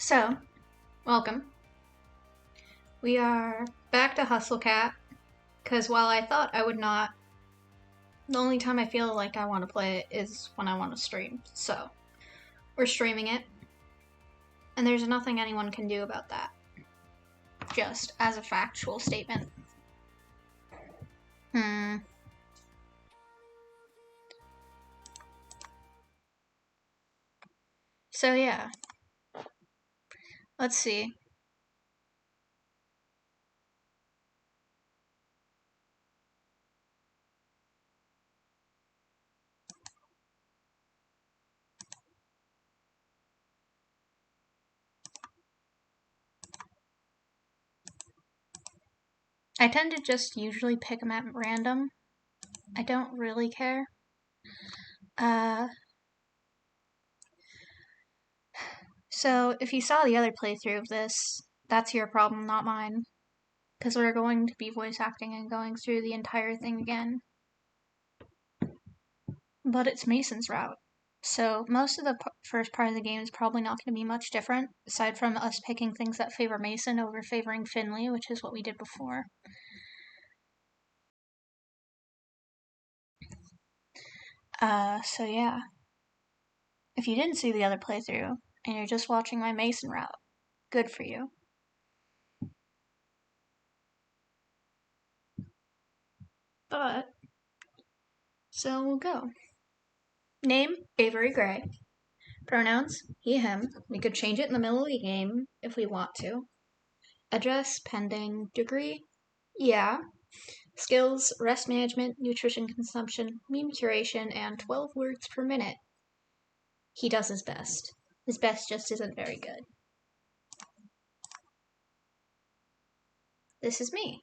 So, welcome. We are back to Hustle Cat, because while I thought I would not, the only time I feel like I want to play it is when I want to stream. So, we're streaming it, and there's nothing anyone can do about that. Just as a factual statement. So yeah. Let's see. I tend to just usually pick them at random. I don't really care. So if you saw the other playthrough of this, that's your problem, not mine. Because we're going to be voice acting and going through the entire thing again. But it's Mason's route. So most of the first part of the game is probably not going to be much different, aside from us picking things that favor Mason over favoring Finley, which is what we did before. So yeah. If you didn't see the other playthrough, and you're just watching my Mason route, good for you. But, so we'll go. Name, Avery Gray. Pronouns, he, him. We could change it in the middle of the game if we want to. Address, pending. Degree, yeah. Skills, rest management, nutrition consumption, meme curation, and 12 words per minute. He does his best. His best just isn't very good. This is me.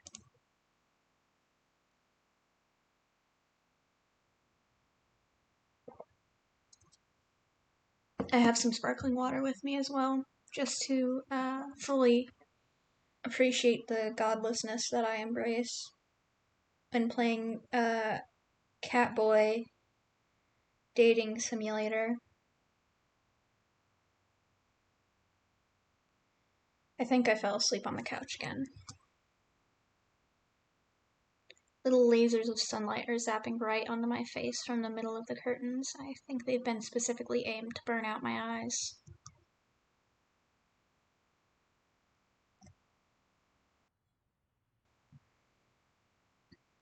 I have some sparkling water with me as well, just to fully appreciate the godlessness that I embrace when playing Catboy Dating Simulator. I think I fell asleep on the couch again. Little lasers of sunlight are zapping right onto my face from the middle of the curtains. I think they've been specifically aimed to burn out my eyes.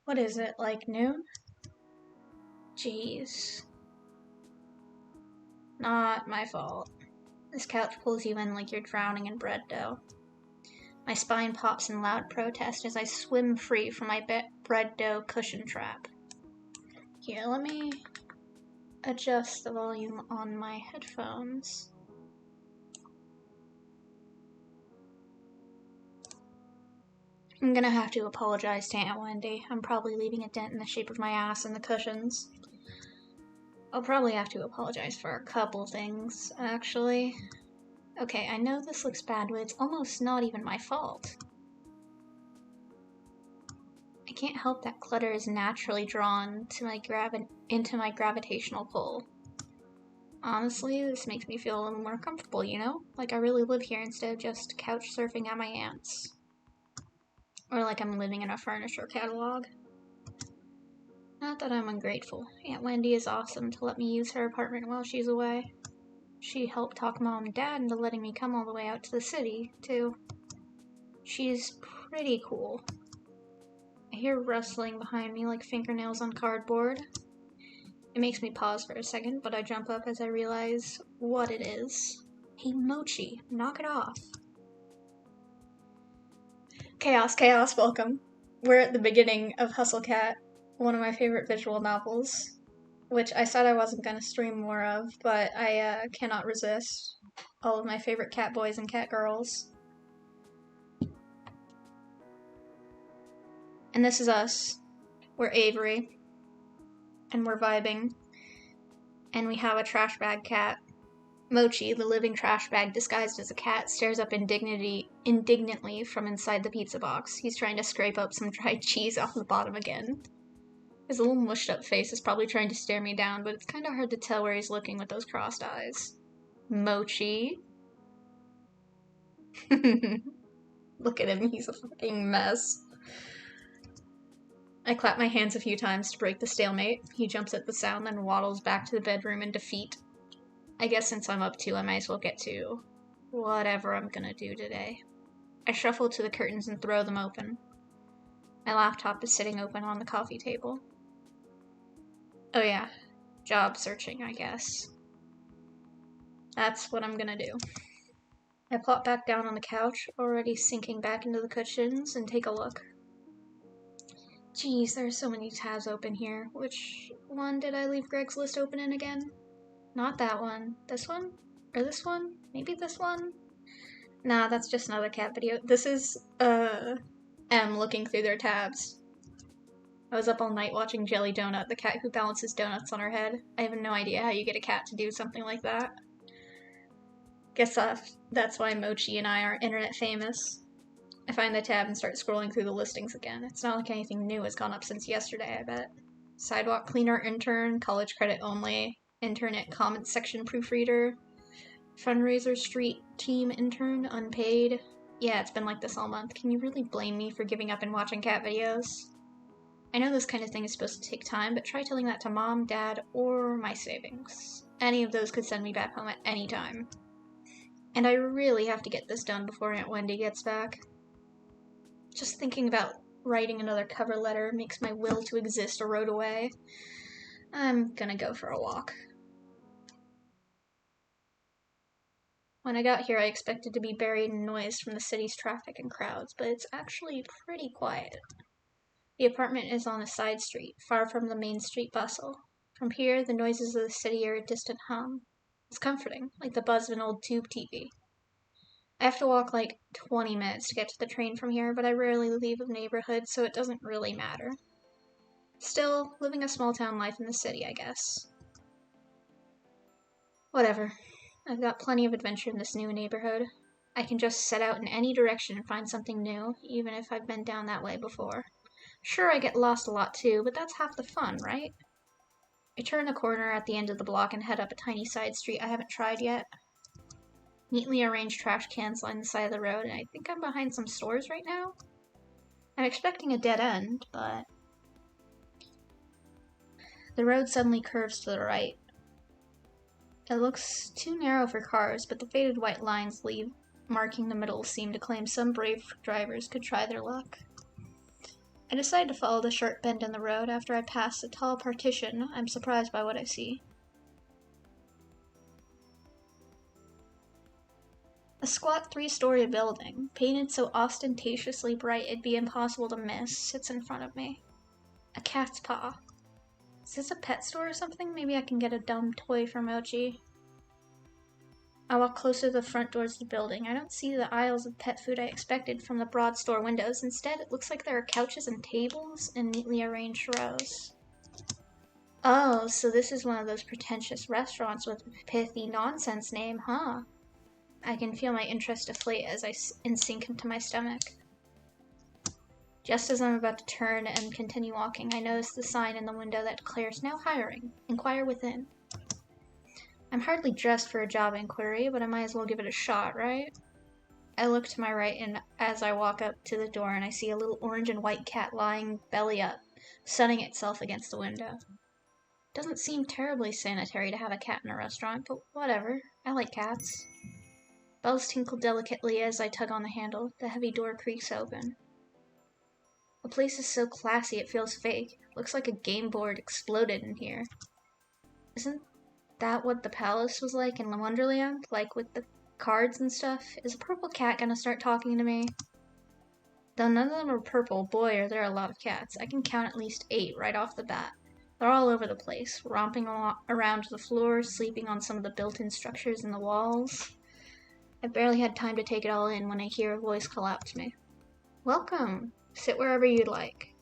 What is it, like noon? Jeez. Not my fault. This couch pulls you in like you're drowning in bread dough. My spine pops in loud protest as I swim free from my bread dough cushion trap. Here, let me adjust the volume on my headphones. I'm gonna have to apologize to Aunt Wendy. I'm probably leaving a dent in the shape of my ass in the cushions. I'll probably have to apologize for a couple things, actually. Okay, I know this looks bad, but it's almost not even my fault. I can't help that clutter is naturally drawn to into my gravitational pull. Honestly, this makes me feel a little more comfortable, you know? Like I really live here instead of just couch surfing at my aunt's. Or like I'm living in a furniture catalog. Not that I'm ungrateful. Aunt Wendy is awesome to let me use her apartment while she's away. She helped talk Mom and Dad into letting me come all the way out to the city, too. She's pretty cool. I hear rustling behind me like fingernails on cardboard. It makes me pause for a second, but I jump up as I realize what it is. Hey, Mochi, knock it off. Chaos, Chaos, welcome. We're at the beginning of Hustle Cat, one of my favorite visual novels, which I said I wasn't going to stream more of, but I cannot resist all of my favorite cat boys and cat girls. And this is us. We're Avery. And we're vibing. And we have a trash bag cat. Mochi, the living trash bag disguised as a cat, stares up indignantly from inside the pizza box. He's trying to scrape up some dried cheese off the bottom again. His little mushed up face is probably trying to stare me down, but it's kind of hard to tell where he's looking with those crossed eyes. Mochi? Look at him, he's a fucking mess. I clap my hands a few times to break the stalemate. He jumps at the sound, then waddles back to the bedroom in defeat. I guess since I'm up too, I might as well get to whatever I'm gonna do today. I shuffle to the curtains and throw them open. My laptop is sitting open on the coffee table. Oh yeah, job searching, I guess. That's what I'm gonna do. I plop back down on the couch, already sinking back into the cushions, and take a look. Geez, there are so many tabs open here. Which one did I leave Greg's list open in again? Not that one. This one? Or this one? Maybe this one? Nah, that's just another cat video. This is, M looking through their tabs. I was up all night watching Jelly Donut, the cat who balances donuts on her head. I have no idea how you get a cat to do something like that. Guess that's why Mochi and I are internet famous. I find the tab and start scrolling through the listings again. It's not like anything new has gone up since yesterday, I bet. Sidewalk cleaner intern, college credit only, internet comments section proofreader, fundraiser street team intern, unpaid. Yeah, it's been like this all month. Can you really blame me for giving up and watching cat videos? I know this kind of thing is supposed to take time, but try telling that to Mom, Dad, or my savings. Any of those could send me back home at any time. And I really have to get this done before Aunt Wendy gets back. Just thinking about writing another cover letter makes my will to exist erode away. I'm gonna go for a walk. When I got here, I expected to be buried in noise from the city's traffic and crowds, but it's actually pretty quiet. The apartment is on a side street, far from the main street bustle. From here, the noises of the city are a distant hum. It's comforting, like the buzz of an old tube TV. I have to walk like 20 minutes to get to the train from here, but I rarely leave the neighborhood, so it doesn't really matter. Still, living a small town life in the city, I guess. Whatever. I've got plenty of adventure in this new neighborhood. I can just set out in any direction and find something new, even if I've been down that way before. Sure, I get lost a lot too, but that's half the fun, right? I turn the corner at the end of the block and head up a tiny side street I haven't tried yet. Neatly arranged trash cans line the side of the road, and I think I'm behind some stores right now. I'm expecting a dead end, but the road suddenly curves to the right. It looks too narrow for cars, but the faded white lines marking the middle seem to claim some brave drivers could try their luck. I decide to follow the sharp bend in the road. After I pass a tall partition, I'm surprised by what I see. A squat 3-story building, painted so ostentatiously bright it'd be impossible to miss, sits in front of me. A cat's paw. Is this a pet store or something? Maybe I can get a dumb toy for Mochi. I walk closer to the front doors of the building. I don't see the aisles of pet food I expected from the broad store windows. Instead, it looks like there are couches and tables in neatly arranged rows. Oh, so this is one of those pretentious restaurants with a pithy nonsense name, huh? I can feel my interest deflate as I sink into my stomach. Just as I'm about to turn and continue walking, I notice the sign in the window that declares now hiring. Inquire within. I'm hardly dressed for a job inquiry, but I might as well give it a shot, right? I look to my right and as I walk up to the door and I see a little orange and white cat lying belly up, sunning itself against the window. Doesn't seem terribly sanitary to have a cat in a restaurant, but whatever. I like cats. Bells tinkle delicately as I tug on the handle. The heavy door creaks open. The place is so classy it feels fake. Looks like a game board exploded in here. Isn't that what the palace was like in Wonderland? Like with the cards and stuff? Is a purple cat gonna start talking to me? Though none of them are purple, boy are there a lot of cats. I can count at least 8 right off the bat. They're all over the place, romping around the floor, sleeping on some of the built-in structures in the walls. I barely had time to take it all in when I hear a voice call out to me. Welcome! Sit wherever you'd like.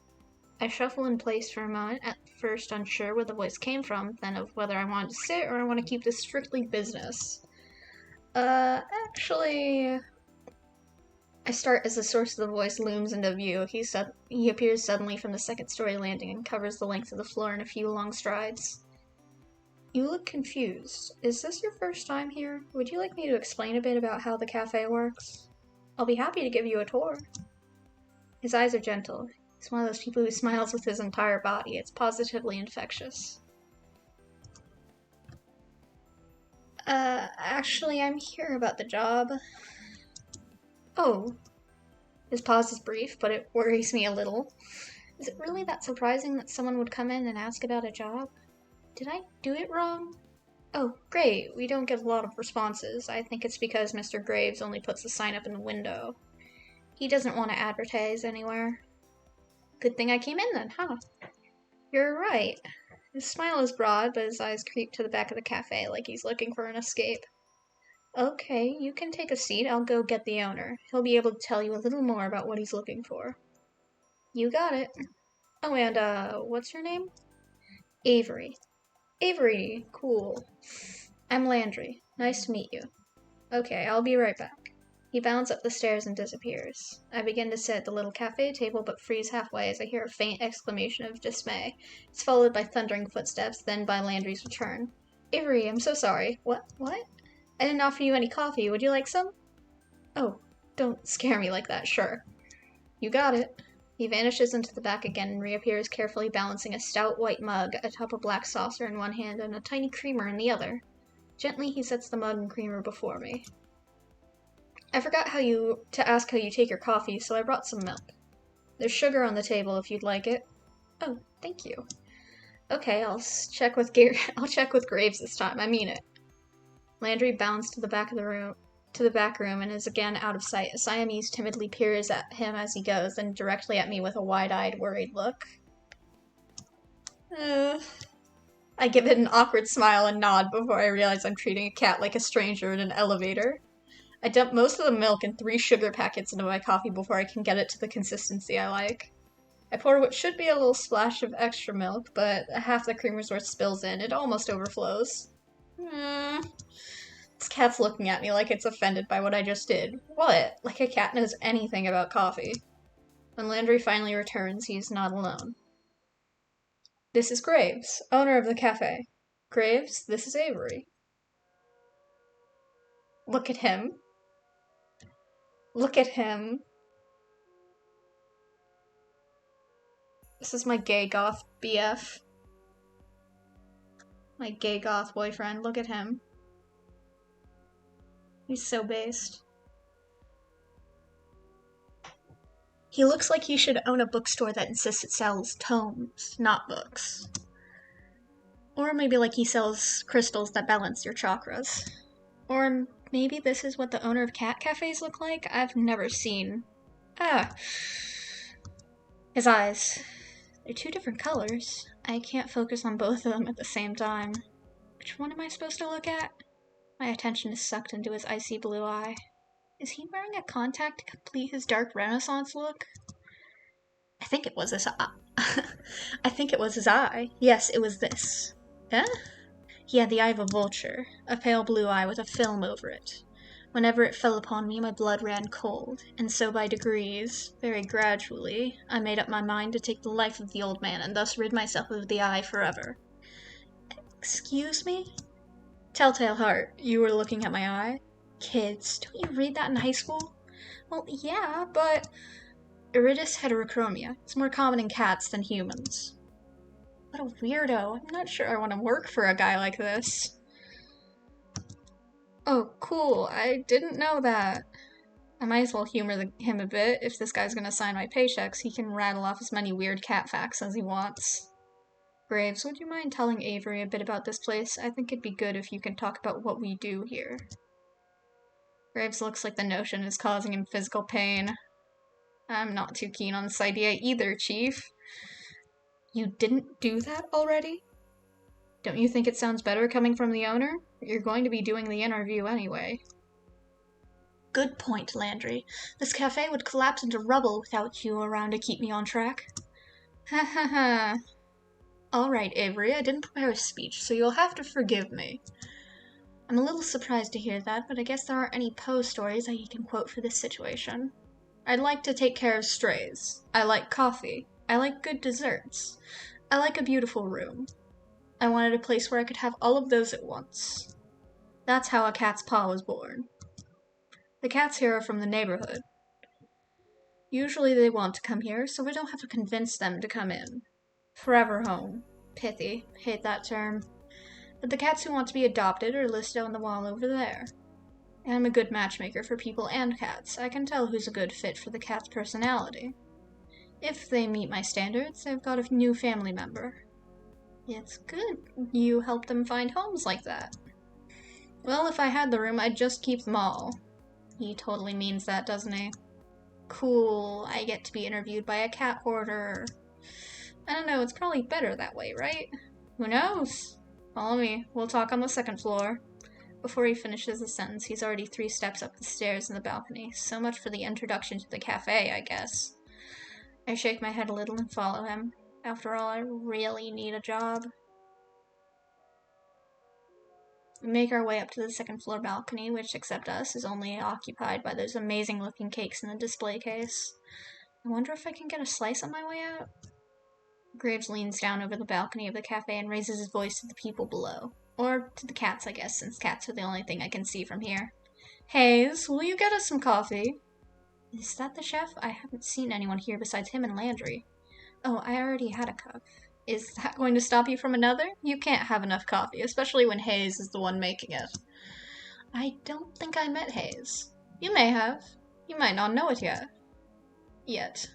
I shuffle in place for a moment, at first unsure where the voice came from, then of whether I wanted to sit or I want to keep this strictly business. Actually, I start as the source of the voice looms into view. He appears suddenly from the second-story landing and covers the length of the floor in a few long strides. You look confused. Is this your first time here? Would you like me to explain a bit about how the cafe works? I'll be happy to give you a tour. His eyes are gentle. He's one of those people who smiles with his entire body. It's positively infectious. Actually, I'm here about the job. Oh. His pause is brief, but it worries me a little. Is it really that surprising that someone would come in and ask about a job? Did I do it wrong? Oh, great. We don't get a lot of responses. I think it's because Mr. Graves only puts the sign up in the window. He doesn't want to advertise anywhere. Good thing I came in then, huh? You're right. His smile is broad, but his eyes creep to the back of the cafe like he's looking for an escape. Okay, you can take a seat. I'll go get the owner. He'll be able to tell you a little more about what he's looking for. You got it. Oh, and, what's your name? Avery. Avery, cool. I'm Landry. Nice to meet you. Okay, I'll be right back. He bounds up the stairs and disappears. I begin to sit at the little cafe table but freeze halfway as I hear a faint exclamation of dismay. It's followed by thundering footsteps, then by Landry's return. Avery, I'm so sorry. What? I didn't offer you any coffee. Would you like some? Oh, don't scare me like that, sure. You got it. He vanishes into the back again and reappears carefully balancing a stout white mug atop a black saucer in one hand and a tiny creamer in the other. Gently he sets the mug and creamer before me. I forgot to ask how you take your coffee, so I brought some milk. There's sugar on the table if you'd like it. Oh, thank you. Okay, I'll check with Graves this time. I mean it. Landry bounds to the back room and is again out of sight. A Siamese timidly peers at him as he goes, then directly at me with a wide-eyed, worried look. I give it an awkward smile and nod before I realize I'm treating a cat like a stranger in an elevator. I dump most of the milk and 3 sugar packets into my coffee before I can get it to the consistency I like. I pour what should be a little splash of extra milk, but half the creamer's worth spills in. It almost overflows. This cat's looking at me like it's offended by what I just did. What? Like a cat knows anything about coffee. When Landry finally returns, he's not alone. This is Graves, owner of the cafe. Graves, this is Avery. Look at him. Look at him. This is my gay goth BF. My gay goth boyfriend. Look at him. He's so based. He looks like he should own a bookstore that insists it sells tomes, not books. Or maybe like he sells crystals that balance your chakras. Or maybe this is what the owner of cat cafes look like? I've never seen. His eyes. They're 2 different colors. I can't focus on both of them at the same time. Which one am I supposed to look at? My attention is sucked into his icy blue eye. Is he wearing a contact to complete his dark Renaissance look? I think it was his eye. I think it was his eye. Yes, it was this. Huh? He had the eye of a vulture, a pale blue eye with a film over it. Whenever it fell upon me, my blood ran cold, and so by degrees, very gradually, I made up my mind to take the life of the old man and thus rid myself of the eye forever. Excuse me? Telltale heart, you were looking at my eye? Kids, don't you read that in high school? Well, yeah, but... Iridis heterochromia. It's more common in cats than humans. What a weirdo. I'm not sure I want to work for a guy like this. Oh, cool. I didn't know that. I might as well humor him a bit. If this guy's gonna sign my paychecks, he can rattle off as many weird cat facts as he wants. Graves, would you mind telling Avery a bit about this place? I think it'd be good if you can talk about what we do here. Graves looks like the notion is causing him physical pain. I'm not too keen on this idea either, Chief. You didn't do that already? Don't you think it sounds better coming from the owner? You're going to be doing the interview anyway. Good point, Landry. This cafe would collapse into rubble without you around to keep me on track. Ha ha ha. Alright, Avery, I didn't prepare a speech, so you'll have to forgive me. I'm a little surprised to hear that, but I guess there aren't any Poe stories I can quote for this situation. I'd like to take care of strays. I like coffee. I like good desserts. I like a beautiful room. I wanted a place where I could have all of those at once. That's how a cat's paw was born. The cats here are from the neighborhood. Usually they want to come here, so we don't have to convince them to come in. Forever home. Pithy. Hate that term. But the cats who want to be adopted are listed on the wall over there. And I'm a good matchmaker for people and cats. I can tell who's a good fit for the cat's personality. If they meet my standards, I've got a new family member. It's good you help them find homes like that. Well, if I had the room, I'd just keep them all. He totally means that, doesn't he? Cool, I get to be interviewed by a cat hoarder. I don't know, it's probably better that way, right? Who knows? Follow me, we'll talk on the second floor. Before he finishes the sentence, he's already 3 steps up the stairs in the balcony. So much for the introduction to the cafe, I guess. I shake my head a little and follow him. After all, I really need a job. We make our way up to the second floor balcony, which, except us, is only occupied by those amazing looking cakes in the display case. I wonder if I can get a slice on my way out? Graves leans down over the balcony of the cafe and raises his voice to the people below. Or to the cats, I guess, since cats are the only thing I can see from here. Hayes, will you get us some coffee? Is that the chef? I haven't seen anyone here besides him and Landry. Oh, I already had a cup. Is that going to stop you from another? You can't have enough coffee, especially when Hayes is the one making it. I don't think I met Hayes. You may have. You might not know it yet.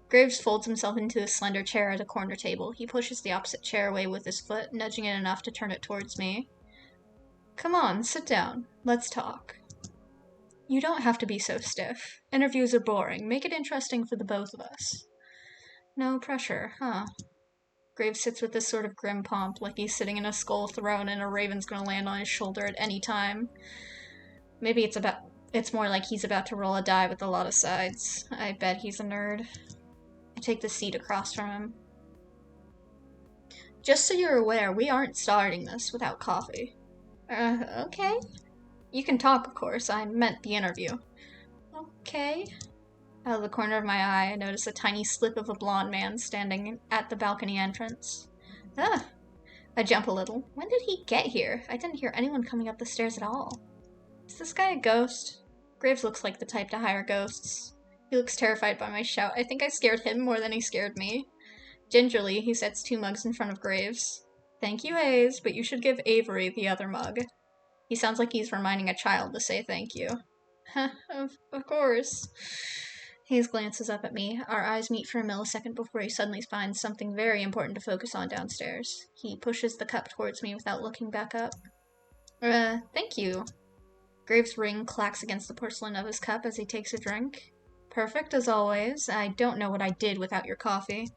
Graves folds himself into a slender chair at a corner table. He pushes the opposite chair away with his foot, nudging it enough to turn it towards me. Come on, sit down. Let's talk. You don't have to be so stiff. Interviews are boring. Make it interesting for the both of us. No pressure, huh? Graves sits with this sort of grim pomp, like he's sitting in a skull throne and a raven's gonna land on his shoulder at any time. Maybe it's more like he's about to roll a die with a lot of sides. I bet he's a nerd. I take the seat across from him. Just so you're aware, we aren't starting this without coffee. Okay. You can talk, of course. I meant the interview. Okay. Out of the corner of my eye, I notice a tiny slip of a blonde man standing at the balcony entrance. Ah! I jump a little. When did he get here? I didn't hear anyone coming up the stairs at all. Is this guy a ghost? Graves looks like the type to hire ghosts. He looks terrified by my shout. I think I scared him more than he scared me. Gingerly, he sets 2 mugs in front of Graves. Thank you, Hayes, but you should give Avery the other mug. He sounds like he's reminding a child to say thank you. Of course. Hayes glances up at me. Our eyes meet for a millisecond before he suddenly finds something very important to focus on downstairs. He pushes the cup towards me without looking back up. Thank you. Graves' ring clacks against the porcelain of his cup as he takes a drink. Perfect, as always. I don't know what I did without your coffee.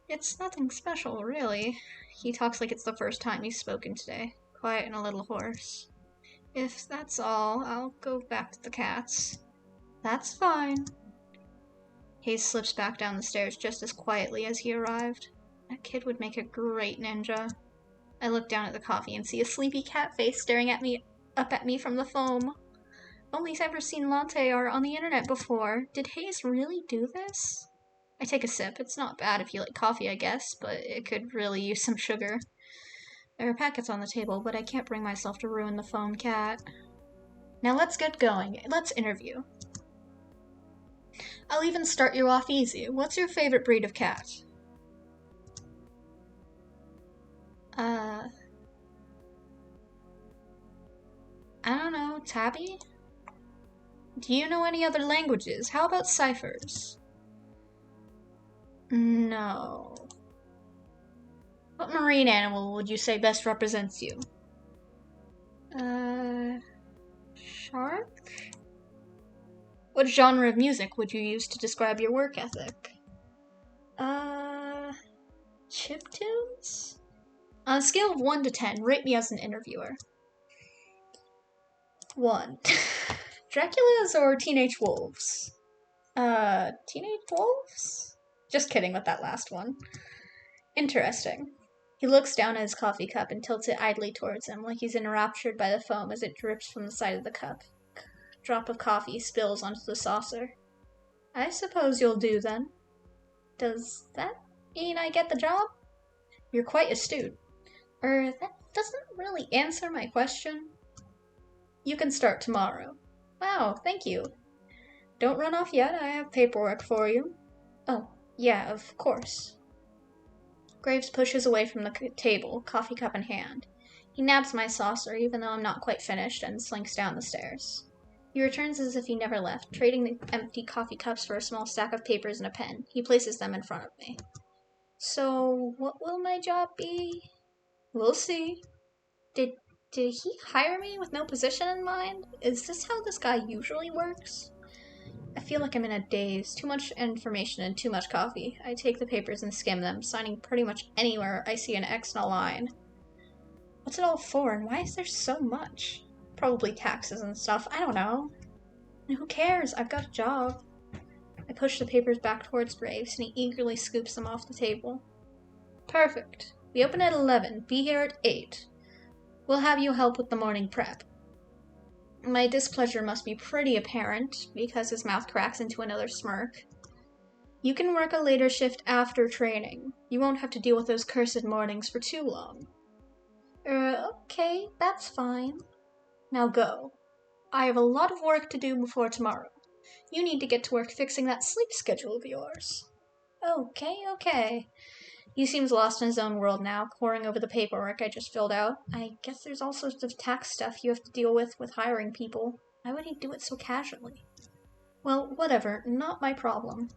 It's nothing special, really. He talks like it's the first time he's spoken today. Quiet and a little hoarse. If that's all, I'll go back to the cats. That's fine. Hayes slips back down the stairs just as quietly as he arrived. That kid would make a great ninja. I look down at the coffee and see a sleepy cat face staring up at me from the foam. Only ever seen latte art on the internet before. Did Hayes really do this? I take a sip. It's not bad if you like coffee, I guess, but it could really use some sugar. There are packets on the table, but I can't bring myself to ruin the foam cat. Now let's get going. Let's interview. I'll even start you off easy. What's your favorite breed of cat? I don't know, Tabby? Do you know any other languages? How about ciphers? No. What marine animal would you say best represents you? Shark? What genre of music would you use to describe your work ethic? Chiptunes? On a scale of 1 to 10, rate me as an interviewer. 1. Draculas or teenage wolves? Teenage wolves? Just kidding with that last one. Interesting. He looks down at his coffee cup and tilts it idly towards him, like he's enraptured by the foam as it drips from the side of the cup. Drop of coffee spills onto the saucer. I suppose you'll do then. Does that mean I get the job? You're quite astute. That doesn't really answer my question. You can start tomorrow. Wow, thank you. Don't run off yet, I have paperwork for you. Oh, yeah, of course. Graves pushes away from the table, coffee cup in hand. He nabs my saucer, even though I'm not quite finished, and slinks down the stairs. He returns as if he never left, trading the empty coffee cups for a small stack of papers and a pen. He places them in front of me. So, what will my job be? We'll see. Did he hire me with no position in mind? Is this how this guy usually works? I feel like I'm in a daze. Too much information and too much coffee. I take the papers and skim them, signing pretty much anywhere I see an X and a line. What's it all for, and why is there so much? Probably taxes and stuff. I don't know. And who cares? I've got a job. I push the papers back towards Graves, and he eagerly scoops them off the table. Perfect. We open at 11. Be here at 8. We'll have you help with the morning prep. My displeasure must be pretty apparent, because his mouth cracks into another smirk. You can work a later shift after training. You won't have to deal with those cursed mornings for too long. Okay, that's fine. Now go. I have a lot of work to do before tomorrow. You need to get to work fixing that sleep schedule of yours. Okay. He seems lost in his own world now, poring over the paperwork I just filled out. I guess there's all sorts of tax stuff you have to deal with hiring people. Why would he do it so casually? Well, whatever, not my problem.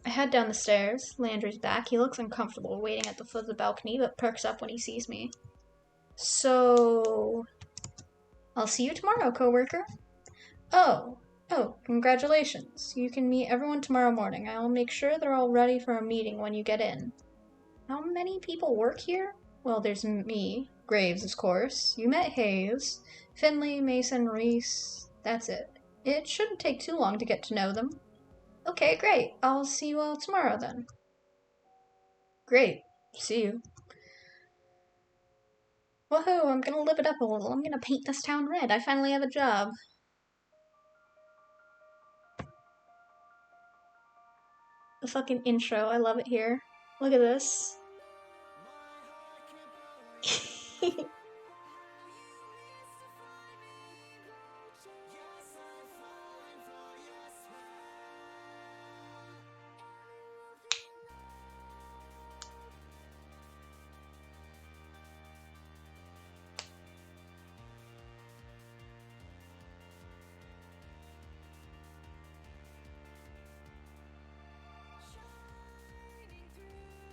I head down the stairs. Landry's back. He looks uncomfortable, waiting at the foot of the balcony, but perks up when he sees me. So, I'll see you tomorrow, coworker. Oh, congratulations. You can meet everyone tomorrow morning. I'll make sure they're all ready for a meeting when you get in. How many people work here? Well, there's me, Graves, of course. You met Hayes, Finley, Mason, Reese. That's it. It shouldn't take too long to get to know them. Okay, great. I'll see you all tomorrow then. Great. See you. Woohoo, I'm gonna live it up a little. I'm gonna paint this town red. I finally have a job. The fucking intro, I love it here. Look at this.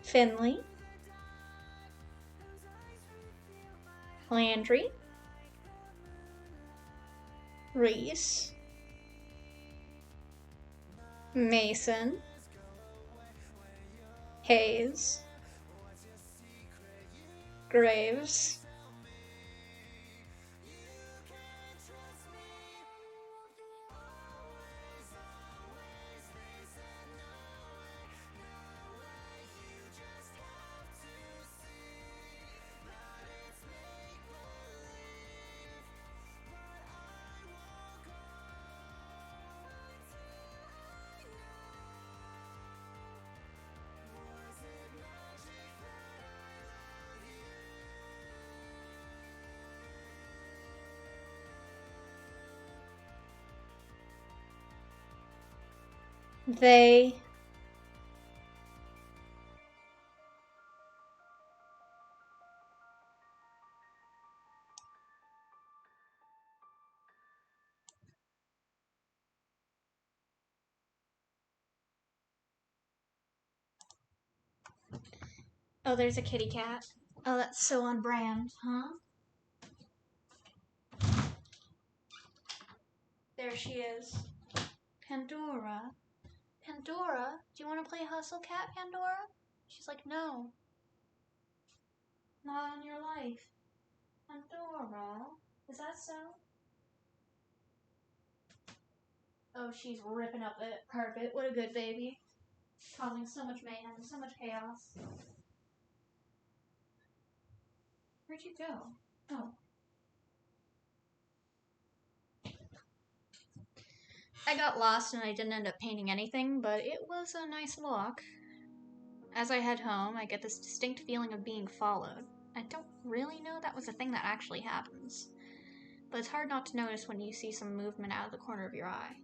Finley. Landry. Reese. Mason. Hayes. Graves. They. Oh, there's a kitty cat. Oh, that's so on brand, huh? There she is. Pandora. Pandora, do you want to play Hustle Cat, Pandora? She's like, no. Not on your life. Pandora. Is that so? Oh, she's ripping up the carpet. What a good baby. Causing so much mayhem, so much chaos. Where'd you go? Oh. I got lost and I didn't end up painting anything, but it was a nice walk. As I head home, I get this distinct feeling of being followed. I don't really know that was a thing that actually happens. but it's hard not to notice when you see some movement out of the corner of your eye.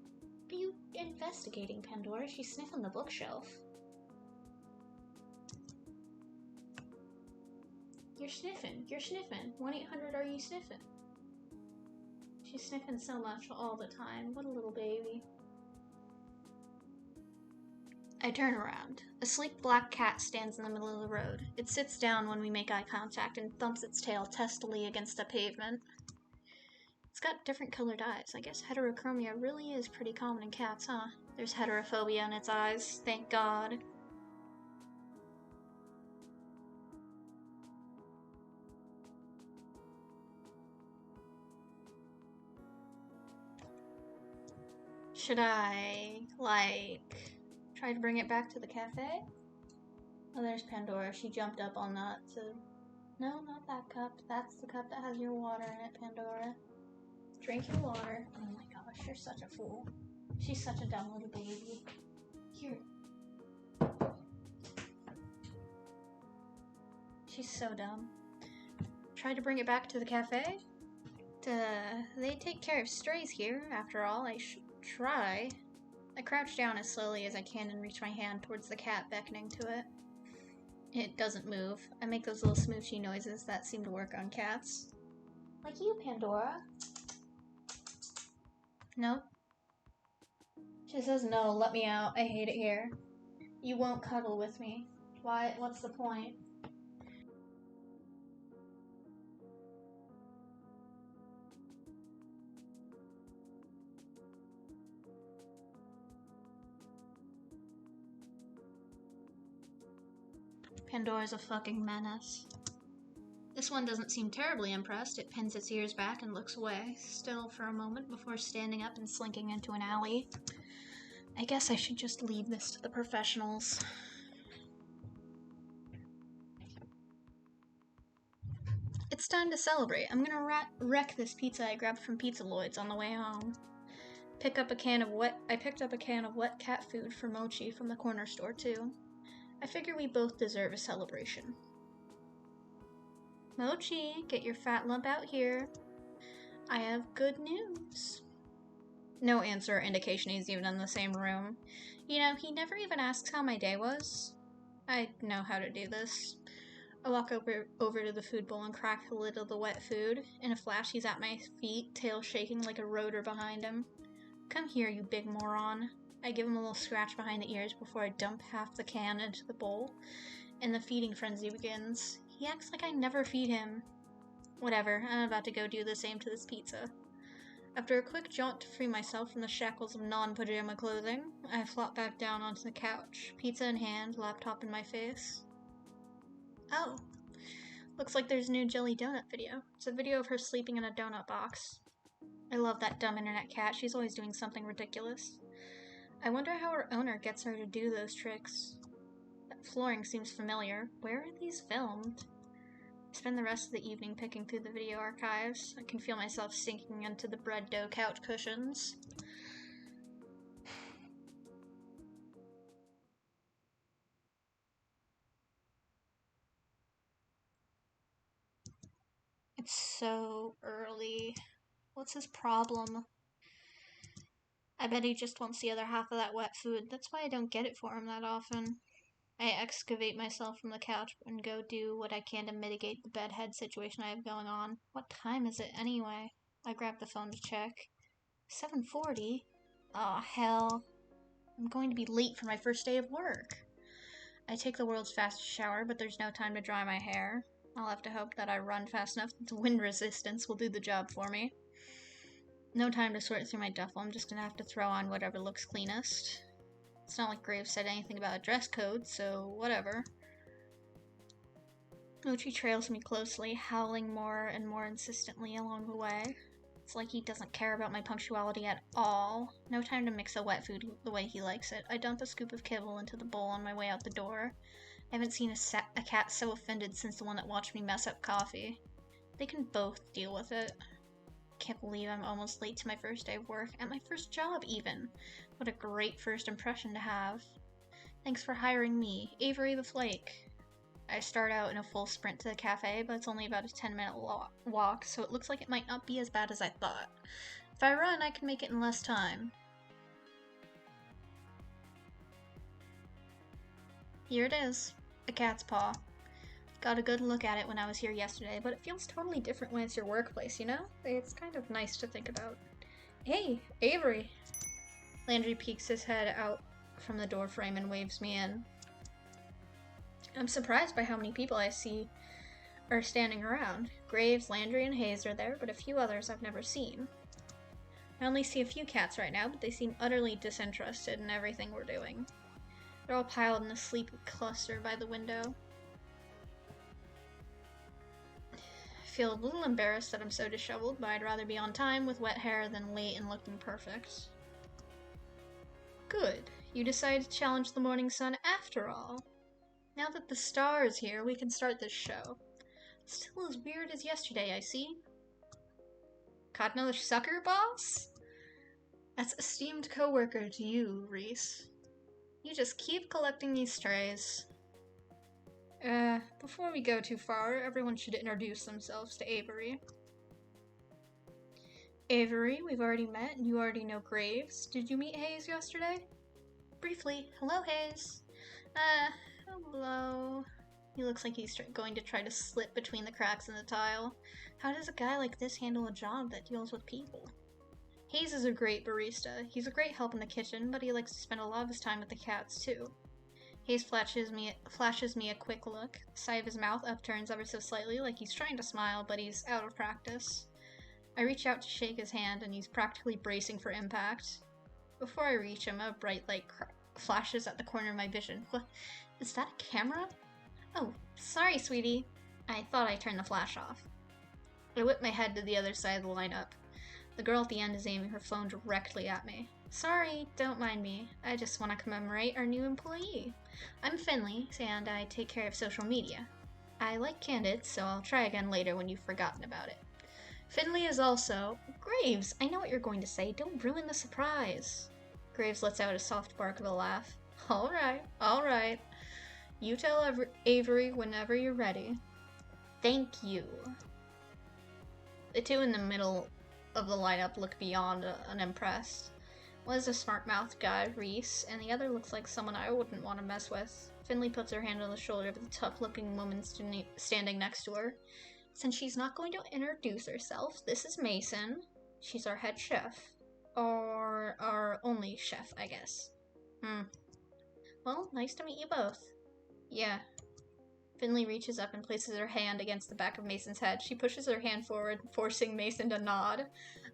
What are you investigating, Pandora? She's sniffing the bookshelf. You're sniffing. 1-800, are you sniffing? She's sniffing so much all the time. What a little baby. I turn around. A sleek black cat stands in the middle of the road. It sits down when we make eye contact and thumps its tail testily against the pavement. It's got different colored eyes. I guess heterochromia really is pretty common in cats, huh? There's heterophobia in its eyes, thank God. Should I, try to bring it back to the cafe? Oh, there's Pandora. She jumped up on that to... No, not that cup. That's the cup that has your water in it, Pandora. Drink your water. Oh my gosh, you're such a fool. She's such a dumb little baby. Here. She's so dumb. Try to bring it back to the cafe? They take care of strays here, after all. I should try. I crouch down as slowly as I can and reach my hand towards the cat, beckoning to it. It doesn't move. I make those little smoochy noises that seem to work on cats. Like you, Pandora. Nope. She says no, let me out. I hate it here. You won't cuddle with me. Why? What's the point? Pandora's a fucking menace. This one doesn't seem terribly impressed. It pins its ears back and looks away, still for a moment before standing up and slinking into an alley. I guess I should just leave this to the professionals. It's time to celebrate. I'm gonna wreck this pizza I grabbed from Pizza Lloyd's on the way home. I picked up a can of wet cat food for Mochi from the corner store too. I figure we both deserve a celebration. Mochi, get your fat lump out here. I have good news. No answer or indication he's even in the same room. You know, he never even asks how my day was. I know how to do this. I walk over to the food bowl and crack the lid of the wet food. In a flash, he's at my feet, tail shaking like a rotor behind him. Come here, you big moron. I give him a little scratch behind the ears before I dump half the can into the bowl, and the feeding frenzy begins. He acts like I never feed him. Whatever, I'm about to go do the same to this pizza. After a quick jaunt to free myself from the shackles of non-pajama clothing, I flop back down onto the couch, pizza in hand, laptop in my face. Oh, looks like there's a new Jelly Donut video. It's a video of her sleeping in a donut box. I love that dumb internet cat. She's always doing something ridiculous. I wonder how her owner gets her to do those tricks. That flooring seems familiar. Where are these filmed? I spend the rest of the evening picking through the video archives. I can feel myself sinking into the bread dough couch cushions. It's so early. What's his problem? I bet he just wants the other half of that wet food. That's why I don't get it for him that often. I excavate myself from the couch and go do what I can to mitigate the bedhead situation I have going on. What time is it anyway? I grab the phone to check. 7:40? Aw, hell. I'm going to be late for my first day of work. I take the world's fastest shower, but there's no time to dry my hair. I'll have to hope that I run fast enough that the wind resistance will do the job for me. No time to sort through my duffel. I'm just gonna have to throw on whatever looks cleanest. It's not like Graves said anything about a dress code, so whatever. Mochi trails me closely, howling more and more insistently along the way. It's like he doesn't care about my punctuality at all. No time to mix the wet food the way he likes it. I dump a scoop of kibble into the bowl on my way out the door. I haven't seen a cat so offended since the one that watched me mess up coffee. They can both deal with it. Can't believe I'm almost late to my first day of work, at my first job even. What a great first impression to have. Thanks for hiring me, Avery the Flake. I start out in a full sprint to the cafe, but it's only about a 10-minute walk, so it looks like it might not be as bad as I thought. If I run, I can make it in less time. Here it is, a cat's paw. Got a good look at it when I was here yesterday, but it feels totally different when it's your workplace, you know? It's kind of nice to think about. Hey, Avery! Landry peeks his head out from the doorframe and waves me in. I'm surprised by how many people I see are standing around. Graves, Landry, and Hayes are there, but a few others I've never seen. I only see a few cats right now, but they seem utterly disinterested in everything we're doing. They're all piled in a sleepy cluster by the window. I feel a little embarrassed that I'm so disheveled, but I'd rather be on time with wet hair than late and looking perfect. Good. You decided to challenge the morning sun after all. Now that the star is here, we can start this show. Still as weird as yesterday, I see. Caught another sucker, boss? That's esteemed co-worker to you, Reese. You just keep collecting these strays. Before we go too far, everyone should introduce themselves to Avery. Avery, we've already met, and you already know Graves. Did you meet Hayes yesterday? Briefly. Hello, Hayes. Hello. He looks like he's going to try to slip between the cracks in the tile. How does a guy like this handle a job that deals with people? Hayes is a great barista. He's a great help in the kitchen, but he likes to spend a lot of his time with the cats, too. Hayes flashes me a quick look. The side of his mouth upturns ever so slightly, like he's trying to smile, but he's out of practice. I reach out to shake his hand, and he's practically bracing for impact. Before I reach him, a bright light flashes at the corner of my vision. What? Is that a camera? Oh, sorry, sweetie. I thought I turned the flash off. I whip my head to the other side of the lineup. The girl at the end is aiming her phone directly at me. Sorry, don't mind me. I just want to commemorate our new employee. I'm Finley, and I take care of social media. I like candids, so I'll try again later when you've forgotten about it. Finley is also... Graves, I know what you're going to say. Don't ruin the surprise. Graves lets out a soft bark of a laugh. All right. You tell Avery whenever you're ready. Thank you. The two in the middle of the lineup look beyond unimpressed. One is a smart-mouthed guy, Reese, and the other looks like someone I wouldn't want to mess with. Finley puts her hand on the shoulder of the tough-looking woman standing next to her. Since she's not going to introduce herself, this is Mason. She's our head chef. Or our only chef, I guess. Well, nice to meet you both. Yeah. Finley reaches up and places her hand against the back of Mason's head. She pushes her hand forward, forcing Mason to nod.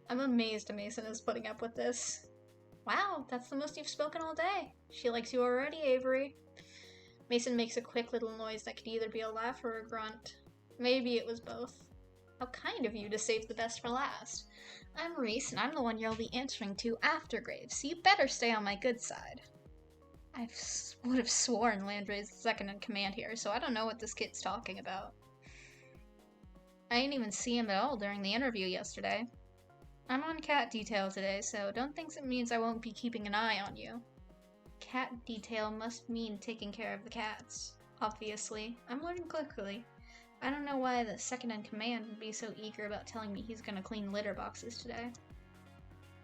I'm amazed Mason is putting up with this. Wow, that's the most you've spoken all day. She likes you already, Avery. Mason makes a quick little noise that could either be a laugh or a grunt. Maybe it was both. How kind of you to save the best for last. I'm Reese, and I'm the one you'll be answering to after Graves, so you better stay on my good side. I would have sworn Landry's second in command here, so I don't know what this kid's talking about. I didn't even see him at all during the interview yesterday. I'm on cat detail today, so don't think it means I won't be keeping an eye on you. Cat detail must mean taking care of the cats. Obviously. I'm learning quickly. I don't know why the second in command would be so eager about telling me he's gonna clean litter boxes today.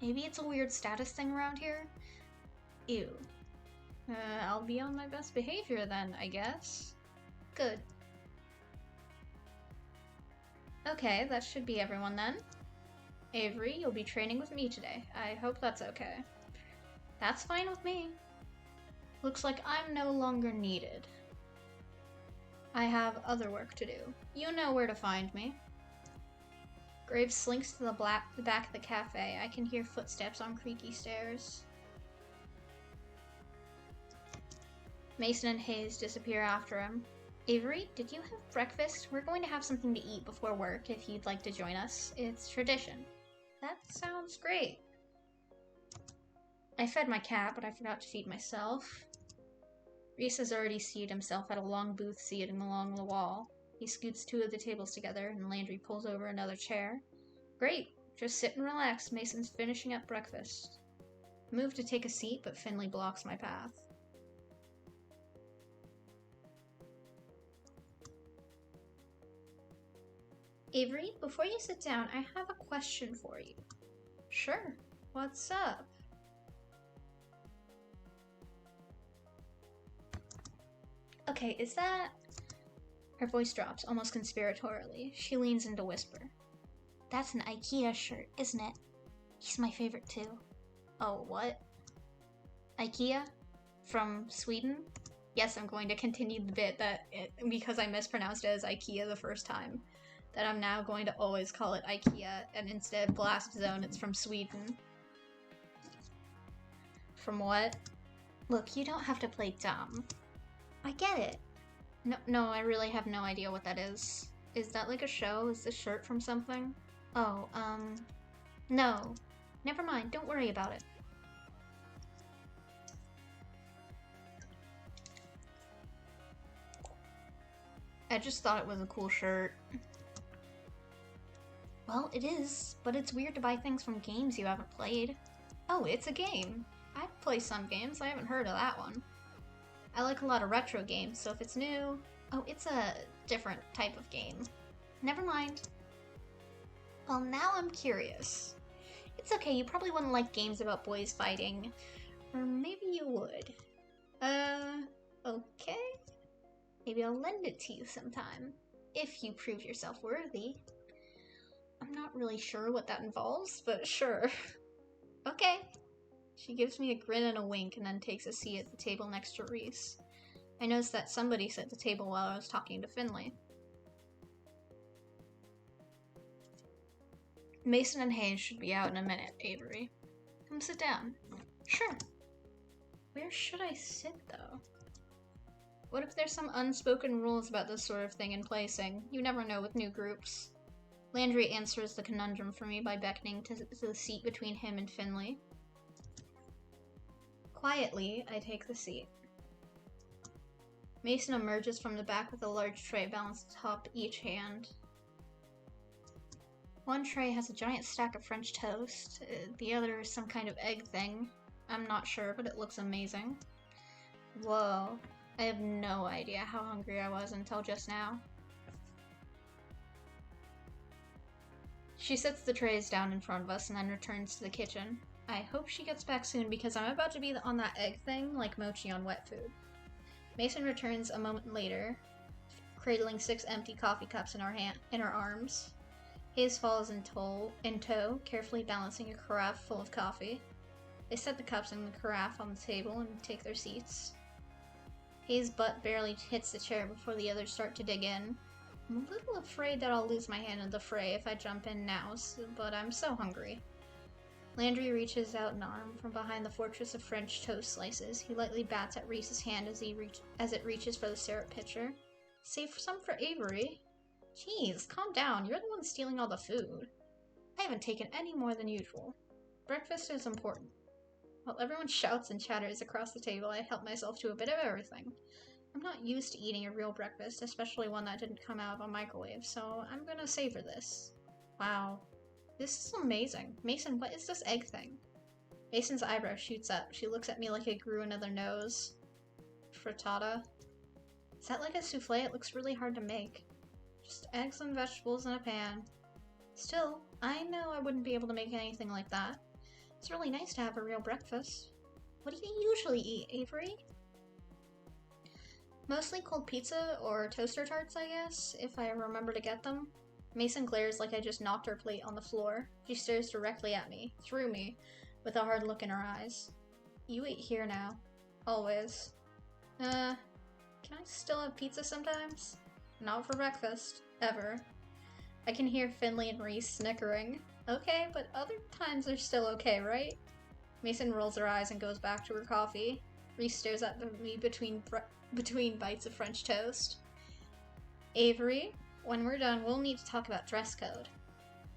Maybe it's a weird status thing around here? Ew. I'll be on my best behavior then, I guess. Good. Okay, that should be everyone then. Avery, you'll be training with me today. I hope that's okay. That's fine with me. Looks like I'm no longer needed. I have other work to do. You know where to find me. Graves slinks to the back of the cafe. I can hear footsteps on creaky stairs. Mason and Hayes disappear after him. Avery, did you have breakfast? We're going to have something to eat before work if you'd like to join us. It's tradition. That sounds great. I fed my cat, but I forgot to feed myself. Reese has already seated himself at a long booth seating along the wall. He scoots two of the tables together, and Landry pulls over another chair. Great, just sit and relax. Mason's finishing up breakfast. I move to take a seat, but Finley blocks my path. Avery, before you sit down, I have a question for you. Sure. What's up? Okay, is that... Her voice drops, almost conspiratorially. She leans in to whisper. That's an IKEA shirt, isn't it? He's my favorite too. Oh, what? IKEA? From Sweden? Yes, I'm going to continue the bit because I mispronounced it as IKEA the first time, that I'm now going to always call it IKEA, and instead of Blast Zone, it's from Sweden. From what? Look, you don't have to play dumb. I get it. No, I really have no idea what that is. Is that like a show? Is this shirt from something? Oh, no. Never mind, don't worry about it. I just thought it was a cool shirt. Well, it is, but it's weird to buy things from games you haven't played. Oh, it's a game. I play some games, I haven't heard of that one. I like a lot of retro games, so if it's new... Oh, it's a different type of game. Never mind. Well, now I'm curious. It's okay, you probably wouldn't like games about boys fighting. Or maybe you would. Okay? Maybe I'll lend it to you sometime. If you prove yourself worthy. I'm not really sure what that involves, but sure. Okay. She gives me a grin and a wink and then takes a seat at the table next to Reese. I noticed that somebody set the table while I was talking to Finley. Mason and Hayes should be out in a minute, Avery. Come sit down. Sure. Where should I sit, though? What if there's some unspoken rules about this sort of thing in placing? You never know with new groups. Landry answers the conundrum for me by beckoning to the seat between him and Finley. Quietly, I take the seat. Mason emerges from the back with a large tray balanced atop each hand. One tray has a giant stack of French toast, the other is some kind of egg thing. I'm not sure, but it looks amazing. Whoa, I have no idea how hungry I was until just now. She sets the trays down in front of us and then returns to the kitchen. I hope she gets back soon because I'm about to be on that egg thing like Mochi on wet food. Mason returns a moment later, cradling 6 empty coffee cups in her arms. Hayes follows in tow, carefully balancing a carafe full of coffee. They set the cups and the carafe on the table and take their seats. Hayes' butt barely hits the chair before the others start to dig in. I'm a little afraid that I'll lose my hand in the fray if I jump in now, but I'm so hungry. Landry reaches out an arm from behind the fortress of French toast slices. He lightly bats at Reese's hand as it reaches for the syrup pitcher. Save some for Avery. Jeez, calm down. You're the one stealing all the food. I haven't taken any more than usual. Breakfast is important. While everyone shouts and chatters across the table, I help myself to a bit of everything. I'm not used to eating a real breakfast, especially one that didn't come out of a microwave, so I'm gonna savor this. Wow. This is amazing. Mason, what is this egg thing? Mason's eyebrow shoots up. She looks at me like it grew another nose. Frittata? Is that like a souffle? It looks really hard to make. Just eggs and vegetables in a pan. Still, I know I wouldn't be able to make anything like that. It's really nice to have a real breakfast. What do you usually eat, Avery? Mostly cold pizza or toaster tarts, I guess, if I remember to get them. Mason glares like I just knocked her plate on the floor. She stares directly at me, through me, with a hard look in her eyes. You eat here now. Always. Can I still have pizza sometimes? Not for breakfast. Ever. I can hear Finley and Reese snickering. Okay, but other times are still okay, right? Mason rolls her eyes and goes back to her coffee. Reese stares at me between bites of French toast. Avery, when we're done, we'll need to talk about dress code.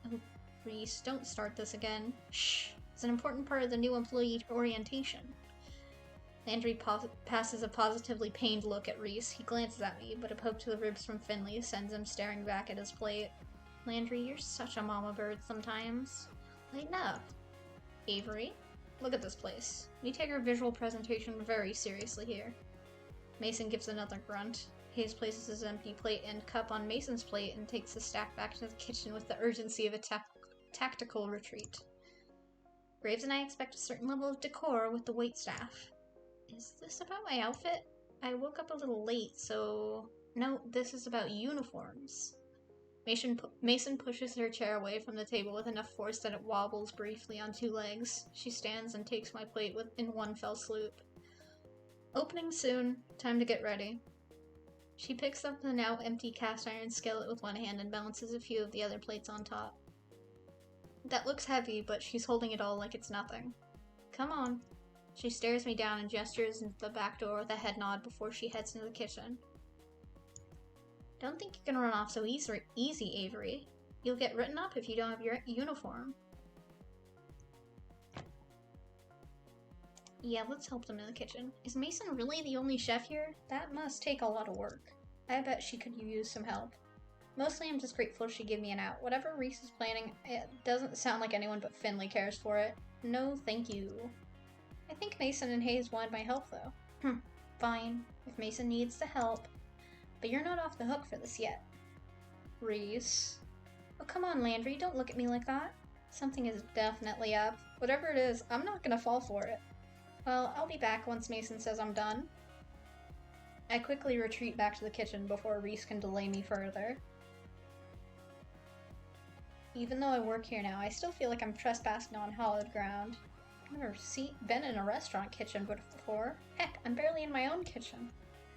Oh, Reese, don't start this again. Shh, it's an important part of the new employee orientation. Landry passes a positively pained look at Reese. He glances at me, but a poke to the ribs from Finley sends him staring back at his plate. Landry, you're such a mama bird sometimes. Lighten up. Avery, look at this place. We take our visual presentation very seriously here. Mason gives another grunt. Hayes places his empty plate and cup on Mason's plate and takes the stack back to the kitchen with the urgency of a tactical retreat. Graves and I expect a certain level of decor with the waitstaff. Is this about my outfit? I woke up a little late, so... No, this is about uniforms. Mason pushes her chair away from the table with enough force that it wobbles briefly on two legs. She stands and takes my plate in one fell swoop. Opening soon. Time to get ready. She picks up the now empty cast iron skillet with one hand and balances a few of the other plates on top. That looks heavy, but she's holding it all like it's nothing. Come on. She stares me down and gestures into the back door with a head nod before she heads into the kitchen. Don't think you can run off so easy, Avery. You'll get written up if you don't have your uniform. Yeah, let's help them in the kitchen. Is Mason really the only chef here? That must take a lot of work. I bet she could use some help. Mostly I'm just grateful she gave me an out. Whatever Reese is planning, it doesn't sound like anyone but Finley cares for it. No, thank you. I think Mason and Hayes wanted my help, though. Fine, if Mason needs the help. But you're not off the hook for this yet. Reese. Oh, come on, Landry, don't look at me like that. Something is definitely up. Whatever it is, I'm not gonna fall for it. Well, I'll be back once Mason says I'm done. I quickly retreat back to the kitchen before Reese can delay me further. Even though I work here now, I still feel like I'm trespassing on hallowed ground. I've never been in a restaurant kitchen before. Heck, I'm barely in my own kitchen.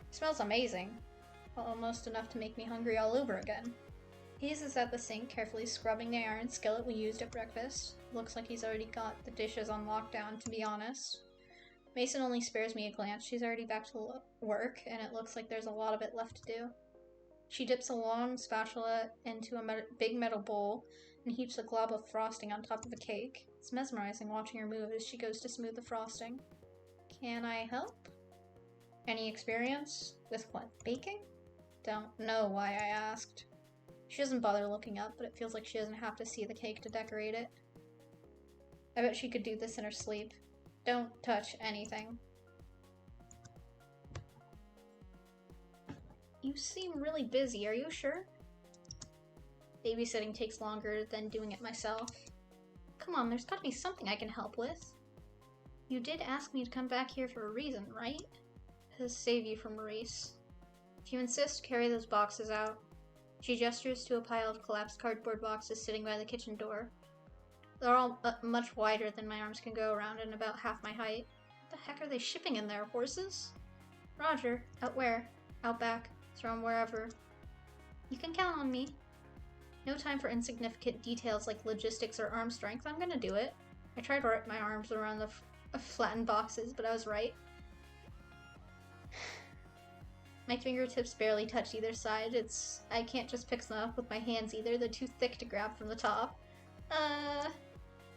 It smells amazing. Almost enough to make me hungry all over again. Hayes is at the sink, carefully scrubbing the iron skillet we used at breakfast. Looks like he's already got the dishes on lockdown, to be honest. Mason only spares me a glance. She's already back to work, and it looks like there's a lot of it left to do. She dips a long spatula into a big metal bowl and heaps a glob of frosting on top of a cake. It's mesmerizing watching her move as she goes to smooth the frosting. Can I help? Any experience? With what, baking? Don't know why I asked. She doesn't bother looking up, but it feels like she doesn't have to see the cake to decorate it. I bet she could do this in her sleep. Don't touch anything. You seem really busy, are you sure? Babysitting takes longer than doing it myself. Come on, there's gotta be something I can help with. You did ask me to come back here for a reason, right? To save you from Maurice. If you insist, carry those boxes out. She gestures to a pile of collapsed cardboard boxes sitting by the kitchen door. They're all much wider than my arms can go around and about half my height. What the heck are they shipping in there, horses? Roger. Out where? Out back. Throw them wherever. You can count on me. No time for insignificant details like logistics or arm strength. I'm gonna do it. I tried to wrap my arms around the flattened boxes, but I was right. My fingertips barely touch either side. I can't just pick them up with my hands either. They're too thick to grab from the top.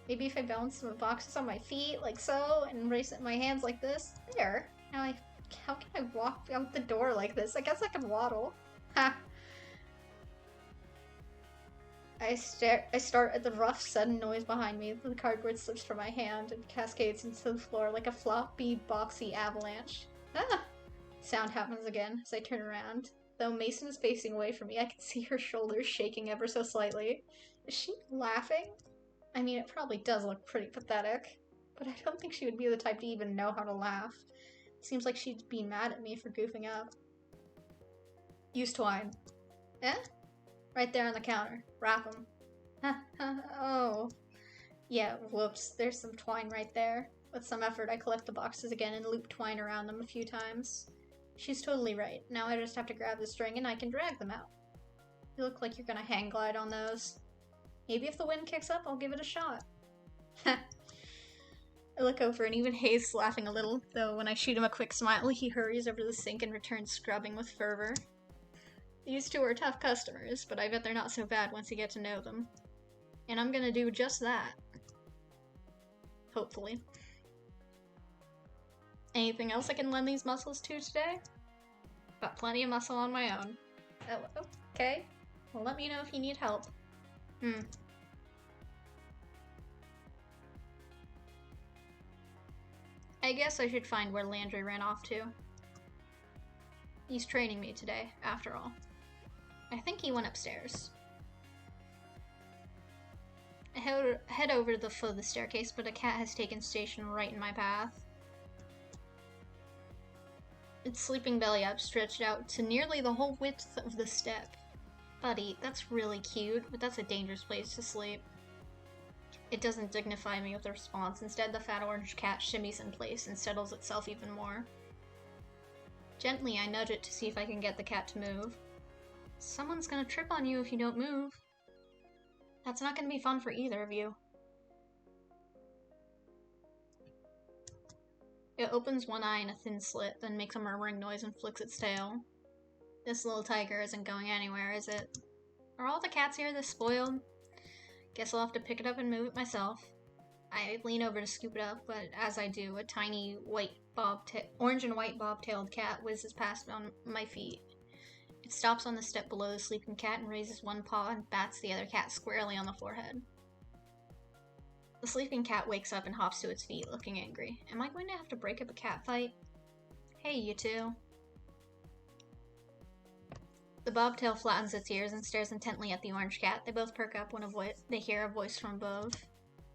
Maybe if I balance some boxes on my feet, like so, and raise my hands like this. There. How can I walk out the door like this? I guess I can waddle. Ha! I start at the rough, sudden noise behind me. The cardboard slips from my hand and cascades into the floor like a floppy, boxy avalanche. Ah! Sound happens again as I turn around. Though Mason is facing away from me, I can see her shoulders shaking ever so slightly. Is she laughing? I mean, it probably does look pretty pathetic, but I don't think she would be the type to even know how to laugh. It seems like she'd be mad at me for goofing up. Use twine. Eh? Right there on the counter. Wrap them. Oh. Yeah, whoops. There's some twine right there. With some effort, I collect the boxes again and loop twine around them a few times. She's totally right. Now I just have to grab the string and I can drag them out. You look like you're gonna hang glide on those. Maybe if the wind kicks up, I'll give it a shot. I look over and even Hayes is laughing a little, though when I shoot him a quick smile, he hurries over to the sink and returns scrubbing with fervor. These two are tough customers, but I bet they're not so bad once you get to know them. And I'm gonna do just that. Hopefully. Anything else I can lend these muscles to today? Got plenty of muscle on my own. Oh, okay. Well, let me know if you need help. I guess I should find where Landry ran off to. He's training me today, after all. I think he went upstairs. I head over to the foot of the staircase, but a cat has taken station right in my path. Its sleeping belly up stretched out to nearly the whole width of the step. Buddy, that's really cute, but that's a dangerous place to sleep. It doesn't dignify me with a response. Instead, the fat orange cat shimmies in place and settles itself even more. Gently, I nudge it to see if I can get the cat to move. Someone's gonna trip on you if you don't move. That's not gonna be fun for either of you. It opens one eye in a thin slit, then makes a murmuring noise and flicks its tail. This little tiger isn't going anywhere, is it? Are all the cats here this spoiled? Guess I'll have to pick it up and move it myself. I lean over to scoop it up, but as I do, a tiny orange and white bob-tailed cat whizzes past on my feet. It stops on the step below the sleeping cat and raises one paw and bats the other cat squarely on the forehead. The sleeping cat wakes up and hops to its feet, looking angry. Am I going to have to break up a cat fight? Hey, you two. The bobtail flattens its ears and stares intently at the orange cat. They both perk up when they hear a voice from above.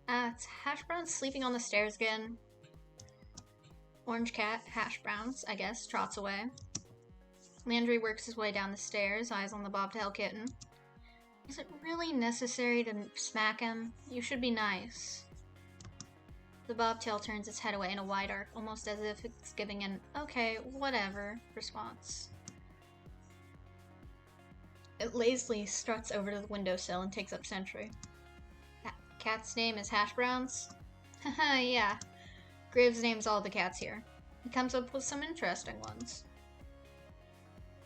It's Hash Browns sleeping on the stairs again. Orange cat, Hash Browns, I guess, trots away. Landry works his way down the stairs, eyes on the bobtail kitten. Is it really necessary to smack him? You should be nice. The bobtail turns its head away in a wide arc, almost as if it's giving an okay, whatever response. It lazily struts over to the windowsill and takes up sentry. That cat's name is Hash Browns? Haha, yeah. Graves names all the cats here. He comes up with some interesting ones.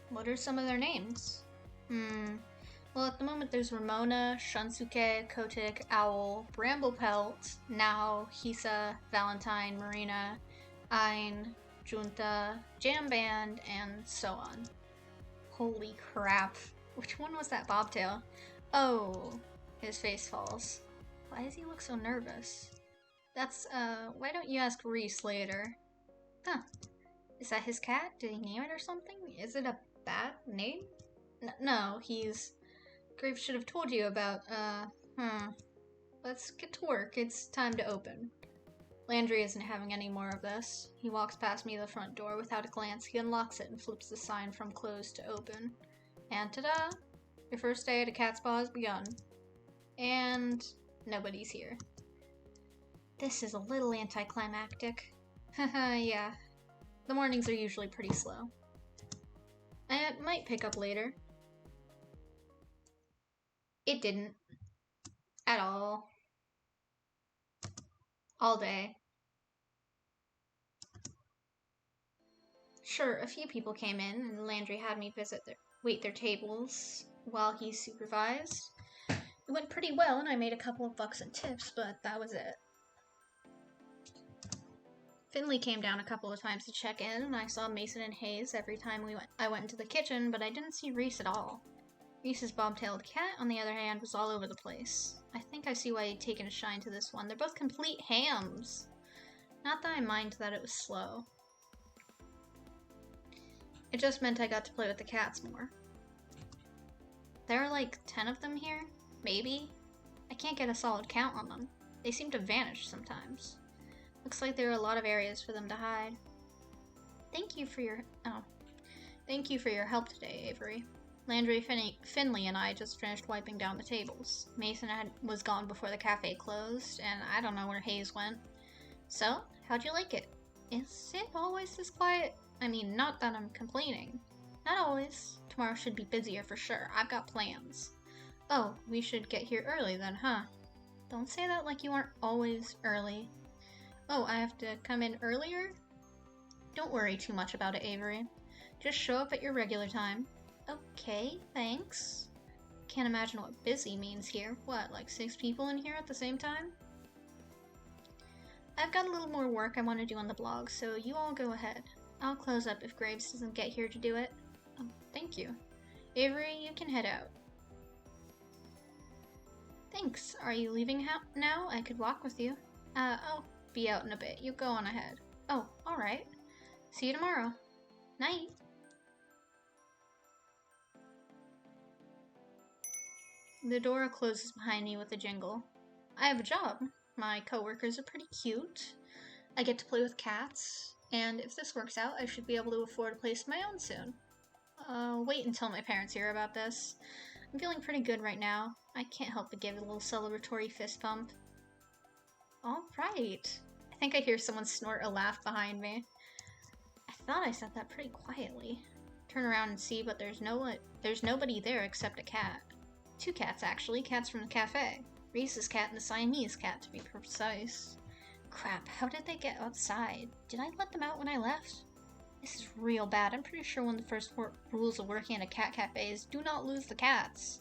What are some of their names? Well, at the moment there's Ramona, Shunsuke, Kotick, Owl, Bramblepelt, Now, Hisa, Valentine, Marina, Ein, Junta, Jam Band, and so on. Holy crap. Which one was that bobtail? Oh, his face falls. Why does he look so nervous? That's, why don't you ask Reese later? Huh. Is that his cat? Did he name it or something? Is it a bad name? No, he's... Graves should have told you about, Let's get to work. It's time to open. Landry isn't having any more of this. He walks past me to the front door. Without a glance, he unlocks it and flips the sign from closed to open. And ta-da! Your first day at a cat spa has begun. And nobody's here. This is a little anticlimactic. Haha, yeah. The mornings are usually pretty slow. I might pick up later. It didn't. At all. All day. Sure, a few people came in, and Landry had me wait their tables while he supervised. It went pretty well, and I made a couple of bucks in tips, but that was it. Finley came down a couple of times to check in, and I saw Mason and Hayes every time I went into the kitchen, but I didn't see Reese at all. Reese's bobtailed cat, on the other hand, was all over the place. I think I see why he'd taken a shine to this one. They're both complete hams. Not that I mind that it was slow. It just meant I got to play with the cats more. There are like 10 of them here? Maybe? I can't get a solid count on them. They seem to vanish sometimes. Looks like there are a lot of areas for them to hide. Thank you for your help today, Avery. Landry, Finley, and I just finished wiping down the tables. Mason was gone before the cafe closed, and I don't know where Hayes went. So, how'd you like it? Is it always this quiet? I mean, not that I'm complaining. Not always. Tomorrow should be busier for sure. I've got plans. Oh, we should get here early then, huh? Don't say that like you aren't always early. Oh, I have to come in earlier? Don't worry too much about it, Avery. Just show up at your regular time. Okay, thanks. Can't imagine what busy means here. What, like 6 people in here at the same time? I've got a little more work I want to do on the blog, so you all go ahead. I'll close up if Graves doesn't get here to do it. Oh, thank you. Avery, you can head out. Thanks. Are you leaving now? I could walk with you. I'll be out in a bit. You go on ahead. Oh, alright. See you tomorrow. Night. The door closes behind me with a jingle. I have a job. My coworkers are pretty cute. I get to play with cats, and if this works out, I should be able to afford a place of my own soon. Wait until my parents hear about this. I'm feeling pretty good right now. I can't help but give a little celebratory fist pump. Alright. I think I hear someone snort a laugh behind me. I thought I said that pretty quietly. Turn around and see, but there's nobody there except a cat. Two cats, actually. Cats from the cafe. Reese's cat and the Siamese cat, to be precise. Crap, how did they get outside? Did I let them out when I left? This is real bad. I'm pretty sure one of the first rules of working at a cat cafe is do not lose the cats.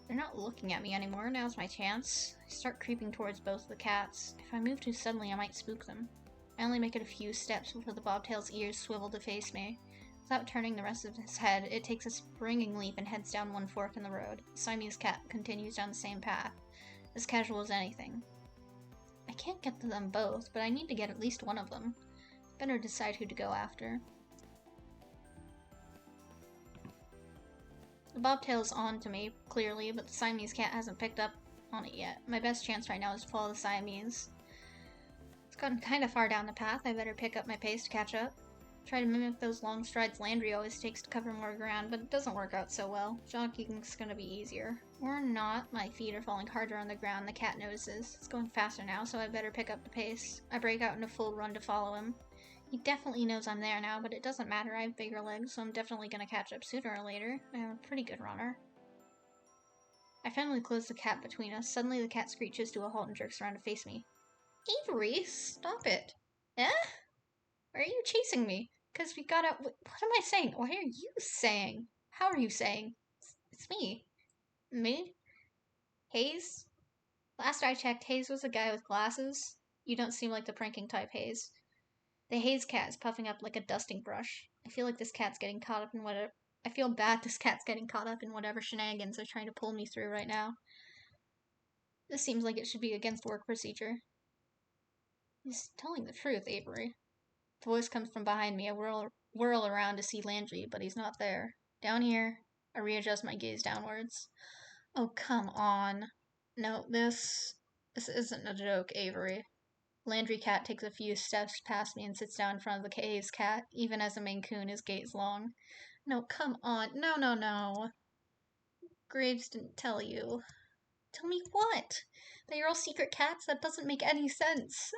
They're not looking at me anymore. Now's my chance. I start creeping towards both of the cats. If I move too suddenly, I might spook them. I only make it a few steps before the bobtail's ears swivel to face me. Without turning the rest of his head, it takes a springing leap and heads down one fork in the road. The Siamese cat continues down the same path, as casual as anything. I can't get to them both, but I need to get at least one of them. Better decide who to go after. The bobtail is on to me, clearly, but the Siamese cat hasn't picked up on it yet. My best chance right now is to follow the Siamese. It's gotten kind of far down the path. I better pick up my pace to catch up. Try to mimic those long strides Landry always takes to cover more ground, but it doesn't work out so well. Jogging's gonna be easier. Or not. My feet are falling harder on the ground. The cat notices. It's going faster now, so I better pick up the pace. I break out in a full run to follow him. He definitely knows I'm there now, but it doesn't matter. I have bigger legs, so I'm definitely gonna catch up sooner or later. I'm a pretty good runner. I finally close the gap between us. Suddenly the cat screeches to a halt and jerks around to face me. Avery, stop it. Eh? Why are you chasing me? Because we got out. What am I saying? Why are you saying? How are you saying? It's me. Me? Hayes? Last I checked, Hayes was a guy with glasses. You don't seem like the pranking type, Hayes. The Hayes cat is puffing up like a dusting brush. I feel like this cat's getting caught up in whatever. I feel bad this cat's getting caught up in whatever shenanigans they're trying to pull me through right now. This seems like it should be against work procedure. He's telling the truth, Avery. The voice comes from behind me. I whirl around to see Landry, but he's not there. Down here, I readjust my gaze downwards. Oh, come on. No, this isn't a joke, Avery. Landry cat takes a few steps past me and sits down in front of the Hayes cat. Even as a Maine Coon, his gait is long. No, come on. No. Graves didn't tell you. Tell me what? That you're all secret cats? That doesn't make any sense.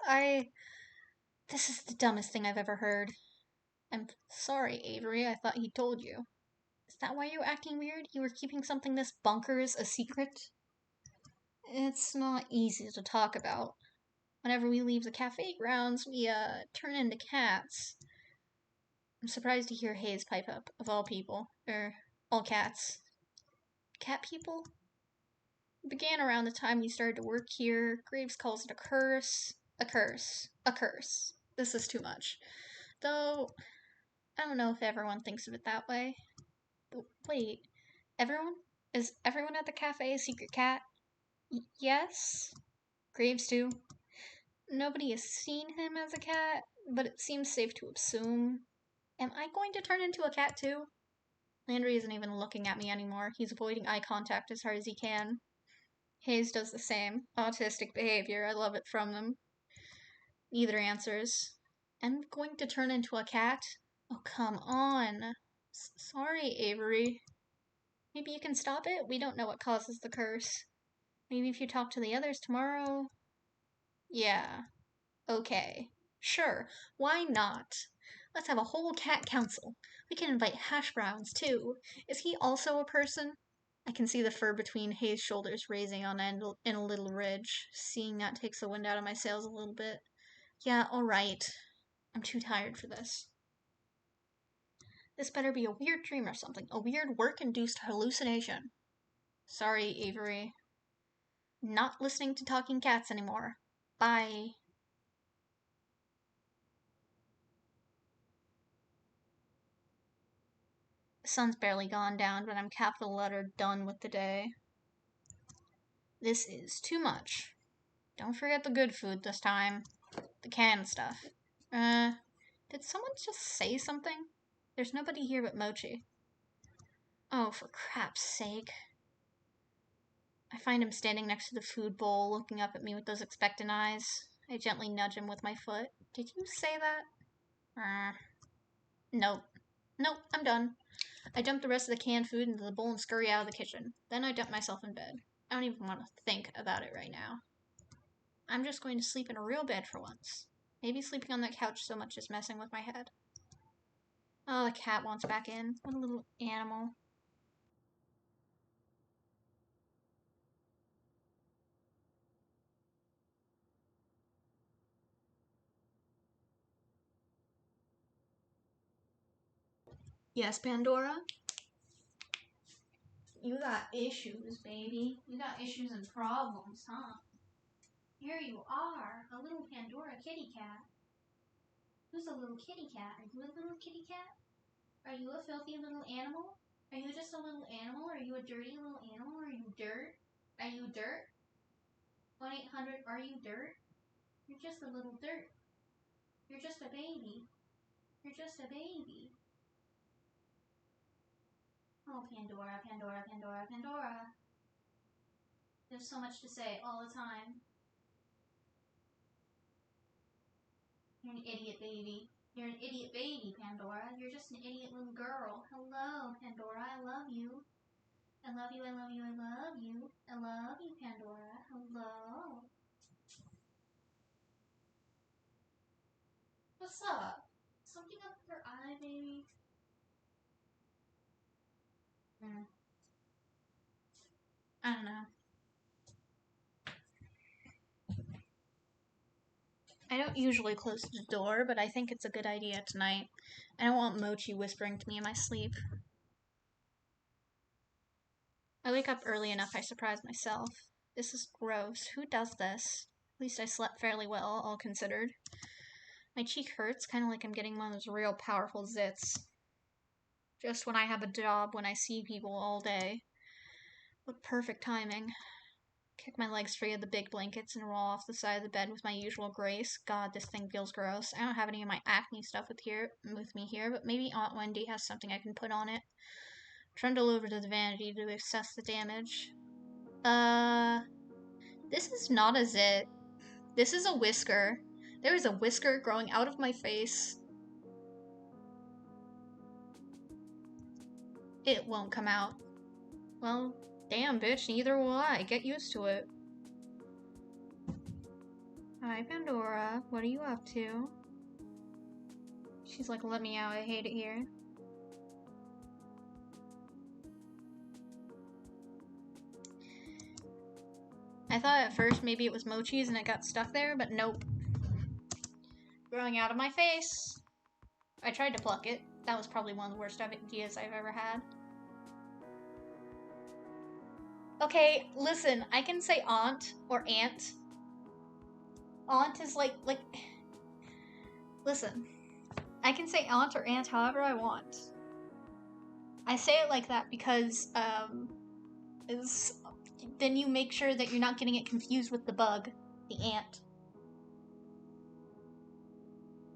This is the dumbest thing I've ever heard. I'm sorry, Avery. I thought he told you. Is that why you were acting weird? You were keeping something this bonkers a secret? It's not easy to talk about. Whenever we leave the cafe grounds, we, turn into cats. I'm surprised to hear Hayes pipe up, of all people. All cats. Cat people? It began around the time we started to work here. Graves calls it a curse. A curse. This is too much. Though, I don't know if everyone thinks of it that way. But wait, everyone? Is everyone at the cafe a secret cat? Yes? Graves too? Nobody has seen him as a cat, but it seems safe to assume. Am I going to turn into a cat too? Landry isn't even looking at me anymore. He's avoiding eye contact as hard as he can. Hayes does the same. Autistic behavior. I love it from them. Neither answers. I'm going to turn into a cat? Oh, come on. Sorry, Avery. Maybe you can stop it? We don't know what causes the curse. Maybe if you talk to the others tomorrow. Yeah. Okay. Sure. Why not? Let's have a whole cat council. We can invite Hash Browns, too. Is he also a person? I can see the fur between Hayes' shoulders raising on end in a little ridge. Seeing that takes the wind out of my sails a little bit. Yeah, alright. I'm too tired for this. This better be a weird dream or something. A weird work-induced hallucination. Sorry, Avery. Not listening to talking cats anymore. Bye. The sun's barely gone down, but I'm capital letter done with the day. This is too much. Don't forget the good food this time. The canned stuff. Did someone just say something? There's nobody here but Mochi. Oh, for crap's sake. I find him standing next to the food bowl, looking up at me with those expectant eyes. I gently nudge him with my foot. Did you say that? Nope. Nope, I'm done. I dump the rest of the canned food into the bowl and scurry out of the kitchen. Then I dump myself in bed. I don't even want to think about it right now. I'm just going to sleep in a real bed for once. Maybe sleeping on that couch so much is messing with my head. Oh, the cat wants back in. What a little animal. Yes, Pandora? You got issues, baby. You got issues and problems, huh? Here you are, a little Pandora kitty cat. Who's a little kitty cat? Are you a little kitty cat? Are you a filthy little animal? Are you just a little animal? Are you a dirty little animal? Are you dirt? Are you dirt? 1-800, are you dirt? You're just a little dirt. You're just a baby. You're just a baby. Oh, Pandora, Pandora, Pandora, Pandora. There's so much to say all the time. You're an idiot baby. You're an idiot baby, Pandora. You're just an idiot little girl. Hello, Pandora. I love you. I love you, I love you, I love you. I love you, Pandora. Hello. What's up? Something up with your eye, baby? I don't know. I don't usually close the door, but I think it's a good idea tonight. I don't want Mochi whispering to me in my sleep. I wake up early enough I surprise myself. This is gross. Who does this? At least I slept fairly well, all considered. My cheek hurts, kind of like I'm getting one of those real powerful zits. Just when I have a job, when I see people all day. What perfect timing. Kick my legs free of the big blankets and roll off the side of the bed with my usual grace. God, this thing feels gross. I don't have any of my acne stuff with me here, but maybe Aunt Wendy has something I can put on it. Trundle over to the vanity to assess the damage. This is not a zit. This is a whisker. There is a whisker growing out of my face. It won't come out. Well, damn, bitch, neither will I. Get used to it. Hi, Pandora. What are you up to? She's like, let me out. I hate it here. I thought at first maybe it was Mochi's and it got stuck there, but nope. Growing out of my face. I tried to pluck it. That was probably one of the worst ideas I've ever had. Okay, listen, I can say aunt or aunt. Aunt is like, listen, I can say aunt or aunt however I want. I say it like that because, then you make sure that you're not getting it confused with the bug, the ant.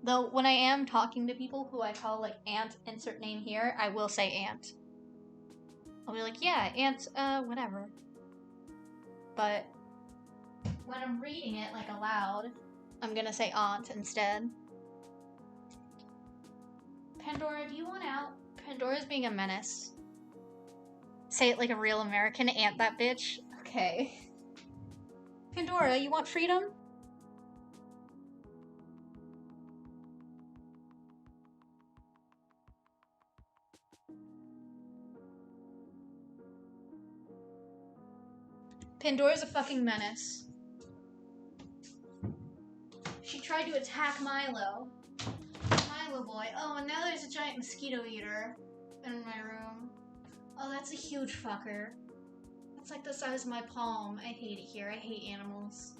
Though, when I am talking to people who I call, like, aunt, insert name here, I will say aunt. I'll be like, yeah, aunt, whatever. But when I'm reading it, like, aloud, I'm gonna say aunt instead. Pandora, do you want out? Pandora's being a menace. Say it like a real American, aunt that bitch. Okay. Pandora, you want freedom? Pandora's a fucking menace. She tried to attack Milo. Milo boy. Oh, and now there's a giant mosquito eater in my room. Oh, that's a huge fucker. It's like the size of my palm. I hate it here. I hate animals.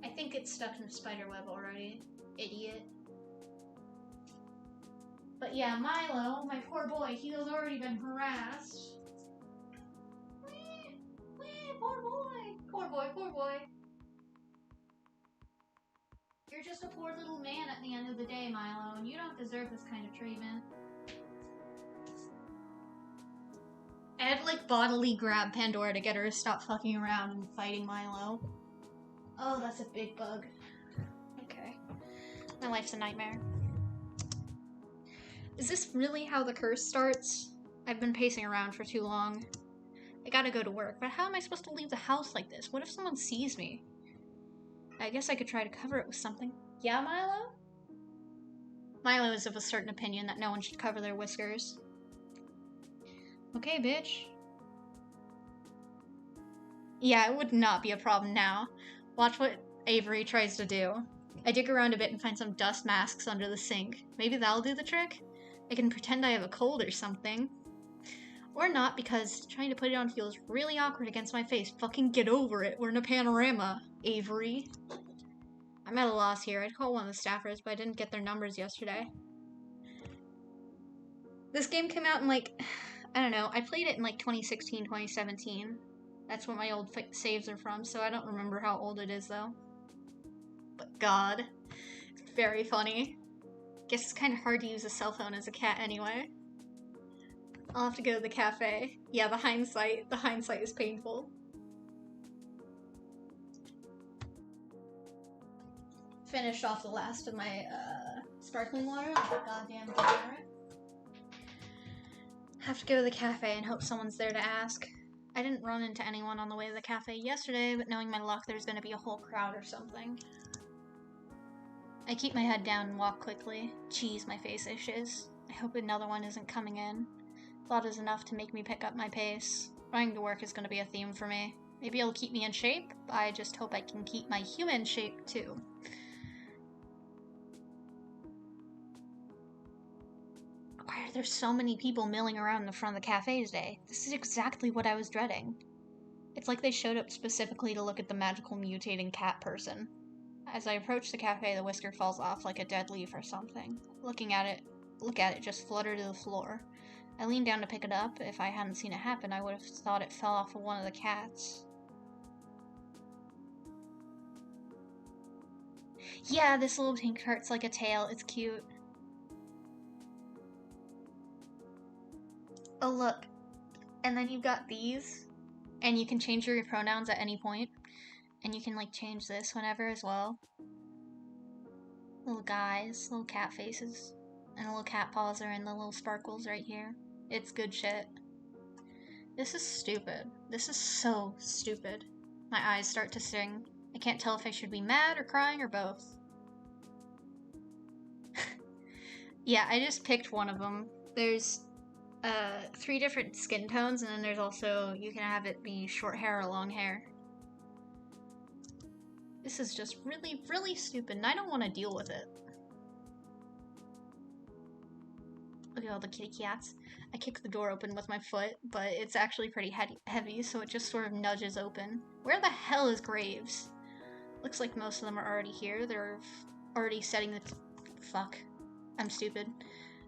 I think it's stuck in a spider web already. Idiot. But yeah, Milo, my poor boy, he has already been harassed. Poor boy. Poor boy, poor boy. You're just a poor little man at the end of the day, Milo, and you don't deserve this kind of treatment. I had to, like, bodily grab Pandora to get her to stop fucking around and fighting Milo. Oh, that's a big bug. Okay. My life's a nightmare. Is this really how the curse starts? I've been pacing around for too long. I gotta go to work, but how am I supposed to leave the house like this? What if someone sees me? I guess I could try to cover it with something. Yeah, Milo? Milo is of a certain opinion that no one should cover their whiskers. Okay, bitch. Yeah, it would not be a problem now. Watch what Avery tries to do. I dig around a bit and find some dust masks under the sink. Maybe that'll do the trick? I can pretend I have a cold or something. Or not, because trying to put it on feels really awkward against my face. Fucking get over it. We're in a panorama, Avery. I'm at a loss here. I'd call one of the staffers, but I didn't get their numbers yesterday. This game came out in like, I don't know, I played it in like 2016, 2017. That's what my old saves are from, so I don't remember how old it is though. But God, it's very funny. Guess it's kind of hard to use a cell phone as a cat anyway. I'll have to go to the cafe. Yeah, the hindsight is painful. Finished off the last of my sparkling water. Goddamn degenerate. Have to go to the cafe and hope someone's there to ask. I didn't run into anyone on the way to the cafe yesterday, but knowing my luck, there's gonna be a whole crowd or something. I keep my head down and walk quickly. Jeez, my face itches. I hope another one isn't coming in. Thought is enough to make me pick up my pace. Running to work is gonna be a theme for me. Maybe it'll keep me in shape, but I just hope I can keep my human shape too. Why are there so many people milling around in the front of the cafe today? This is exactly what I was dreading. It's like they showed up specifically to look at the magical mutating cat person. As I approach the cafe, the whisker falls off like a dead leaf or something. Look at it just flutter to the floor. I lean down to pick it up. If I hadn't seen it happen, I would have thought it fell off of one of the cats. Yeah, this little pink heart's like a tail. It's cute. Oh, look. And then you've got these. And you can change your pronouns at any point. And you can, like, change this whenever as well. Little guys, little cat faces. And the little cat paws are in the little sparkles right here. It's good shit. This is stupid. This is so stupid. My eyes start to sting. I can't tell if I should be mad or crying or both. Yeah, I just picked one of them. There's 3 different skin tones, and then there's also, you can have it be short hair or long hair. This is just really, really stupid, and I don't want to deal with it. Look at all the kitty cats. I kick the door open with my foot, but it's actually pretty heavy, so it just sort of nudges open. Where the hell is Graves? Looks like most of them are already here. They're already setting the... Fuck. I'm stupid.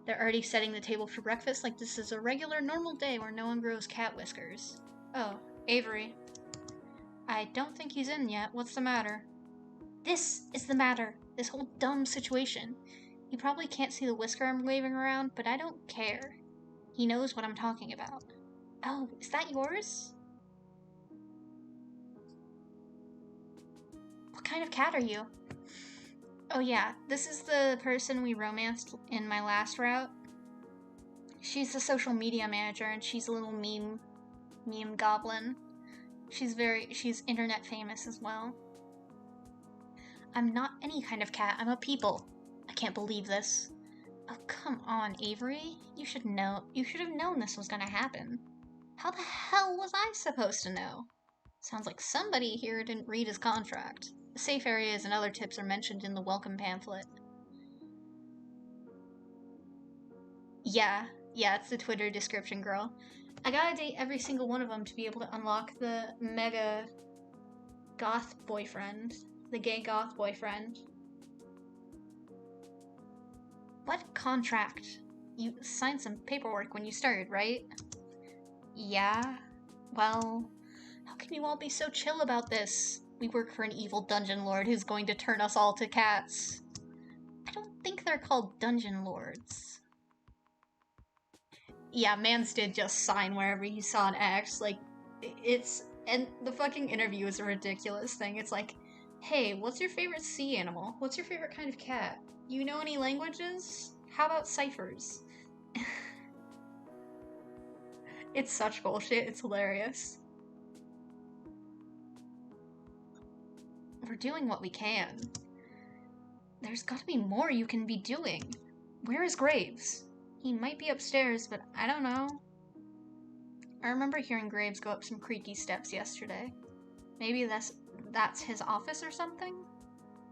They're already setting the table for breakfast like this is a regular, normal day where no one grows cat whiskers. Oh, Avery. I don't think he's in yet. What's the matter? This is the matter. This whole dumb situation. He probably can't see the whisker I'm waving around, but I don't care. He knows what I'm talking about. Oh, is that yours? What kind of cat are you? Oh yeah, this is the person we romanced in my last route. She's the social media manager, and she's a little meme goblin. She's internet famous as well. I'm not any kind of cat, I'm a people. I can't believe this. Oh, come on, Avery. You should have known this was gonna happen. How the hell was I supposed to know? Sounds like somebody here didn't read his contract. The safe areas and other tips are mentioned in the welcome pamphlet. Yeah, it's the Twitter description, girl. I gotta date every single one of them to be able to unlock the mega goth boyfriend. The gay goth boyfriend. What contract? You signed some paperwork when you started, right? Yeah? Well, how can you all be so chill about this? We work for an evil dungeon lord who's going to turn us all to cats. I don't think they're called dungeon lords. Yeah, Mans did just sign wherever he saw an X. Like, it's. And the fucking interview is a ridiculous thing. It's like, hey, what's your favorite sea animal? What's your favorite kind of cat? You know any languages? How about ciphers? It's such bullshit, it's hilarious. We're doing what we can. There's gotta be more you can be doing. Where is Graves? He might be upstairs, but I don't know. I remember hearing Graves go up some creaky steps yesterday. Maybe that's his office or something?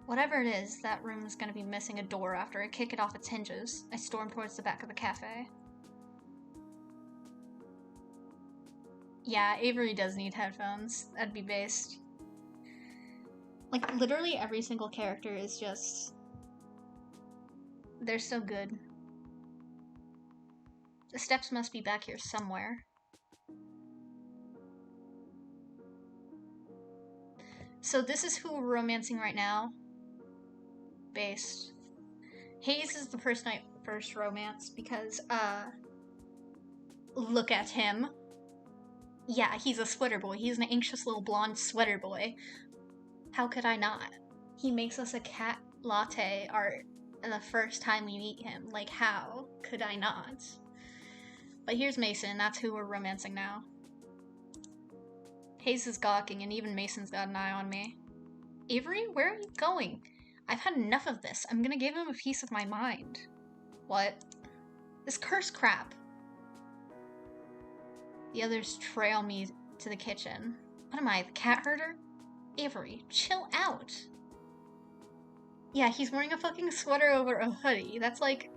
Whatever it is, that room's gonna be missing a door after I kick it off its hinges. I storm towards the back of the cafe. Yeah, Avery does need headphones. That'd be based. Like, literally every single character is just... they're so good. The steps must be back here somewhere. So this is who we're romancing right now. Based. Hayes is the person I first romanced because, look at him. Yeah, he's a sweater boy. He's an anxious little blonde sweater boy. How could I not? He makes us a cat latte art the first time we meet him. Like, how could I not? But here's Mason. That's who we're romancing now. Hayes is gawking, and even Mason's got an eye on me. Avery, where are you going? I've had enough of this. I'm gonna give him a piece of my mind. What? This curse crap. The others trail me to the kitchen. What am I, the cat herder? Avery, chill out. Yeah, he's wearing a fucking sweater over a hoodie. That's like...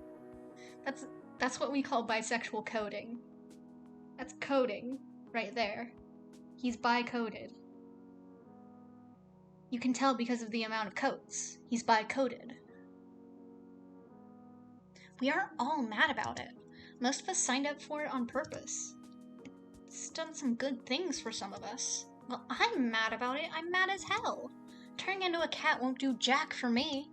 That's what we call bisexual coding. That's coding, right there. He's bi-coded. You can tell because of the amount of coats. He's bi-coded. We aren't all mad about it. Most of us signed up for it on purpose. It's done some good things for some of us. Well, I'm mad about it. I'm mad as hell. Turning into a cat won't do jack for me.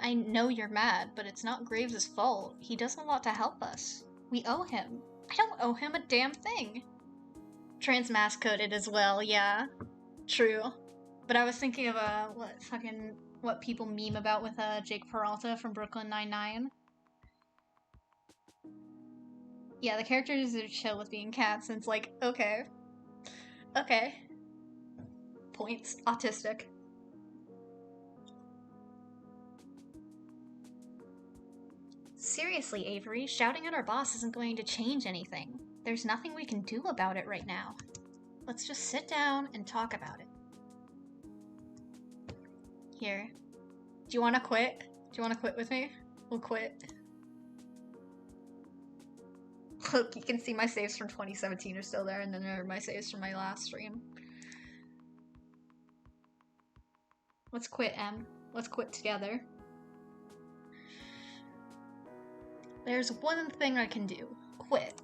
I know you're mad, but it's not Graves' fault. He does a lot to help us. We owe him. I don't owe him a damn thing. Transmass-coded as well, yeah. True. But I was thinking of, what people meme about with, Jake Peralta from Brooklyn Nine-Nine. Yeah, the characters are chill with being cats, and it's like, okay. Okay. Points. Autistic. Seriously, Avery, shouting at our boss isn't going to change anything. There's nothing we can do about it right now. Let's just sit down and talk about it. Here. Do you want to quit? Do you want to quit with me? We'll quit. Look, you can see my saves from 2017 are still there, and then there are my saves from my last stream. Let's quit, Em. Let's quit together. There's one thing I can do. Quit.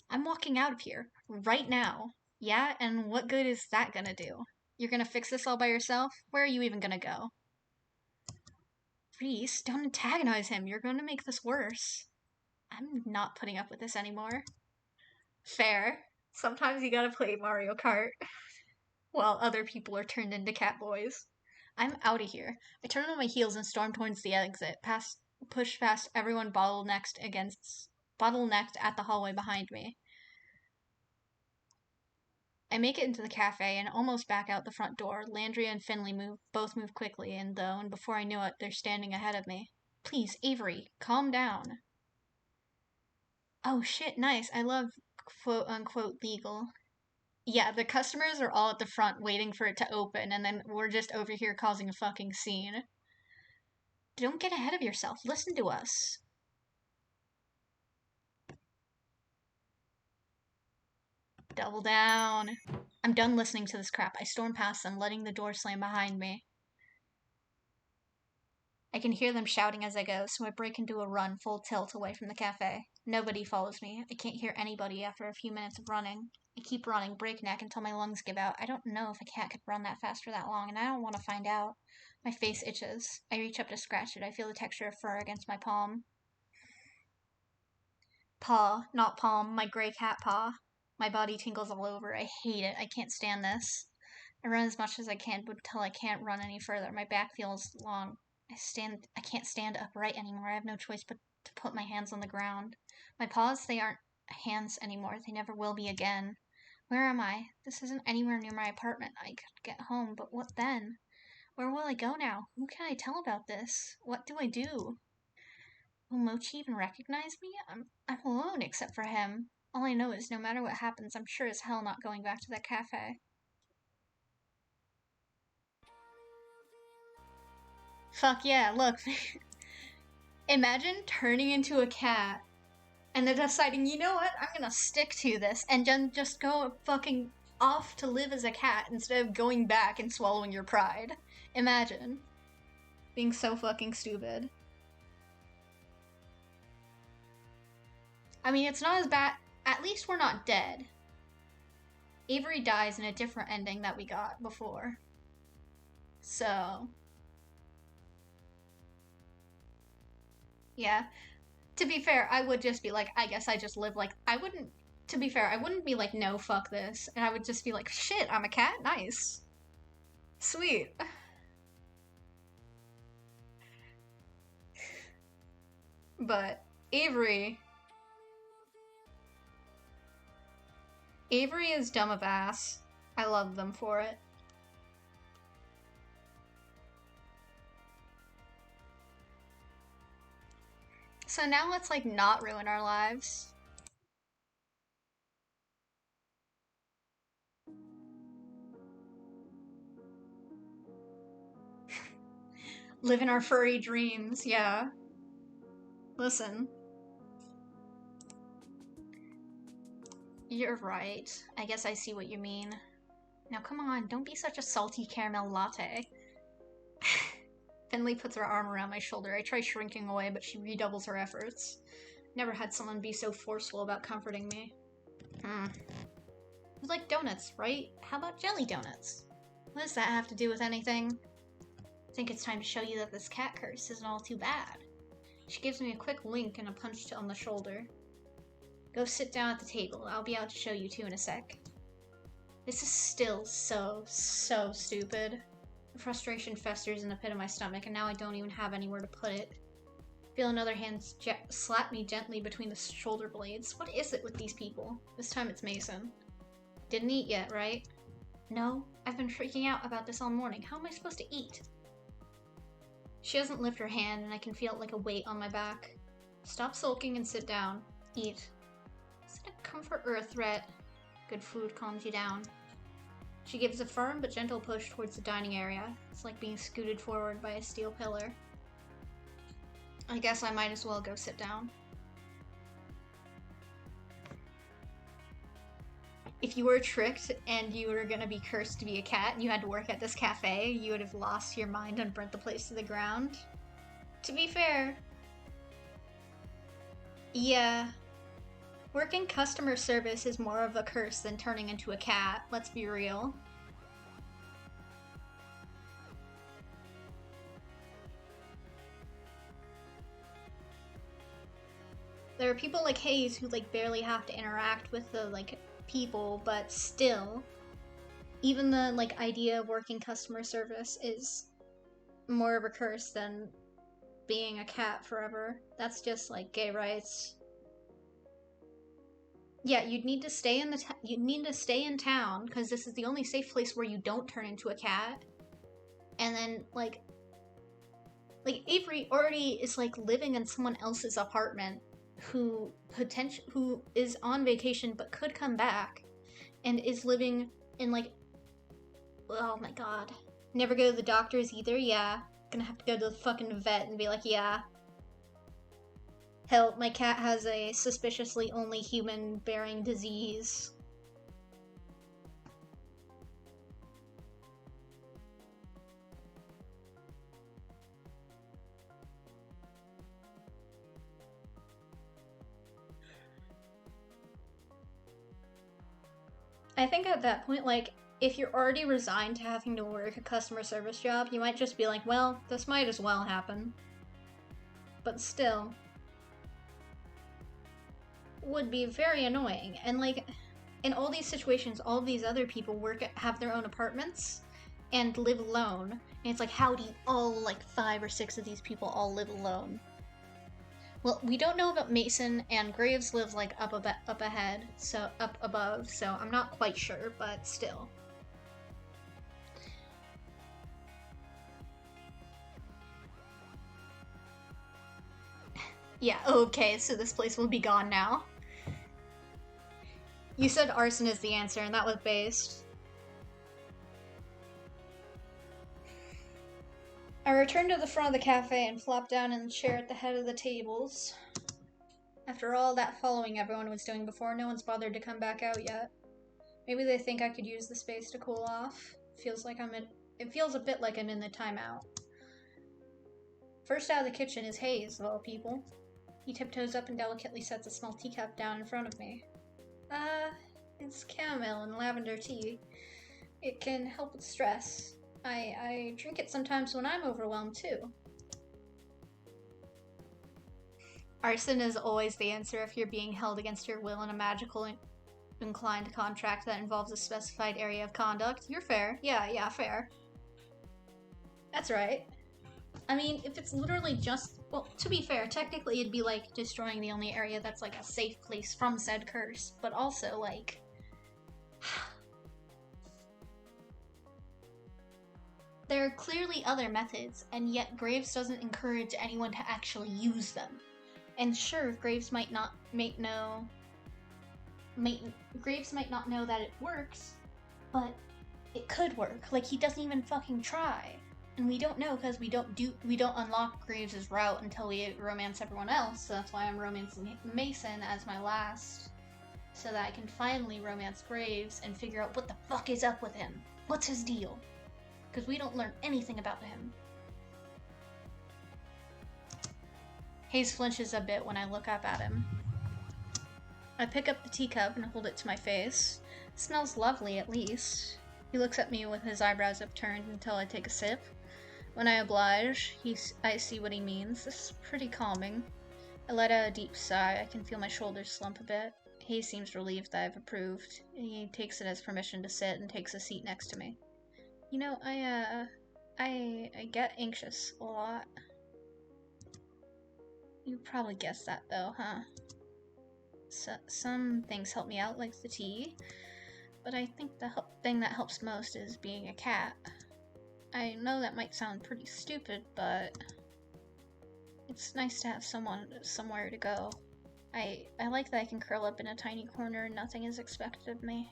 I'm walking out of here. Right now. Yeah, and what good is that gonna do? You're gonna fix this all by yourself? Where are you even gonna go? Reese, don't antagonize him. You're gonna make this worse. I'm not putting up with this anymore. Fair. Sometimes you gotta play Mario Kart while other people are turned into cat boys. I'm out of here. I turn on my heels and storm towards the exit, push past everyone bottlenecked at the hallway behind me. I make it into the cafe and almost back out the front door. Landria and Finley both move quickly, and before I know it, they're standing ahead of me. Please, Avery, calm down. Oh shit, nice. I love quote-unquote legal. Yeah, the customers are all at the front waiting for it to open, and then we're just over here causing a fucking scene. Don't get ahead of yourself. Listen to us. Double down. I'm done listening to this crap. I storm past them, letting the door slam behind me. I can hear them shouting as I go, so I break into a run full tilt away from the cafe. Nobody follows me. I can't hear anybody after a few minutes of running. I keep running, breakneck, until my lungs give out. I don't know if a cat could run that fast for that long, and I don't want to find out. My face itches. I reach up to scratch it. I feel the texture of fur against my palm. Paw, not palm, my gray cat paw. My body tingles all over. I hate it. I can't stand this. I run as much as I can until I can't run any further. My back feels long. I can't stand upright anymore. I have no choice but to put my hands on the ground. My paws, they aren't hands anymore. They never will be again. Where am I? This isn't anywhere near my apartment. I could get home, but what then? Where will I go now? Who can I tell about this? What do I do? Will Mochi even recognize me? I'm alone except for him. All I know is no matter what happens, I'm sure as hell not going back to that cafe. Fuck yeah, look. Imagine turning into a cat and then deciding, you know what, I'm gonna stick to this and then just go fucking off to live as a cat instead of going back and swallowing your pride. Imagine. Being so fucking stupid. I mean, it's not as bad. At least we're not dead. Avery dies in a different ending that we got before. So. Yeah. To be fair, I would just be like, I guess I just live like. To be fair, I wouldn't be like, no, fuck this. And I would just be like, shit, I'm a cat? Nice. Sweet. But Avery is dumb of ass. I love them for it. So now let's like not ruin our lives. Live in our furry dreams, yeah. Listen. You're right. I guess I see what you mean. Now come on, don't be such a salty caramel latte. Finley puts her arm around my shoulder. I try shrinking away, but she redoubles her efforts. Never had someone be so forceful about comforting me. You like donuts, right? How about jelly donuts? What does that have to do with anything? I think it's time to show you that this cat curse isn't all too bad. She gives me a quick wink and a punch on the shoulder. Go sit down at the table. I'll be out to show you two in a sec. This is still so stupid. The frustration festers in the pit of my stomach, and now I don't even have anywhere to put it. Feel another hand slap me gently between the shoulder blades. What is it with these people? This time it's Mason. Didn't eat yet, right? No, I've been freaking out about this all morning. How am I supposed to eat? She doesn't lift her hand, and I can feel it like a weight on my back. Stop sulking and sit down. Eat. Is it a comfort or a threat? Good food calms you down. She gives a firm but gentle push towards the dining area. It's like being scooted forward by a steel pillar. I guess I might as well go sit down. If you were tricked and you were gonna be cursed to be a cat and you had to work at this cafe, you would have lost your mind and burnt the place to the ground. To be fair, yeah. Working customer service is more of a curse than turning into a cat, let's be real. There are people like Hayes who like barely have to interact with the like people, but still, even the like idea of working customer service is more of a curse than being a cat forever. That's just like gay rights. Yeah, you'd need to stay in town because this is the only safe place where you don't turn into a cat. And then like Avery already is like living in someone else's apartment who is on vacation but could come back and is living in like, oh my god. Never go to the doctors either, yeah. Gonna have to go to the fucking vet and be like, yeah. Hell, my cat has a suspiciously only human-bearing disease. I think at that point, like, if you're already resigned to having to work a customer service job, you might just be like, well, this might as well happen. But still. would be very annoying. And like, in all these situations, all of these other people have their own apartments and live alone. And it's like, how do you all, like 5 or 6 of these people all live alone? Well, we don't know about Mason, and Graves lives like up ahead, so up above, so I'm not quite sure, but still. Yeah, okay, so this place will be gone now. You said arson is the answer, and that was based. I returned to the front of the cafe and flopped down in the chair at the head of the tables. After all that following everyone was doing before, no one's bothered to come back out yet. Maybe they think I could use the space to cool off. It feels a bit like I'm in the timeout. First out of the kitchen is Hayes, of all people. He tiptoes up and delicately sets a small teacup down in front of me. It's chamomile and lavender tea. It can help with stress. I drink it sometimes when I'm overwhelmed, too. Arson is always the answer if you're being held against your will in a magical inclined contract that involves a specified area of conduct. You're fair. Yeah, fair. That's right. I mean, if it's literally just... Well, to be fair, technically it'd be like destroying the only area that's like a safe place from said curse, but also like... There are clearly other methods, and yet Graves doesn't encourage anyone to actually use them. And sure, Graves might not know that it works, but it could work. Like, he doesn't even fucking try. And we don't know because we don't unlock Graves' route until we romance everyone else, so that's why I'm romancing Mason as my last, so that I can finally romance Graves and figure out what the fuck is up with him. What's his deal? Because we don't learn anything about him. Hayes flinches a bit when I look up at him. I pick up the teacup and hold it to my face. It smells lovely, at least. He looks at me with his eyebrows upturned until I take a sip. When I oblige, I see what he means. This is pretty calming. I let out a deep sigh. I can feel my shoulders slump a bit. Hayes seems relieved that I've approved. He takes it as permission to sit and takes a seat next to me. You know, I get anxious a lot. You probably guessed that though, huh? Some things help me out, like the tea, but I think the thing that helps most is being a cat. I know that might sound pretty stupid, but it's nice to have somewhere to go. I like that I can curl up in a tiny corner and nothing is expected of me.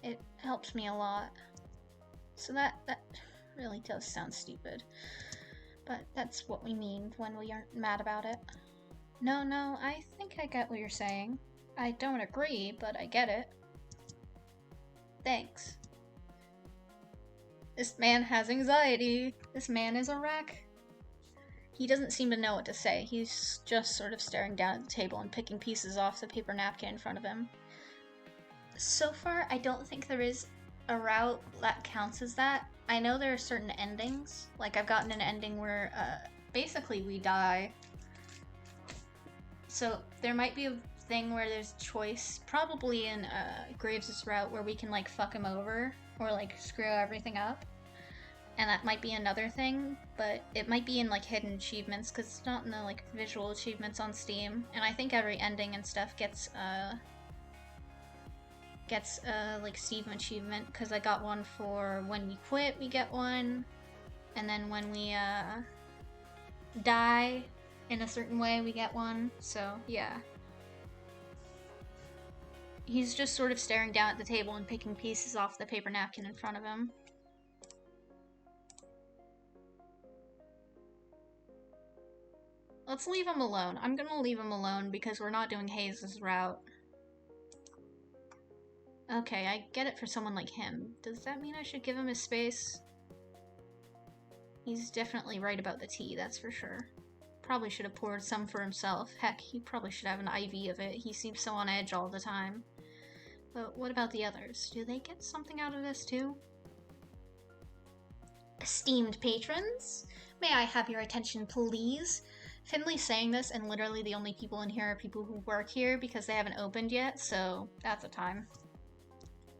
It helps me a lot. So that really does sound stupid. But that's what we mean when we aren't mad about it. No, I think I get what you're saying. I don't agree, but I get it. Thanks. This man has anxiety. This man is a wreck. He doesn't seem to know what to say. He's just sort of staring down at the table and picking pieces off the paper napkin in front of him. So far, I don't think there is a route that counts as that. I know there are certain endings. Like, I've gotten an ending where, basically we die. So, there might be a thing where there's choice, probably in, Graves' route, where we can, like, fuck him over, or, like, screw everything up. And that might be another thing, but it might be in, like, hidden achievements, because it's not in the, like, visual achievements on Steam. And I think every ending and stuff gets like Steam achievement, because I got one for when we quit, we get one, and then when we die in a certain way, we get one. So yeah, he's just sort of staring down at the table and picking pieces off the paper napkin in front of him. Let's leave him alone. I'm gonna leave him alone because we're not doing Hayes' route. Okay, I get it for someone like him. Does that mean I should give him his space? He's definitely right about the tea, that's for sure. Probably should have poured some for himself. Heck, he probably should have an IV of it. He seems so on edge all the time. But what about the others? Do they get something out of this too? Esteemed patrons, may I have your attention please? Finley's saying this, and literally the only people in here are people who work here because they haven't opened yet, so that's a time.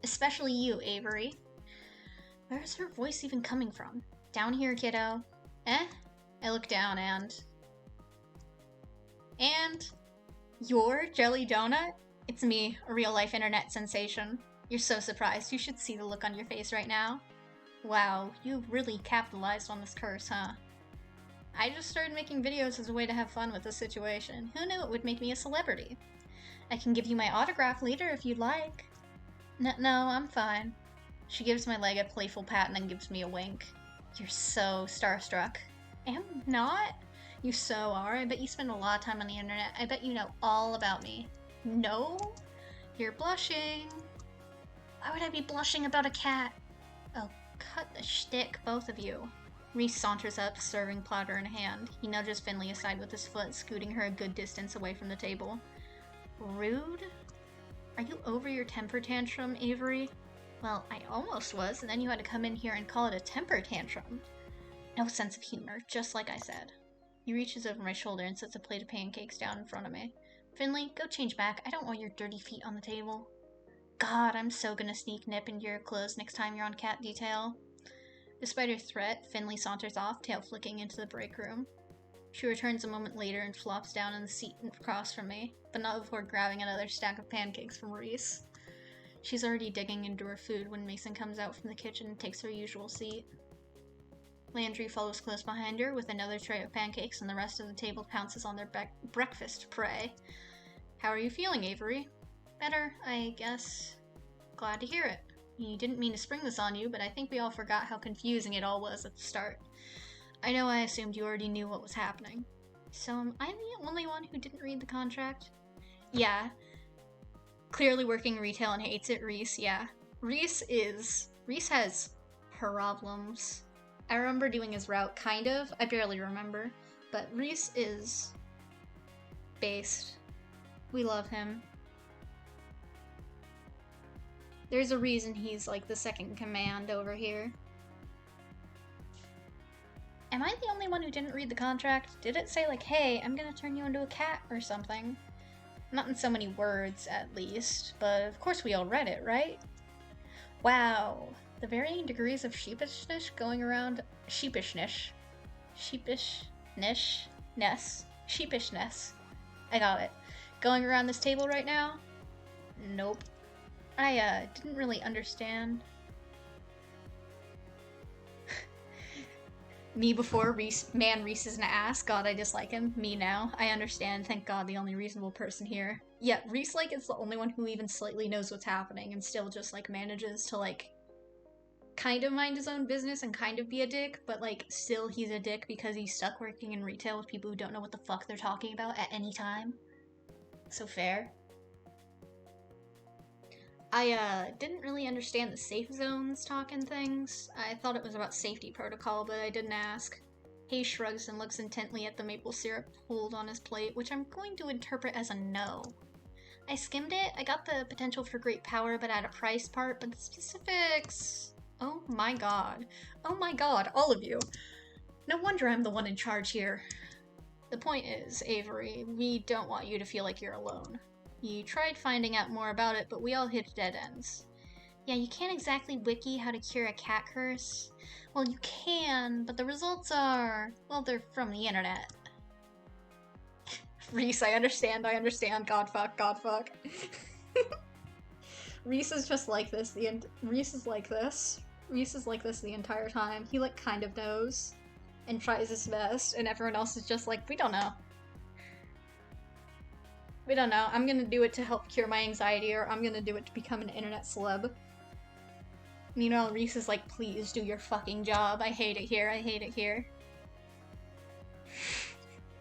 Especially you, Avery. Where's her voice even coming from? Down here, kiddo. Eh? I look down and... You're Jelly Donut? It's me, a real-life internet sensation. You're so surprised. You should see the look on your face right now. Wow, you really capitalized on this curse, huh? I just started making videos as a way to have fun with the situation. Who knew it would make me a celebrity? I can give you my autograph later if you'd like. No, I'm fine. She gives my leg a playful pat and then gives me a wink. You're so starstruck. Am not? You so are. I bet you spend a lot of time on the internet. I bet you know all about me. No? You're blushing. Why would I be blushing about a cat? Oh, cut the shtick, both of you. Reese saunters up, serving platter in hand. He nudges Finley aside with his foot, scooting her a good distance away from the table. Rude? Are you over your temper tantrum, Avery? Well, I almost was, and then you had to come in here and call it a temper tantrum. No sense of humor, just like I said. He reaches over my shoulder and sets a plate of pancakes down in front of me. Finley, go change back. I don't want your dirty feet on the table. God, I'm so gonna sneak nip into your clothes next time you're on cat detail. Despite her threat, Finley saunters off, tail flicking into the break room. She returns a moment later and flops down in the seat across from me, but not before grabbing another stack of pancakes from Reese. She's already digging into her food when Mason comes out from the kitchen and takes her usual seat. Landry follows close behind her with another tray of pancakes, and the rest of the table pounces on their breakfast prey. How are you feeling, Avery? Better, I guess. Glad to hear it. He didn't mean to spring this on you, but I think we all forgot how confusing it all was at the start. I know I assumed you already knew what was happening. So am I the only one who didn't read the contract? Yeah. Clearly working retail and hates it, Reese, yeah. Reese has problems. I remember doing his route, kind of. I barely remember. But Reese is based. We love him. There's a reason he's like the second command over here. Am I the only one who didn't read the contract? Did it say like, hey, I'm gonna turn you into a cat or something? Not in so many words, at least, but of course we all read it, right? Wow, the varying degrees of sheepishness going around... Sheepishness. I got it. Going around this table right now? Nope. I didn't really understand. Me before, Reese is an ass. God, I dislike him. Me now. I understand. Thank God, the only reasonable person here. Yeah, Reese, like, is the only one who even slightly knows what's happening and still just, like, manages to, like, kind of mind his own business and kind of be a dick, but, like, still he's a dick because he's stuck working in retail with people who don't know what the fuck they're talking about at any time. So fair. I didn't really understand the safe zones talk and things. I thought it was about safety protocol, but I didn't ask. Hayes shrugs and looks intently at the maple syrup pooled on his plate, which I'm going to interpret as a no. I skimmed it. I got the potential for great power, but at a price part, but the specifics... Oh my god. Oh my god, all of you. No wonder I'm the one in charge here. The point is, Avery, we don't want you to feel like you're alone. You tried finding out more about it, but we all hit dead ends. Yeah, you can't exactly wiki how to cure a cat curse. Well, you can, but the results are... well, they're from the internet. Reese, I understand, god fuck. Reese is just like this, Reese is like this the entire time. He, like, kind of knows, and tries his best, and everyone else is just like, we don't know. We don't know. I'm gonna do it to help cure my anxiety, or I'm gonna do it to become an internet celeb. Meanwhile, Reese is like, please do your fucking job. I hate it here.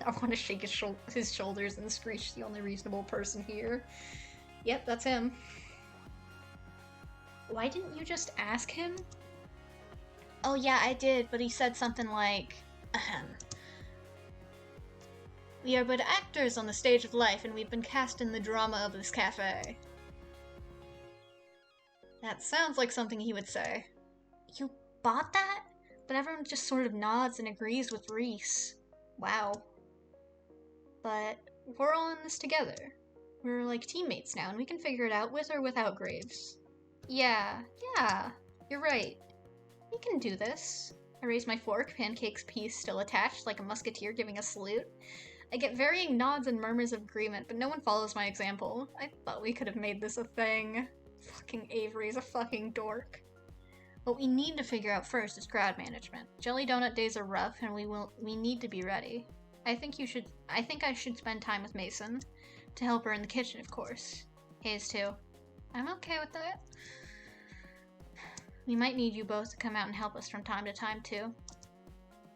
I want to shake his shoulders and screech, the only reasonable person here. Yep, that's him. Why didn't you just ask him? Oh yeah, I did, but he said something like, ahem. We are but actors on the stage of life, and we've been cast in the drama of this cafe. That sounds like something he would say. You bought that? But everyone just sort of nods and agrees with Reese. Wow. but we're all in this together. We're like teammates now, and we can figure it out with or without Graves. Yeah, you're right. We can do this. I raise my fork, Pancake's piece still attached, like a musketeer giving a salute. I get varying nods and murmurs of agreement, but no one follows my example. I thought we could have made this a thing. Fucking Avery's a fucking dork. What we need to figure out first is crowd management. Jelly Donut days are rough, and we need to be ready. I think I should spend time with Mason. To help her in the kitchen, of course. Hayes, too. I'm okay with that. We might need you both to come out and help us from time to time, too.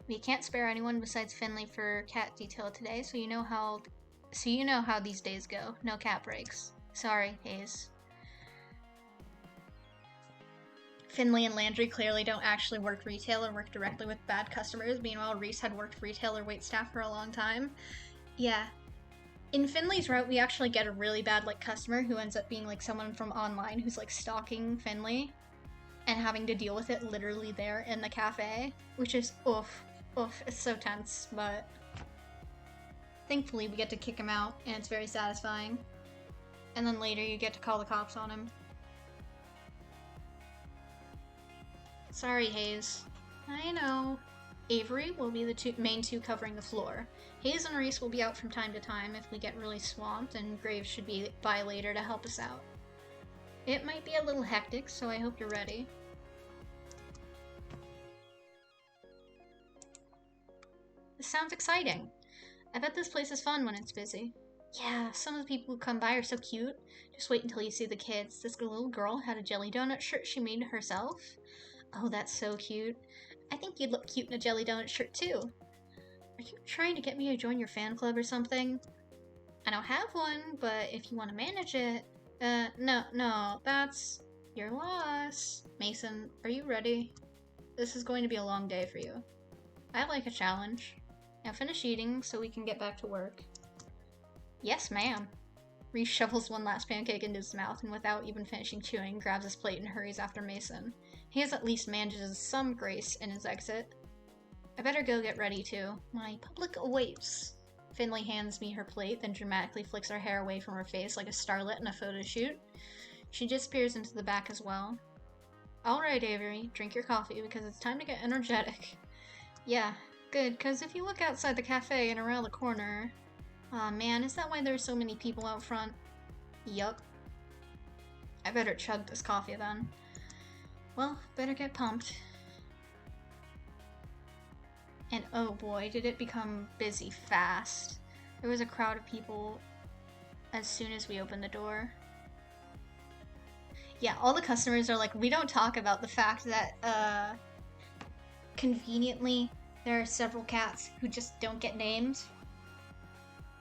We can't spare anyone besides Finley for cat detail today, so you know how these days go. No cat breaks. Sorry, Hayes. Finley and Landry clearly don't actually work retail or work directly with bad customers. Meanwhile, Reese had worked retail or waitstaff for a long time. Yeah. In Finley's route, we actually get a really bad customer who ends up being someone from online who's stalking Finley and having to deal with it literally there in the cafe, which is oof, it's so tense, but thankfully we get to kick him out and it's very satisfying. And then later you get to call the cops on him. Sorry, Hayes. I know. Avery will be the main two covering the floor. Hayes and Reese will be out from time to time if we get really swamped, and Graves should be by later to help us out. It might be a little hectic, so I hope you're ready. This sounds exciting. I bet this place is fun when it's busy. Yeah, some of the people who come by are so cute. Just wait until you see the kids. This little girl had a jelly donut shirt she made herself. Oh, that's so cute. I think you'd look cute in a jelly donut shirt too. Are you trying to get me to join your fan club or something? I don't have one, but if you want to manage it... No, that's your loss. Mason, are you ready? This is going to be a long day for you. I like a challenge. Now finish eating so we can get back to work. Yes, ma'am. Reese shovels one last pancake into his mouth and without even finishing chewing, grabs his plate and hurries after Mason. He at least manages some grace in his exit. I better go get ready too. My public awaits. Finley hands me her plate, then dramatically flicks her hair away from her face like a starlet in a photo shoot. She disappears into the back as well. Alright, Avery, drink your coffee because it's time to get energetic. Yeah, good, because if you look outside the cafe and around the corner... Aw man, is that why there's so many people out front? Yup. I better chug this coffee then. Well, better get pumped. And oh boy, did it become busy fast. There was a crowd of people as soon as we opened the door. Yeah, all the customers are like, we don't talk about the fact that, conveniently, there are several cats who just don't get names.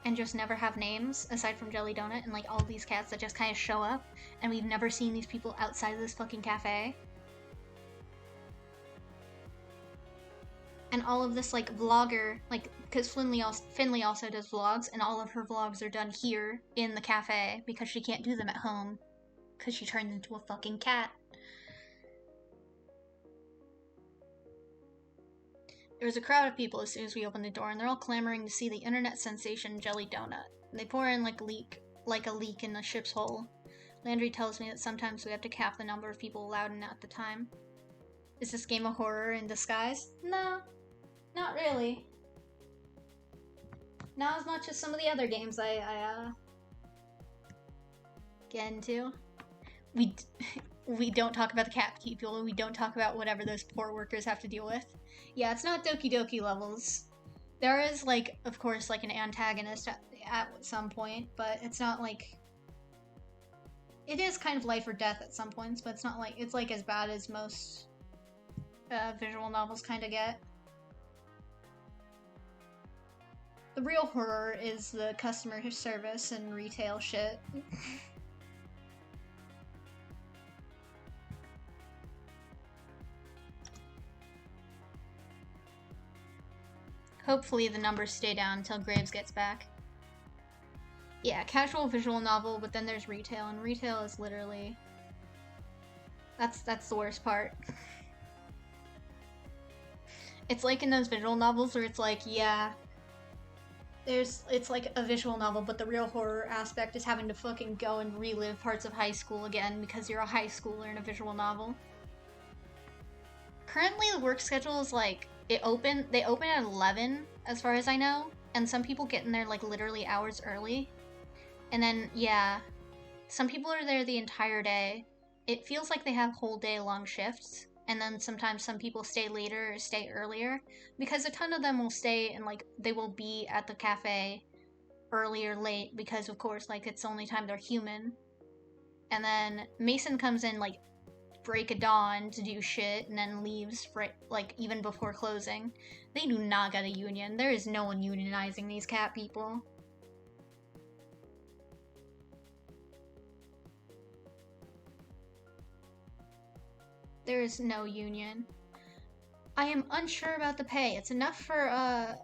And just never have names, aside from Jelly Donut, and all these cats that just kind of show up, and we've never seen these people outside of this fucking cafe. And all of this, vlogger, because Finley also does vlogs, and all of her vlogs are done here, in the cafe, because she can't do them at home. Because she turns into a fucking cat. There was a crowd of people as soon as we opened the door, and they're all clamoring to see the internet sensation Jelly Donut. They pour in like a leak in the ship's hull. Landry tells me that sometimes we have to cap the number of people allowed in at the time. Is this game a horror in disguise? No, not really. Not as much as some of the other games I get into. We don't talk about the cat people, we don't talk about whatever those poor workers have to deal with. Yeah, it's not Doki Doki levels. There is, of course, an antagonist at some point, but it's not it is kind of life or death at some points, but it's not it's as bad as most visual novels kind of get. The real horror is the customer service and retail shit. Hopefully the numbers stay down until Graves gets back. Yeah, casual visual novel, but then there's retail, and retail is literally... That's the worst part. It's in those visual novels where it's yeah, It's like a visual novel, but the real horror aspect is having to fucking go and relive parts of high school again because you're a high schooler in a visual novel. Currently, the work schedule is like they open at 11, as far as I know, and some people get in there like literally hours early. And then yeah, some people are there the entire day. It feels like they have whole day long shifts, and then sometimes some people stay later or stay earlier because a ton of them will stay and like they will be at the cafe early or late because of course like it's the only time they're human. And then Mason comes in like break of dawn to do shit and then leaves for like even before closing. They do not get a union. There is no one unionizing these cat people. There is no union. I am unsure about the pay. It's enough for I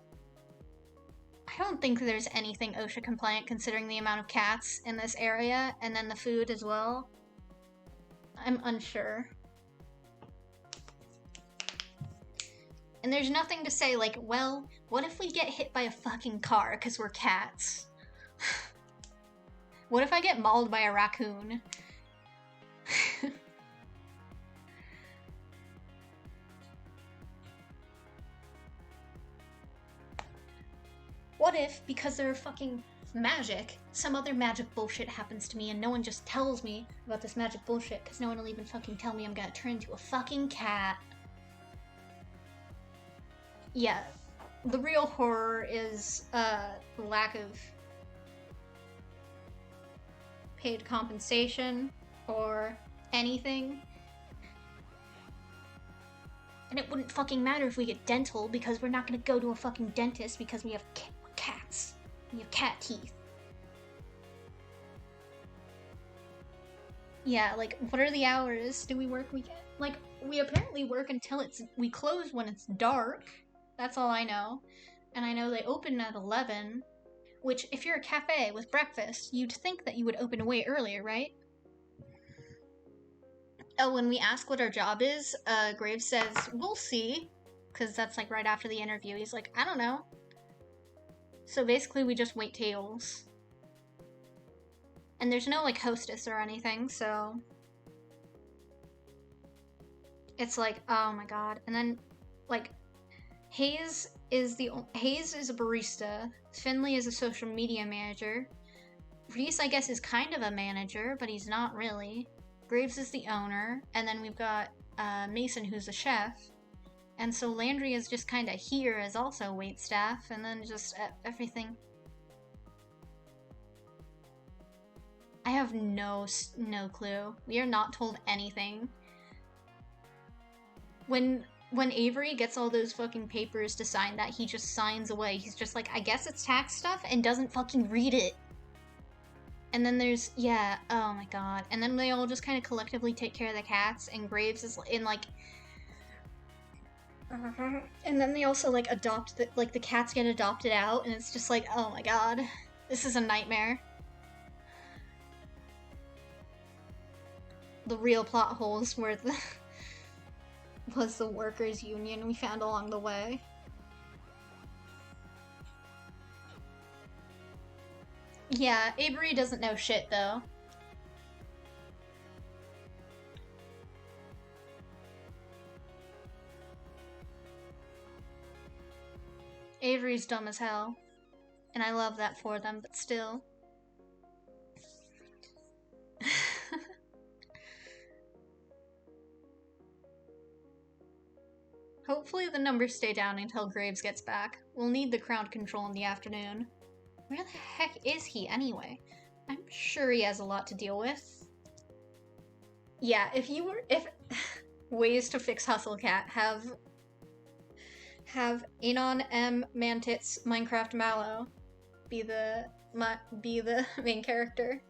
don't think there's anything OSHA compliant considering the amount of cats in this area and then the food as well. I'm unsure. And there's nothing to say like, well, what if we get hit by a fucking car because we're cats? What if I get mauled by a raccoon? What if, because they're fucking magic, some other magic bullshit happens to me and no one just tells me about this magic bullshit because no one will even fucking tell me I'm gonna turn into a fucking cat. Yeah, the real horror is lack of paid compensation or anything. And it wouldn't fucking matter if we get dental because we're not gonna go to a fucking dentist because we have cats. We have cat teeth. Yeah, like, what are the hours? Do we work weekend? Like, we apparently work until we close when it's dark. That's all I know. And I know they open at 11, which, if you're a cafe with breakfast, you'd think that you would open way earlier, right? Oh, when we ask what our job is, Graves says, we'll see. Because that's, like, right after the interview. He's like, I don't know. So basically, we just wait tables. And there's no, like, hostess or anything, so... It's like, oh my god. And then, like, Hayes is a barista. Finley is a social media manager. Reese, I guess, is kind of a manager, but he's not really. Graves is the owner. And then we've got Mason, who's a chef. And so Landry is just kind of here as also waitstaff, and then just everything. I have no clue. We are not told anything. When Avery gets all those fucking papers to sign that, he just signs away. He's just like, I guess it's tax stuff, and doesn't fucking read it. And then there's, yeah, oh my god. And then they all just kind of collectively take care of the cats, and Graves is in, like... And then they also, like, adopt, the cats get adopted out, and it's just like, oh my god. This is a nightmare. The real plot holes were was the workers' union we found along the way. Yeah, Avery doesn't know shit, though. Avery's dumb as hell. And I love that for them, but still. Hopefully the numbers stay down until Graves gets back. We'll need the crowd control in the afternoon. Where the heck is he, anyway? I'm sure he has a lot to deal with. Yeah, if ways to fix Hustlecat, have Anon M. Mantits Minecraft Mallow be the main character.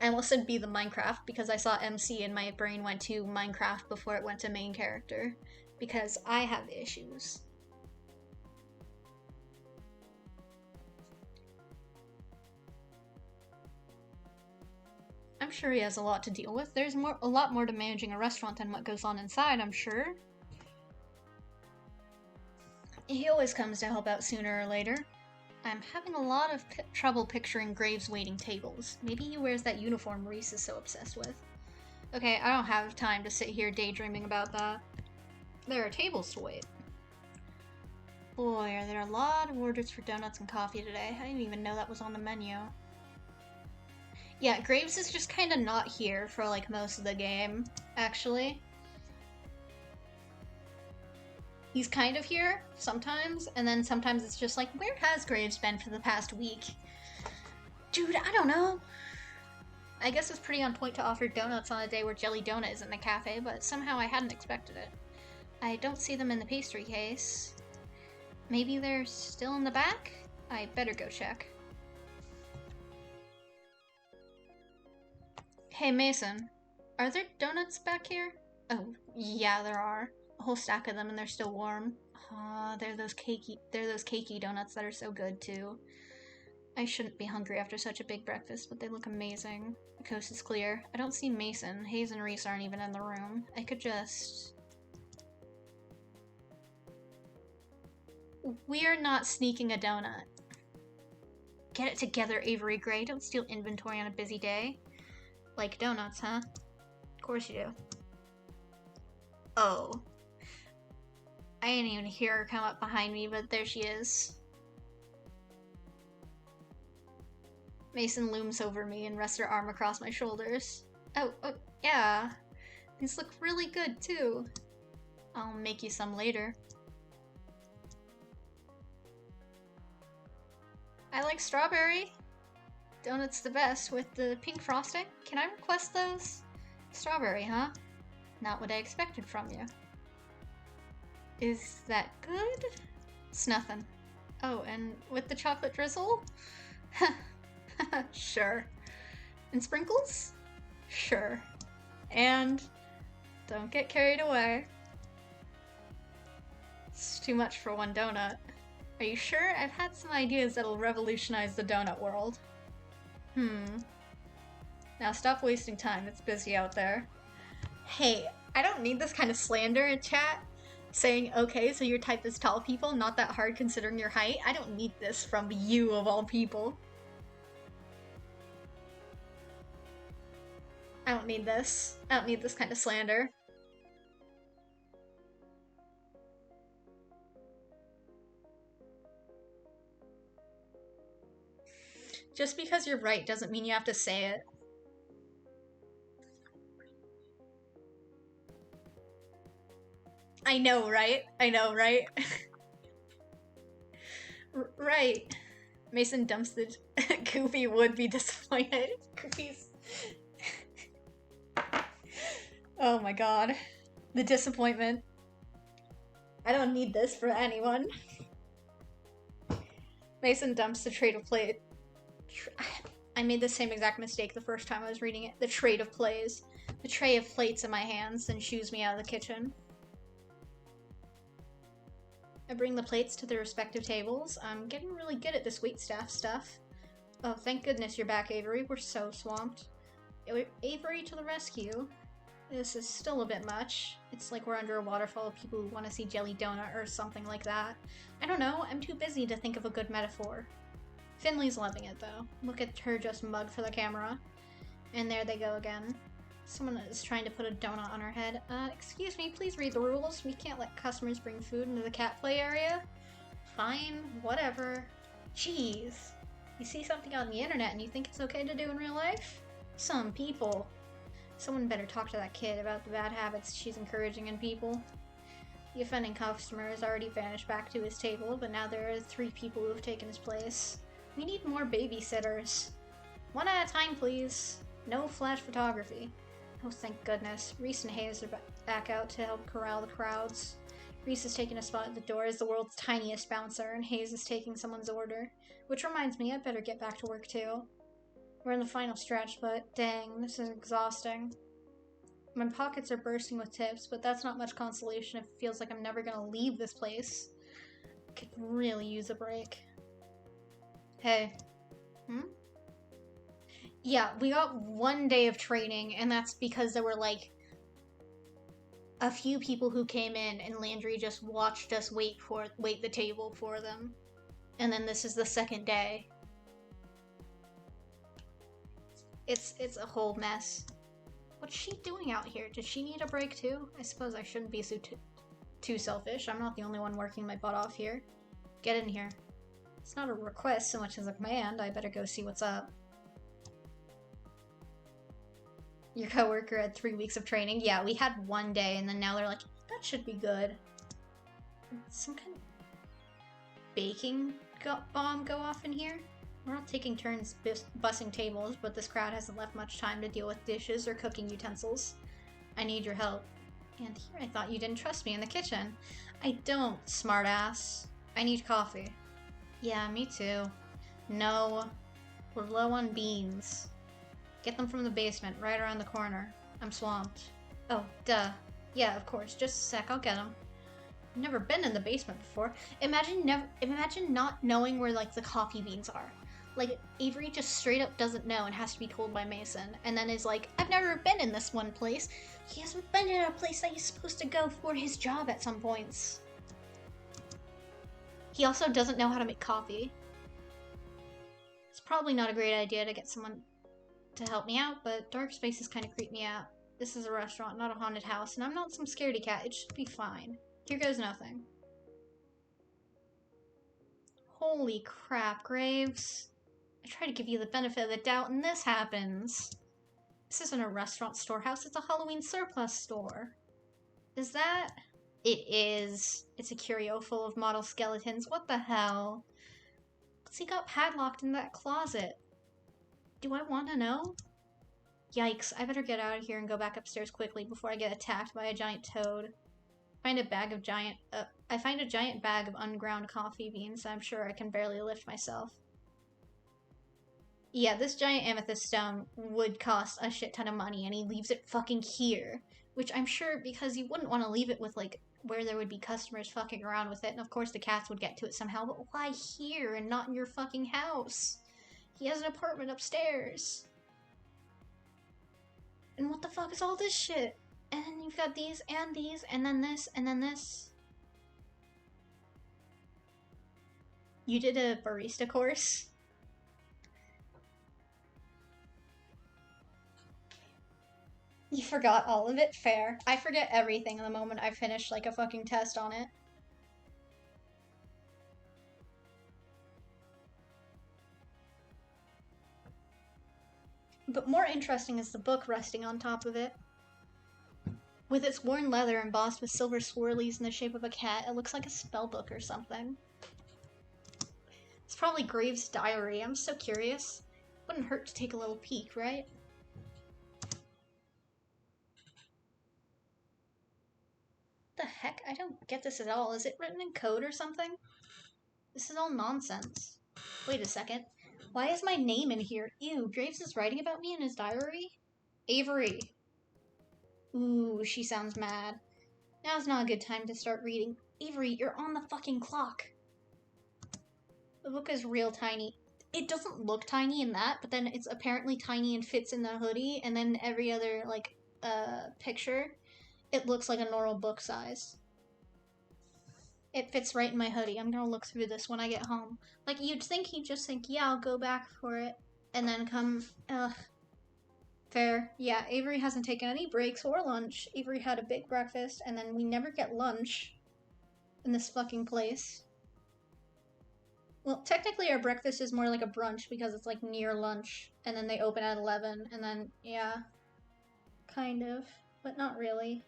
I almost said be the Minecraft because I saw MC and my brain went to Minecraft before it went to main character. Because I have issues. I'm sure he has a lot to deal with. There's a lot more to managing a restaurant than what goes on inside, I'm sure. He always comes to help out sooner or later. I'm having a lot of trouble picturing Graves waiting tables. Maybe he wears that uniform Reese is so obsessed with. Okay, I don't have time to sit here daydreaming about that. There are tables to wait. Boy, are there a lot of orders for donuts and coffee today. I didn't even know that was on the menu. Yeah, Graves is just kind of not here for like most of the game, actually. He's kind of here sometimes, and then sometimes it's just like, where has Graves been for the past week? Dude, I don't know. I guess it's pretty on point to offer donuts on a day where Jelly Donut is in the cafe, but somehow I hadn't expected it. I don't see them in the pastry case. Maybe they're still in the back? I better go check. Hey Mason, are there donuts back here? Oh, yeah, there are. A whole stack of them, and they're still warm. They're those cakey donuts that are so good too. I shouldn't be hungry after such a big breakfast, but they look amazing. The coast is clear. I don't see Mason. Hayes and Reese aren't even in the room. I could just... We're not sneaking a donut. Get it together, Avery Gray. Don't steal inventory on a busy day. Like donuts, huh? Of course you do. Oh. I didn't even hear her come up behind me, but there she is. Mason looms over me and rests her arm across my shoulders. Oh, yeah. These look really good, too. I'll make you some later. I like strawberry. Donut's the best with the pink frosting. Can I request those? Strawberry, huh? Not what I expected from you. Is that good? It's nothing. Oh, and with the chocolate drizzle? Sure. And sprinkles? Sure. And don't get carried away. It's too much for one donut. Are you sure? I've had some ideas that'll revolutionize the donut world. Now stop wasting time. It's busy out there. Hey, I don't need this kind of slander in chat. Saying, okay, so your type is tall people, not that hard considering your height. I don't need this from you of all people. I don't need this. I don't need this kind of slander. Just because you're right doesn't mean you have to say it. I know, right? I know, right? Right. Mason dumps the... Goofy would be disappointed. Goofy's... Oh my god. The disappointment. I don't need this for anyone. Mason dumps the tray of plate. I made the same exact mistake the first time I was reading it. The tray of plays. The tray of plates in my hands and shoos me out of the kitchen. I bring the plates to their respective tables. I'm getting really good at this waitstaff stuff. Oh, thank goodness you're back, Avery. We're so swamped. Avery to the rescue. This is still a bit much. It's like we're under a waterfall of people who want to see Jelly Donut or something like that. I don't know, I'm too busy to think of a good metaphor. Finley's loving it though. Look at her just mug for the camera. And there they go again. Someone is trying to put a donut on her head. Excuse me, please read the rules. We can't let customers bring food into the cat play area. Fine, whatever. Jeez. You see something on the internet and you think it's okay to do in real life? Some people. Someone better talk to that kid about the bad habits she's encouraging in people. The offending customer has already vanished back to his table, but now there are 3 people who have taken his place. We need more babysitters. One at a time, please. No flash photography. Oh, thank goodness. Reese and Hayes are back out to help corral the crowds. Reese is taking a spot at the door as the world's tiniest bouncer, and Hayes is taking someone's order. Which reminds me, I'd better get back to work too. We're in the final stretch, but dang, this is exhausting. My pockets are bursting with tips, but that's not much consolation if it feels like I'm never gonna leave this place. I could really use a break. Hey. Yeah, we got 1 day of training, and that's because there were, like, a few people who came in, and Landry just watched us wait the table for them. And then this is the second day. It's a whole mess. What's she doing out here? Does she need a break too? I suppose I shouldn't be so too selfish. I'm not the only one working my butt off here. Get in here. It's not a request so much as a command. I better go see what's up. Your coworker had 3 weeks of training? Yeah, we had 1 day and then now they're like, that should be good. Some kind of baking bomb go off in here? We're all taking turns bussing tables, but this crowd hasn't left much time to deal with dishes or cooking utensils. I need your help. And here I thought you didn't trust me in the kitchen. I don't, smartass. I need coffee. Yeah, me too. No, we're low on beans. Get them from the basement, right around the corner. I'm swamped. Oh, duh. Yeah, of course. Just a sec, I'll get them. I've never been in the basement before. Imagine not knowing where, like, the coffee beans are. Like, Avery just straight up doesn't know and has to be told by Mason. And then is like, I've never been in this one place. He hasn't been in a place that he's supposed to go for his job at some points. He also doesn't know how to make coffee. It's probably not a great idea to get someone to help me out, but dark spaces kind of creep me out. This is a restaurant, not a haunted house, and I'm not some scaredy cat. It should be fine. Here goes nothing. Holy crap, Graves. I try to give you the benefit of the doubt, and this happens. This isn't a restaurant storehouse, it's a Halloween surplus store. Is that? It is. It's a curio full of model skeletons. What the hell? What's he got padlocked in that closet? Do I want to know? Yikes, I better get out of here and go back upstairs quickly before I get attacked by a giant toad. I find a giant bag of unground coffee beans. I'm sure I can barely lift myself. Yeah, this giant amethyst stone would cost a shit ton of money, and he leaves it fucking here. Which I'm sure because he wouldn't want to leave it with, like, where there would be customers fucking around with it, and of course the cats would get to it somehow, but why here and not in your fucking house? He has an apartment upstairs. And what the fuck is all this shit? And then you've got these, and then this, and then this. You did a barista course? You forgot all of it? Fair. I forget everything the moment I finish, like, a fucking test on it. But more interesting is the book resting on top of it. With its worn leather embossed with silver swirlies in the shape of a cat, it looks like a spell book or something. It's probably Graves' diary. I'm so curious. Wouldn't hurt to take a little peek, right? The heck? I don't get this at all. Is it written in code or something? This is all nonsense. Wait a second. Why is my name in here? Ew, Graves is writing about me in his diary? Avery. Ooh, she sounds mad. Now's not a good time to start reading. Avery, you're on the fucking clock. The book is real tiny. It doesn't look tiny in that, but then it's apparently tiny and fits in the hoodie, and then every other, like, picture, it looks like a normal book size. It fits right in my hoodie. I'm gonna look through this when I get home. Like, you'd think he'd just think, yeah, I'll go back for it, and then come, Fair. Yeah, Avery hasn't taken any breaks or lunch. Avery had a big breakfast, and then we never get lunch in this fucking place. Well, technically our breakfast is more like a brunch because it's, like, near lunch, and then they open at 11, and then, yeah. Kind of, but not really.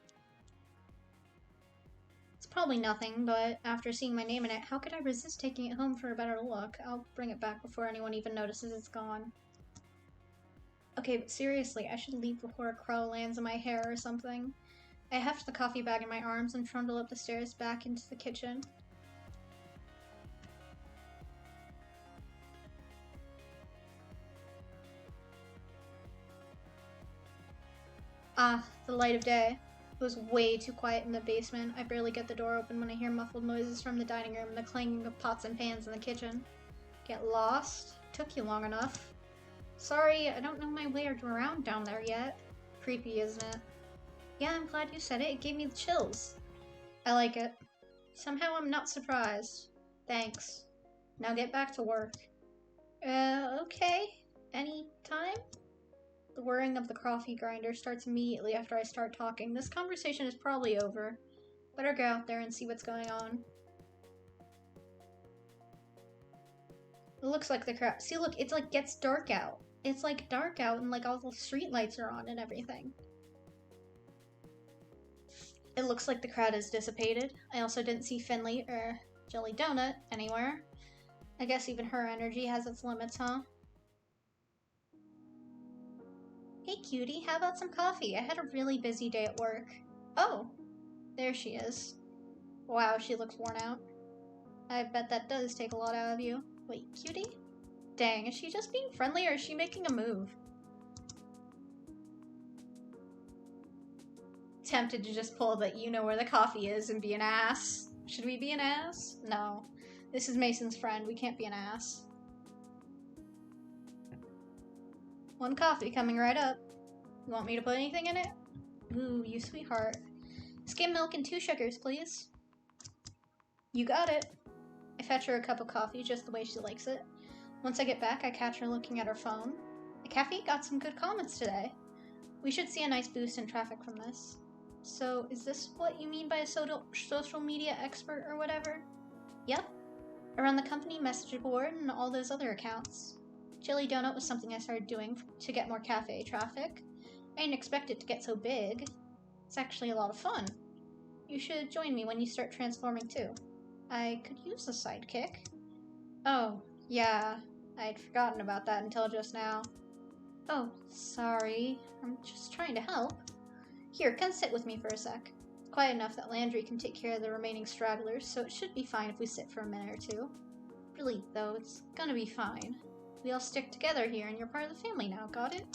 It's probably nothing, but after seeing my name in it, how could I resist taking it home for a better look? I'll bring it back before anyone even notices it's gone. Okay, but seriously, I should leave before a crow lands in my hair or something. I heft the coffee bag in my arms and trundle up the stairs back into the kitchen. Ah, the light of day. It was way too quiet in the basement. I barely get the door open when I hear muffled noises from the dining room and the clanging of pots and pans in the kitchen. Get lost? Took you long enough. Sorry, I don't know my way around down there yet. Creepy, isn't it? Yeah, I'm glad you said it. It gave me the chills. I like it. Somehow I'm not surprised. Thanks. Now get back to work. Okay. Any time? The whirring of the coffee grinder starts immediately after I start talking. This conversation is probably over. Better go out there and see what's going on. It looks like the crowd. See, look, it's like gets dark out. It's like dark out and like all the street lights are on and everything. It looks like the crowd has dissipated. I also didn't see Finley or Jelly Donut anywhere. I guess even her energy has its limits, huh? Hey cutie, how about some coffee? I had a really busy day at work. Oh, there she is. Wow, she looks worn out. I bet that does take a lot out of you. Wait, cutie? Dang, is she just being friendly or is she making a move? Tempted to just pull that you know where the coffee is and be an ass. Should we be an ass? No. This is Mason's friend. We can't be an ass. One coffee coming right up. You want me to put anything in it? Ooh, you sweetheart. Skim milk and 2 sugars, please. You got it. I fetch her a cup of coffee just the way she likes it. Once I get back, I catch her looking at her phone. The cafe got some good comments today. We should see a nice boost in traffic from this. So, is this what you mean by a social media expert or whatever? Yep. Around the company message board and all those other accounts. Jelly Donut was something I started doing to get more cafe traffic. I didn't expect it to get so big. It's actually a lot of fun. You should join me when you start transforming too. I could use a sidekick. Oh, yeah. I'd forgotten about that until just now. Oh, sorry. I'm just trying to help. Here, come sit with me for a sec. It's quiet enough that Landry can take care of the remaining stragglers, so it should be fine if we sit for a minute or two. Really, though, it's gonna be fine. We all stick together here, and you're part of the family now, got it?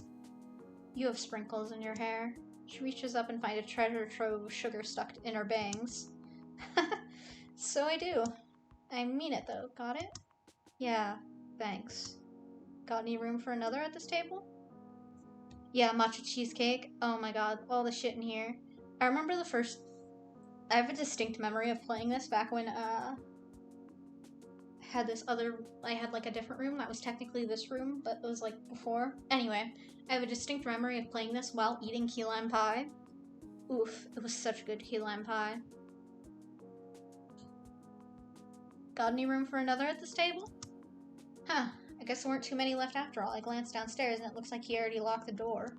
You have sprinkles in your hair. She reaches up and finds a treasure trove of sugar stuck in her bangs. So I do. I mean it, though, got it? Yeah, thanks. Got any room for another at this table? Yeah, matcha cheesecake. Oh my god, all the shit in here. I remember I have a distinct memory of playing this back when, I had like a different room that was technically this room, but it was like before. Anyway, I have a distinct memory of playing this while eating key lime pie. Oof, it was such good key lime pie. Got any room for another at this table? Huh, I guess there weren't too many left after all. I glanced downstairs and it looks like he already locked the door.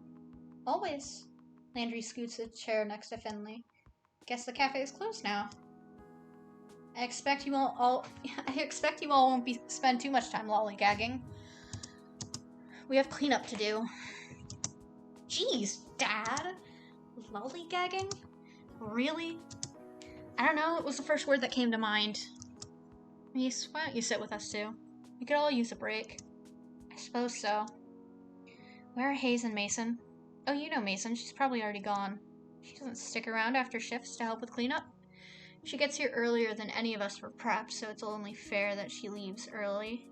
Always. Landry scoots a chair next to Finley. Guess the cafe is closed now. I expect you all won't spend too much time lollygagging. We have cleanup to do. Jeez, Dad! Lollygagging? Really? I don't know, it was the first word that came to mind. Mace, why don't you sit with us too? We could all use a break. I suppose so. Where are Hayes and Mason? Oh, you know Mason, she's probably already gone. She doesn't stick around after shifts to help with cleanup. She gets here earlier than any of us for prep, so it's only fair that she leaves early.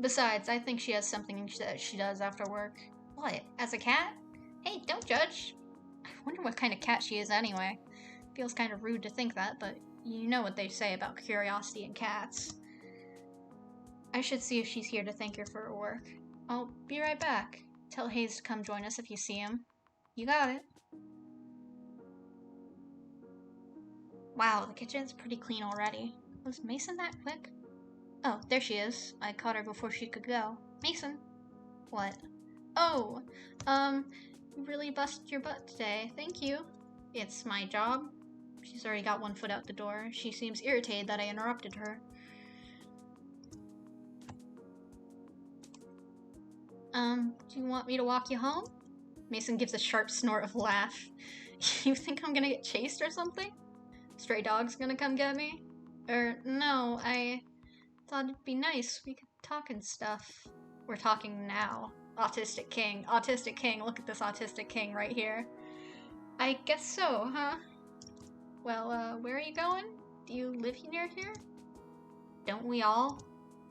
Besides, I think she has something that she does after work. What, as a cat? Hey, don't judge. I wonder what kind of cat she is anyway. Feels kind of rude to think that, but you know what they say about curiosity and cats. I should see if she's here to thank her for her work. I'll be right back. Tell Hayes to come join us if you see him. You got it. Wow, the kitchen's pretty clean already. Was Mason that quick? Oh, there she is. I caught her before she could go. Mason! What? Oh, you really busted your butt today. Thank you. It's my job. She's already got one foot out the door. She seems irritated that I interrupted her. Do you want me to walk you home? Mason gives a sharp snort of laugh. You think I'm gonna get chased or something? Stray dog's gonna come get me? No, I thought it'd be nice. We could talk and stuff. We're talking now. Autistic King. Autistic King. Look at this Autistic King right here. I guess so, huh? Well, where are you going? Do you live near here? Don't we all?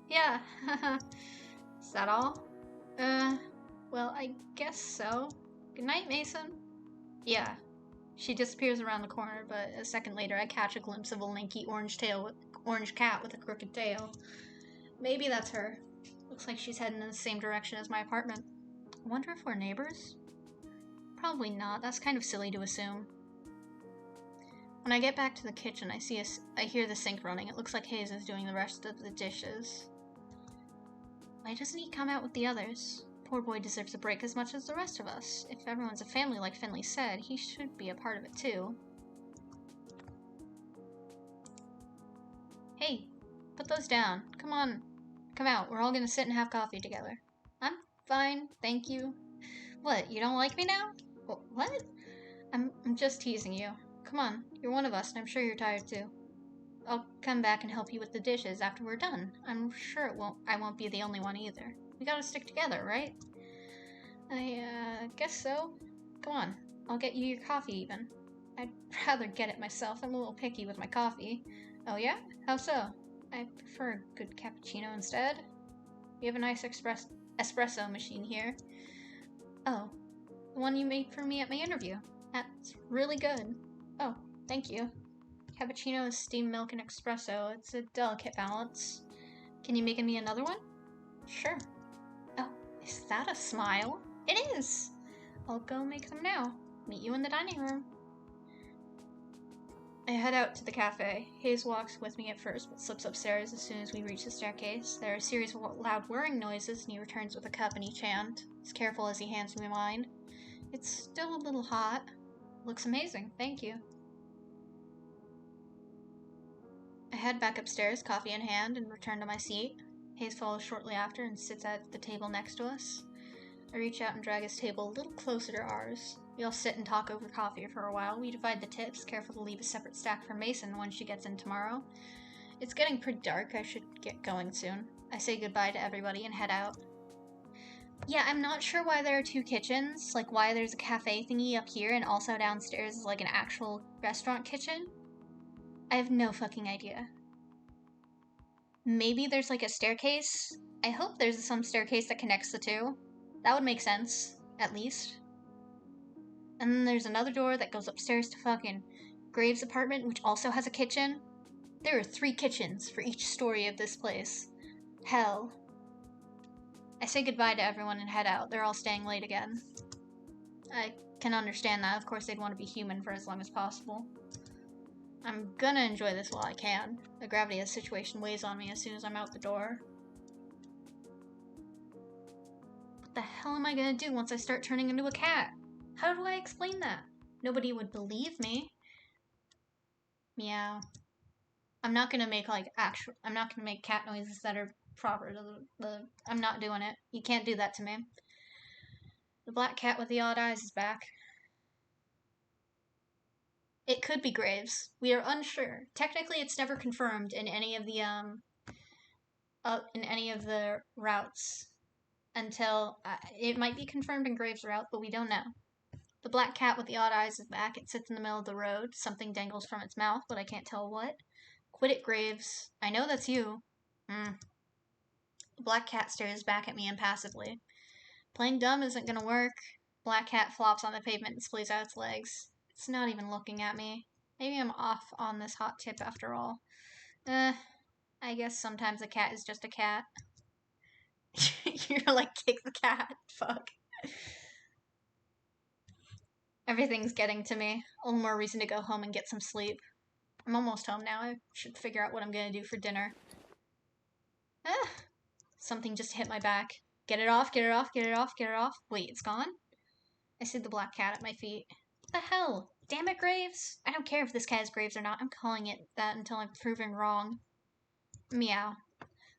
Yeah. Is that all? Well, I guess so. Good night, Mason. Yeah. She disappears around the corner, but a second later I catch a glimpse of a lanky orange cat with a crooked tail. Maybe that's her. Looks like she's heading in the same direction as my apartment. I wonder if we're neighbors? Probably not. That's kind of silly to assume. When I get back to the kitchen, I hear the sink running. It looks like Hayes is doing the rest of the dishes. Why doesn't he come out with the others? Poor boy deserves a break as much as the rest of us. If everyone's a family like Finley said, he should be a part of it too. Hey, put those down. Come on. Come out. We're all gonna sit and have coffee together. I'm fine, thank you. What, you don't like me now? What? I'm just teasing you. Come on, you're one of us, and I'm sure you're tired too. I'll come back and help you with the dishes after we're done. I'm sure I won't be the only one either. We gotta stick together, right? I guess so. Come on, I'll get you your coffee even. I'd rather get it myself. I'm a little picky with my coffee. Oh yeah? How so? I prefer a good cappuccino instead. We have a nice espresso machine here. Oh, the one you made for me at my interview. That's really good. Oh, thank you. Cappuccino is steamed milk and espresso. It's a delicate balance. Can you make me another one? Sure. Oh, is that a smile? It is! I'll go make them now. Meet you in the dining room. I head out to the cafe. Hayes walks with me at first, but slips upstairs as soon as we reach the staircase. There are a series of loud whirring noises, and he returns with a cup and he chant. He's careful as he hands me mine. It's still a little hot. Looks amazing, thank you. I head back upstairs, coffee in hand, and return to my seat. Hayes follows shortly after and sits at the table next to us. I reach out and drag his table a little closer to ours. We all sit and talk over coffee for a while. We divide the tips, careful to leave a separate stack for Mason when she gets in tomorrow. It's getting pretty dark. I should get going soon. I say goodbye to everybody and head out. Yeah, I'm not sure why there are two kitchens. Like, why there's a cafe thingy up here and also downstairs is like an actual restaurant kitchen. I have no fucking idea. Maybe there's like a staircase. I hope there's some staircase that connects the two. That would make sense, at least. And then there's another door that goes upstairs to fucking Graves' apartment, which also has a kitchen. There are 3 kitchens for each story of this place. Hell. I say goodbye to everyone and head out. They're all staying late again. I can understand that. Of course, they'd want to be human for as long as possible. I'm gonna enjoy this while I can. The gravity of the situation weighs on me as soon as I'm out the door. What the hell am I gonna do once I start turning into a cat? How do I explain that? Nobody would believe me. Meow. I'm not gonna make I'm not gonna make cat noises that are proper to I'm not doing it. You can't do that to me. The black cat with the odd eyes is back. It could be Graves. We are unsure. Technically, it's never confirmed in any of the routes until it might be confirmed in Graves' route, but we don't know. The black cat with the odd eyes is back. It sits in the middle of the road. Something dangles from its mouth, but I can't tell what. Quit it, Graves. I know that's you. The black cat stares back at me impassively. Playing dumb isn't gonna work. Black cat flops on the pavement and splays out its legs. It's not even looking at me. Maybe I'm off on this hot tip after all. I guess sometimes a cat is just a cat. You're like, kick the cat. Fuck. Everything's getting to me. A little more reason to go home and get some sleep. I'm almost home now. I should figure out what I'm gonna do for dinner. Something just hit my back. Get it off, get it off, get it off, get it off. Wait, it's gone? I see the black cat at my feet. What the hell? Damn it, Graves! I don't care if this cat is Graves or not. I'm calling it that until I'm proven wrong. Meow.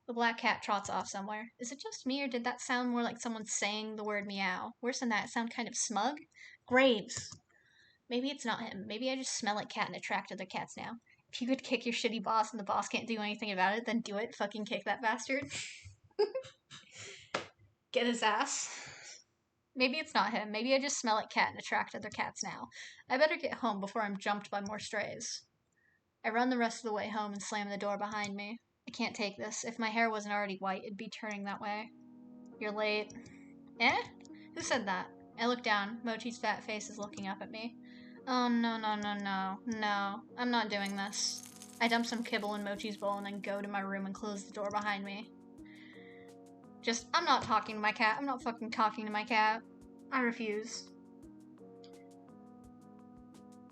The black cat trots off somewhere. Is it just me, or did that sound more like someone saying the word meow? Worse than that, it sounded kind of smug. Graves! Maybe it's not him. Maybe I just smell like cat and attract other cats now. If you could kick your shitty boss and the boss can't do anything about it, then do it. Fucking kick that bastard. Get his ass. Maybe it's not him. Maybe I just smell like cat and attract other cats now. I better get home before I'm jumped by more strays. I run the rest of the way home and slam the door behind me. I can't take this. If my hair wasn't already white, it'd be turning that way. You're late. Eh? Who said that? I look down. Mochi's fat face is looking up at me. Oh, no, no, no, no. No, I'm not doing this. I dump some kibble in Mochi's bowl and then go to my room and close the door behind me. I'm not talking to my cat. I'm not fucking talking to my cat. I refuse.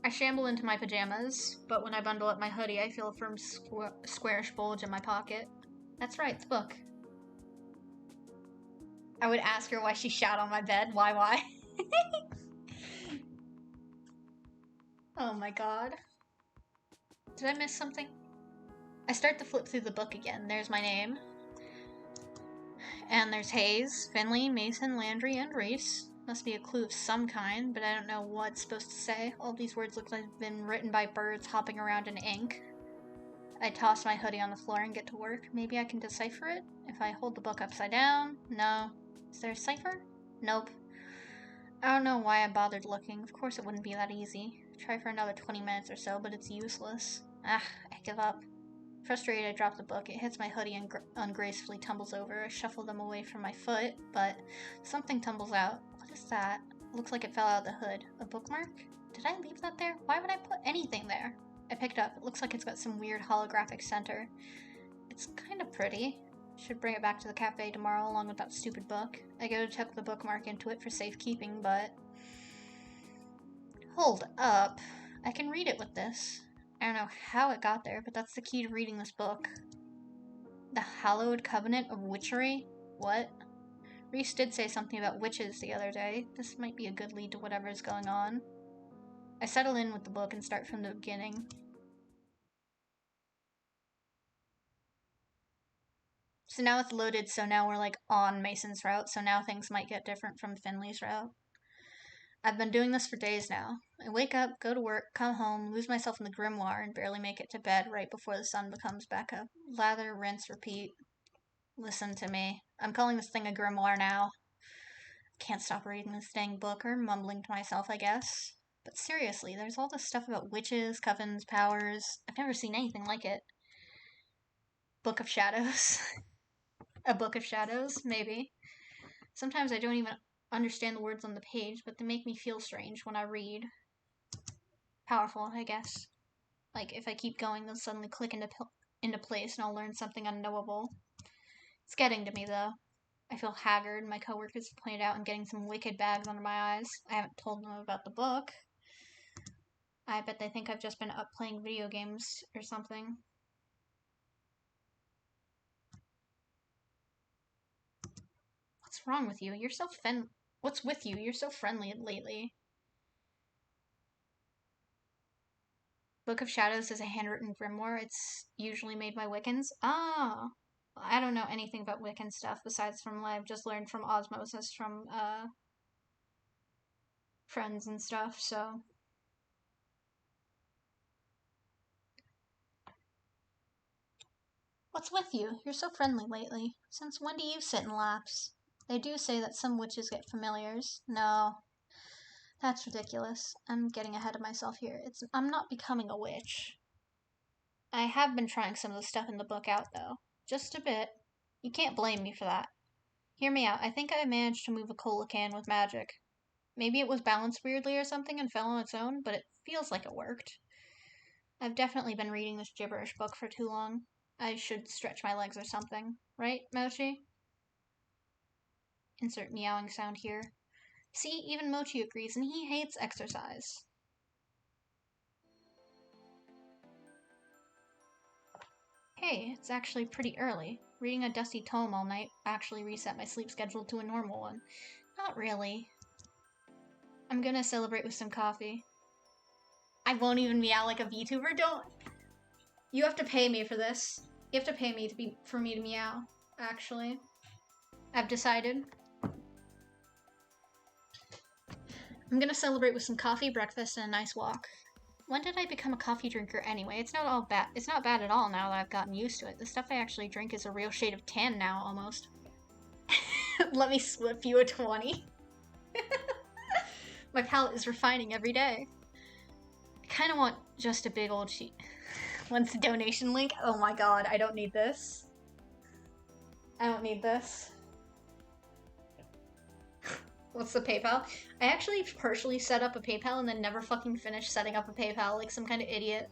I shamble into my pajamas, but when I bundle up my hoodie, I feel a firm squarish bulge in my pocket. That's right, the book. I would ask her why she shat on my bed. Why? Oh my god. Did I miss something? I start to flip through the book again. There's my name. And there's Hayes, Finley, Mason, Landry, and Reese. Must be a clue of some kind, but I don't know what it's supposed to say. All these words look like they've been written by birds hopping around in ink. I toss my hoodie on the floor and get to work. Maybe I can decipher it? If I hold the book upside down? No. Is there a cipher? Nope. I don't know why I bothered looking. Of course it wouldn't be that easy. Try for another 20 minutes or so, but it's useless. I give up. Frustrated, I drop the book. It hits my hoodie and ungracefully tumbles over. I shuffle them away from my foot, but something tumbles out. What is that? It looks like it fell out of the hood. A bookmark? Did I leave that there? Why would I put anything there? I picked it up. It looks like it's got some weird holographic center. It's kind of pretty. Should bring it back to the cafe tomorrow along with that stupid book. I go to tuck the bookmark into it for safekeeping, but... Hold up. I can read it with this. I don't know how it got there, but that's the key to reading this book. The Hallowed Covenant of Witchery? What? Reese did say something about witches the other day. This might be a good lead to whatever's going on. I settle in with the book and start from the beginning. So now it's loaded, so now we're like on Mason's route, so now things might get different from Finley's route. I've been doing this for days now. I wake up, go to work, come home, lose myself in the grimoire, and barely make it to bed right before the sun comes back up. Lather, rinse, repeat. Listen to me. I'm calling this thing a grimoire now. Can't stop reading this dang book, or mumbling to myself, I guess. But seriously, there's all this stuff about witches, covens, powers. I've never seen anything like it. Book of Shadows. A Book of Shadows, maybe. Sometimes I don't even understand the words on the page, but they make me feel strange when I read. Powerful, I guess. Like, if I keep going, they'll suddenly click into place and I'll learn something unknowable. It's getting to me, though. I feel haggard. My coworkers pointed out I'm getting some wicked bags under my eyes. I haven't told them about the book. I bet they think I've just been up playing video games or something. What's wrong with you? What's with you? You're so friendly lately. Book of Shadows is a handwritten grimoire. It's usually made by Wiccans. Ah, I don't know anything about Wiccan stuff besides from what I've just learned from osmosis from friends and stuff, so... What's with you? You're so friendly lately. Since when do you sit in laps? They do say that some witches get familiars. No, that's ridiculous. I'm getting ahead of myself here. I'm not becoming a witch. I have been trying some of the stuff in the book out, though. Just a bit. You can't blame me for that. Hear me out. I think I managed to move a cola can with magic. Maybe it was balanced weirdly or something and fell on its own, but it feels like it worked. I've definitely been reading this gibberish book for too long. I should stretch my legs or something. Right, Mochi? Insert meowing sound here. See, even Mochi agrees, and he hates exercise. Hey, it's actually pretty early. Reading a dusty tome all night actually reset my sleep schedule to a normal one. Not really. I'm gonna celebrate with some coffee. I won't even meow like a VTuber. Don't. You have to pay me for this. You have to pay me for me to meow. Actually, I've decided. I'm gonna celebrate with some coffee, breakfast, and a nice walk. When did I become a coffee drinker anyway? It's not bad at all now that I've gotten used to it. The stuff I actually drink is a real shade of tan now, almost. Let me slip you a 20. My palate is refining every day. I kind of want just a big old sheet. When's the donation link? Oh my god, I don't need this. I don't need this. What's the PayPal? I actually partially set up a PayPal and then never fucking finished setting up a PayPal like some kind of idiot.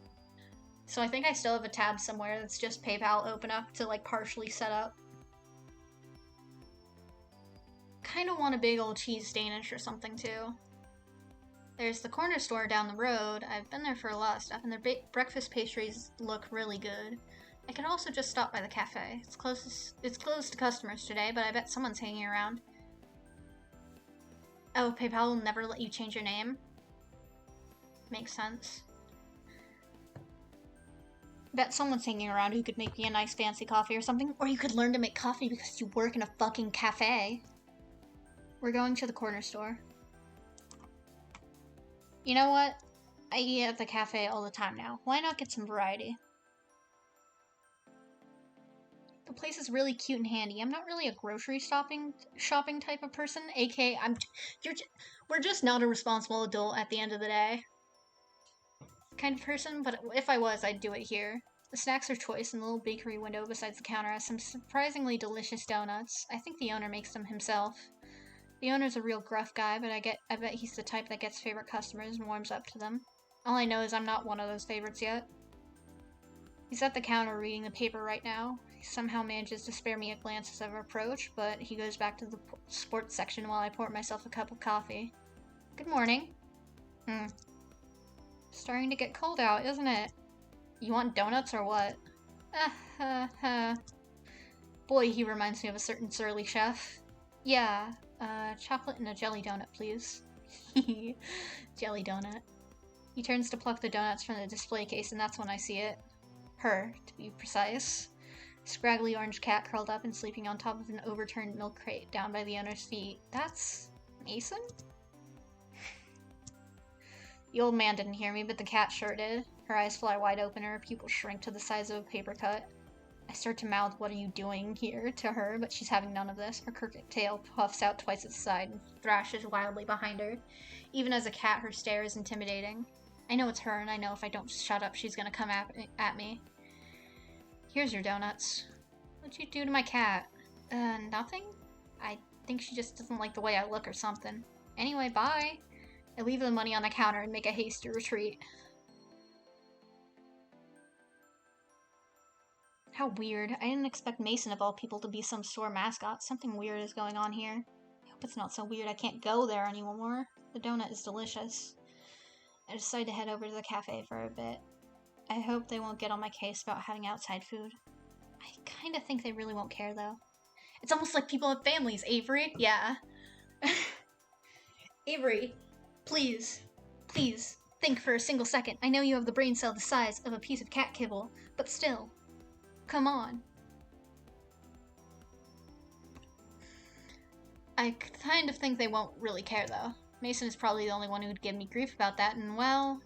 So I think I still have a tab somewhere that's just PayPal open up to like partially set up. Kind of want a big old cheese Danish or something too. There's the corner store down the road. I've been there for a lot of stuff, and their breakfast pastries look really good. I can also just stop by the cafe. It's closed to customers today, but I bet someone's hanging around. Oh, PayPal will never let you change your name? Makes sense. Bet someone's hanging around who could make me a nice fancy coffee or something. Or you could learn to make coffee because you work in a fucking cafe. We're going to the corner store. You know what? I eat at the cafe all the time now. Why not get some variety? The place is really cute and handy. I'm not really a grocery shopping type of person. AK, we're just not a responsible adult at the end of the day kind of person, but if I was, I'd do it here. The snacks are choice, and the little bakery window besides the counter has some surprisingly delicious donuts. I think the owner makes them himself. The owner's a real gruff guy, but I bet he's the type that gets favorite customers and warms up to them. All I know is I'm not one of those favorites yet. He's at the counter reading the paper right now. He somehow manages to spare me a glance as I approach, but he goes back to the sports section while I pour myself a cup of coffee. Good morning. Starting to get cold out, isn't it? You want donuts or what? Boy, he reminds me of a certain surly chef. Yeah, chocolate and a jelly donut, please. Jelly donut. He turns to pluck the donuts from the display case, and that's when I see it. Her, to be precise. Scraggly orange cat curled up and sleeping on top of an overturned milk crate down by the owner's feet. That's Mason? The old man didn't hear me, but the cat sure did. Her eyes fly wide open and her pupils shrink to the size of a paper cut. I start to mouth, "What are you doing here?" to her, but she's having none of this. Her crooked tail puffs out twice its side and thrashes wildly behind her. Even as a cat, her stare is intimidating. I know it's her, and I know if I don't shut up, she's gonna come at me. Here's your donuts. What'd you do to my cat? Nothing? I think she just doesn't like the way I look or something. Anyway, bye. I leave the money on the counter and make a hasty retreat. How weird. I didn't expect Mason of all people to be some store mascot. Something weird is going on here. I hope it's not so weird I can't go there anymore. The donut is delicious. I decide to head over to the cafe for a bit. I hope they won't get on my case about having outside food. I kinda think they really won't care, though. It's almost like people have families, Avery. Yeah. Avery, please, think for a single second. I know you have the brain cell the size of a piece of cat kibble, but still. Come on. I kind of think they won't really care, though. Mason is probably the only one who'd give me grief about that, and well,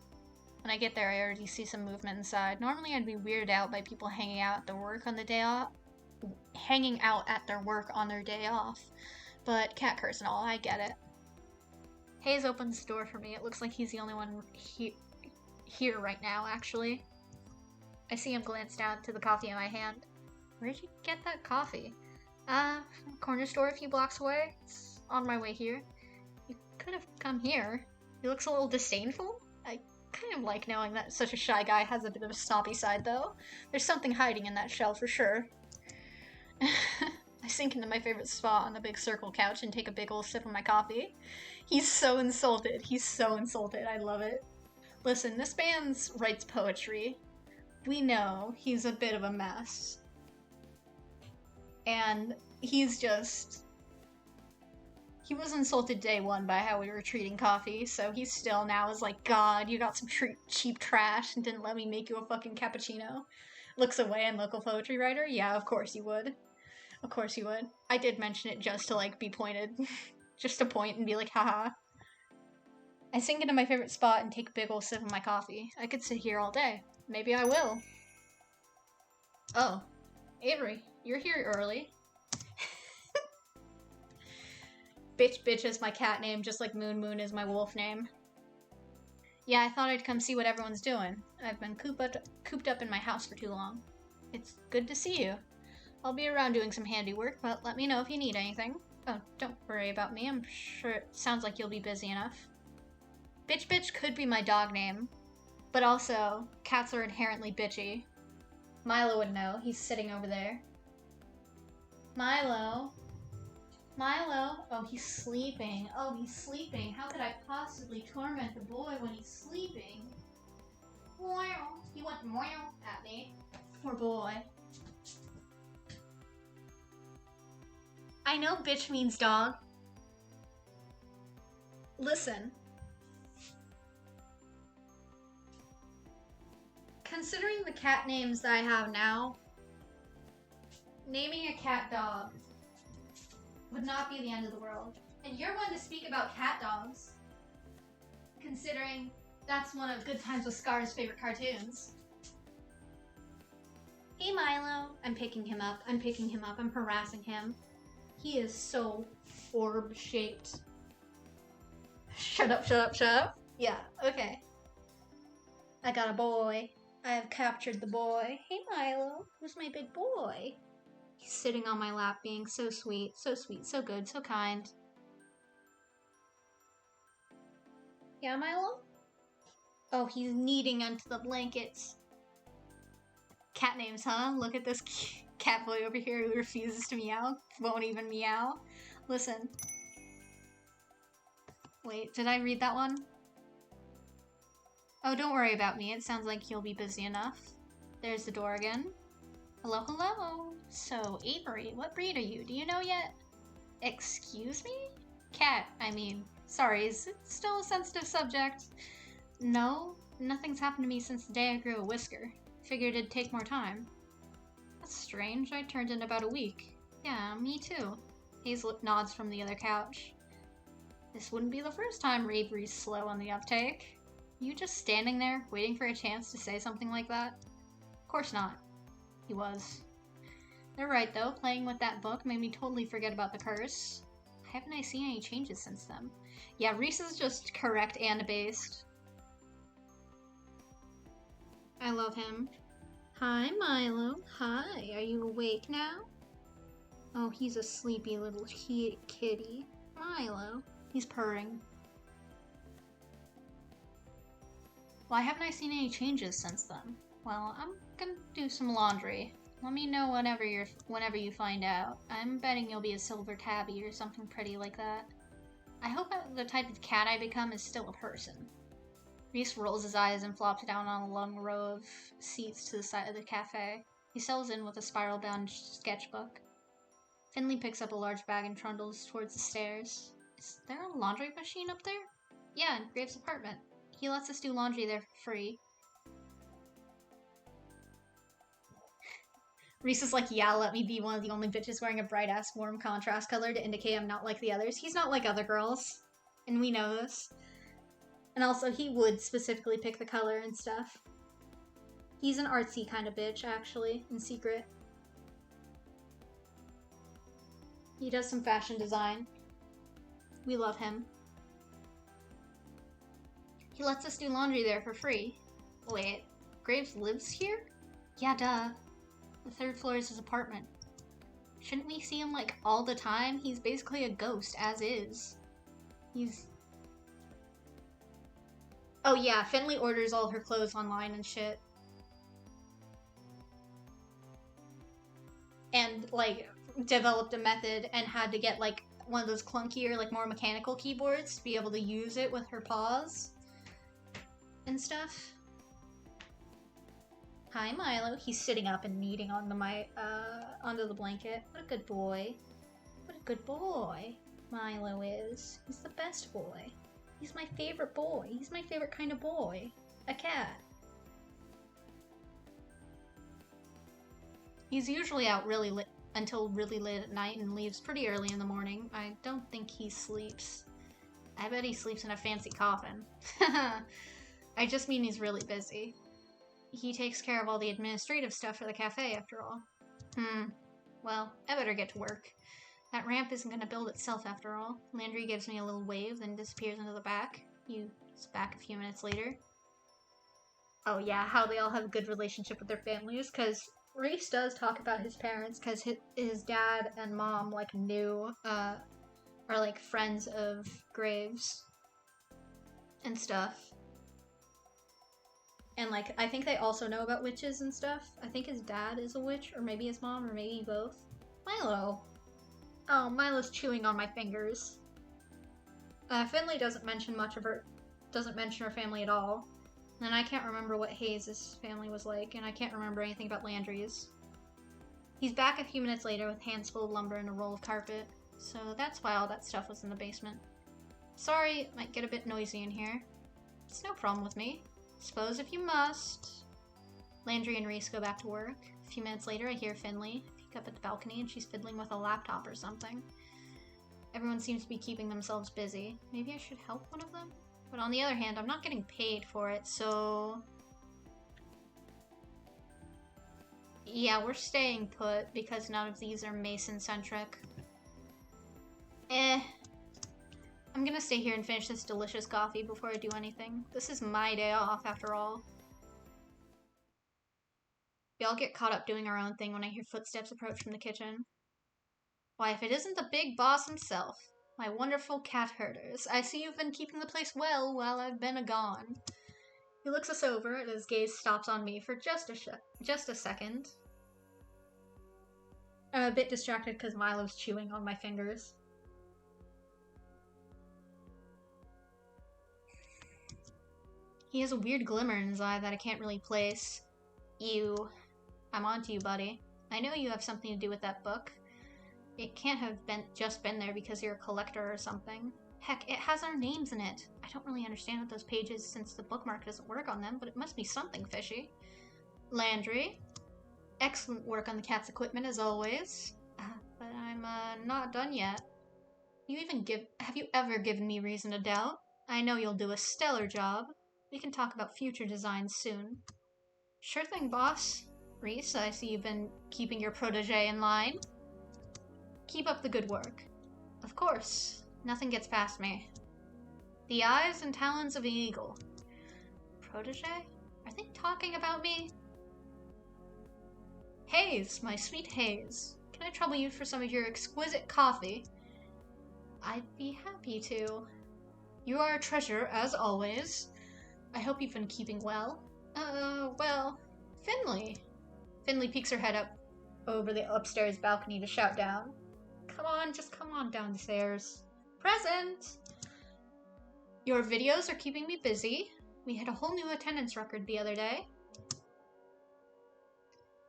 when I get there, I already see some movement inside. Normally, I'd be weirded out by people hanging out at their work on their day off, but cat curse and all, I get it. Hayes opens the door for me. It looks like he's the only one here right now, actually. I see him glance down to the coffee in my hand. Where'd you get that coffee? Corner store a few blocks away. It's on my way here. You could have come here. He looks a little disdainful. I kind of like knowing that such a shy guy has a bit of a snobby side, though. There's something hiding in that shell for sure. I sink into my favorite spot on the big circle couch and take a big ol' sip of my coffee. He's so insulted. I love it. Listen, this man writes poetry. We know he's a bit of a mess. And he was insulted day one by how we were treating coffee, so he still now is like, God, you got some cheap trash and didn't let me make you a fucking cappuccino. Looks away and local poetry writer? Yeah, of course you would. Of course you would. I did mention it just to, be pointed. Just to point and be like, haha. I sink into my favorite spot and take a big ol' sip of my coffee. I could sit here all day. Maybe I will. Oh, Avery, you're here early. Bitch is my cat name, just like Moon is my wolf name. Yeah, I thought I'd come see what everyone's doing. I've been cooped up in my house for too long. It's good to see you. I'll be around doing some handiwork, but let me know if you need anything. Oh, don't worry about me. I'm sure it sounds like you'll be busy enough. Bitch could be my dog name, but also, cats are inherently bitchy. Milo would know. He's sitting over there. Milo? Milo? Oh, he's sleeping. Oh, he's sleeping. How could I possibly torment the boy when he's sleeping? Wow. He went wow at me. Poor boy. I know bitch means dog. Listen. Considering the cat names that I have now, naming a cat dog would not be the end of the world. And you're one to speak about cat dogs, considering that's one of Good Times with Scar's favorite cartoons. Hey Milo. I'm picking him up. I'm harassing him. He is so orb-shaped. Shut up. Yeah, okay. I got a boy. I have captured the boy. Hey Milo, who's my big boy? He's sitting on my lap being so sweet, so good, so kind. Yeah, Milo? Oh, he's kneading onto the blankets. Cat names, huh? Look at this cat boy over here who refuses to meow. Won't even meow. Listen. Wait, did I read that one? Oh, don't worry about me. It sounds like you'll be busy enough. There's the door again. Hello. So, Avery, what breed are you? Do you know yet? Excuse me? Cat, I mean. Sorry, is it still a sensitive subject? No, nothing's happened to me since the day I grew a whisker. Figured it'd take more time. That's strange. I turned in about a week. Yeah, me too. Hazel nods from the other couch. This wouldn't be the first time Avery's slow on the uptake. You just standing there, waiting for a chance to say something like that? Of course not. He was. They're right, though. Playing with that book made me totally forget about the curse. Haven't I seen any changes since then? Yeah, Reese is just correct and based. I love him. Hi, Milo. Hi, are you awake now? Oh, he's a sleepy little kitty. Milo. He's purring. Why haven't I seen any changes since then? Well, I'm gonna do some laundry. Let me know whenever you find out. I'm betting you'll be a silver tabby or something pretty like that. I hope the type of cat I become is still a person. Reese rolls his eyes and flops down on a long row of seats to the side of the cafe. He settles in with a spiral-bound sketchbook. Finley picks up a large bag and trundles towards the stairs. Is there a laundry machine up there? Yeah, in Graves' apartment. He lets us do laundry there for free. Reese is like, yeah, let me be one of the only bitches wearing a bright-ass warm contrast color to indicate I'm not like the others. He's not like other girls, and we know this. And also, he would specifically pick the color and stuff. He's an artsy kind of bitch, actually, in secret. He does some fashion design. We love him. He lets us do laundry there for free. Wait, Graves lives here? Yeah, duh. The third floor is his apartment. Shouldn't we see him, like, all the time? He's basically a ghost, as is. Oh yeah, Finley orders all her clothes online and shit. And, like, developed a method and had to get, like, one of those clunkier, like, more mechanical keyboards to be able to use it with her paws and stuff. Hi, Milo. He's sitting up and kneading on onto the blanket. What a good boy. What a good boy Milo is. He's the best boy. He's my favorite boy. He's my favorite kind of boy. A cat. He's usually out until really late at night and leaves pretty early in the morning. I don't think he sleeps. I bet he sleeps in a fancy coffin. I just mean he's really busy. He takes care of all the administrative stuff for the cafe, after all. Well, I better get to work. That ramp isn't gonna build itself, after all. Landry gives me a little wave, then disappears into the back. He's back a few minutes later. Oh yeah, how they all have a good relationship with their families, because Reese does talk about his parents, because his dad and mom, like, knew are like friends of Graves and stuff. And like, I think they also know about witches and stuff. I think his dad is a witch, or maybe his mom, or maybe both. Milo. Oh, Milo's chewing on my fingers. Finley doesn't mention her family at all. And I can't remember what Hayes' family was like, and I can't remember anything about Landry's. He's back a few minutes later with hands full of lumber and a roll of carpet, so that's why all that stuff was in the basement. Sorry, it might get a bit noisy in here. It's no problem with me. Suppose if you must. Landry and Reese go back to work. A few minutes later, I hear Finley peek up at the balcony and she's fiddling with a laptop or something. Everyone seems to be keeping themselves busy. Maybe I should help one of them? But on the other hand, I'm not getting paid for it, so... yeah, we're staying put because none of these are Mason-centric. I'm gonna stay here and finish this delicious coffee before I do anything. This is my day off, after all. We all get caught up doing our own thing when I hear footsteps approach from the kitchen. Why, if it isn't the big boss himself, my wonderful cat herders, I see you've been keeping the place well while I've been gone. He looks us over and his gaze stops on me for just a second. I'm a bit distracted because Milo's chewing on my fingers. He has a weird glimmer in his eye that I can't really place. I'm on to you, buddy. I know you have something to do with that book. It can't have just been there because you're a collector or something. Heck, it has our names in it. I don't really understand what those pages since the bookmark doesn't work on them, but it must be something fishy. Landry, excellent work on the cat's equipment as always. But I'm not done yet. Have you ever given me reason to doubt? I know you'll do a stellar job. We can talk about future designs soon. Sure thing, boss. Reese, I see you've been keeping your protege in line. Keep up the good work. Of course, nothing gets past me. The eyes and talons of an eagle. Protege? Are they talking about me? Hayes, my sweet Hayes. Can I trouble you for some of your exquisite coffee? I'd be happy to. You are a treasure, as always. I hope you've been keeping well. Well, Finley. Finley peeks her head up over the upstairs balcony to shout down. Just come on downstairs. Present! Your videos are keeping me busy. We had a whole new attendance record the other day.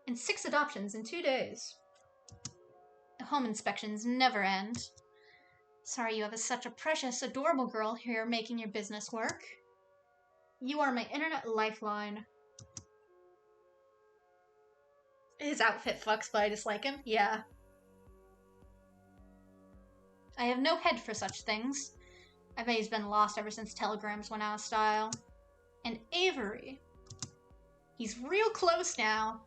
And 6 adoptions in 2 days. The home inspections never end. Sorry you have such a precious, adorable girl here making your business work. You are my internet lifeline. His outfit fucks, but I dislike him. Yeah. I have no head for such things. I bet he's been lost ever since telegrams went out of style. And Avery. He's real close now.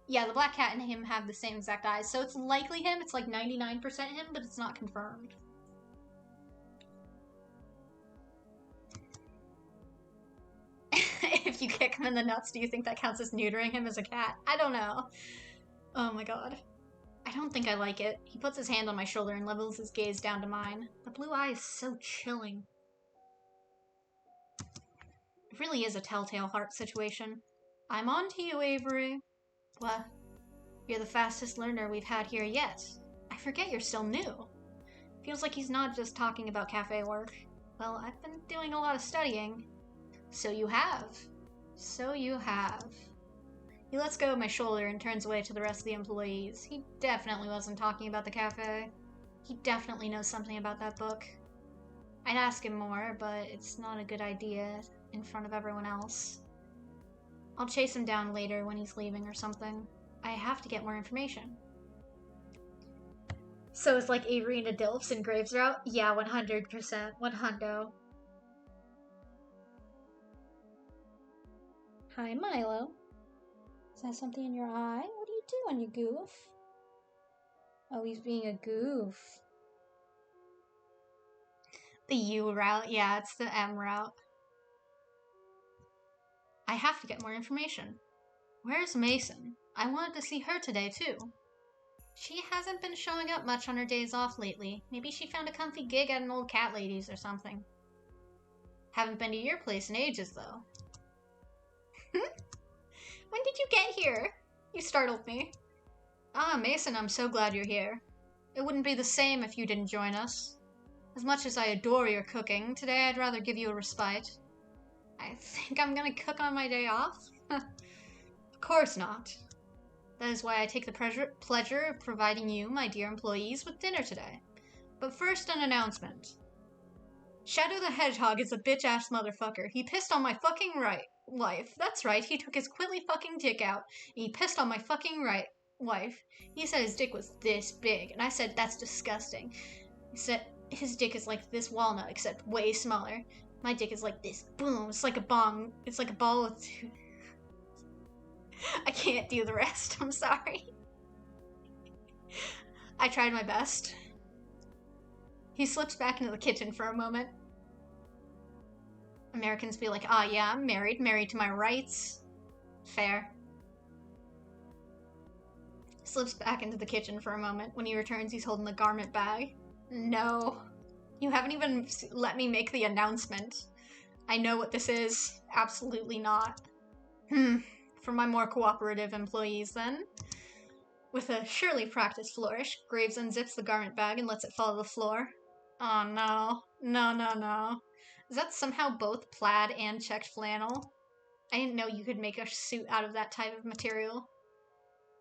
Yeah, the black cat and him have the same exact eyes, so it's likely him. It's like 99% him, but it's not confirmed. If you kick him in the nuts, do you think that counts as neutering him as a cat? I don't know. Oh my god. I don't think I like it. He puts his hand on my shoulder and levels his gaze down to mine. The blue eye is so chilling. It really is a telltale heart situation. I'm on to you, Avery. What? You're the fastest learner we've had here yet. I forget you're still new. Feels like he's not just talking about cafe work. Well, I've been doing a lot of studying. So you have. So you have. He lets go of my shoulder and turns away to the rest of the employees. He definitely wasn't talking about the cafe. He definitely knows something about that book. I'd ask him more, but it's not a good idea in front of everyone else. I'll chase him down later when he's leaving or something. I have to get more information. So it's like Avery and the Dilfs and Graves route? Yeah, 100%. 100. Hi, Milo. Is that something in your eye? What are you doing, you goof? Oh, he's being a goof. The U route? Yeah, it's the M route. I have to get more information. Where's Mason? I wanted to see her today, too. She hasn't been showing up much on her days off lately. Maybe she found a comfy gig at an old cat lady's or something. Haven't been to your place in ages, though. When did you get here? You startled me. Ah, Mason, I'm so glad you're here. It wouldn't be the same if you didn't join us. As much as I adore your cooking, today I'd rather give you a respite. I think I'm gonna cook on my day off? Of course not. That is why I take the pleasure of providing you, my dear employees, with dinner today. But first, an announcement. Shadow the Hedgehog is a bitch-ass motherfucker. He pissed on my fucking wife. That's right, he took his quilly fucking dick out, and he pissed on my fucking wife. He said his dick was this big, and I said, that's disgusting. He said his dick is like this walnut, except way smaller. My dick is like this. Boom. It's like a bong. It's like a ball with two. I can't do the rest. I'm sorry. I tried my best. He slips back into the kitchen for a moment. Americans be like, ah, yeah, I'm married to my rights. Fair. Slips back into the kitchen for a moment. When he returns, he's holding the garment bag. No. You haven't even let me make the announcement. I know what this is. Absolutely not. For my more cooperative employees, then. With a surely practiced flourish, Graves unzips the garment bag and lets it fall to the floor. Oh no. No. Is that somehow both plaid and checked flannel? I didn't know you could make a suit out of that type of material.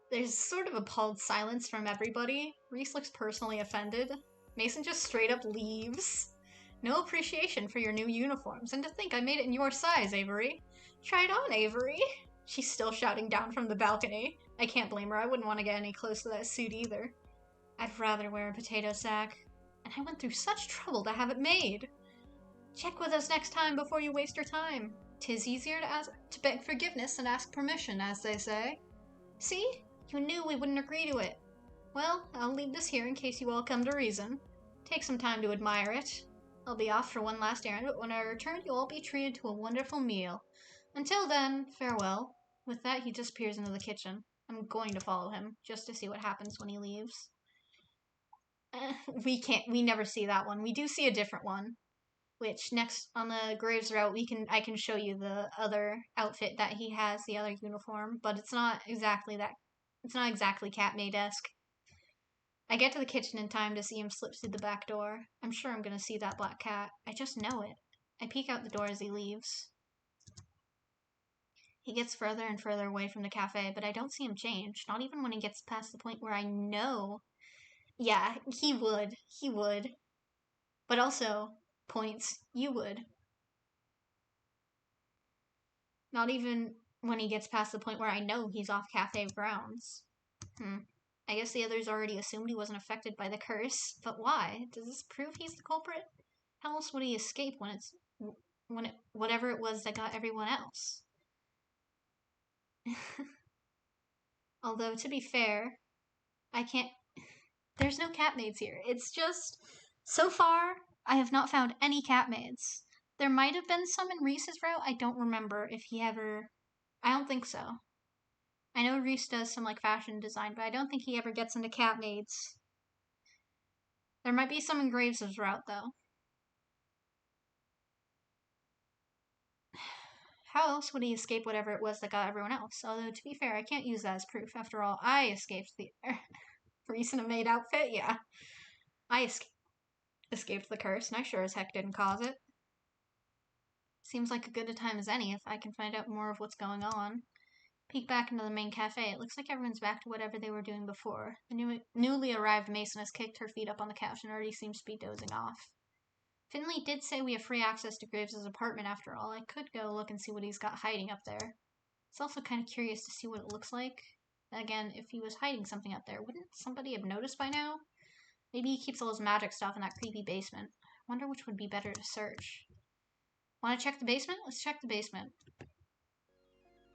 There's sort of appalled silence from everybody. Reese looks personally offended. Mason just straight up leaves. No appreciation for your new uniforms, and to think I made it in your size, Avery. Try it on, Avery. She's still shouting down from the balcony. I can't blame her, I wouldn't want to get any close to that suit either. I'd rather wear a potato sack. And I went through such trouble to have it made. Check with us next time before you waste your time. 'Tis easier to beg forgiveness than ask permission, as they say. See? You knew we wouldn't agree to it. Well, I'll leave this here in case you all come to reason. Take some time to admire it. I'll be off for one last errand, but when I return, you'll all be treated to a wonderful meal. Until then, farewell. With that, he disappears into the kitchen. I'm going to follow him, just to see what happens when he leaves. We never see that one. We do see a different one. Which, next on the Graves route, I can show you the other outfit that he has, the other uniform, but it's not exactly cat-maid-esque. I get to the kitchen in time to see him slip through the back door. I'm sure I'm gonna see that black cat. I just know it. I peek out the door as he leaves. He gets further and further away from the cafe, but I don't see him change, not even when he gets past the point where I know. Yeah, he would. But also, points, you would. Not even when he gets past the point where I know he's off cafe grounds. I guess the others already assumed he wasn't affected by the curse, but why? Does this prove he's the culprit? How else would he escape whatever it was that got everyone else? Although, to be fair, there's no cat maids here. It's just, so far, I have not found any cat maids. There might have been some in Reese's route. I don't remember if he ever... I don't think so. I know Reese does some, fashion design, but I don't think he ever gets into cat maids. There might be some in Graves' route, though. How else would he escape whatever it was that got everyone else? Although, to be fair, I can't use that as proof. After all, I escaped the... Reese in a maid outfit? Yeah. I escaped the curse, and I sure as heck didn't cause it. Seems like a good a time as any if I can find out more of what's going on. Peek back into the main cafe. It looks like everyone's back to whatever they were doing before. The newly arrived Mason has kicked her feet up on the couch and already seems to be dozing off. Finley did say we have free access to Graves' apartment after all. I could go look and see what he's got hiding up there. It's also kind of curious to see what it looks like. Again, if he was hiding something up there, wouldn't somebody have noticed by now? Maybe he keeps all his magic stuff in that creepy basement. I wonder which would be better to search. Want to check the basement? Let's check the basement.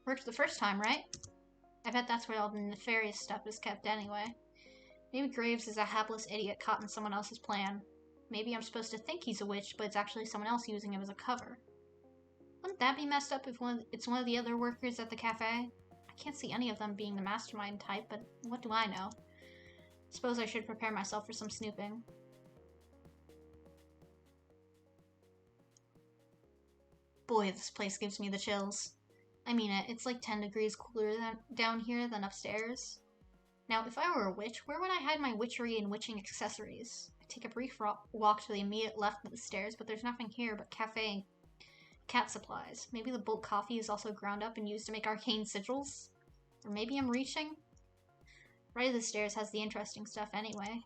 Worked the first time, right? I bet that's where all the nefarious stuff is kept anyway. Maybe Graves is a hapless idiot caught in someone else's plan. Maybe I'm supposed to think he's a witch, but it's actually someone else using him as a cover. Wouldn't that be messed up if it's one of the other workers at the cafe? I can't see any of them being the mastermind type, but what do I know? Suppose I should prepare myself for some snooping. Boy, this place gives me the chills. I mean it, it's like 10 degrees cooler down here than upstairs. Now, if I were a witch, where would I hide my witchery and witching accessories? I take a brief walk to the immediate left of the stairs, but there's nothing here but cafe and cat supplies. Maybe the bulk coffee is also ground up and used to make arcane sigils? Or maybe I'm reaching? Right of the stairs has the interesting stuff anyway.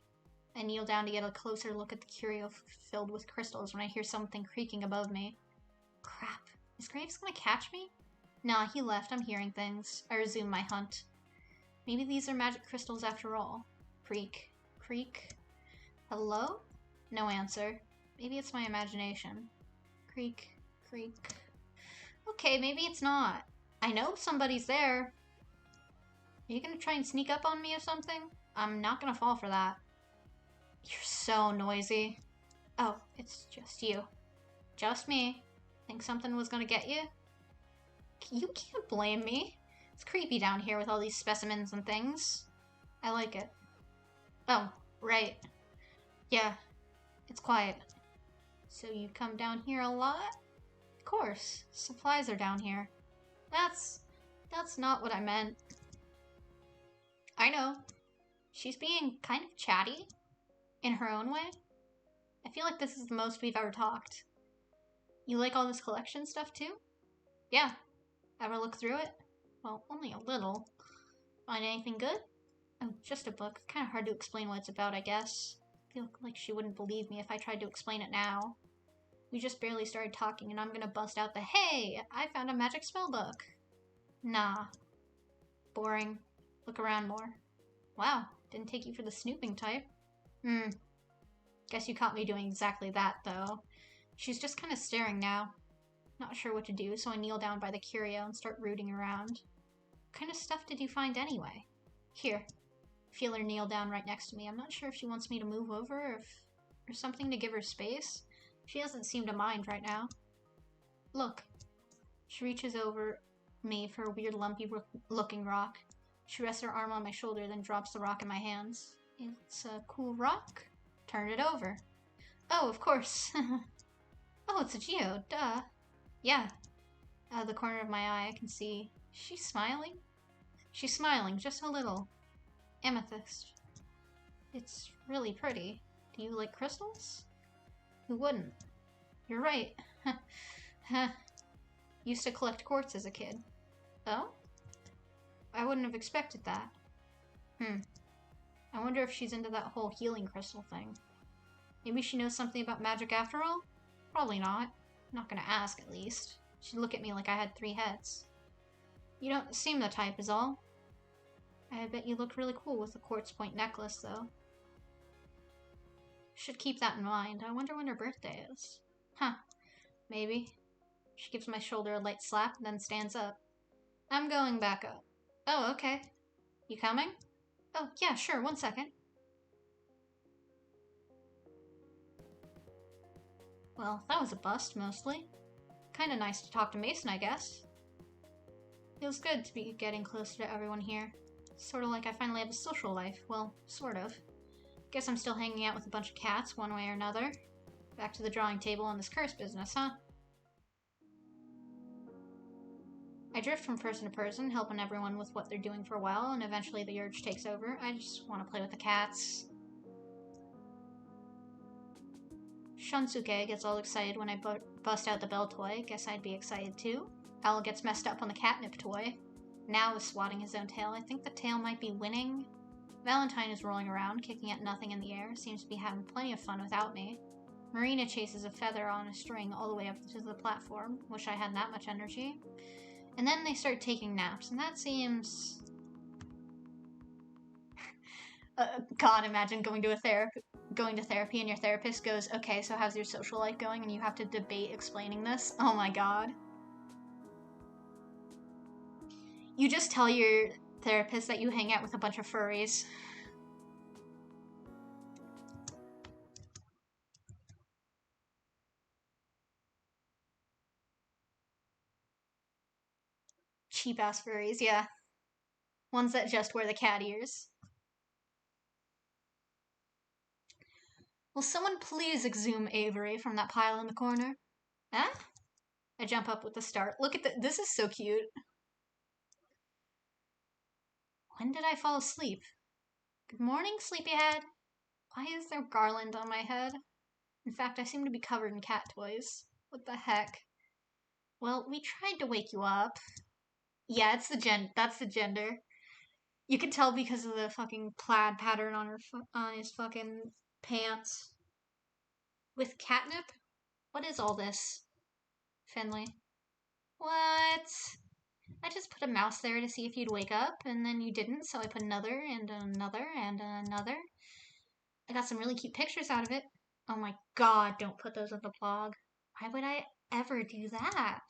I kneel down to get a closer look at the curio filled with crystals when I hear something creaking above me. Crap. Is Graves gonna catch me? Nah, he left. I'm hearing things. I resume my hunt. Maybe these are magic crystals after all. Creak. Creak. Hello? No answer. Maybe it's my imagination. Creak. Creak. Okay, maybe it's not. I know somebody's there. Are you gonna try and sneak up on me or something? I'm not gonna fall for that. You're so noisy. Oh, it's just you. Just me. Think something was gonna get you? You can't blame me. It's creepy down here with all these specimens and things. I like it. Oh, right. Yeah, it's quiet. So you come down here a lot? Of course. Supplies are down here. That's not what I meant. I know. She's being kind of chatty. In her own way. I feel like this is the most we've ever talked. You like all this collection stuff too? Yeah. Ever look through it? Well, only a little. Find anything good? Oh, just a book. Kind of hard to explain what it's about, I guess. I feel like she wouldn't believe me if I tried to explain it now. We just barely started talking and I'm gonna bust out the, hey, I found a magic spell book. Nah. Boring. Look around more. Wow, didn't take you for the snooping type. Guess you caught me doing exactly that, though. She's just kind of staring now. Not sure what to do, so I kneel down by the curio and start rooting around. What kind of stuff did you find anyway? Here. Feel her kneel down right next to me. I'm not sure if she wants me to move over or something to give her space. She doesn't seem to mind right now. Look. She reaches over me for a weird lumpy looking rock. She rests her arm on my shoulder, then drops the rock in my hands. It's a cool rock. Turn it over. Oh, of course. Oh, it's a geode, duh. Yeah. Out of the corner of my eye, I can see. She's smiling? She's smiling, just a little. Amethyst. It's really pretty. Do you like crystals? Who wouldn't? You're right. Used to collect quartz as a kid. Oh? I wouldn't have expected that. I wonder if she's into that whole healing crystal thing. Maybe she knows something about magic after all? Probably not. I'm not gonna ask, at least. She'd look at me like I had 3 heads. You don't seem the type is all. I bet you look really cool with the quartz point necklace, though. Should keep that in mind. I wonder when her birthday is. Huh. Maybe. She gives my shoulder a light slap, then stands up. I'm going back up. Oh, okay. You coming? Oh, yeah, sure, 1 second. Well, that was a bust, mostly. Kinda nice to talk to Mason, I guess. Feels good to be getting closer to everyone here. Sort of like I finally have a social life. Well, sort of. Guess I'm still hanging out with a bunch of cats, one way or another. Back to the drawing table and this curse business, huh? I drift from person to person, helping everyone with what they're doing for a while, and eventually the urge takes over. I just want to play with the cats. Shunsuke gets all excited when I bust out the bell toy. Guess I'd be excited too. Owl gets messed up on the catnip toy. Now is swatting his own tail. I think the tail might be winning. Valentine is rolling around, kicking at nothing in the air. Seems to be having plenty of fun without me. Marina chases a feather on a string all the way up to the platform. Wish I had that much energy. And then they start taking naps, and that seems... God, imagine going to therapy and your therapist goes, okay, so how's your social life going? And you have to debate explaining this. Oh my god. You just tell your therapist that you hang out with a bunch of furries. Cheap-ass furries, yeah. Ones that just wear the cat ears. Will someone please exhume Avery from that pile in the corner? Huh? I jump up with a start. Look at this is so cute. When did I fall asleep? Good morning, sleepyhead. Why is there garland on my head? In fact, I seem to be covered in cat toys. What the heck? Well, we tried to wake you up. Yeah, that's the gender. You can tell because of the fucking plaid pattern on on his fucking pants. With catnip? What is all this? Finley. What? I just put a mouse there to see if you'd wake up, and then you didn't, so I put another, and another, and another. I got some really cute pictures out of it. Oh my god, don't put those on the blog. Why would I ever do that?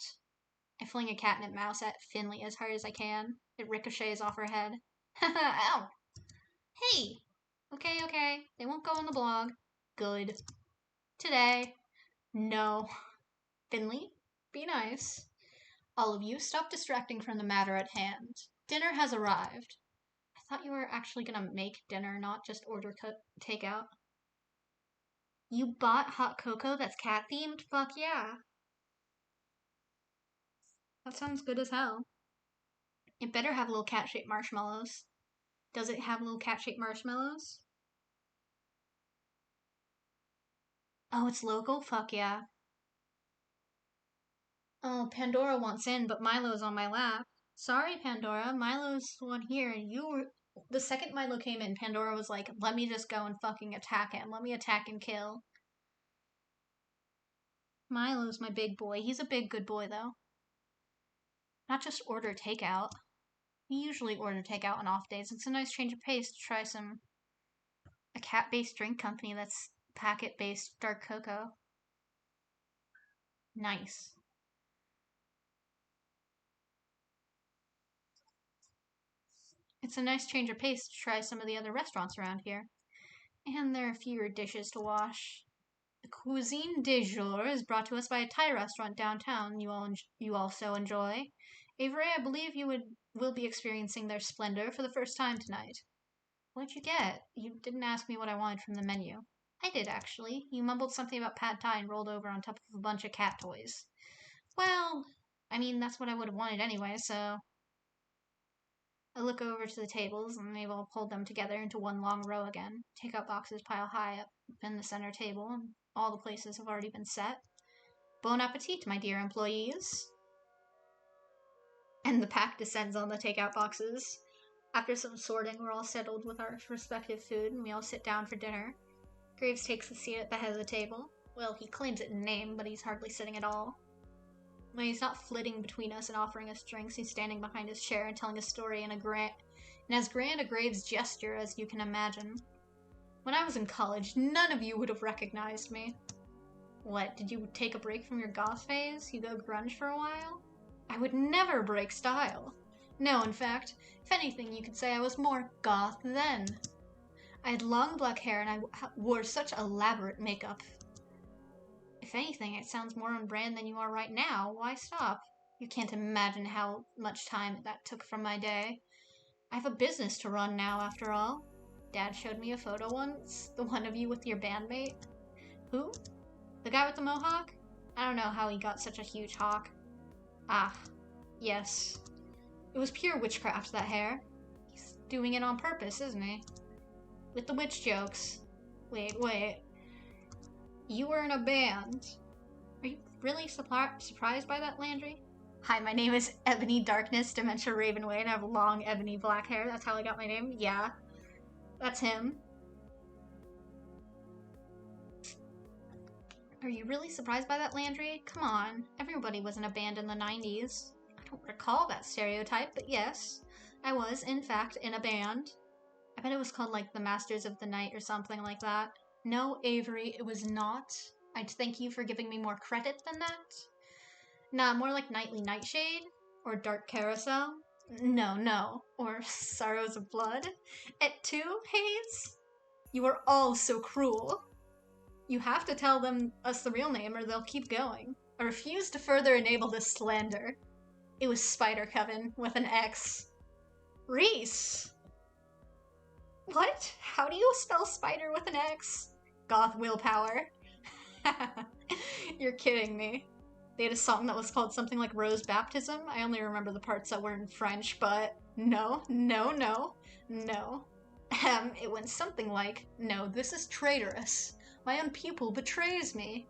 I fling a catnip mouse at Finley as hard as I can. It ricochets off her head. Ow! Hey! Okay, they won't go on the blog. Good. Today. No. Finley, be nice. All of you, stop distracting from the matter at hand. Dinner has arrived. I thought you were actually gonna make dinner, not just order takeout. You bought hot cocoa that's cat themed? Fuck yeah. That sounds good as hell. It better have little cat shaped marshmallows. Does it have little cat shaped marshmallows? Oh, it's local? Fuck yeah. Oh, Pandora wants in, but Milo's on my lap. Sorry, Pandora. Milo's the one here. The second Milo came in, Pandora was like, let me just go and fucking attack him. Let me attack and kill. Milo's my big boy. He's a big good boy, though. Not just order takeout. We usually order takeout on off days. It's a nice change of pace to try a cat-based drink company that's packet-based dark cocoa. Nice. It's a nice change of pace to try some of the other restaurants around here. And there are fewer dishes to wash. The cuisine du jour is brought to us by a Thai restaurant downtown you also enjoy. Avery, I believe will be experiencing their splendor for the first time tonight. What'd you get? You didn't ask me what I wanted from the menu. I did, actually. You mumbled something about pad thai and rolled over on top of a bunch of cat toys. Well, I mean, that's what I would have wanted anyway, so... I look over to the tables, and they've all pulled them together into one long row again. Takeout boxes pile high up in the center table, and all the places have already been set. Bon appetit, my dear employees. And the pack descends on the takeout boxes. After some sorting, we're all settled with our respective food, and we all sit down for dinner. Graves takes a seat at the head of the table. Well, he claims it in name, but he's hardly sitting at all. When he's not flitting between us and offering us drinks, he's standing behind his chair and telling a story in as grand a Graves gesture as you can imagine. When I was in college, none of you would have recognized me. What, did you take a break from your goth phase? You go grunge for a while? I would never break style. No, in fact, if anything, you could say I was more goth then. I had long black hair and I wore such elaborate makeup. If anything, it sounds more on brand than you are right now. Why stop? You can't imagine how much time that took from my day. I have a business to run now, after all. Dad showed me a photo once. The one of you with your bandmate. Who? The guy with the mohawk? I don't know how he got such a huge hawk. Ah, yes. It was pure witchcraft, that hair. He's doing it on purpose, isn't he? With the witch jokes. Wait. You were in a band. Are you really surprised by that, Landry? Hi, my name is Ebony Darkness Dementia Ravenway, and I have long ebony black hair. That's how I got my name? Yeah. That's him. Are you really surprised by that, Landry? Come on. Everybody was in a band in the 90s. I don't recall that stereotype, but yes. I was, in fact, in a band. I bet it was called, like, the Masters of the Night or something like that. No, Avery, it was not. I'd thank you for giving me more credit than that. Nah, more like Nightly Nightshade? Or Dark Carousel? No. Or Sorrows of Blood? Et tu, Hayes? You are all so cruel. You have to tell us the real name or they'll keep going. I refuse to further enable this slander. It was Spider Coven with an X. Reese! What? How do you spell spider with an X? goth willpower. You're kidding me. They had a song that was called something like Rose Baptism. I only remember the parts that were in French, but no. It went something like, "No, this is traitorous. My own pupil betrays me.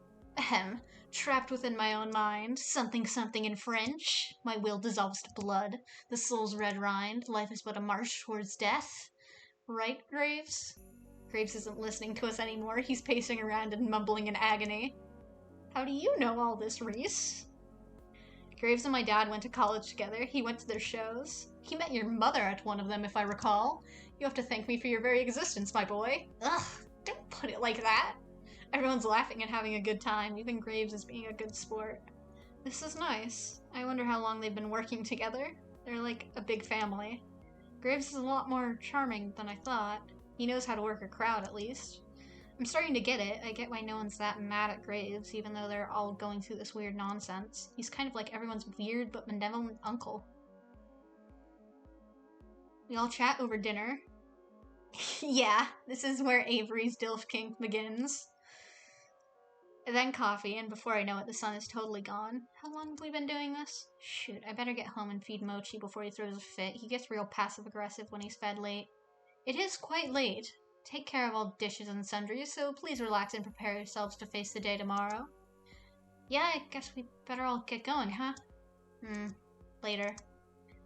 Trapped within my own mind, something in French. My will dissolves to blood, the soul's red rind, life is but a march towards death. Right, Graves?" Graves isn't listening to us anymore. He's pacing around and mumbling in agony. "How do you know all this, Reese?" "Graves and my dad went to college together. He went to their shows. He met your mother at one of them, if I recall. You have to thank me for your very existence, my boy." Ugh, don't put it like that. Everyone's laughing and having a good time. Even Graves is being a good sport. This is nice. I wonder how long they've been working together. They're like a big family. Graves is a lot more charming than I thought. He knows how to work a crowd, at least. I'm starting to get it. I get why no one's that mad at Graves, even though they're all going through this weird nonsense. He's kind of like everyone's weird but benevolent uncle. We all chat over dinner. Yeah, this is where Avery's DILF kink begins. And then coffee, and before I know it, the sun is totally gone. How long have we been doing this? Shoot, I better get home and feed Mochi before he throws a fit. He gets real passive-aggressive when he's fed late. It is quite late. Take care of all dishes and sundries, so please relax and prepare yourselves to face the day tomorrow. Yeah, I guess we better all get going, huh? Later.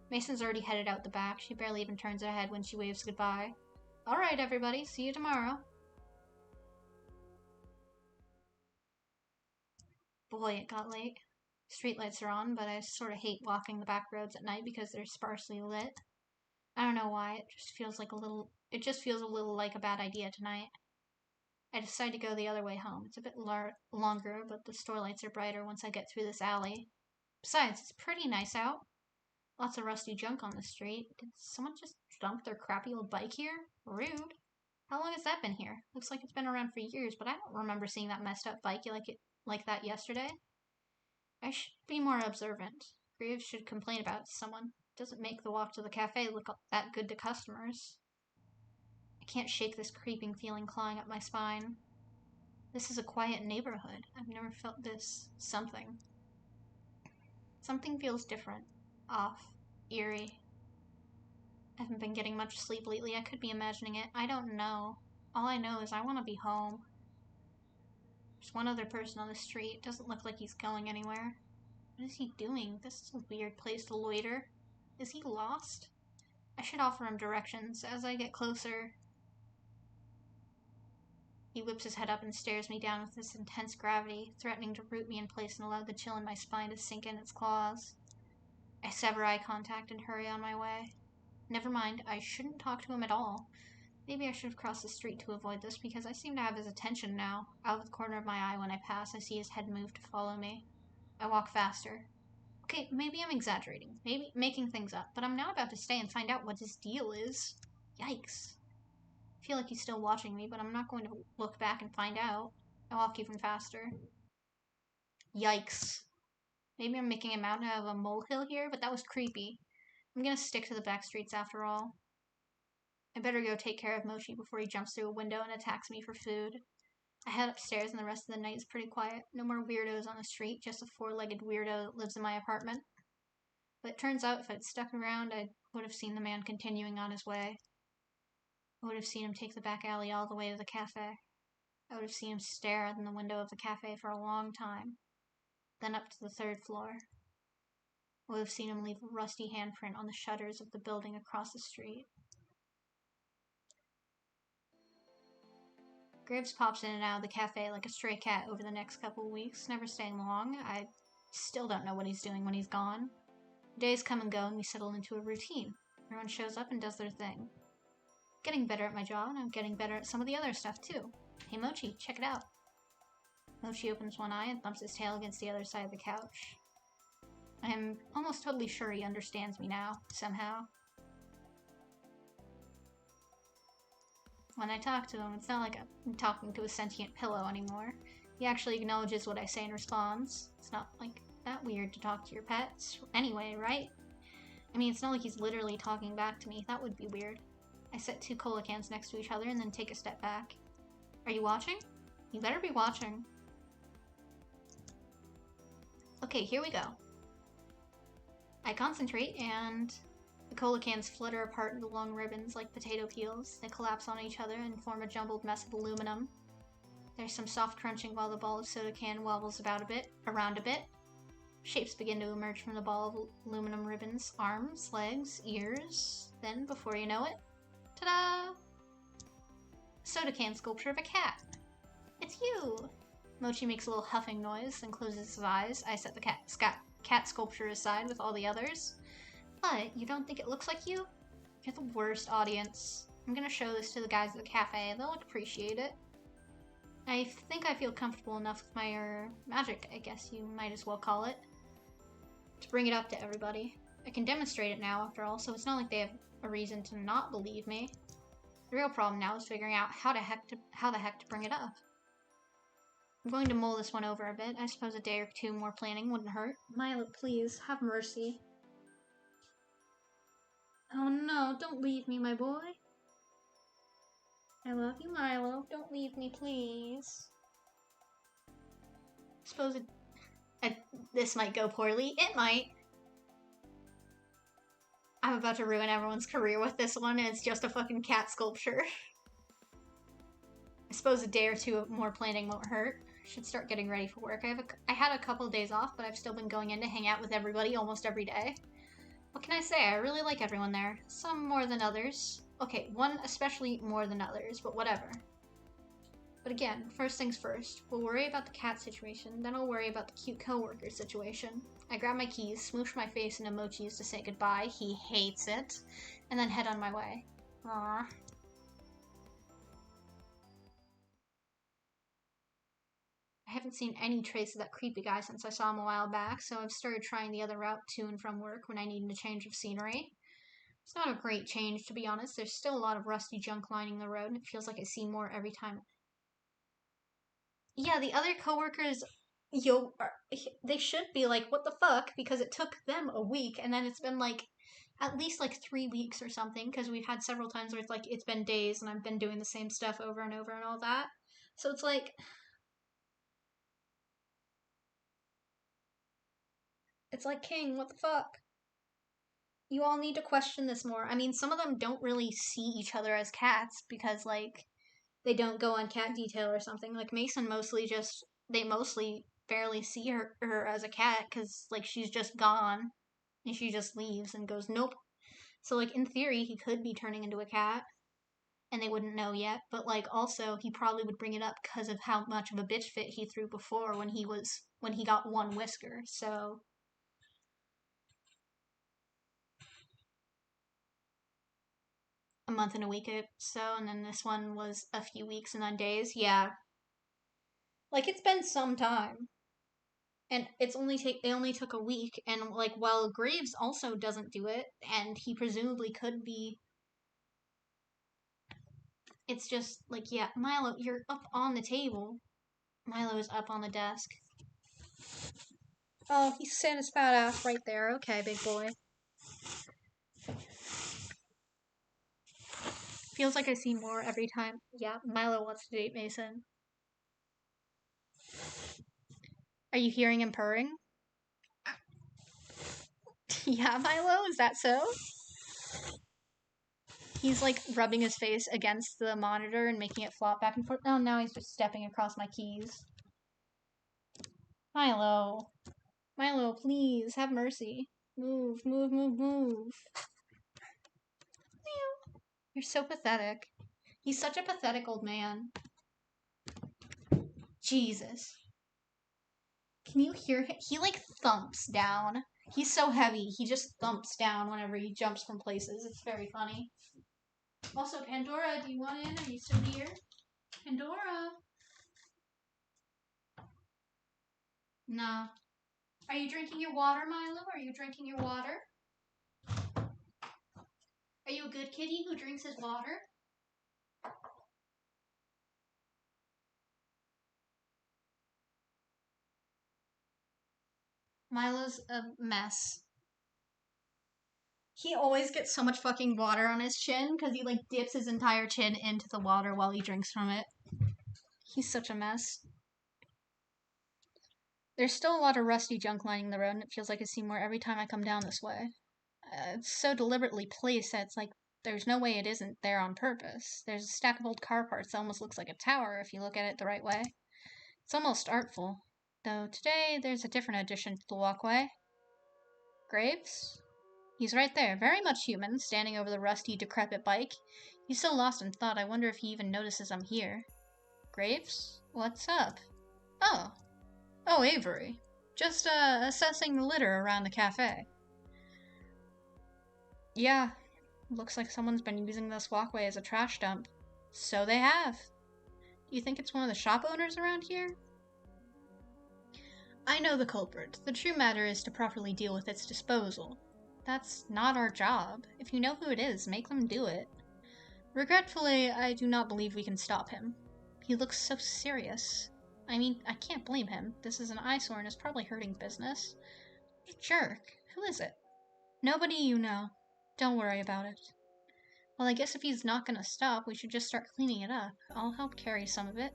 Mason's already headed out the back. She barely even turns her head when she waves goodbye. Alright, everybody. See you tomorrow. Boy, it got late. Streetlights are on, but I sort of hate walking the back roads at night because they're sparsely lit. I don't know why, it just feels a little like a bad idea tonight. I decide to go the other way home. It's a bit longer, but the store lights are brighter once I get through this alley. Besides, it's pretty nice out. Lots of rusty junk on the street. Did someone just dump their crappy old bike here? Rude. How long has that been here? Looks like it's been around for years, but I don't remember seeing that messed up bike like that yesterday. I should be more observant. Graves should complain about someone. Doesn't make the walk to the cafe look that good to customers. I can't shake this creeping feeling clawing up my spine. This is a quiet neighborhood. I've never felt this something. Something feels different. Off. Eerie. I haven't been getting much sleep lately. I could be imagining it. I don't know. All I know is I want to be home. There's one other person on the street. Doesn't look like he's going anywhere. What is he doing? This is a weird place to loiter. Is he lost? I should offer him directions. As I get closer, he whips his head up and stares me down with this intense gravity, threatening to root me in place and allow the chill in my spine to sink in its claws. I sever eye contact and hurry on my way. Never mind, I shouldn't talk to him at all. Maybe I should have crossed the street to avoid this, because I seem to have his attention now. Out of the corner of my eye when I pass, I see his head move to follow me. I walk faster. Okay, maybe I'm exaggerating, maybe making things up, but I'm now about to stay and find out what his deal is. Yikes. I feel like he's still watching me, but I'm not going to look back and find out. I walk even faster. Yikes. Maybe I'm making a mountain out of a molehill here, but that was creepy. I'm gonna stick to the back streets after all. I better go take care of Mochi before he jumps through a window and attacks me for food. I head upstairs and the rest of the night is pretty quiet. No more weirdos on the street, just a four-legged weirdo that lives in my apartment. But it turns out if I'd stuck around, I would have seen the man continuing on his way. I would have seen him take the back alley all the way to the cafe. I would have seen him stare out in the window of the cafe for a long time. Then up to the third floor. I would have seen him leave a rusty handprint on the shutters of the building across the street. Graves pops in and out of the cafe like a stray cat over the next couple of weeks, never staying long. I still don't know what he's doing when he's gone. Days come and go and we settle into a routine. Everyone shows up and does their thing. Getting better at my job, and I'm getting better at some of the other stuff too. Hey Mochi, check it out. Mochi opens one eye and thumps his tail against the other side of the couch. I am almost totally sure he understands me now, somehow. When I talk to him, it's not like I'm talking to a sentient pillow anymore. He actually acknowledges what I say and responds. It's not like that weird to talk to your pets anyway, right? I mean, it's not like he's literally talking back to me. That would be weird. I set two cola cans next to each other and then take a step back. Are you watching? You better be watching. Okay, here we go. I concentrate and the cola cans flutter apart into long ribbons like potato peels. They collapse on each other and form a jumbled mess of aluminum. There's some soft crunching while the ball of soda can wobbles around a bit. Shapes begin to emerge from the ball of aluminum ribbons. Arms, legs, ears. Then, before you know it, ta-da! Soda can sculpture of a cat. It's you! Mochi makes a little huffing noise, then closes his eyes. I set the cat sculpture aside with all the others. But you don't think it looks like you? You're the worst audience. I'm gonna show this to the guys at the cafe. They'll appreciate it. I think I feel comfortable enough with my magic, I guess you might as well call it, to bring it up to everybody. I can demonstrate it now, after all, so it's not like they have a reason to not believe me. The real problem now is figuring out how the heck to bring it up. I'm going to mull this one over a bit. I suppose a day or two more planning wouldn't hurt. Milo, please, have mercy. Oh no, don't leave me, my boy. I love you, Milo. Don't leave me, please. Suppose this might go poorly. It might. I'm about to ruin everyone's career with this one, and it's just a fucking cat sculpture. I suppose a day or two more planning won't hurt. Should start getting ready for work. I had a couple of days off, but I've still been going in to hang out with everybody almost every day. What can I say? I really like everyone there. Some more than others. Okay, one especially more than others, but whatever. But again, first things first. We'll worry about the cat situation, then I'll worry about the cute coworker situation. I grab my keys, smoosh my face into Mochi's to say goodbye. He hates it. And then head on my way. Aww. I haven't seen any trace of that creepy guy since I saw him a while back, so I've started trying the other route to and from work when I need a change of scenery. It's not a great change, to be honest. There's still a lot of rusty junk lining the road, and it feels like I see more every time. Yeah, the other coworkers, they should be like, what the fuck? Because it took them a week, and then it's been like, at least like 3 weeks or something, because we've had several times where it's like, it's been days, and I've been doing the same stuff over and over and all that. So it's like, King, what the fuck? You all need to question this more. I mean, some of them don't really see each other as cats because, like, they don't go on cat detail or something. Like, Mason they mostly barely see her as a cat because, like, she's just gone and she just leaves and goes, nope. So, like, in theory, he could be turning into a cat and they wouldn't know yet, but, like, also, he probably would bring it up because of how much of a bitch fit he threw before when he got one whisker, so. A month and a week or so, and then this one was a few weeks and then days. Yeah. Like, it's been some time. And it only took a week, and, like, while Graves also doesn't do it, and he presumably could be, it's just, like, yeah, Milo, you're up on the table. Milo is up on the desk. Oh, he's sitting his fat ass right there. Okay, big boy. Feels like I see more every time. Yeah, Milo wants to date Mason. Are you hearing him purring? Yeah, Milo, is that so? He's like rubbing his face against the monitor and making it flop back and forth. Oh, now he's just stepping across my keys. Milo. Milo, please, have mercy. Move, move, move, move. You're so pathetic. He's such a pathetic old man. Jesus. Can you hear him? He like thumps down. He's so heavy, he just thumps down whenever he jumps from places. It's very funny. Also, Pandora, do you want in? Are you still here? Pandora? No. Are you drinking your water, Milo? Are you drinking your water? Are you a good kitty who drinks his water? Milo's a mess. He always gets so much fucking water on his chin because he like dips his entire chin into the water while he drinks from it. He's such a mess. There's still a lot of rusty junk lining the road, and it feels like I see more every time I come down this way. It's so deliberately placed that it's like there's no way it isn't there on purpose. There's a stack of old car parts that almost looks like a tower if you look at it the right way. It's almost artful. Though today there's a different addition to the walkway. Graves? He's right there, very much human, standing over the rusty, decrepit bike. He's so lost in thought, I wonder if he even notices I'm here. Graves? What's up? Oh, Avery. Just, assessing the litter around the cafe. Yeah, looks like someone's been using this walkway as a trash dump. So they have. Do you think it's one of the shop owners around here? I know the culprit. The true matter is to properly deal with its disposal. That's not our job. If you know who it is, make them do it. Regretfully, I do not believe we can stop him. He looks so serious. I mean, I can't blame him. This is an eyesore and is probably hurting business. Jerk. Who is it? Nobody you know. Don't worry about it. Well, I guess if he's not gonna stop, we should just start cleaning it up. I'll help carry some of it.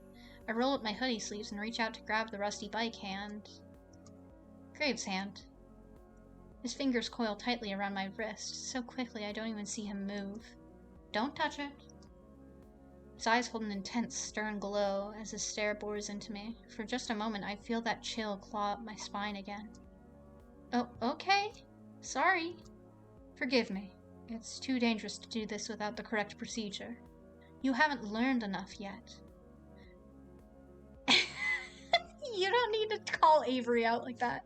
I roll up my hoodie sleeves and reach out to grab the rusty bike hand. Graves' hand. His fingers coil tightly around my wrist, so quickly I don't even see him move. Don't touch it. His eyes hold an intense, stern glow as his stare bores into me. For just a moment, I feel that chill claw up my spine again. Oh, okay. Sorry. Forgive me. It's too dangerous to do this without the correct procedure. You haven't learned enough yet. You don't need to call Avery out like that.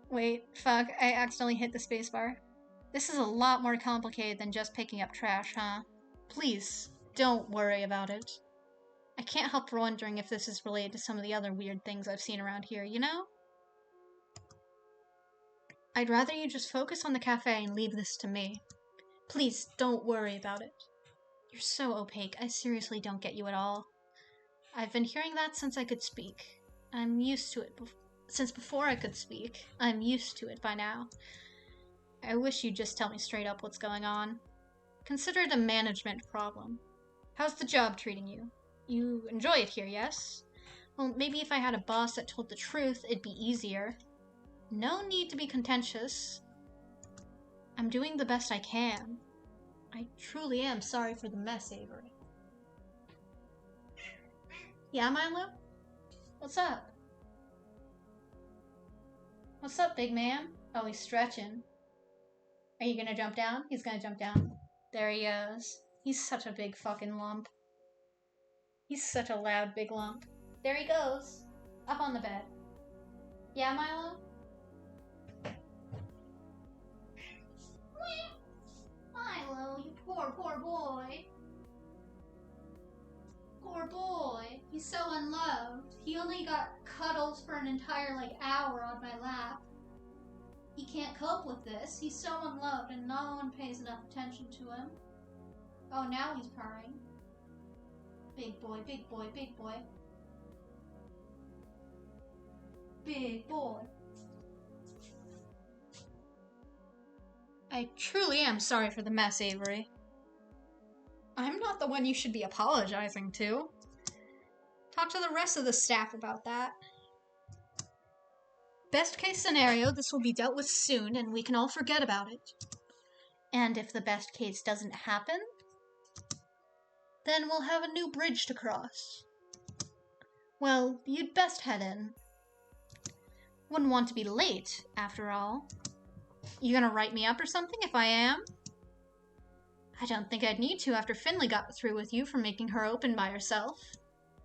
Wait, fuck, I accidentally hit the spacebar. This is a lot more complicated than just picking up trash, huh? Please, don't worry about it. I can't help wondering if this is related to some of the other weird things I've seen around here, you know? I'd rather you just focus on the cafe and leave this to me. Please, don't worry about it. You're so opaque, I seriously don't get you at all. I've been hearing that since I could speak. I'm used to it since before I could speak. I'm used to it by now. I wish you'd just tell me straight up what's going on. Consider it a management problem. How's the job treating you? You enjoy it here, yes? Well, maybe if I had a boss that told the truth, it'd be easier. No need to be contentious. I'm doing the best I can. I truly am sorry for the mess, Avery. Yeah, Milo? What's up? What's up, big man? Oh, he's stretching. Are you gonna jump down? He's gonna jump down. There he is. He's such a big fucking lump. He's such a loud big lump. There he goes. Up on the bed. Yeah, Milo? Milo, you poor boy. Poor boy. He's so unloved. He only got cuddles for an entire, hour on my lap. He can't cope with this. He's so unloved and no one pays enough attention to him. Oh, now he's purring. Big boy, big boy, big boy. Big boy. I truly am sorry for the mess, Avery. I'm not the one you should be apologizing to. Talk to the rest of the staff about that. Best case scenario, this will be dealt with soon and we can all forget about it. And if the best case doesn't happen, then we'll have a new bridge to cross. Well, you'd best head in. Wouldn't want to be late, after all. You gonna write me up or something if I am? I don't think I'd need to after Finley got through with you for making her open by herself.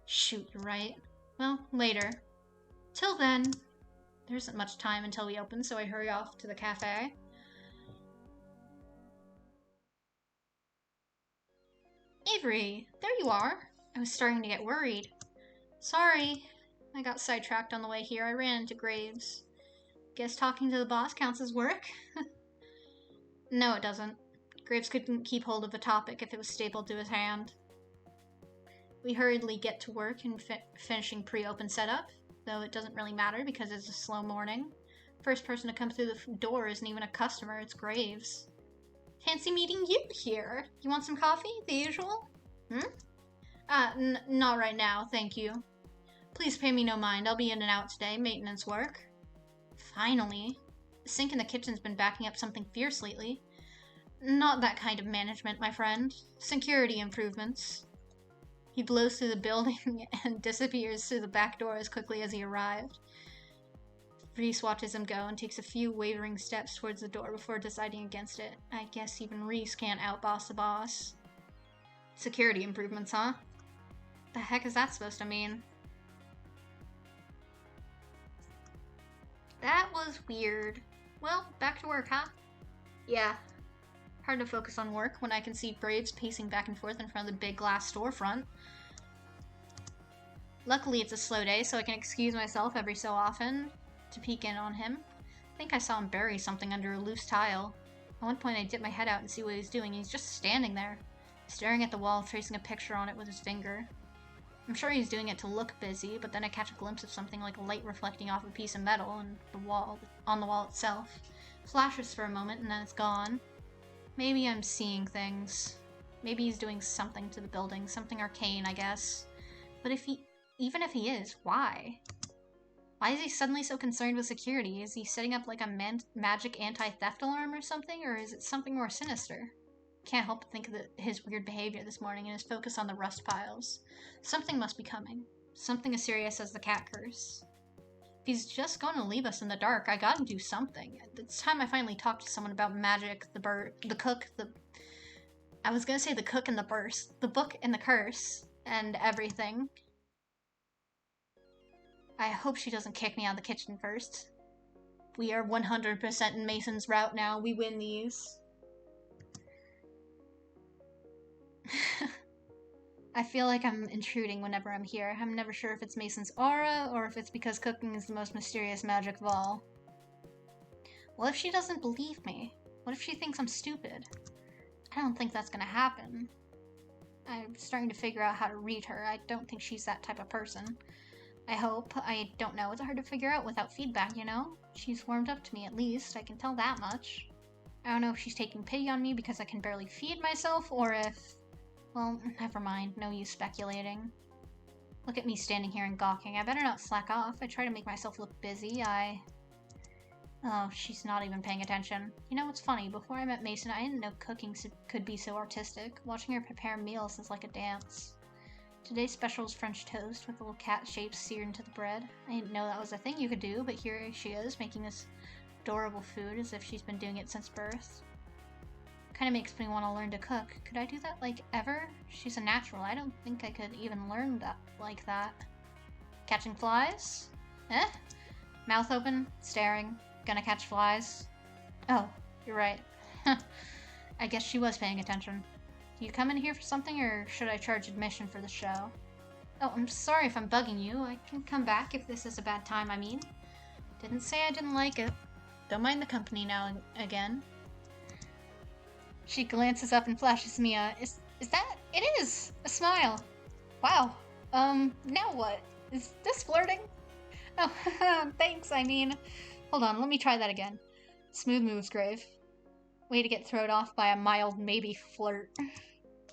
Shoot, you're right. Well, later. Till then, there isn't much time until we open, so I hurry off to the cafe. Avery, there you are. I was starting to get worried. Sorry, I got sidetracked on the way here. I ran into Graves. Guess talking to the boss counts as work? No, it doesn't. Graves couldn't keep hold of a topic if it was stapled to his hand. We hurriedly get to work and finishing pre-open setup, though it doesn't really matter because it's a slow morning. First person to come through the door isn't even a customer, it's Graves. Fancy meeting you here. You want some coffee? The usual? Not right now, thank you. Please pay me no mind, I'll be in and out today, maintenance work. Finally. The sink in the kitchen's been backing up something fierce lately. Not that kind of management, my friend. Security improvements. He blows through the building and disappears through the back door as quickly as he arrived. Reese watches him go and takes a few wavering steps towards the door before deciding against it. I guess even Reese can't outboss the boss. Security improvements, huh? The heck is that supposed to mean? That was weird. Well, back to work, huh? Yeah. Hard to focus on work when I can see Braves pacing back and forth in front of the big glass storefront. Luckily, it's a slow day, so I can excuse myself every so often to peek in on him. I think I saw him bury something under a loose tile. At one point, I dipped my head out and see what he's doing. He's just standing there, staring at the wall, tracing a picture on it with his finger. I'm sure he's doing it to look busy, but then I catch a glimpse of something like light reflecting off a piece of metal on the wall itself. Flashes for a moment and then it's gone. Maybe I'm seeing things. Maybe he's doing something to the building, something arcane, I guess. But even if he is, why? Why is he suddenly so concerned with security? Is he setting up like a magic anti-theft alarm or something, or is it something more sinister? Can't help but think of his weird behavior this morning and his focus on the rust piles. Something must be coming. Something as serious as the cat curse. If he's just going to leave us in the dark, I gotta do something. It's time I finally talked to someone about magic, the cook, I was gonna say the cook and the burst, the book and the curse, and everything. I hope she doesn't kick me out of the kitchen first. We are 100% in Mason's route now. We win these. I feel like I'm intruding whenever I'm here. I'm never sure if it's Mason's aura, or if it's because cooking is the most mysterious magic of all. What if she doesn't believe me? What if she thinks I'm stupid? I don't think that's gonna happen. I'm starting to figure out how to read her. I don't think she's that type of person. I hope. I don't know. It's hard to figure out without feedback, you know? She's warmed up to me at least. I can tell that much. I don't know if she's taking pity on me because I can barely feed myself, or if... Well, never mind. No use speculating. Look at me standing here and gawking. I better not slack off. I try to make myself look busy. Oh, she's not even paying attention. You know what's funny? Before I met Mason, I didn't know cooking could be so artistic. Watching her prepare meals is like a dance. Today's special is French toast with little cat shapes seared into the bread. I didn't know that was a thing you could do, but here she is, making this adorable food as if she's been doing it since birth. Kinda makes me want to learn to cook. Could I do that, like, ever? She's a natural. I don't think I could even learn that like that. Catching flies? Eh? Mouth open, staring, gonna catch flies. Oh, you're right. I guess she was paying attention. Do you come in here for something, or should I charge admission for the show? Oh, I'm sorry if I'm bugging you. I can come back if this is a bad time, I mean. Didn't say I didn't like it. Don't mind the company now and again. She glances up and flashes me a, is that? It is! A smile! Wow. Now what? Is this flirting? Oh, thanks, I mean. Hold on, let me try that again. Smooth moves, Grave. Way to get thrown off by a mild maybe flirt.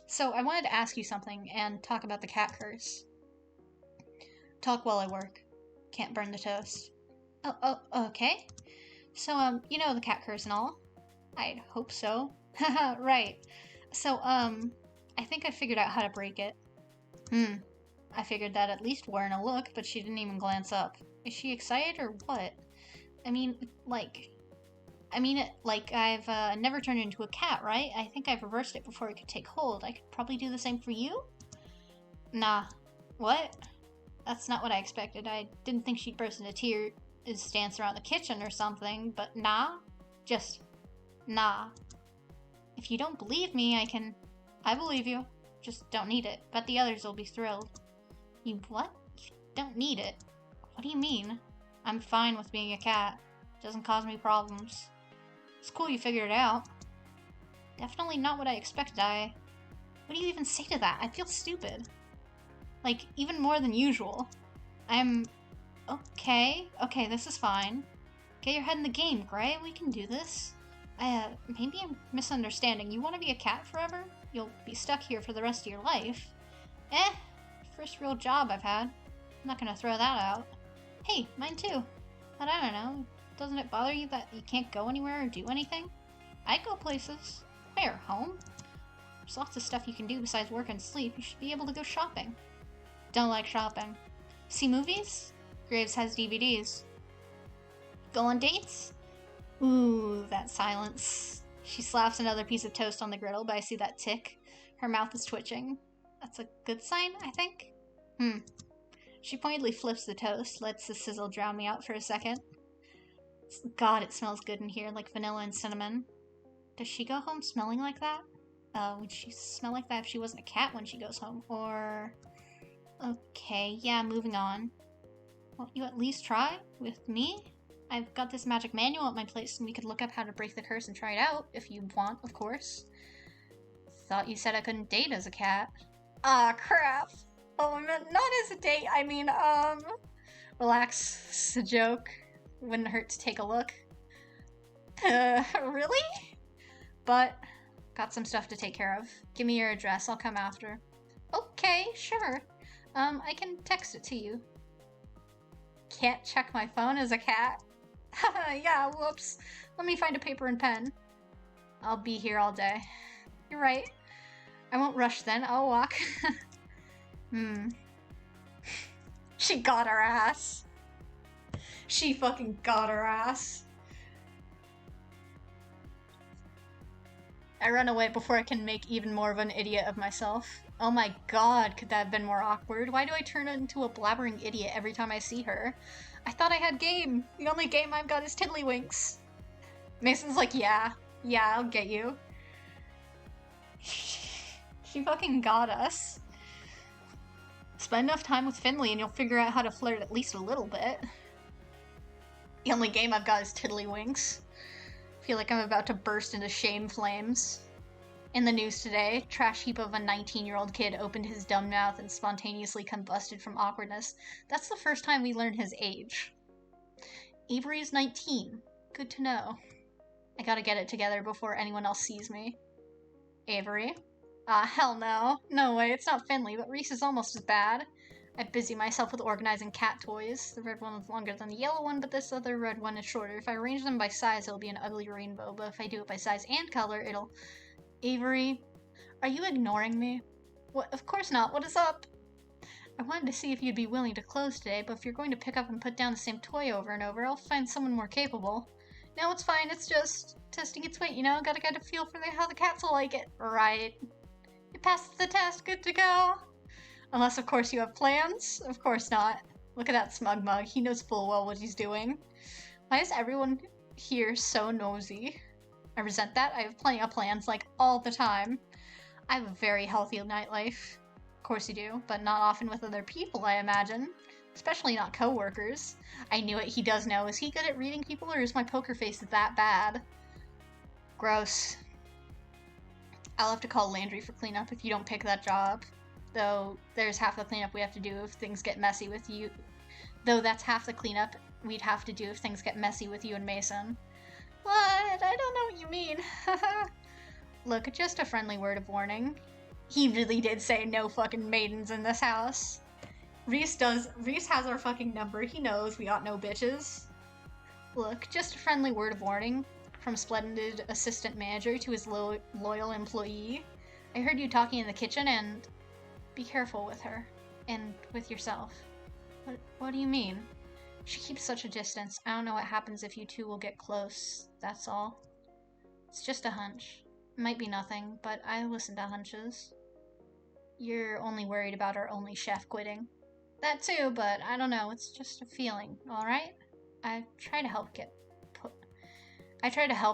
So, I wanted to ask you something and talk about the cat curse. Talk while I work. Can't burn the toast. Oh, okay. So, you know the cat curse and all? I'd hope so. Haha, right. So, I think I figured out how to break it. I figured that at least wearing a look, but she didn't even glance up. Is she excited or what? I mean, I've never turned into a cat, right? I think I've reversed it before it could take hold. I could probably do the same for you? Nah. What? That's not what I expected. I didn't think she'd burst into tears, dance around the kitchen or something, but nah. Just, nah. If you don't believe me, I believe you. Just don't need it. Bet the others will be thrilled. You what? You don't need it? What do you mean? I'm fine with being a cat. It doesn't cause me problems. It's cool you figured it out. Definitely not what I expected. What do you even say to that? I feel stupid. Like, even more than usual. Okay, this is fine. Get your head in the game, Gray. We can do this. Maybe I'm misunderstanding. You want to be a cat forever? You'll be stuck here for the rest of your life. First real job I've had. I'm not gonna throw that out. Hey, mine too. But I don't know. Doesn't it bother you that you can't go anywhere or do anything? I go places. Where? Home? There's lots of stuff you can do besides work and sleep. You should be able to go shopping. Don't like shopping. See movies? Graves has DVDs. Go on dates? Ooh, that silence. She slaps another piece of toast on the griddle, but I see that tick. Her mouth is twitching. That's a good sign, I think? She pointedly flips the toast, lets the sizzle drown me out for a second. God, it smells good in here, like vanilla and cinnamon. Does she go home smelling like that? Would she smell like that if she wasn't a cat when she goes home? Or... Okay, yeah, moving on. Won't you at least try? With me? I've got this magic manual at my place, and we could look up how to break the curse and try it out, if you want, of course. Thought you said I couldn't date as a cat. Ah, crap. Oh, I meant not as a date, I mean, Relax, it's a joke. Wouldn't hurt to take a look. Really? But, got some stuff to take care of. Give me your address, I'll come after. Okay, sure. I can text it to you. Can't check my phone as a cat? Yeah, whoops. Let me find a paper and pen. I'll be here all day. You're right. I won't rush then, I'll walk. She got her ass. She fucking got her ass. I run away before I can make even more of an idiot of myself. Oh my god, could that have been more awkward? Why do I turn into a blabbering idiot every time I see her? I thought I had game. The only game I've got is Tiddlywinks. Mason's like, yeah, I'll get you. She fucking got us. Spend enough time with Finley and you'll figure out how to flirt at least a little bit. The only game I've got is Tiddlywinks. Feel like I'm about to burst into shame flames. In the news today, trash heap of a 19-year-old kid opened his dumb mouth and spontaneously combusted from awkwardness. That's the first time we learned his age. Avery is 19. Good to know. I gotta get it together before anyone else sees me. Avery? Hell no. No way, it's not Finley, but Reese is almost as bad. I busy myself with organizing cat toys. The red one is longer than the yellow one, but this other red one is shorter. If I arrange them by size, it'll be an ugly rainbow, but if I do it by size and color, it'll... Avery, are you ignoring me? What? Of course not. What is up? I wanted to see if you'd be willing to close today, but if you're going to pick up and put down the same toy over and over, I'll find someone more capable. No, it's fine. It's just testing its weight, you know? Gotta get a feel for how the cats will like it. Right. You passed the test. Good to go. Unless, of course, you have plans? Of course not. Look at that smug mug. He knows full well what he's doing. Why is everyone here so nosy? I resent that. I have plenty of plans, like, all the time. I have a very healthy nightlife. Of course you do, but not often with other people, I imagine. Especially not co-workers. I knew it, he does know. Is he good at reading people, or is my poker face that bad? Gross. I'll have to call Landry for cleanup if you don't pick that job. Though, there's half the cleanup we have to do if things get messy with you. Though that's half the cleanup we'd have to do if things get messy with you and Mason. What? I don't know what you mean. Look, just a friendly word of warning. He really did say no fucking maidens in this house. Reese has our fucking number. He knows we got no bitches. Look, just a friendly word of warning. From splendid assistant manager to his loyal employee. I heard you talking in the kitchen and... Be careful with her. And with yourself. What do you mean? She keeps such a distance. I don't know what happens if you two will get close. That's all. It's just a hunch. It might be nothing, but I listen to hunches. You're only worried about our only chef quitting. That too, but I don't know. It's just a feeling, alright? I try to help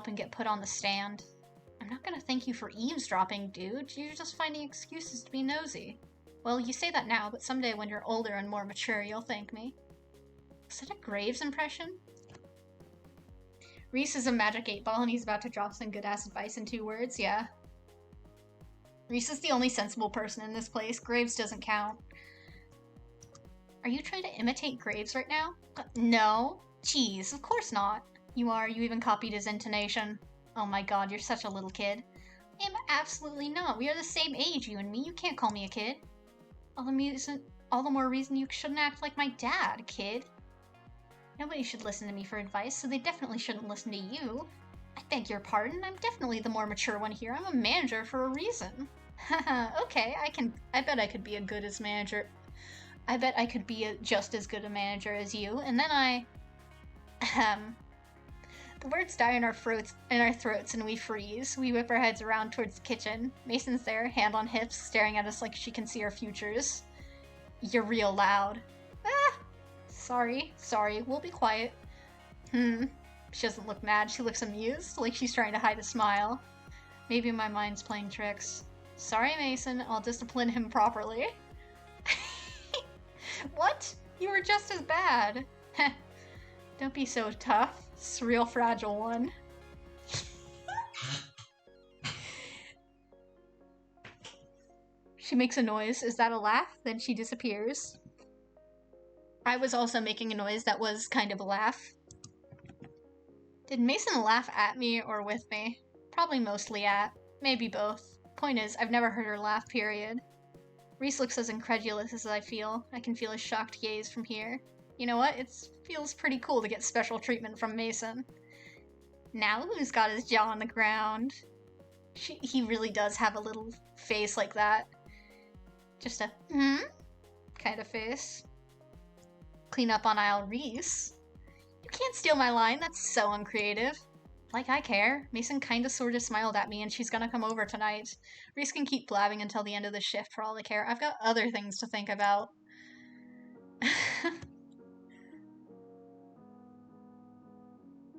and get put on the stand. I'm not gonna thank you for eavesdropping, dude. You're just finding excuses to be nosy. Well, you say that now, but someday when you're older and more mature, you'll thank me. Is that a Graves impression? Reese is a magic 8-ball and he's about to drop some good-ass advice in 2 words, yeah. Reese is the only sensible person in this place. Graves doesn't count. Are you trying to imitate Graves right now? No. Jeez, of course not. You are. You even copied his intonation. Oh my god, you're such a little kid. I am absolutely not. We are the same age, you and me. You can't call me a kid. All the more reason you shouldn't act like my dad, kid. Nobody should listen to me for advice, so they definitely shouldn't listen to you. I beg your pardon, I'm definitely the more mature one here. I'm a manager for a reason. Haha, okay, I bet I could be I bet I could be just as good a manager as you, and then the words die in our throats, and we freeze. We whip our heads around towards the kitchen. Mason's there, hand on hips, staring at us like she can see our futures. You're real loud. Ah! Sorry, we'll be quiet. She doesn't look mad, she looks amused, like she's trying to hide a smile. Maybe my mind's playing tricks. Sorry, Mason, I'll discipline him properly. What? You were just as bad. Don't be so tough. It's a real fragile one. She makes a noise. Is that a laugh? Then she disappears. I was also making a noise that was kind of a laugh. Did Mason laugh at me or with me? Probably mostly at. Maybe both. Point is, I've never heard her laugh, period. Reese looks as incredulous as I feel. I can feel his shocked gaze from here. You know what? It feels pretty cool to get special treatment from Mason. Now who's got his jaw on the ground? He really does have a little face like that. Just a kind of face. Clean up on aisle Reese. You can't steal my line, that's so uncreative. Like I care. Mason kinda sorta smiled at me and she's gonna come over tonight. Reese can keep blabbing until the end of the shift for all I care. I've got other things to think about.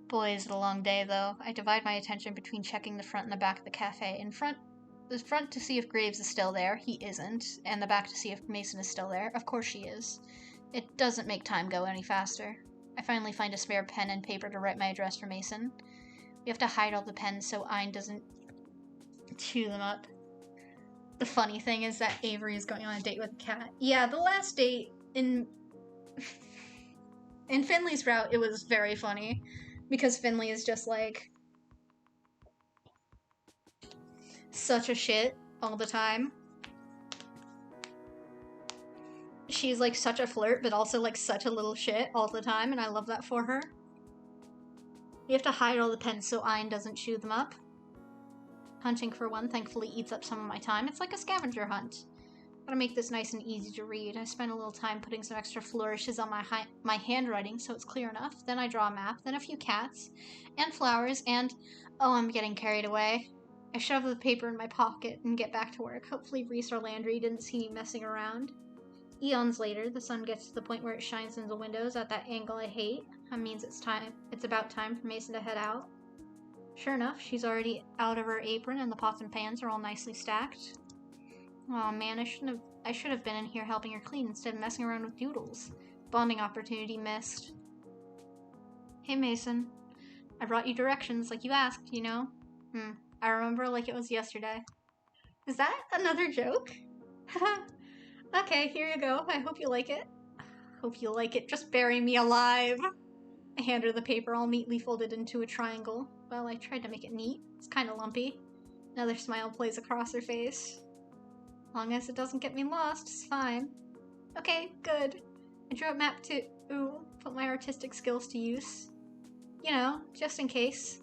Boy, is it a long day, though. I divide my attention between checking the front and the back of the cafe. The front to see if Graves is still there. He isn't. And the back to see if Mason is still there. Of course she is. It doesn't make time go any faster. I finally find a spare pen and paper to write my address for Mason. We have to hide all the pens so Ein doesn't chew them up. The funny thing is that Avery is going on a date with a cat. Yeah, the last date in Finley's route, it was very funny. Because Finley is just like such a shit all the time. She's like such a flirt, but also like such a little shit all the time, and I love that for her. We have to hide all the pens so Ein doesn't chew them up. Hunting for one thankfully eats up some of my time. It's like a scavenger hunt. Gotta make this nice and easy to read. I spend a little time putting some extra flourishes on my handwriting so it's clear enough. Then I draw a map, then a few cats, and flowers, and... Oh, I'm getting carried away. I shove the paper in my pocket and get back to work. Hopefully Reese or Landry didn't see me messing around. Eons later, the sun gets to the point where it shines in the windows at that angle I hate. That means it's about time for Mason to head out. Sure enough, she's already out of her apron and the pots and pans are all nicely stacked. Aw, man, I should have been in here helping her clean instead of messing around with doodles. Bonding opportunity missed. Hey, Mason. I brought you directions like you asked, you know? I remember like it was yesterday. Is that another joke? Okay, here you go. I hope you like it. Hope you like it. Just bury me alive. I hand her the paper all neatly folded into a triangle. Well, I tried to make it neat. It's kind of lumpy. Another smile plays across her face. Long as it doesn't get me lost, it's fine. Okay, good. I drew a map to put my artistic skills to use. You know, just in case.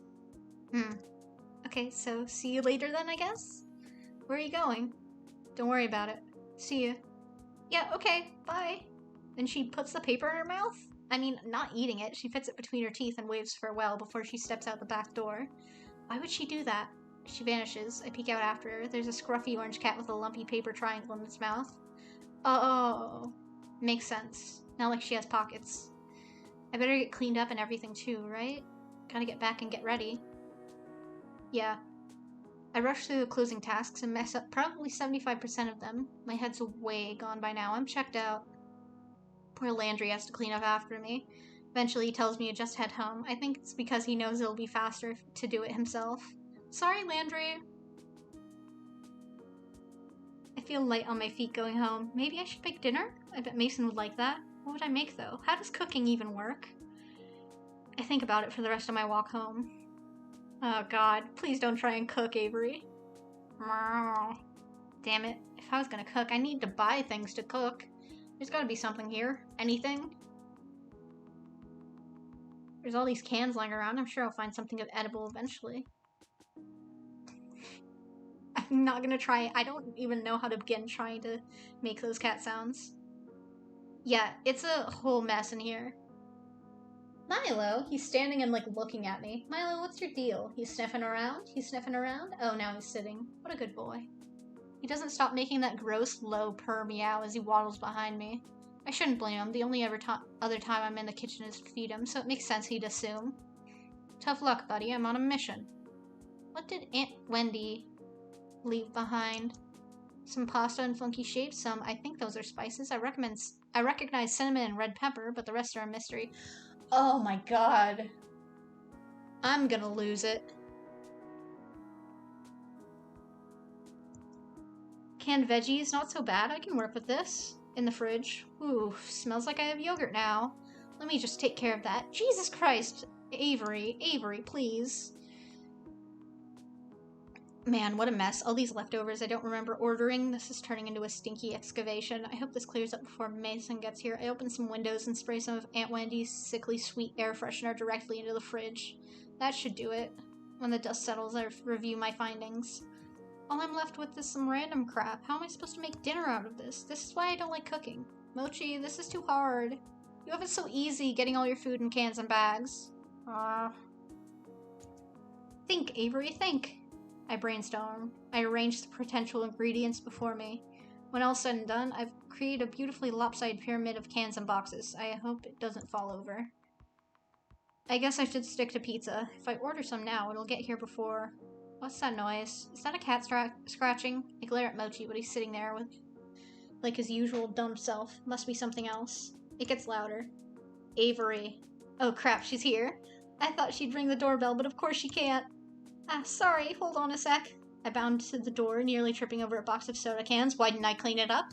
Okay, so see you later then, I guess? Where are you going? Don't worry about it. See you. Yeah, okay, bye. Then she puts the paper in her mouth? I mean, not eating it. She fits it between her teeth and waves farewell before she steps out the back door. Why would she do that? She vanishes. I peek out after her. There's a scruffy orange cat with a lumpy paper triangle in its mouth. Oh, makes sense. Not like she has pockets. I better get cleaned up and everything too, right? Gotta get back and get ready. Yeah. I rush through the closing tasks and mess up probably 75% of them. My head's way gone by now. I'm checked out. Poor Landry has to clean up after me. Eventually he tells me to just head home. I think it's because he knows it'll be faster to do it himself. Sorry, Landry. I feel light on my feet going home. Maybe I should make dinner? I bet Mason would like that. What would I make, though? How does cooking even work? I think about it for the rest of my walk home. Oh god, please don't try and cook, Avery. Damn it. If I was gonna cook, I need to buy things to cook. There's gotta be something here. Anything? There's all these cans lying around. I'm sure I'll find something edible eventually. I'm not gonna try. I don't even know how to begin trying to make those cat sounds. Yeah, it's a whole mess in here. Milo, he's standing and like looking at me. Milo, what's your deal? He's sniffing around? He's sniffing around? Oh, now he's sitting. What a good boy. He doesn't stop making that gross, low purr meow as he waddles behind me. I shouldn't blame him. The only other time I'm in the kitchen is to feed him, so it makes sense he'd assume. Tough luck, buddy. I'm on a mission. What did Aunt Wendy leave behind? Some pasta in funky shapes. I think those are spices. I recognize cinnamon and red pepper, but the rest are a mystery. Oh my god. I'm gonna lose it. Canned veggies, not so bad. I can work with this. In the fridge. Ooh, smells like I have yogurt now. Let me just take care of that. Jesus Christ! Avery, please. Man, what a mess. All these leftovers I don't remember ordering. This is turning into a stinky excavation. I hope this clears up before Mason gets here. I open some windows and spray some of Aunt Wendy's sickly sweet air freshener directly into the fridge. That should do it. When the dust settles, I review my findings. All I'm left with is some random crap. How am I supposed to make dinner out of this? This is why I don't like cooking. Mochi, this is too hard. You have it so easy getting all your food in cans and bags. Think, Avery, think. I brainstorm. I arrange the potential ingredients before me. When all's said and done, I've created a beautifully lopsided pyramid of cans and boxes. I hope it doesn't fall over. I guess I should stick to pizza. If I order some now, it'll get here before... What's that noise? Is that a cat scratching? I glare at Mochi, but he's sitting there with, like, his usual dumb self. Must be something else. It gets louder. Avery. Oh crap, she's here. I thought she'd ring the doorbell, but of course she can't. Sorry, hold on a sec. I bound to the door, nearly tripping over a box of soda cans. Why didn't I clean it up?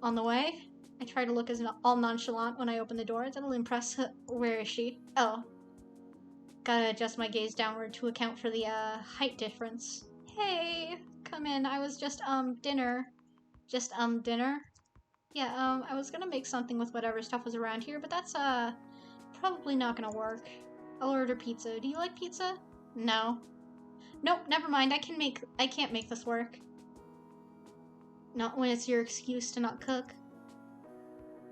On the way, I try to look as all nonchalant when I open the door. That'll impress her. Where is she? Oh. Gotta adjust my gaze downward to account for the, height difference. Hey, come in. I was just, dinner. Just, dinner? Yeah, I was gonna make something with whatever stuff was around here, but that's, probably not gonna work. I'll order pizza. Do you like pizza? No. Nope, never mind. I can't make this work. Not when it's your excuse to not cook.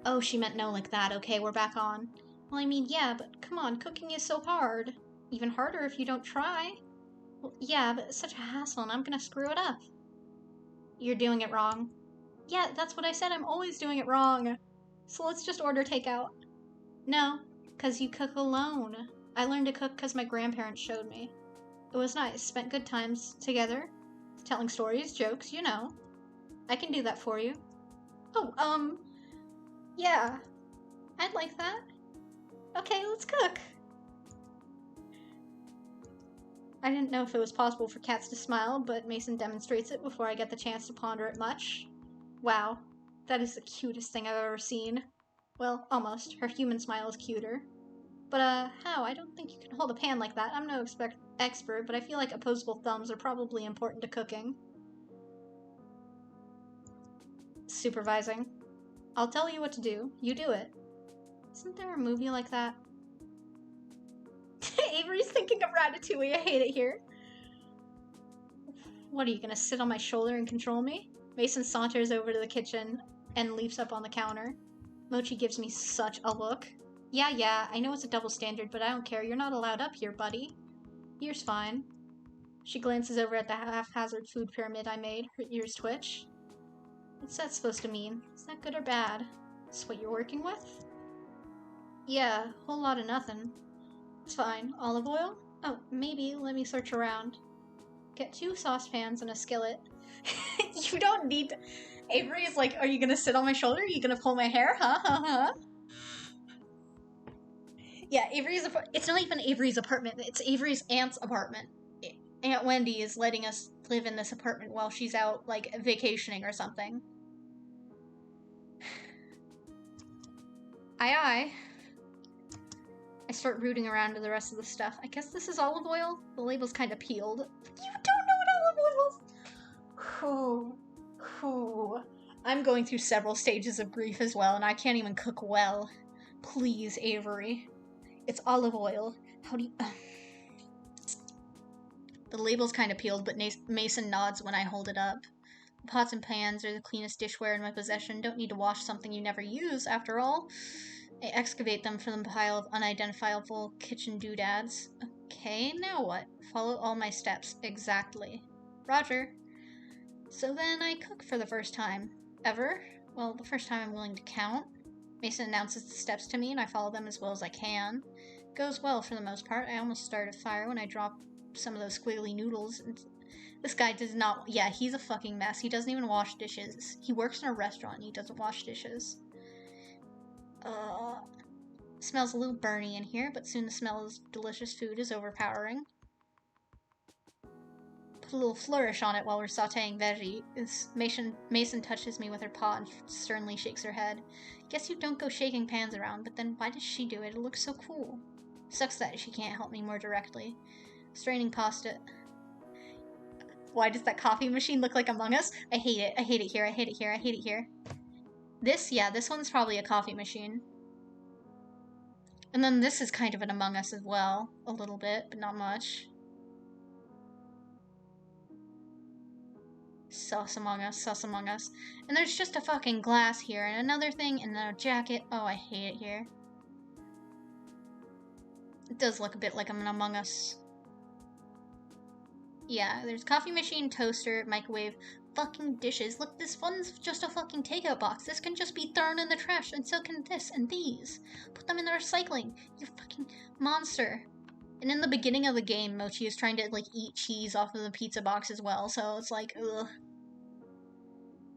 Oh, she meant no like that. Okay, we're back on. Well, I mean, yeah, but come on, cooking is so hard. Even harder if you don't try. Well, yeah, but it's such a hassle and I'm gonna screw it up. You're doing it wrong. Yeah, that's what I said. I'm always doing it wrong. So let's just order takeout. No, because you cook alone. I learned to cook because my grandparents showed me. It was nice. Spent good times together. Telling stories, jokes, you know. I can do that for you. Oh, yeah. I'd like that. Okay, let's cook. I didn't know if it was possible for cats to smile, but Mason demonstrates it before I get the chance to ponder it much. Wow, that is the cutest thing I've ever seen. Well, almost. Her human smile is cuter. But, how? I don't think you can hold a pan like that. I'm no expert, but I feel like opposable thumbs are probably important to cooking. Supervising. I'll tell you what to do. You do it. Isn't there a movie like that? Avery's thinking of Ratatouille. I hate it here. What, are you gonna sit on my shoulder and control me? Mason saunters over to the kitchen and leaps up on the counter. Mochi gives me such a look. Yeah, I know it's a double standard, but I don't care. You're not allowed up here, buddy. Here's fine. She glances over at the haphazard food pyramid I made. Her ears twitch. What's that supposed to mean? Is that good or bad? Is what you're working with? Yeah, whole lot of nothing. It's fine. Olive oil? Oh, maybe. Let me search around. Get 2 saucepans and a skillet. You don't need to... Avery is like, are you gonna sit on my shoulder? Are you gonna pull my hair? Huh? Yeah, it's not even Avery's apartment. It's Avery's aunt's apartment. Aunt Wendy is letting us live in this apartment while she's out, like, vacationing or something. Aye. I start rooting around to the rest of the stuff. I guess this is olive oil? The label's kind of peeled. You don't know what olive oil is? I'm going through several stages of grief as well, and I can't even cook well. Please, Avery. It's olive oil. How do you... The label's kind of peeled, but Mason nods when I hold it up. The pots and pans are the cleanest dishware in my possession. Don't need to wash something you never use, after all. I excavate them from the pile of unidentifiable kitchen doodads. Okay, now what? Follow all my steps. Exactly. Roger. So then I cook for the first time. Ever? Well, the first time I'm willing to count. Mason announces the steps to me, and I follow them as well as I can. It goes well for the most part. I almost started a fire when I dropped some of those squiggly noodles. And this guy does not... Yeah, he's a fucking mess. He doesn't even wash dishes. He works in a restaurant and he doesn't wash dishes. Smells a little burny in here, but soon the smell of delicious food is overpowering. Put a little flourish on it while we're sauteing veggie. Mason touches me with her paw and sternly shakes her head. Guess you don't go shaking pans around, but then why does she do it? It looks so cool. Sucks that she can't help me more directly. Straining pasta. Why does that coffee machine look like Among Us? I hate it. I hate it here. I hate it here. I hate it here. This one's probably a coffee machine. And then this is kind of an Among Us as well. A little bit, but not much. Sus Among Us, sus Among Us. And there's just a fucking glass here, and another thing, and then a jacket. Oh, I hate it here. It does look a bit like I'm an Among Us. Yeah, there's coffee machine, toaster, microwave, fucking dishes. Look, this one's just a fucking takeout box. This can just be thrown in the trash, and so can this and these. Put them in the recycling. You fucking monster. And in the beginning of the game, Mochi is trying to, like, eat cheese off of the pizza box as well, so it's like, ugh.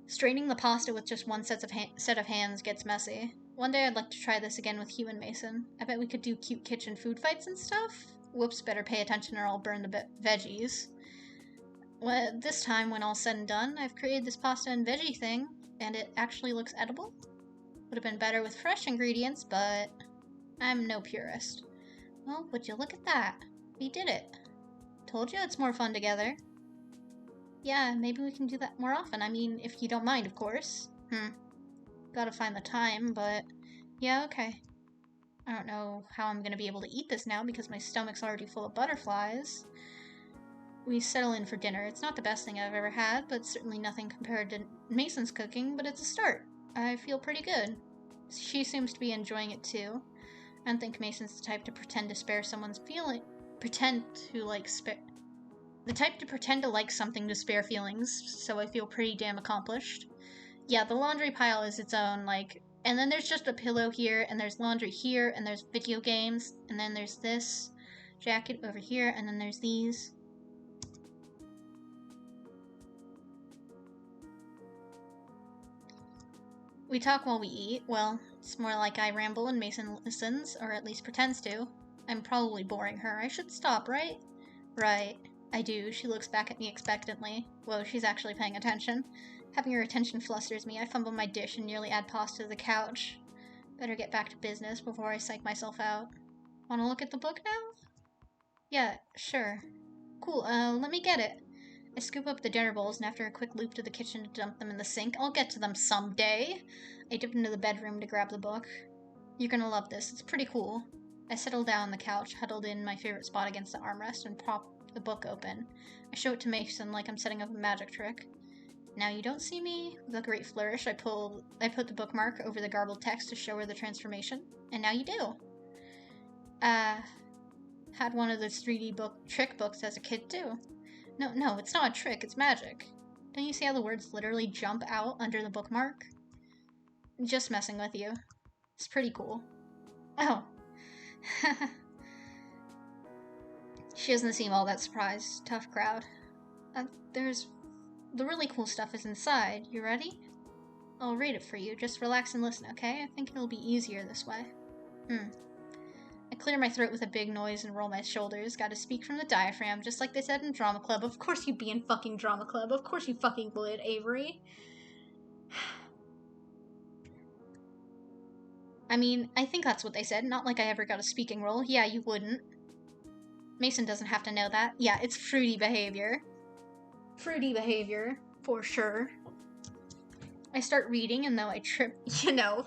Straining the pasta with just one set of hands gets messy. One day I'd like to try this again with you and Mason. I bet we could do cute kitchen food fights and stuff. Whoops, better pay attention or I'll burn the veggies. Well, this time, when all's said and done, I've created this pasta and veggie thing, and it actually looks edible. Would have been better with fresh ingredients, but I'm no purist. Well, would you look at that? We did it. Told you it's more fun together. Yeah, maybe we can do that more often. I mean, if you don't mind, of course. Gotta find the time, but yeah, okay. I don't know how I'm gonna be able to eat this now because my stomach's already full of butterflies. We settle in for dinner. It's not the best thing I've ever had, but certainly nothing compared to Mason's cooking, but it's a start. I feel pretty good. She seems to be enjoying it too. I don't think Mason's the type to pretend to spare someone's feeling. The type to pretend to like something to spare feelings, so I feel pretty damn accomplished. Yeah, the laundry pile is its own, like, and then there's just a pillow here, and there's laundry here, and there's video games, and then there's this jacket over here, and then there's these. We talk while we eat. Well, it's more like I ramble and Mason listens, or at least pretends to. I'm probably boring her. I should stop, right? Right. I do. She looks back at me expectantly. Whoa, she's actually paying attention. Having her attention flusters me. I fumble my dish and nearly add pasta to the couch. Better get back to business before I psych myself out. Wanna look at the book now? Yeah, sure. Cool, let me get it. I scoop up the dinner bowls, and after a quick loop to the kitchen to dump them in the sink, I'll get to them someday. I dip into the bedroom to grab the book. You're gonna love this. It's pretty cool. I settle down on the couch, huddled in my favorite spot against the armrest, and prop the book open. I show it to Mason like I'm setting up a magic trick. Now you don't see me. With a great flourish, I put the bookmark over the garbled text to show her the transformation. And now you do. Had one of those 3D trick books as a kid too. No, it's not a trick, it's magic. Don't you see how the words literally jump out under the bookmark? Just messing with you. It's pretty cool. Oh. She doesn't seem all that surprised. Tough crowd. The really cool stuff is inside. You ready? I'll read it for you. Just relax and listen, okay? I think it'll be easier this way. I clear my throat with a big noise and roll my shoulders. Gotta speak from the diaphragm, just like they said in drama club. Of course you'd be in fucking drama club. Of course you fucking would, Avery. I mean, I think that's what they said. Not like I ever got a speaking role. Yeah, you wouldn't. Mason doesn't have to know that. Yeah, it's fruity behavior. Fruity behavior, for sure. I start reading, and though I trip,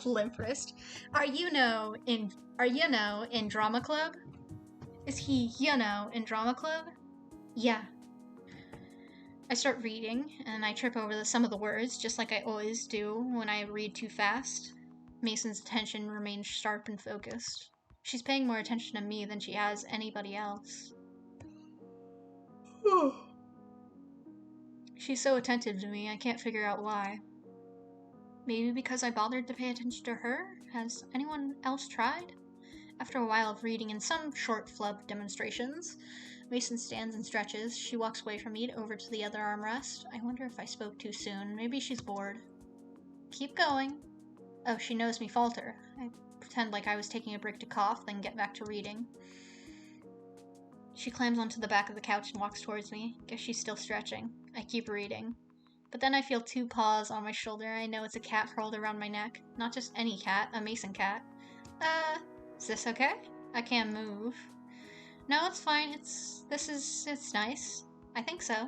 limp wrist. Are you know in drama club? Is he, in drama club? Yeah. I start reading, and I trip over some of the words, just like I always do when I read too fast. Mason's attention remains sharp and focused. She's paying more attention to me than she has anybody else. She's so attentive to me, I can't figure out why. Maybe because I bothered to pay attention to her? Has anyone else tried? After a while of reading and some short flub demonstrations, Mason stands and stretches. She walks away from me over to the other armrest. I wonder if I spoke too soon. Maybe she's bored. Keep going. Oh, she knows me falter. I pretend like I was taking a break to cough, then get back to reading. She climbs onto the back of the couch and walks towards me. Guess she's still stretching. I keep reading. But then I feel 2 paws on my shoulder. I know it's a cat curled around my neck. Not just any cat, a Mason cat. Is this okay? I can't move. No, it's fine. It's nice. I think so.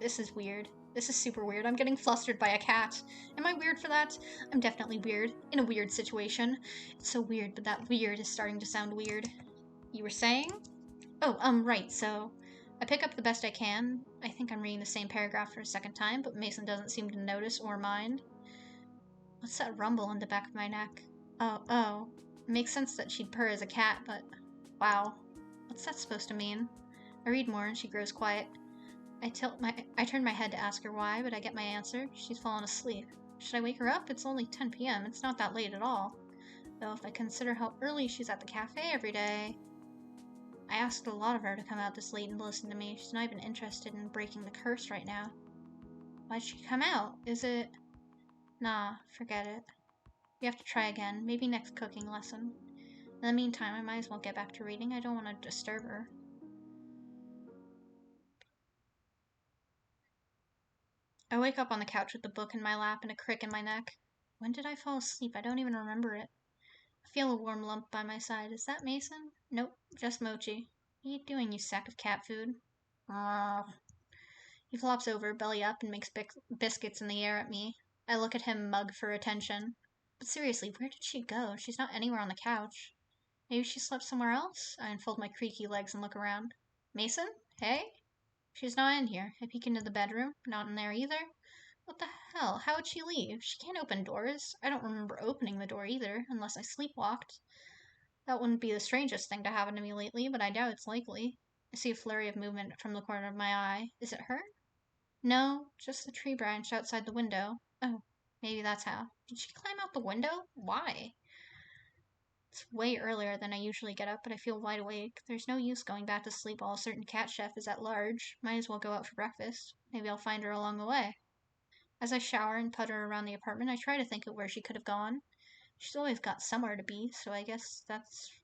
This is weird. This is super weird. I'm getting flustered by a cat. Am I weird for that? I'm definitely weird. In a weird situation. It's so weird, but that weird is starting to sound weird. You were saying? Oh, right, so I pick up the best I can. I think I'm reading the same paragraph for a second time, but Mason doesn't seem to notice or mind. What's that rumble in the back of my neck? Oh. It makes sense that she'd purr as a cat, but wow. What's that supposed to mean? I read more and she grows quiet. I turn my head to ask her why, but I get my answer. She's fallen asleep. Should I wake her up? It's only 10 p.m. It's not that late at all. Though if I consider how early she's at the cafe every day. I asked a lot of her to come out this late and listen to me. She's not even interested in breaking the curse right now. Why'd she come out? Is it... Nah, forget it. We have to try again. Maybe next cooking lesson. In the meantime, I might as well get back to reading. I don't want to disturb her. I wake up on the couch with the book in my lap and a crick in my neck. When did I fall asleep? I don't even remember it. I feel a warm lump by my side. Is that Mason? Nope, just Mochi. What are you doing, you sack of cat food? He flops over, belly up, and makes biscuits in the air at me. I look at him, mug for attention. But seriously, where did she go? She's not anywhere on the couch. Maybe she slept somewhere else? I unfold my creaky legs and look around. Mason? Hey? She's not in here. I peek into the bedroom. Not in there either. What the hell? How would she leave? She can't open doors. I don't remember opening the door either, unless I sleepwalked. That wouldn't be the strangest thing to happen to me lately, but I doubt it's likely. I see a flurry of movement from the corner of my eye. Is it her? No, just the tree branch outside the window. Oh, maybe that's how. Did she climb out the window? Why? It's way earlier than I usually get up, but I feel wide awake. There's no use going back to sleep while a certain cat chef is at large. Might as well go out for breakfast. Maybe I'll find her along the way. As I shower and putter around the apartment, I try to think of where she could have gone. She's always got somewhere to be, so I guess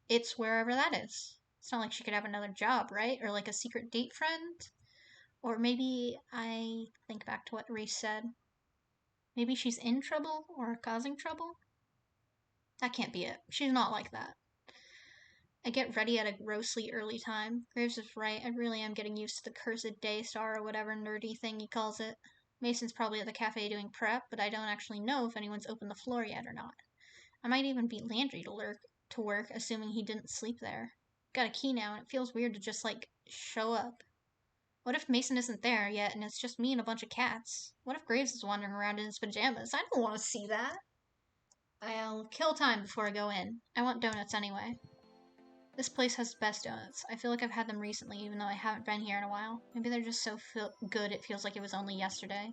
it's wherever that is. It's not like she could have another job, right? Or like a secret date friend? Or maybe I think back to what Reese said. Maybe she's in trouble or causing trouble? That can't be it. She's not like that. I get ready at a grossly early time. Graves is right. I really am getting used to the cursed Daystar or whatever nerdy thing he calls it. Mason's probably at the cafe doing prep, but I don't actually know if anyone's opened the floor yet or not. I might even beat Landry to work, assuming he didn't sleep there. Got a key now, and it feels weird to just, show up. What if Mason isn't there yet, and it's just me and a bunch of cats? What if Graves is wandering around in his pajamas? I don't want to see that. I'll kill time before I go in. I want donuts anyway. This place has the best donuts. I feel like I've had them recently, even though I haven't been here in a while. Maybe they're just so good it feels like it was only yesterday.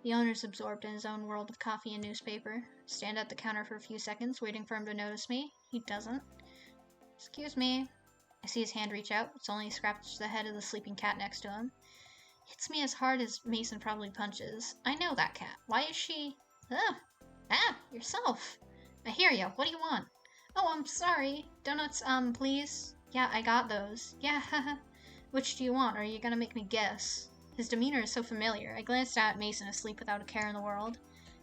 The owner's absorbed in his own world of coffee and newspaper. Stand at the counter for a few seconds, waiting for him to notice me. He doesn't. Excuse me. I see his hand reach out. It's only scratched the head of the sleeping cat next to him. Hits me as hard as Mason probably punches. I know that cat. Why is she... yourself. I hear ya. What do you want? Oh, I'm sorry. Donuts, please? Yeah, I got those. Yeah, Which do you want, or are you gonna make me guess? His demeanor is so familiar. I glanced at Mason asleep without a care in the world.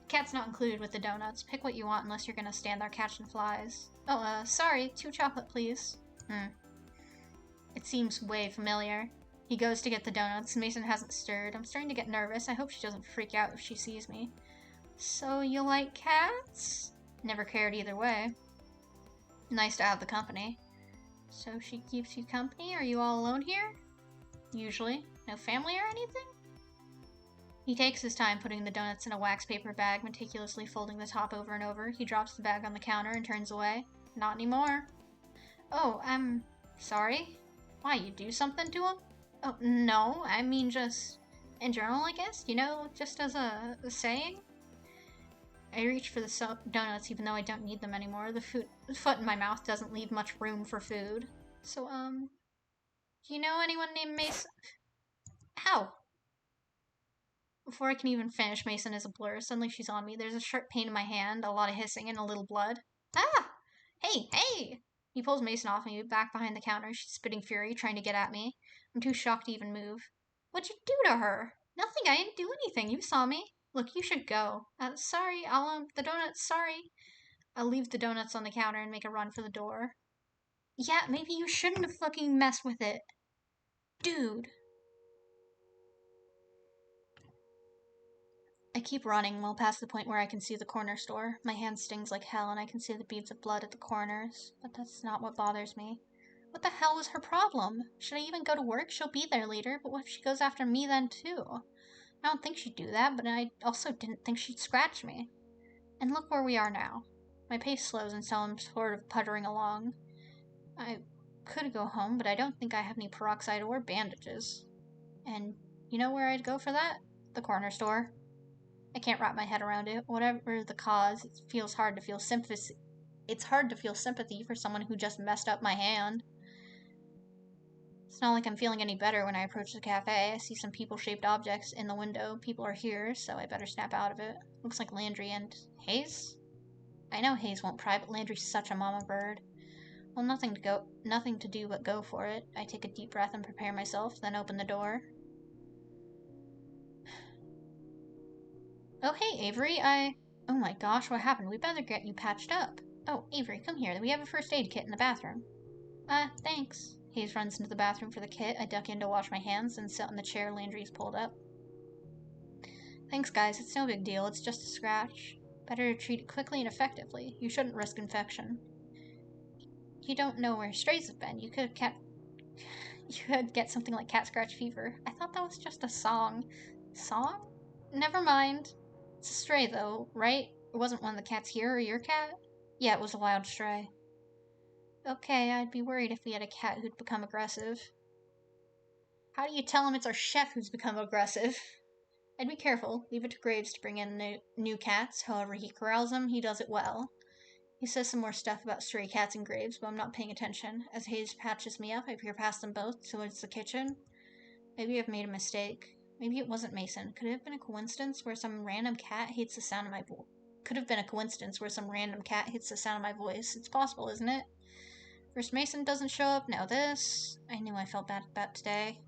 Cat's not included with the donuts. Pick what you want unless you're gonna stand there catching flies. Oh, sorry. 2 chocolate, please. It seems way familiar. He goes to get the donuts. Mason hasn't stirred. I'm starting to get nervous. I hope she doesn't freak out if she sees me. So you like cats? Never cared either way. Nice to have the company. So she keeps you company? Are you all alone here? Usually. No family or anything? He takes his time putting the donuts in a wax paper bag, meticulously folding the top over and over. He drops the bag on the counter and turns away. Not anymore. Oh, I'm sorry. Why, you do something to him? Oh, no, I mean just in general, I guess. You know, just as a saying. I reach for the donuts even though I don't need them anymore. The foot in my mouth doesn't leave much room for food. So, do you know anyone named Mason? How? Before I can even finish, Mason is a blur. Suddenly she's on me. There's a sharp pain in my hand, a lot of hissing, and a little blood. Ah! Hey, hey! He pulls Mason off me, back behind the counter. She's spitting fury, trying to get at me. I'm too shocked to even move. What'd you do to her? Nothing, I didn't do anything. You saw me. Look, you should go. Sorry, the donuts, sorry. I'll leave the donuts on the counter and make a run for the door. Yeah, maybe you shouldn't have fucking messed with it. Dude. I keep running, well past the point where I can see the corner store. My hand stings like hell and I can see the beads of blood at the corners. But that's not what bothers me. What the hell was her problem? Should I even go to work? She'll be there later, but what if she goes after me then too? I don't think she'd do that, but I also didn't think she'd scratch me. And look where we are now. My pace slows and so I'm sort of puttering along. I could go home, but I don't think I have any peroxide or bandages. And you know where I'd go for that? The corner store. I can't wrap my head around it. Whatever the cause, it feels hard to feel sympathy. It's hard to feel sympathy for someone who just messed up my hand. It's not like I'm feeling any better when I approach the cafe. I see some people-shaped objects in the window. People are here, so I better snap out of it. Looks like Landry and Hayes? I know Hayes won't pry, but Landry's such a mama bird. Well, nothing to do but go for it. I take a deep breath and prepare myself, then open the door. Oh, hey, Avery, Oh my gosh, what happened? We better get you patched up. Oh, Avery, come here. We have a first aid kit in the bathroom. Thanks. Hayes runs into the bathroom for the kit. I duck in to wash my hands and sit on the chair Landry's pulled up. Thanks, guys. It's no big deal. It's just a scratch. Better to treat it quickly and effectively. You shouldn't risk infection. You don't know where strays have been. You could get something like cat scratch fever. I thought that was just a song. Song? Never mind. It's a stray, though, right? It wasn't one of the cats here or your cat? Yeah, it was a wild stray. Okay, I'd be worried if we had a cat who'd become aggressive. How do you tell him it's our chef who's become aggressive? I'd be careful. Leave it to Graves to bring in new cats. However he corrals them, he does it well. He says some more stuff about stray cats and Graves, but I'm not paying attention. As Hayes patches me up, I peer past them both towards the kitchen. Maybe I've made a mistake. Maybe it wasn't Mason. Could it have been a coincidence where some random cat hates the sound of my voice? It's possible, isn't it? First Mason doesn't show up, now this. I knew I felt bad about today.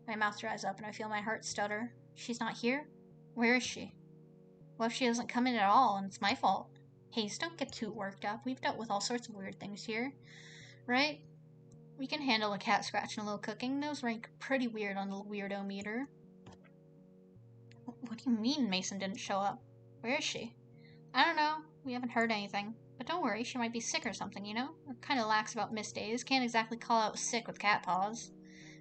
My mouth dries up and I feel my heart stutter. She's not here? Where is she? What if she doesn't come in at all and it's my fault? Hayes, don't get too worked up. We've dealt with all sorts of weird things here. Right? We can handle a cat scratch and a little cooking. Those rank pretty weird on the weirdo meter. What do you mean Mason didn't show up? Where is she? I don't know. We haven't heard anything. But don't worry, she might be sick or something, you know? We're kind of lax about missed days. Can't exactly call out sick with cat paws.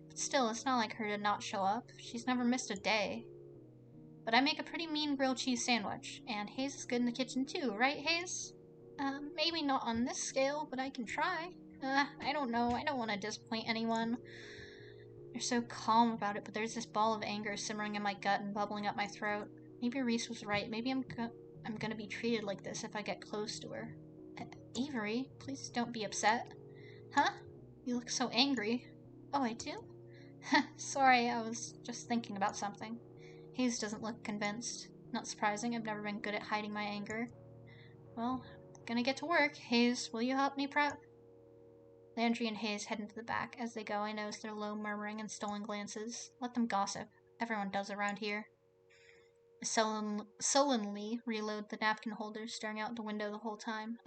But still, it's not like her to not show up. She's never missed a day. But I make a pretty mean grilled cheese sandwich. And Hayes is good in the kitchen too, right, Hayes? Maybe not on this scale, but I can try. I don't know. I don't want to disappoint anyone. You're so calm about it, but there's this ball of anger simmering in my gut and bubbling up my throat. Maybe Reese was right. Maybe I'm gonna be treated like this if I get close to her. Avery, please don't be upset. Huh? You look so angry. Oh, I do? Sorry, I was just thinking about something. Hayes doesn't look convinced. Not surprising, I've never been good at hiding my anger. Well, gonna get to work. Hayes, will you help me prep? Landry and Hayes head into the back. As they go, I notice their low murmuring and stolen glances. Let them gossip. Everyone does around here. I sullenly reload the napkin holder, staring out the window the whole time.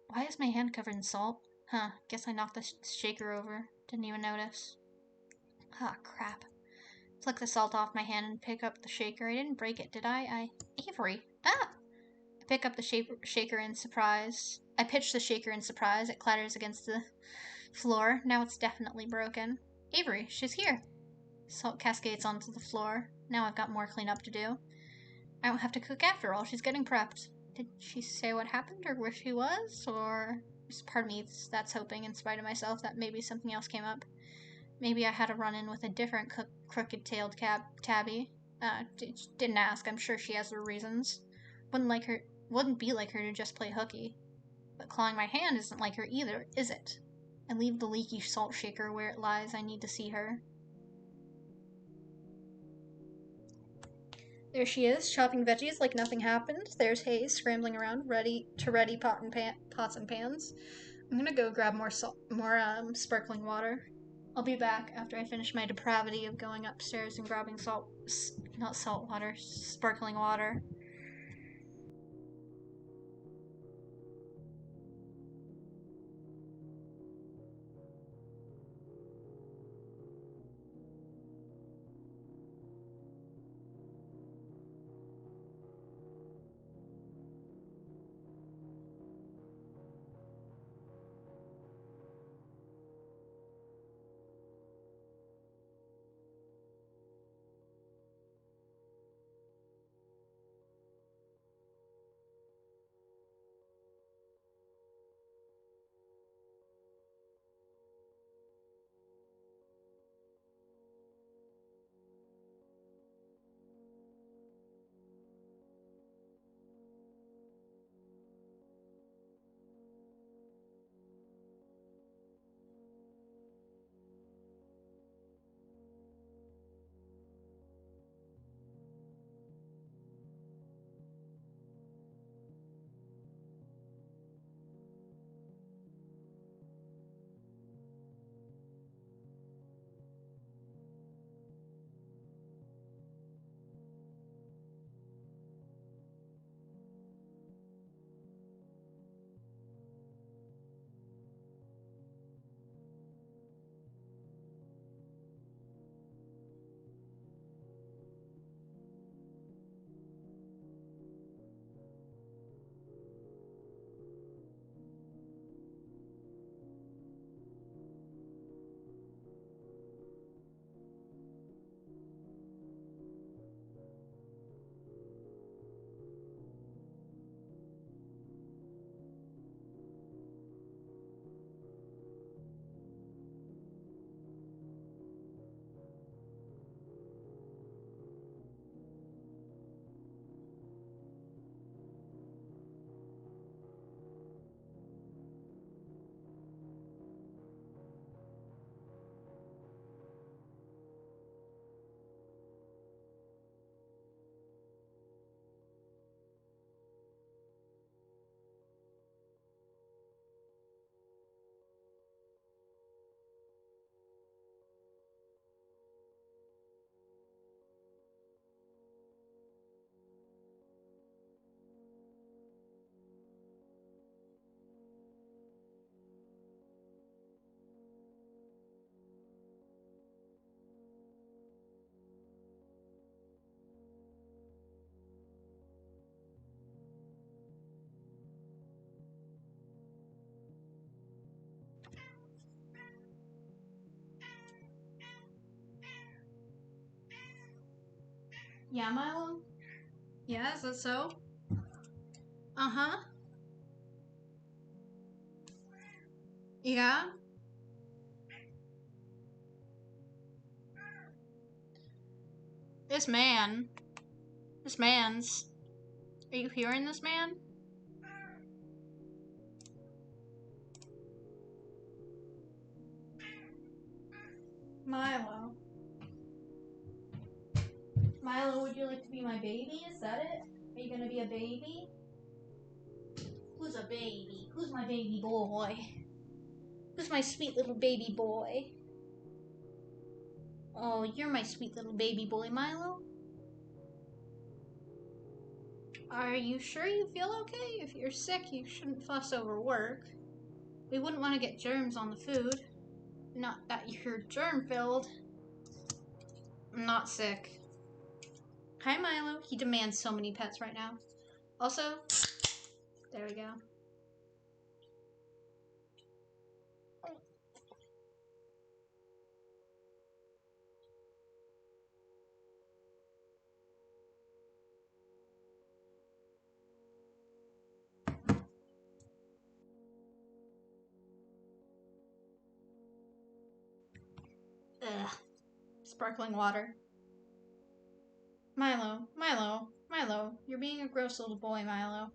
Why is my hand covered in salt? Huh, guess I knocked the shaker over. Didn't even notice. Ah, crap. Flick the salt off my hand and pick up the shaker. I didn't break it, did I? Avery. Ah! I pick up the shaker in surprise. I pitch the shaker in surprise. It clatters against the floor. Now it's definitely broken. Avery, she's here. Salt cascades onto the floor. Now I've got more cleanup to do. I don't have to cook after all. She's getting prepped. Did she say what happened or where she was? Or just part of me that's hoping, in spite of myself, that maybe something else came up. Maybe I had a run-in with a different crooked-tailed tabby. Didn't ask. I'm sure she has her reasons. Wouldn't be like her to just play hooky. But clawing my hand isn't like her either, is it? I leave the leaky salt shaker where it lies. I need to see her. There she is, chopping veggies like nothing happened. There's Hayes scrambling around, ready pots and pans. I'm gonna go grab more sparkling water. I'll be back after I finish my depravity of going upstairs and grabbing not salt water, sparkling water. Yeah, Milo? Yeah, is that so? Uh-huh. Yeah? This man. This man's. Are you hearing this man? Milo. Milo, would you like to be my baby? Is that it? Are you gonna be a baby? Who's a baby? Who's my baby boy? Who's my sweet little baby boy? Oh, you're my sweet little baby boy, Milo. Are you sure you feel okay? If you're sick, you shouldn't fuss over work. We wouldn't want to get germs on the food. Not that you're germ-filled. I'm not sick. Hi, Milo. He demands so many pets right now. Also, there we go. Ugh. Sparkling water. Milo, Milo, Milo. You're being a gross little boy, Milo.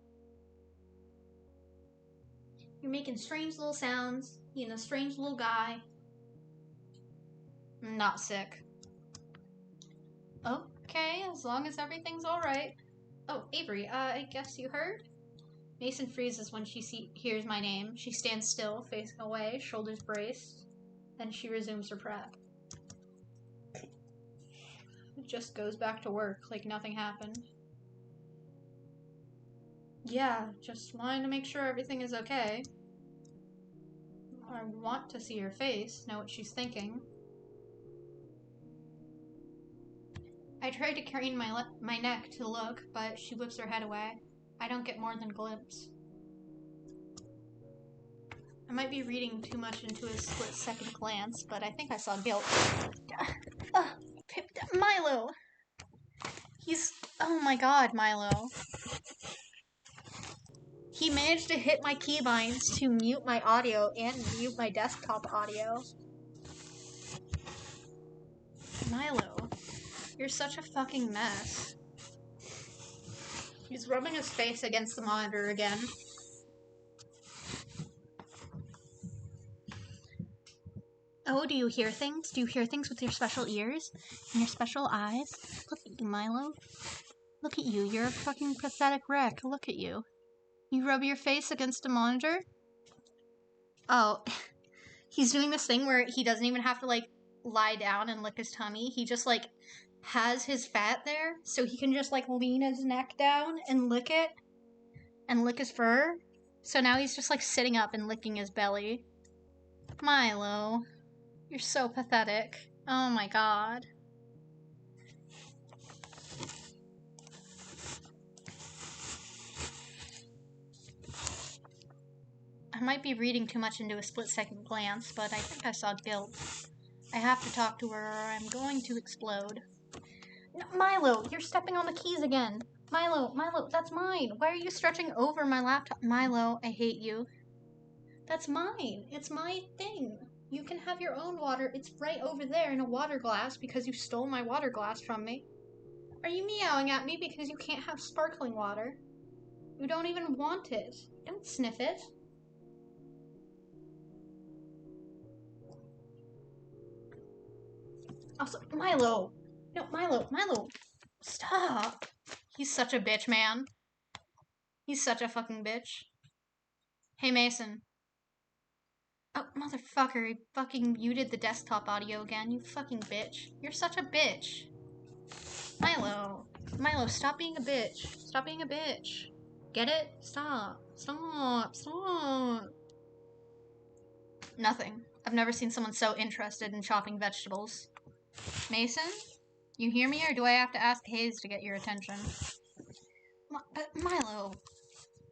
You're making strange little sounds, being a strange little guy. I'm not sick. Okay, as long as everything's alright. Oh, Avery, I guess you heard? Mason freezes when she hears my name. She stands still, facing away, shoulders braced. Then she resumes her prep. Just goes back to work like nothing happened. Yeah, just wanting to make sure everything is okay. I want to see her face, know what she's thinking. I try to crane my neck to look, but she whips her head away. I don't get more than a glimpse. I might be reading too much into a split-second glance, but I think I saw guilt. Milo! Oh my god, Milo. He managed to hit my keybinds to mute my audio and mute my desktop audio. Milo, you're such a fucking mess. He's rubbing his face against the monitor again. Oh, do you hear things? Do you hear things with your special ears? And your special eyes? Look at you, Milo. Look at you. You're a fucking pathetic wreck. Look at you. You rub your face against a monitor? Oh, he's doing this thing where he doesn't even have to, like, lie down and lick his tummy. He just, like, has his fat there, so he can just, like, lean his neck down and lick it. And lick his fur. So now he's just, like, sitting up and licking his belly. Milo. You're so pathetic. Oh my god. I might be reading too much into a split-second glance, but I think I saw guilt. I have to talk to her or I'm going to explode. No, Milo, you're stepping on the keys again. Milo, that's mine. Why are you stretching over my laptop? Milo, I hate you. That's mine. It's my thing. You can have your own water. It's right over there in a water glass because you stole my water glass from me. Are you meowing at me because you can't have sparkling water? You don't even want it. Don't sniff it. Also, Milo! No, Milo! Stop! He's such a bitch, man. He's such a fucking bitch. Hey, Mason. Oh, motherfucker, he fucking muted the desktop audio again, you fucking bitch. You're such a bitch. Milo, stop being a bitch. Stop being a bitch. Get it? Stop. Nothing. I've never seen someone so interested in chopping vegetables. Mason? You hear me, or do I have to ask Hayes to get your attention? But Milo...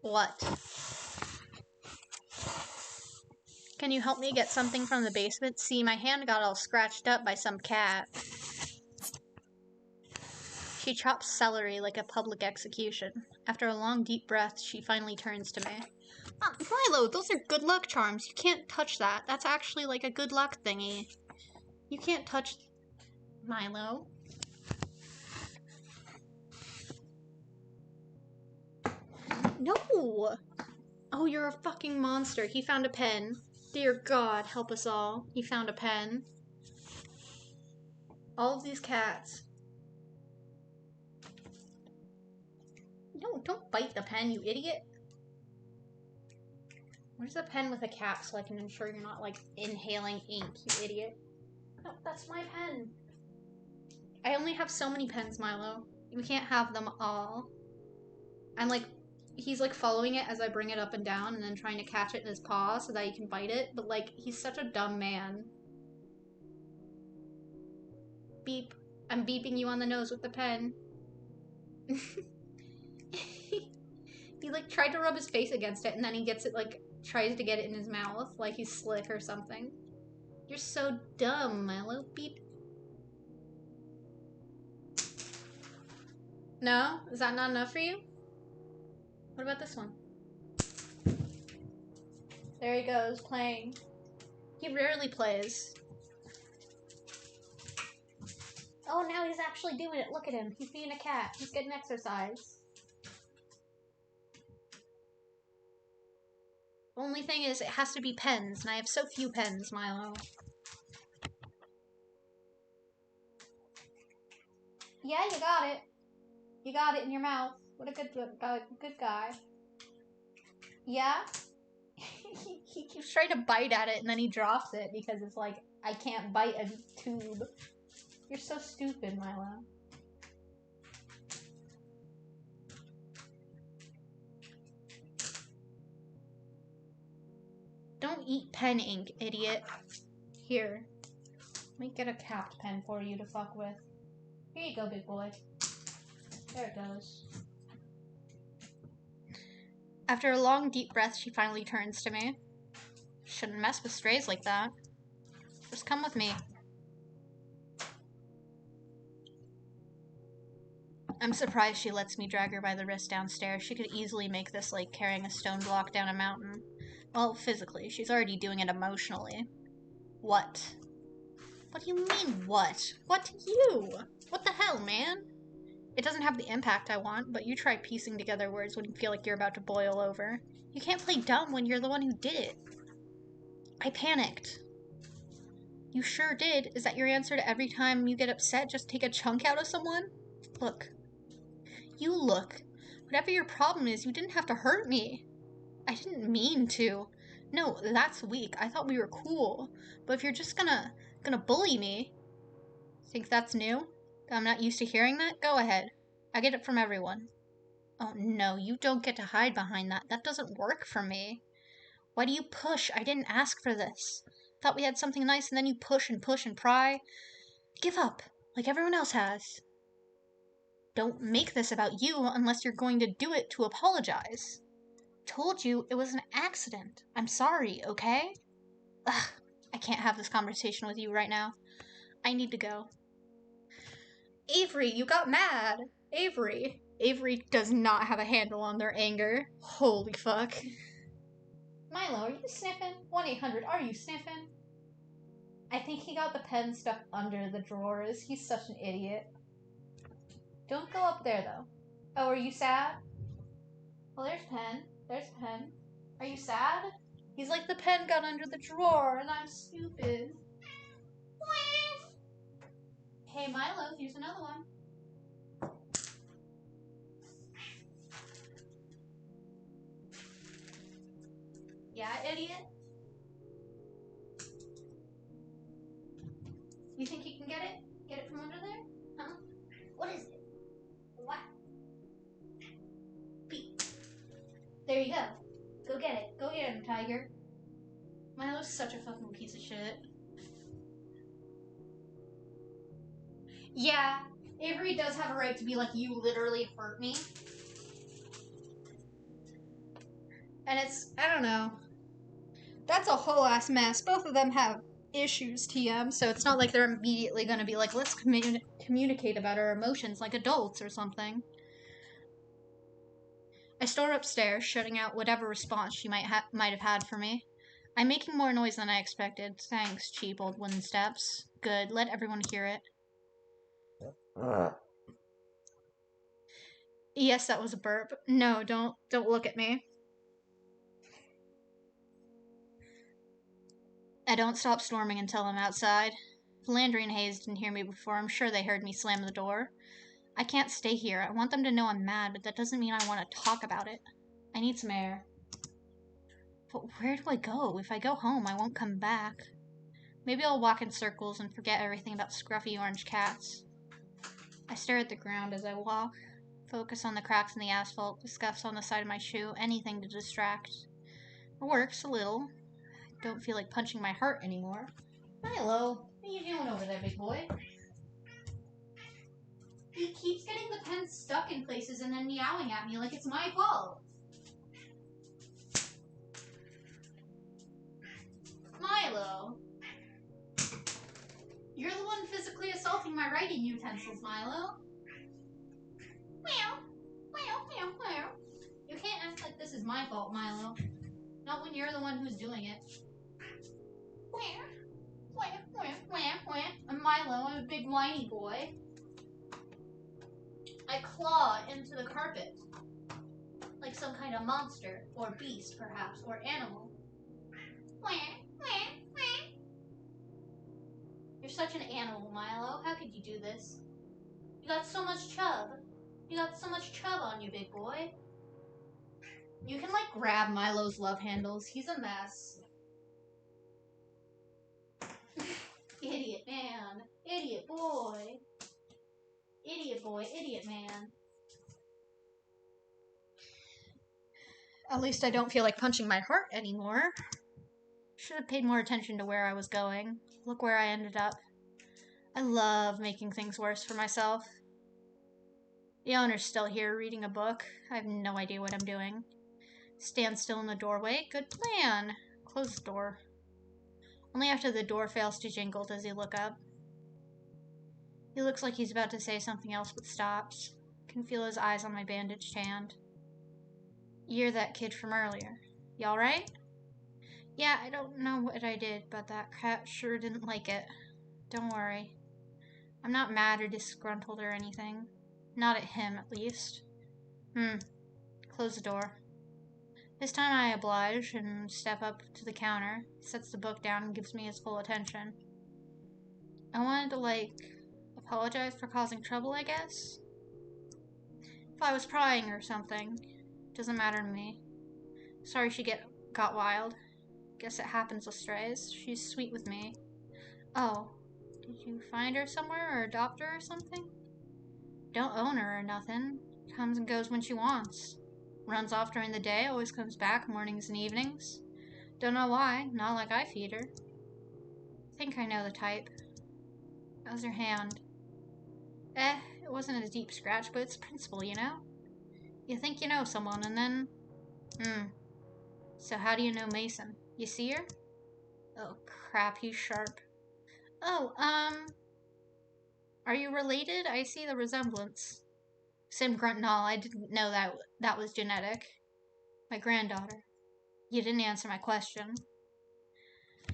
What? Can you help me get something from the basement? See, my hand got all scratched up by some cat. She chops celery like a public execution. After a long, deep breath, she finally turns to me. Milo, those are good luck charms. You can't touch that. That's actually like a good luck thingy. You can't touch... Milo? No! Oh, you're a fucking monster. He found a pen. Dear God, help us all. He found a pen. All of these cats. No, don't bite the pen, you idiot. Where's the pen with a cap so I can ensure you're not, like, inhaling ink, you idiot? No, that's my pen. I only have so many pens, Milo. We can't have them all. I'm, like, he's, like, following it as I bring it up and down and then trying to catch it in his paw so that he can bite it, but, like, he's such a dumb man. Beep. I'm beeping you on the nose with the pen. He like tried to rub his face against it and then he gets it like tries to get it in his mouth like he's slick or something. You're so dumb, my little beep. No? Is that not enough for you? What about this one? There he goes, playing. He rarely plays. Oh, now he's actually doing it. Look at him. He's being a cat. He's getting exercise. Only thing is, it has to be pens, and I have so few pens, Milo. Yeah, you got it. You got it in your mouth. What a good guy. Yeah? He keeps trying to bite at it, and then he drops it because it's like, I can't bite a tube. You're so stupid, Milo. Don't eat pen ink, idiot. Here. Let me get a capped pen for you to fuck with. Here you go, big boy. There it goes. After a long, deep breath, she finally turns to me. Shouldn't mess with strays like that. Just come with me. I'm surprised she lets me drag her by the wrist downstairs. She could easily make this like carrying a stone block down a mountain. Well, physically. She's already doing it emotionally. What? What do you mean, what? What to you? What the hell, man? It doesn't have the impact I want, but you try piecing together words when you feel like you're about to boil over. You can't play dumb when you're the one who did it. I panicked. You sure did. Is that your answer to every time you get upset, just take a chunk out of someone? Look. You look. Whatever your problem is, you didn't have to hurt me. I didn't mean to. No, that's weak. I thought we were cool. But if you're just gonna bully me... Think that's new? I'm not used to hearing that? Go ahead. I get it from everyone. Oh no, you don't get to hide behind that. That doesn't work for me. Why do you push? I didn't ask for this. Thought we had something nice and then you push and pry. Give up, like everyone else has. Don't make this about you unless you're going to do it to apologize. Told you it was an accident. I'm sorry, okay? Ugh, I can't have this conversation with you right now. I need to go. Avery, you got mad. Avery. Avery does not have a handle on their anger. Holy fuck. Milo, are you sniffing? 1-800, are you sniffing? I think he got the pen stuck under the drawers. He's such an idiot. Don't go up there, though. Oh, are you sad? Well, there's pen. There's pen. Are you sad? He's like, the pen got under the drawer, and I'm stupid. Hey, Milo, here's another one. Yeah, idiot? You think you can get it? Get it from under there? Huh? What is it? What? Pete. There you go. Go get it. Go get him, Tiger. Milo's such a fucking piece of shit. Yeah, Avery does have a right to be like, you literally hurt me. And it's, I don't know. That's a whole ass mess. Both of them have issues, TM, so it's not like they're immediately gonna be like, let's communicate about our emotions like adults or something. I store upstairs, shutting out whatever response she might have had for me. I'm making more noise than I expected. Thanks, cheap old wooden steps. Good, let everyone hear it. Yes, that was a burp. No, don't look at me. I don't stop storming until I'm outside. If Landry and Hayes didn't hear me before, I'm sure they heard me slam the door. I can't stay here. I want them to know I'm mad, but that doesn't mean I want to talk about it. I need some air. But where do I go? If I go home, I won't come back. Maybe I'll walk in circles and forget everything about scruffy orange cats. I stare at the ground as I walk, focus on the cracks in the asphalt, the scuffs on the side of my shoe, anything to distract. It works a little. I don't feel like punching my heart anymore. Milo, what are you doing over there, big boy? gets stuck in places and then meowing at me like it's my fault. Milo. You're the one physically assaulting my writing utensils, Milo. Meow. Meow, meow, meow. You can't act like this is my fault, Milo. Not when you're the one who's doing it. I'm Milo, I'm a big whiny boy. I claw into the carpet. Like some kind of monster, or beast, perhaps, or animal. You're such an animal, Milo. How could you do this? You got so much chub. You got so much chub on you, big boy. You can, like, grab Milo's love handles. He's a mess. Idiot man. Idiot boy. Idiot boy. Idiot man. At least I don't feel like punching my heart anymore. Should have paid more attention to where I was going. Look where I ended up. I love making things worse for myself. The owner's still here reading a book. I have no idea what I'm doing. Stand still in the doorway. Good plan. Close the door. Only after the door fails to jingle does he look up. He looks like he's about to say something else but stops. I can feel his eyes on my bandaged hand. You're that kid from earlier. You alright? Yeah, I don't know what I did, but that cat sure didn't like it. Don't worry. I'm not mad or disgruntled or anything. Not at him, at least. Close the door. This time I oblige and step up to the counter. He sets the book down and gives me his full attention. I wanted to, apologize for causing trouble, I guess? If I was prying or something. Doesn't matter to me. Sorry she got wild. Guess it happens with strays. She's sweet with me. Oh, did you find her somewhere or adopt her or something? Don't own her or nothing. Comes and goes when she wants. Runs off during the day, always comes back mornings and evenings. Don't know why, not like I feed her. Think I know the type. How's her hand? It wasn't a deep scratch, but it's principle, you know? You think you know someone and then... So how do you know Mason? You see her? Oh crap, he's sharp. Oh, are you related? I see the resemblance. Sim grunt and all, I didn't know that was genetic. My granddaughter. You didn't answer my question. I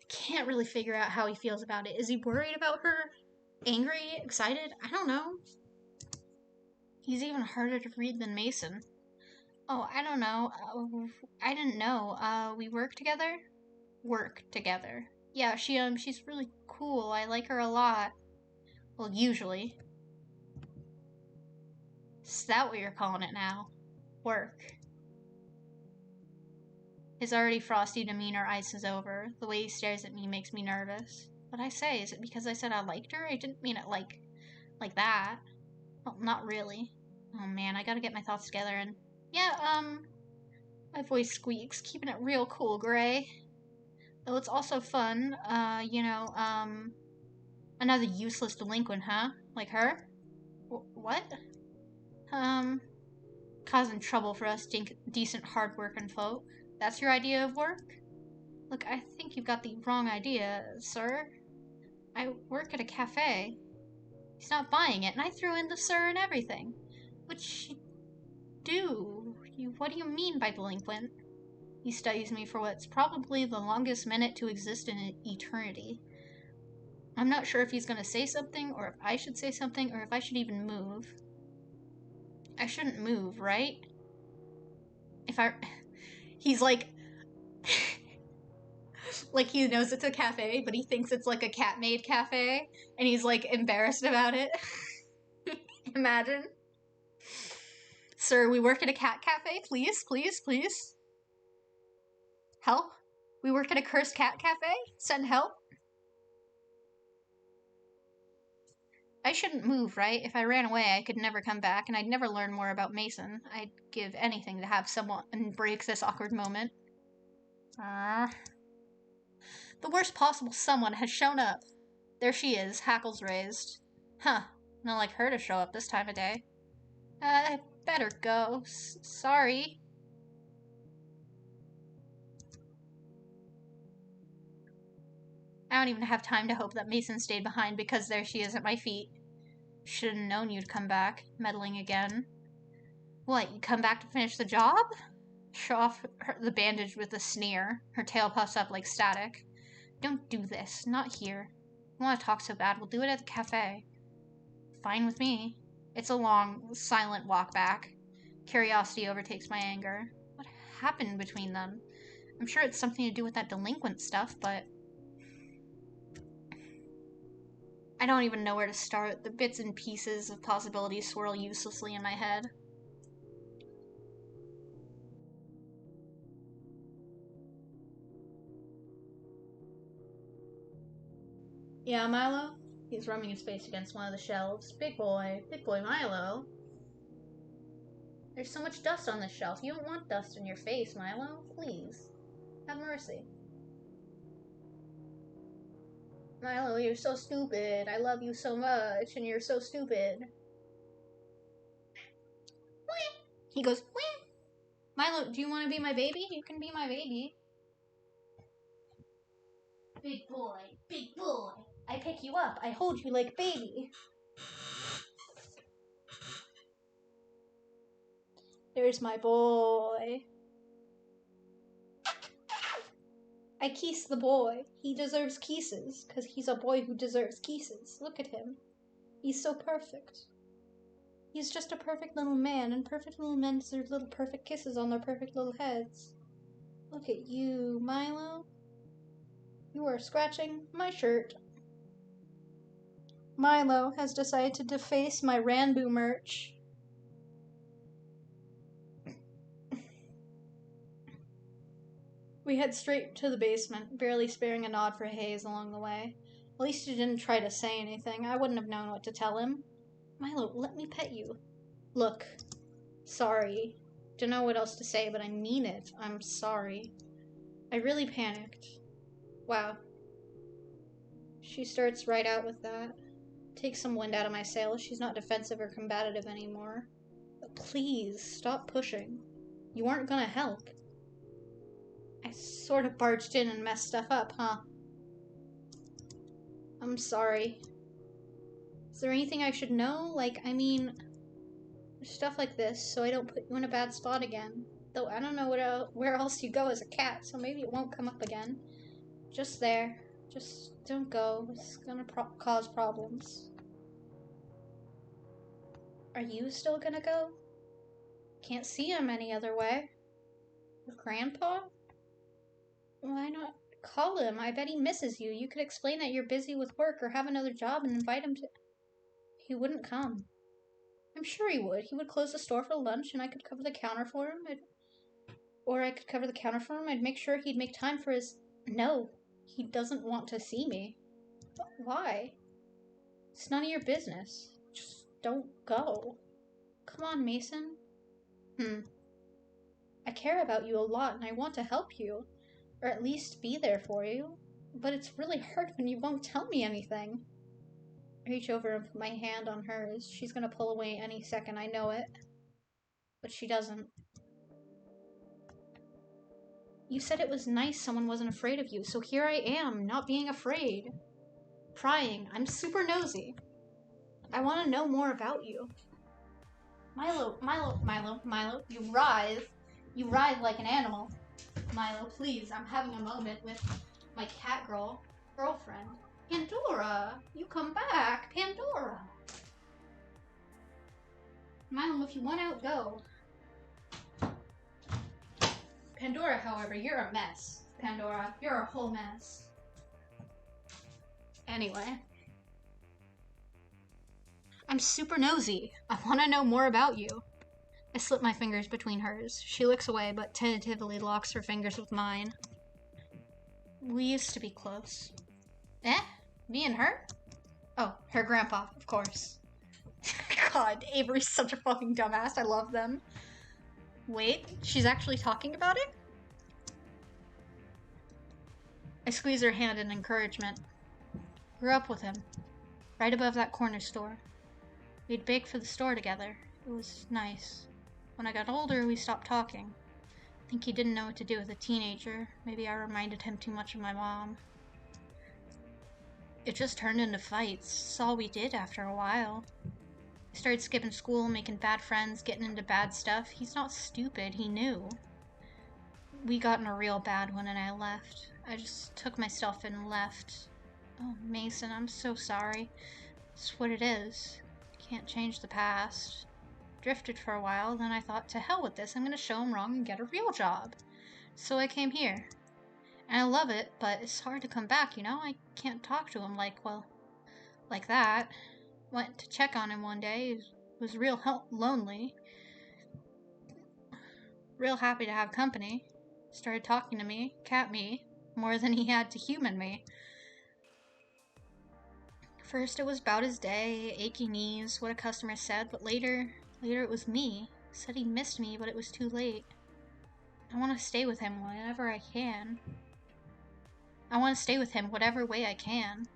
can't really figure out how he feels about it. Is he worried about her? Angry? Excited? I don't know. He's even harder to read than Mason. Oh, I don't know. I didn't know. We work together? Work together. Yeah, she's really cool. I like her a lot. Well, usually. Is that what you're calling it now? Work. His already frosty demeanor ices over. The way he stares at me makes me nervous. What'd I say? Is it because I said I liked her? I didn't mean it like that. Well, not really. Oh man, I gotta get my thoughts together and... Yeah, my voice squeaks, keeping it real cool, Gray. Though it's also fun, another useless delinquent, huh? Like her? What? Causing trouble for us decent hard-working folk. That's your idea of work? Look, I think you've got the wrong idea, sir. I work at a cafe. He's not buying it, and I threw in the sir and everything. Which you do. What do you mean by delinquent? He studies me for what's probably the longest minute to exist in eternity. I'm not sure if he's gonna say something, or if I should say something, or if I should even move. I shouldn't move, right? He's like... like he knows it's a cafe, but he thinks it's like a cat-made cafe, and he's like embarrassed about it. Imagine. Sir, we work at a cat cafe, please, please, please. Help? We work at a cursed cat cafe? Send help? I shouldn't move, right? If I ran away, I could never come back, and I'd never learn more about Mason. I'd give anything to have someone break this awkward moment. The worst possible someone has shown up. There she is, hackles raised. Huh, not like her to show up this time of day. I better go. Sorry. I don't even have time to hope that Mason stayed behind because there she is at my feet. Should have known you'd come back, meddling again. What, you come back to finish the job? Show off the bandage with a sneer. Her tail puffs up like static. Don't do this. Not here. I want to talk so bad. We'll do it at the cafe. Fine with me. It's a long, silent walk back. Curiosity overtakes my anger. What happened between them? I'm sure it's something to do with that delinquent stuff, but I don't even know where to start. The bits and pieces of possibilities swirl uselessly in my head. Yeah, Milo? He's rubbing his face against one of the shelves. Big boy Milo. There's so much dust on this shelf. You don't want dust in your face, Milo. Please. Have mercy. Milo, you're so stupid. I love you so much, and you're so stupid. He goes, wah. Milo, do you want to be my baby? You can be my baby. Big boy. I pick you up. I hold you like a baby. There's my boy. I kiss the boy. He deserves kisses, because he's a boy who deserves kisses. Look at him. He's so perfect. He's just a perfect little man, and perfect little men deserve little perfect kisses on their perfect little heads. Look at you, Milo. You are scratching my shirt. Milo has decided to deface my Ranboo merch. We head straight to the basement, barely sparing a nod for Hayes along the way. At least he didn't try to say anything. I wouldn't have known what to tell him. Milo, let me pet you. Look. Sorry. Don't know what else to say, but I mean it. I'm sorry. I really panicked. Wow. She starts right out with that. Takes some wind out of my sails. She's not defensive or combative anymore. But please, stop pushing. You aren't gonna help. I sort of barged in and messed stuff up, huh? I'm sorry. Is there anything I should know? Like, I mean, stuff like this, so I don't put you in a bad spot again. Though I don't know where else you go as a cat, so maybe it won't come up again. Just there. Just don't go. It's gonna cause problems. Are you still gonna go? Can't see him any other way. With Grandpa? Why not call him? I bet he misses you. You could explain that you're busy with work or have another job and invite him to... He wouldn't come. I'm sure he would. He would close the store for lunch and I could cover the counter for him. Or I could cover the counter for him. I'd make sure he'd make time for his... No. He doesn't want to see me. Why? It's none of your business. Just don't go. Come on, Mason. I care about you a lot and I want to help you. Or at least be there for you. But it's really hard when you won't tell me anything. I reach over and put my hand on hers. She's gonna pull away any second, I know it. But she doesn't. You said it was nice someone wasn't afraid of you, so here I am, not being afraid. Prying. I'm super nosy. I want to know more about you. Milo, you writhe. You writhe like an animal. Milo, please, I'm having a moment with my cat girlfriend. Pandora, you come back, Pandora. Milo, if you want out, go. Pandora, however, you're a mess. Pandora, you're a whole mess. Anyway. I'm super nosy. I want to know more about you. I slip my fingers between hers. She looks away, but tentatively locks her fingers with mine. We used to be close. Eh? Me and her? Oh, her grandpa, of course. God, Avery's such a fucking dumbass. I love them. Wait, she's actually talking about it? I squeeze her hand in encouragement. Grew up with him. Right above that corner store. We'd bake for the store together. It was nice. When I got older, we stopped talking. I think he didn't know what to do with a teenager. Maybe I reminded him too much of my mom. It just turned into fights. That's all we did after a while. I started skipping school, making bad friends, getting into bad stuff. He's not stupid, he knew. We got in a real bad one and I left. I just took my stuff and left. Oh, Mason, I'm so sorry. It's what it is. Can't change the past. Drifted for a while, then I thought, to hell with this, I'm gonna show him wrong and get a real job. So I came here. And I love it, but it's hard to come back, you know? I can't talk to him like that. Went to check on him one day. He was real lonely. Real happy to have company. Started talking to me, cat me, more than he had to human me. First it was about his day, achy knees, what a customer said, but later it was me. Said he missed me, but it was too late. I want to stay with him whenever I can. I want to stay with him whatever way I can,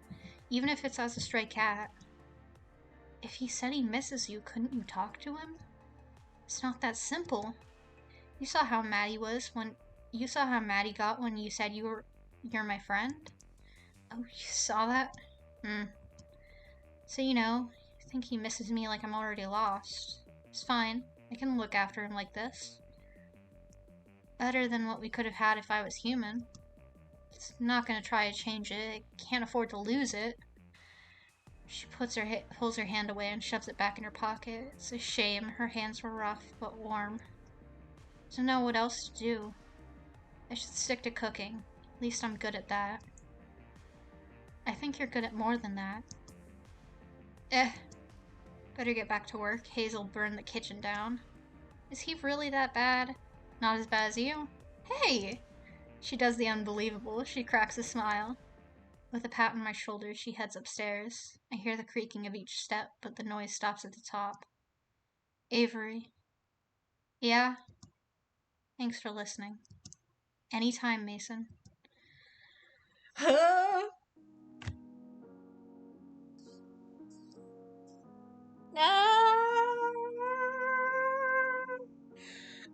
even if it's as a stray cat. If he said he misses you, couldn't you talk to him? It's not that simple. You saw how mad he was when you saw how mad he got when you said you're my friend? Oh, you saw that? So, you think he misses me like I'm already lost. It's fine. I can look after him like this. Better than what we could have had if I was human. It's not gonna try to change it. I can't afford to lose it. She pulls her hand away and shoves it back in her pocket. It's a shame. Her hands were rough but warm. Don't know what else to do. I should stick to cooking. At least I'm good at that. I think you're good at more than that. Better get back to work. Hazel burned the kitchen down. Is he really that bad? Not as bad as you? Hey! She does the unbelievable. She cracks a smile. With a pat on my shoulder, she heads upstairs. I hear the creaking of each step, but the noise stops at the top. Avery. Yeah? Thanks for listening. Anytime, Mason.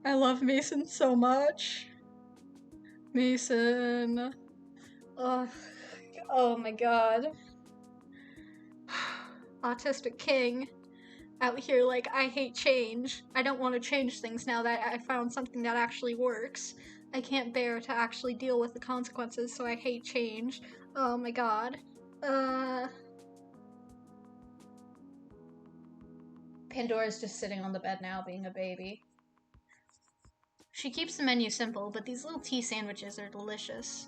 I love Mason so much. Mason. Oh my god. Autistic king. Out here like, I hate change. I don't want to change things now that I found something that actually works. I can't bear to actually deal with the consequences, so I hate change. Oh my god. Pandora's just sitting on the bed now, being a baby. She keeps the menu simple, but these little tea sandwiches are delicious.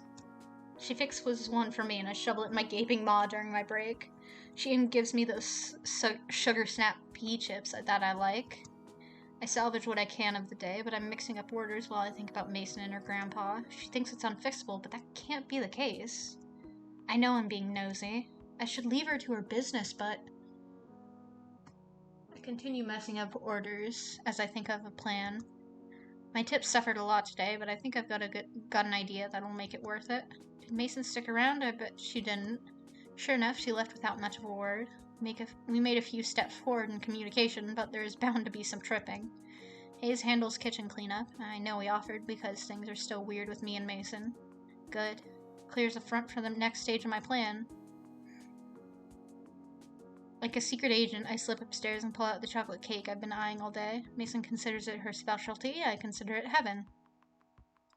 She fixes one for me, and I shovel it in my gaping maw during my break. She even gives me those sugar snap pea chips that I like. I salvage what I can of the day, but I'm mixing up orders while I think about Mason and her grandpa. She thinks it's unfixable, but that can't be the case. I know I'm being nosy. I should leave her to her business, but... I continue messing up orders as I think of a plan. My tips suffered a lot today, but I think I've got an idea that'll make it worth it. Did Mason stick around? I bet she didn't. Sure enough, she left without much of a word. We made a few steps forward in communication, but there's bound to be some tripping. Hayes handles kitchen cleanup. I know he offered because things are still weird with me and Mason. Good. Clears the front for the next stage of my plan. Like a secret agent, I slip upstairs and pull out the chocolate cake I've been eyeing all day. Mason considers it her specialty. I consider it heaven.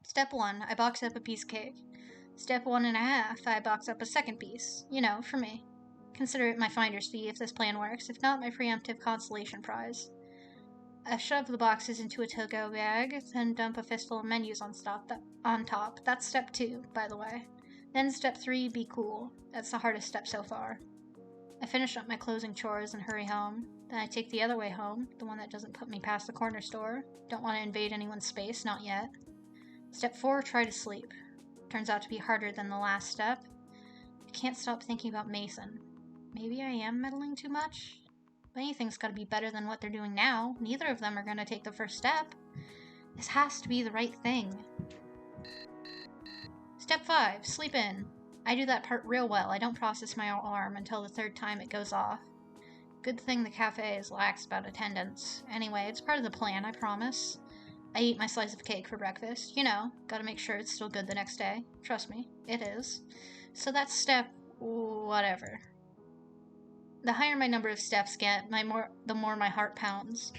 Step 1, I box up a piece of cake. Step 1.5, I box up a second piece. You know, for me. Consider it my finder's fee if this plan works, if not, my preemptive consolation prize. I shove the boxes into a to-go bag, then dump a fistful of menus on top. That's step 2, by the way. Then step 3, be cool. That's the hardest step so far. I finish up my closing chores and hurry home. Then I take the other way home, the one that doesn't put me past the corner store. Don't want to invade anyone's space, not yet. Step 4, try to sleep. Turns out to be harder than the last step. I can't stop thinking about Mason. Maybe I am meddling too much? But anything's gotta be better than what they're doing now. Neither of them are gonna take the first step. This has to be the right thing. Step 5, sleep in. I do that part real well. I don't process my alarm until the third time it goes off. Good thing the cafe is lax about attendance. Anyway, it's part of the plan, I promise. I eat my slice of cake for breakfast. You know, gotta make sure it's still good the next day. Trust me, it is. So that's step... whatever. The higher my number of steps get, the more my heart pounds.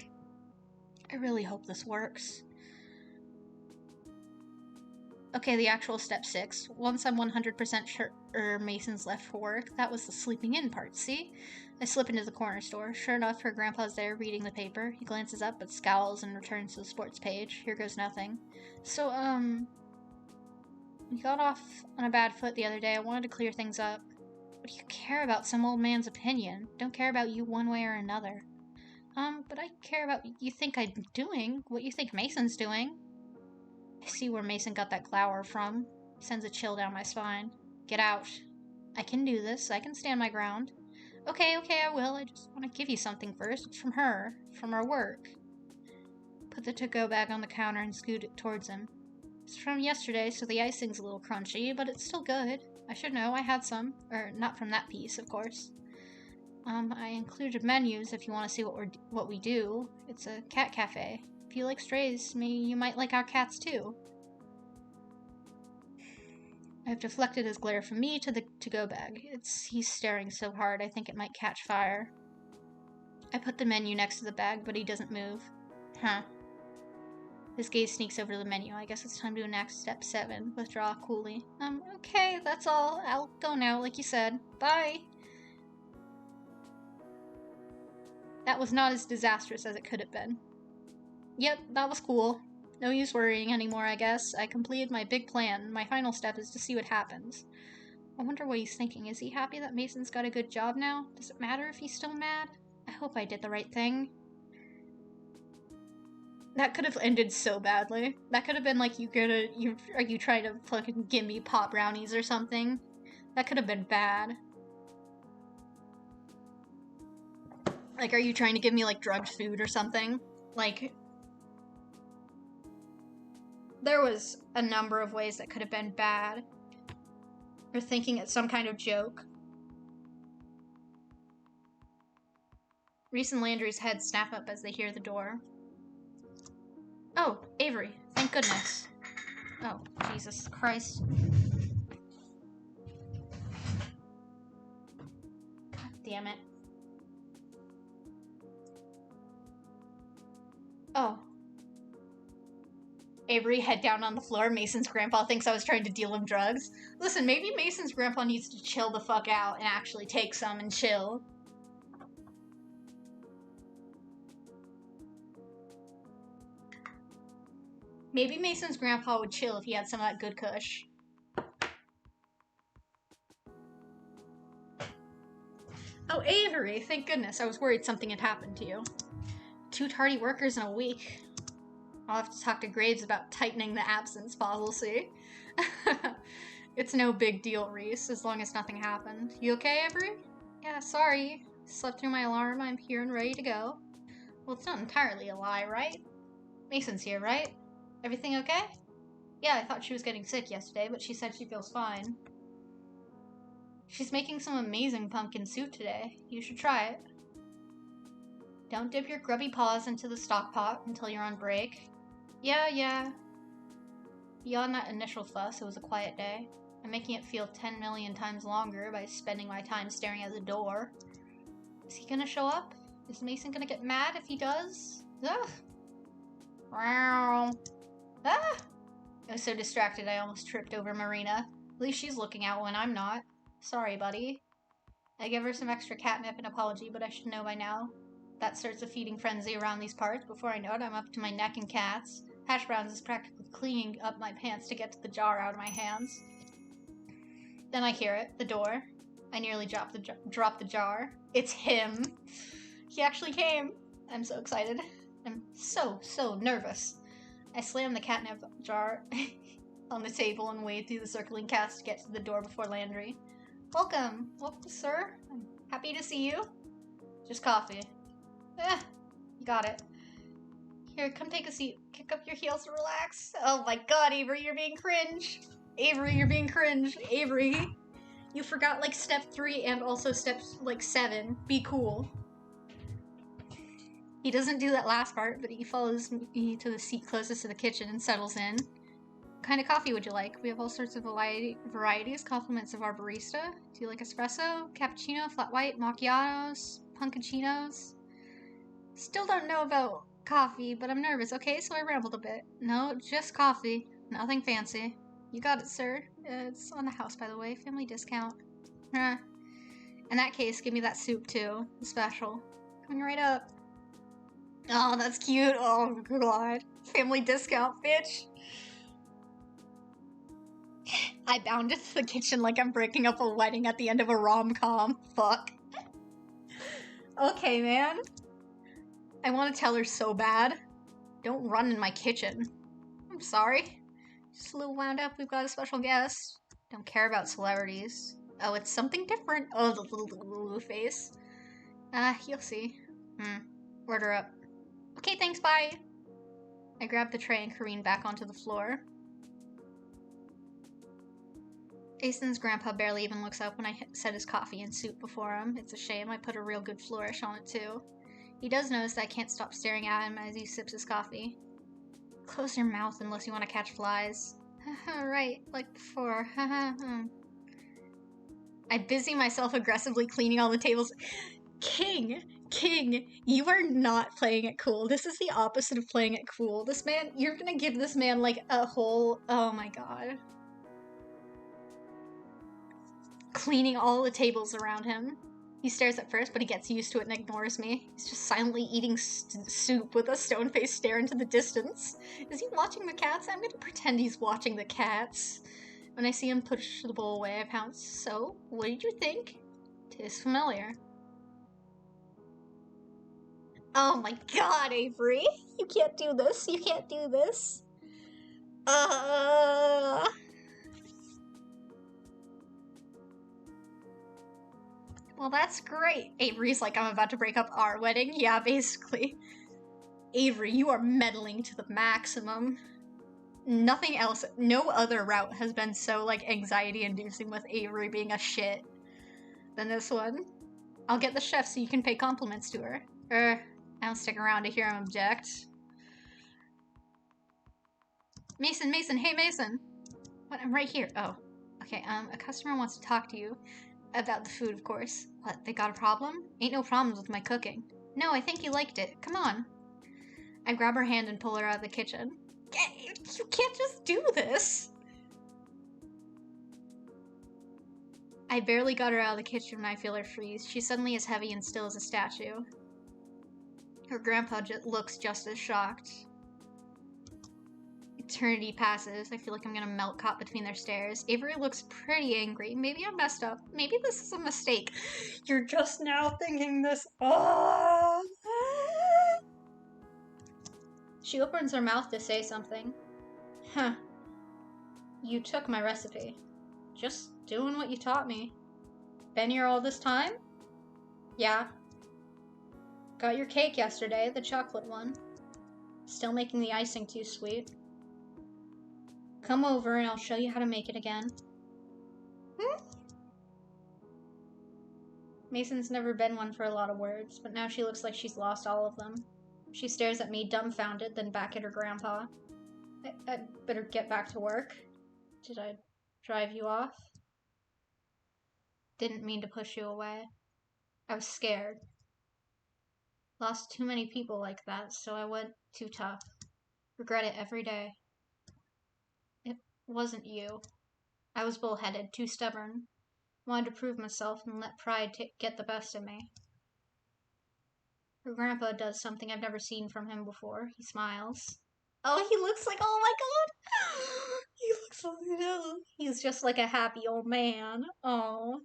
I really hope this works. Okay, the actual step 6. Once I'm 100% sure Mason's left for work, that was the sleeping in part, see? I slip into the corner store. Sure enough, her grandpa's there reading the paper. He glances up but scowls and returns to the sports page. Here goes nothing. So, we got off on a bad foot the other day. I wanted to clear things up. What do you care about some old man's opinion? Don't care about you one way or another. But I care about what you think I'm doing. What you think Mason's doing. I see where Mason got that glower from. Sends a chill down my spine. Get out. I can do this. I can stand my ground. Okay, I will. I just want to give you something first. It's from her. From our work. Put the to-go bag on the counter and scoot it towards him. It's from yesterday, so the icing's a little crunchy, but it's still good. I should know. I had some. Or, not from that piece, of course. I included menus if you want to see what we do. It's a cat cafe. If you like strays, you might like our cats too. I've deflected his glare from me to the to-go bag. He's staring so hard I think it might catch fire. I put the menu next to the bag, but he doesn't move. Huh. His gaze sneaks over to the menu. I guess it's time to enact step 7. Withdraw coolly. Okay, that's all. I'll go now, like you said. Bye! That was not as disastrous as it could have been. Yep, that was cool. No use worrying anymore, I guess. I completed my big plan. My final step is to see what happens. I wonder what he's thinking. Is he happy that Mason's got a good job now? Does it matter if he's still mad? I hope I did the right thing. That could have ended so badly. That could have been like, are you trying to fucking give me pot brownies or something? That could have been bad. Like, are you trying to give me, like, drugged food or something? Like, there was a number of ways that could have been bad. Or thinking it's some kind of joke. Reese and Landry's heads snap up as they hear the door. Oh, Avery. Thank goodness. Oh, Jesus Christ. God damn it. Oh. Avery, head down on the floor. Mason's grandpa thinks I was trying to deal him drugs. Listen, maybe Mason's grandpa needs to chill the fuck out and actually take some and chill. Maybe Mason's grandpa would chill if he had some of that good kush. Oh, Avery, thank goodness. I was worried something had happened to you. 2 tardy workers in a week. I'll have to talk to Graves about tightening the absence policy. It's no big deal, Reese, as long as nothing happened. You okay, Avery? Yeah, sorry. Slept through my alarm. I'm here and ready to go. Well, it's not entirely a lie, right? Mason's here, right? Everything okay? Yeah, I thought she was getting sick yesterday, but she said she feels fine. She's making some amazing pumpkin soup today. You should try it. Don't dip your grubby paws into the stock pot until you're on break. Yeah. Beyond that initial fuss, it was a quiet day. I'm making it feel 10 million times longer by spending my time staring at the door. Is he gonna show up? Is Mason gonna get mad if he does? Ugh. Wow. Ah! I was so distracted I almost tripped over Marina. At least she's looking out when I'm not. Sorry, buddy. I give her some extra catnip and apology, but I should know by now. That starts a feeding frenzy around these parts. Before I know it, I'm up to my neck in cats. Hash browns is practically cleaning up my pants to get the jar out of my hands. Then I hear it, the door. I nearly dropped the jar. It's him. He actually came. I'm so excited. I'm so nervous. I slam the catnip jar on the table and wade through the circling cats to get to the door before Landry. Welcome, sir. I'm happy to see you. Just coffee. You got it. Here, come take a seat. Kick up your heels and relax. Oh my god, Avery, you're being cringe. Avery, you're being cringe. Avery, you forgot, like, step 3 and also step, like, 7. Be cool. He doesn't do that last part, but he follows me to the seat closest to the kitchen and settles in. What kind of coffee would you like? We have all sorts of varieties, compliments of our barista. Do you like espresso, cappuccino, flat white, macchiatos, puncaccinos? Still don't know about coffee, but I'm nervous, okay? So I rambled a bit. No, just coffee. Nothing fancy. You got it, sir. It's on the house, by the way. Family discount. In that case, give me that soup, too. The special. Coming right up. Oh, that's cute. Oh, God. Family discount, bitch. I bound into the kitchen like I'm breaking up a wedding at the end of a rom-com. Fuck. Okay, man. I want to tell her so bad. Don't run in my kitchen. I'm sorry. Just a little wound up. We've got a special guest. Don't care about celebrities. Oh, it's something different. Oh, the little face. You'll see. Order up. Okay, thanks, bye. I grabbed the tray and careened back onto the floor. Asen's grandpa barely even looks up when I set his coffee and soup before him. It's a shame. I put a real good flourish on it, too. He does notice that I can't stop staring at him as he sips his coffee. Close your mouth unless you want to catch flies. Right, like before. I busy myself aggressively cleaning all the tables. King, you are not playing it cool. This is the opposite of playing it cool. This man, you're gonna give this man like a whole, oh my god. Cleaning all the tables around him. He stares at first, but he gets used to it and ignores me. He's just silently eating soup with a stone-faced stare into the distance. Is he watching the cats? I'm gonna pretend he's watching the cats. When I see him push the bowl away, I pounce. So, what did you think? Tis familiar. Oh my god, Avery! You can't do this. You can't do this. Well, that's great. Avery's like, I'm about to break up our wedding. Yeah, basically. Avery, you are meddling to the maximum. Nothing else, no other route has been so, like, anxiety-inducing with Avery being a shit than this one. I'll get the chef so you can pay compliments to her. I don't stick around to hear him object. Mason, hey Mason! What, I'm right here. Oh. Okay, a customer wants to talk to you. About the food, of course. What, they got a problem? Ain't no problems with my cooking. No, I think you liked it. Come on. I grab her hand and pull her out of the kitchen. You can't just do this! I barely got her out of the kitchen when I feel her freeze. She's suddenly as heavy and still as a statue. Her grandpa looks just as shocked. Eternity passes. I feel like I'm gonna melt caught between their stares. Avery looks pretty angry. Maybe I messed up. Maybe this is a mistake. You're just now thinking this. Oh. She opens her mouth to say something. Huh. You took my recipe. Just doing what you taught me. Been here all this time? Yeah. Got your cake yesterday, the chocolate one. Still making the icing too sweet. Come over and I'll show you how to make it again. Mason's never been one for a lot of words, but now she looks like she's lost all of them. She stares at me, dumbfounded, then back at her grandpa. I'd better get back to work. Did I drive you off? Didn't mean to push you away. I was scared. Lost too many people like that, so I went too tough. Regret it every day. It wasn't you. I was bullheaded, too stubborn. Wanted to prove myself and let pride get the best of me. Her grandpa does something I've never seen from him before. He smiles. Oh, he looks like, oh my god! He looks like, he's just like a happy old man. Oh.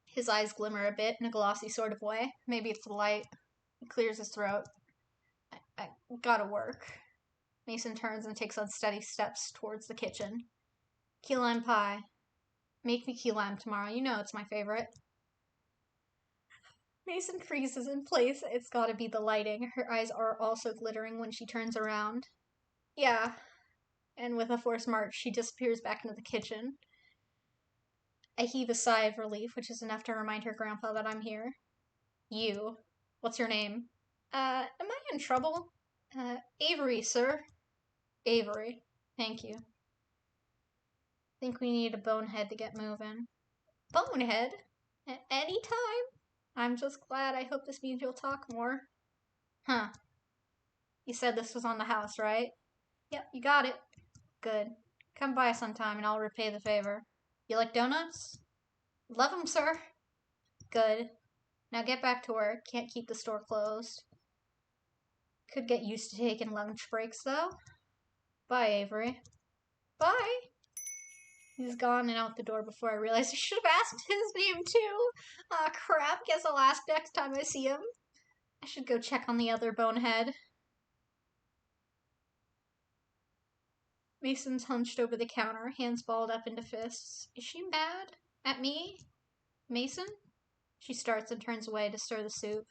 His eyes glimmer a bit in a glossy sort of way. Maybe it's the light. He clears his throat. I gotta work. Mason turns and takes unsteady steps towards the kitchen. Key lime pie. Make me key lime tomorrow. You know it's my favorite. Mason freezes in place. It's gotta be the lighting. Her eyes are also glittering when she turns around. Yeah. And with a forced march, she disappears back into the kitchen. I heave a sigh of relief, which is enough to remind her grandpa that I'm here. You. What's your name? Am I in trouble? Avery, sir. Avery. Thank you. Think we need a bonehead to get moving. Bonehead? At any time? I'm just glad. I hope this means you'll talk more. Huh. You said this was on the house, right? Yep, you got it. Good. Come by sometime and I'll repay the favor. You like donuts? Love 'em, sir. Good. Now get back to work. Can't keep the store closed. Could get used to taking lunch breaks, though. Bye, Avery. Bye. He's gone and out the door before I realized I should have asked his name, too. Aw, crap. Guess I'll ask next time I see him. I should go check on the other bonehead. Mason's hunched over the counter, hands balled up into fists. Is she mad? At me? Mason? She starts and turns away to stir the soup.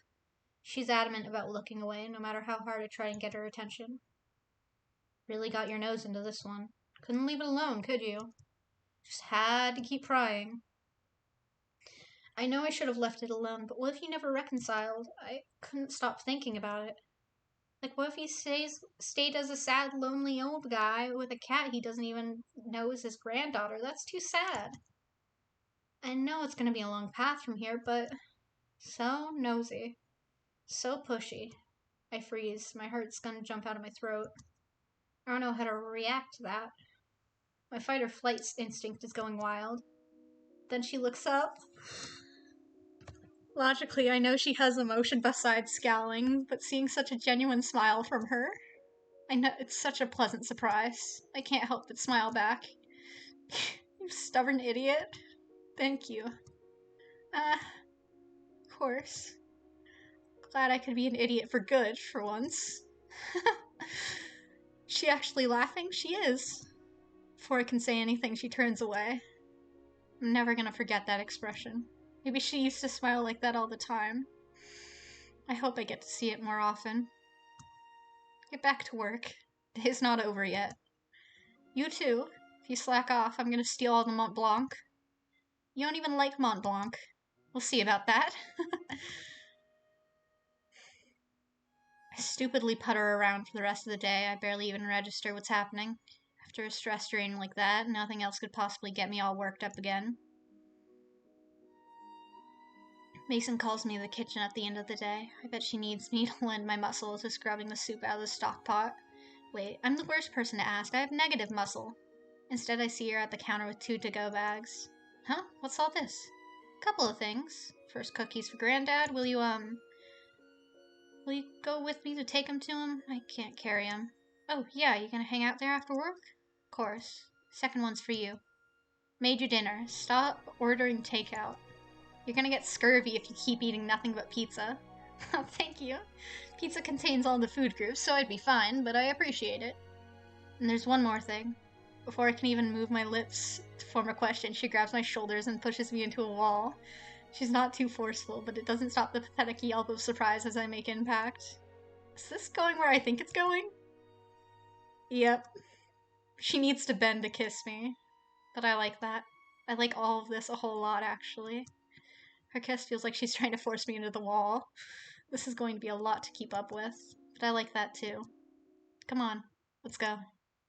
She's adamant about looking away, no matter how hard I try and get her attention. Really got your nose into this one. Couldn't leave it alone, could you? Just had to keep prying. I know I should have left it alone, but what if you never reconciled? I couldn't stop thinking about it. Like, what if he stayed as a sad, lonely old guy with a cat he doesn't even know is his granddaughter? That's too sad. I know it's gonna be a long path from here, but so nosy. So pushy. I freeze. My heart's gonna jump out of my throat. I don't know how to react to that. My fight or flight instinct is going wild. Then she looks up. Logically, I know she has emotion besides scowling, but seeing such a genuine smile from her, I know it's such a pleasant surprise. I can't help but smile back. You stubborn idiot. Thank you. Of course. Glad I could be an idiot for good, for once. She actually laughing? She is. Before I can say anything, she turns away. I'm never gonna forget that expression. Maybe she used to smile like that all the time. I hope I get to see it more often. Get back to work. Day's not over yet. You too. If you slack off, I'm gonna steal all the Mont Blanc. You don't even like Mont Blanc. We'll see about that. I stupidly putter around for the rest of the day. I barely even register what's happening. After a stress drain like that, nothing else could possibly get me all worked up again. Mason calls me to the kitchen at the end of the day. I bet she needs me to lend my muscle to scrubbing the soup out of the stock pot. Wait, I'm the worst person to ask. I have negative muscle. Instead, I see her at the counter with 2 to-go bags. Huh? What's all this? Couple of things. First, cookies for Granddad. Will you go with me to take him to him? I can't carry him. Oh, yeah, you gonna hang out there after work? Of course. Second one's for you. Made your dinner. Stop ordering takeout. You're gonna get scurvy if you keep eating nothing but pizza. Oh, thank you. Pizza contains all the food groups, so I'd be fine, but I appreciate it. And there's one more thing. Before I can even move my lips to form a question, she grabs my shoulders and pushes me into a wall. She's not too forceful, but it doesn't stop the pathetic yelp of surprise as I make impact. Is this going where I think it's going? Yep. She needs to bend to kiss me. But I like that. I like all of this a whole lot, actually. Her kiss feels like she's trying to force me into the wall. This is going to be a lot to keep up with, but I like that too. Come on, let's go.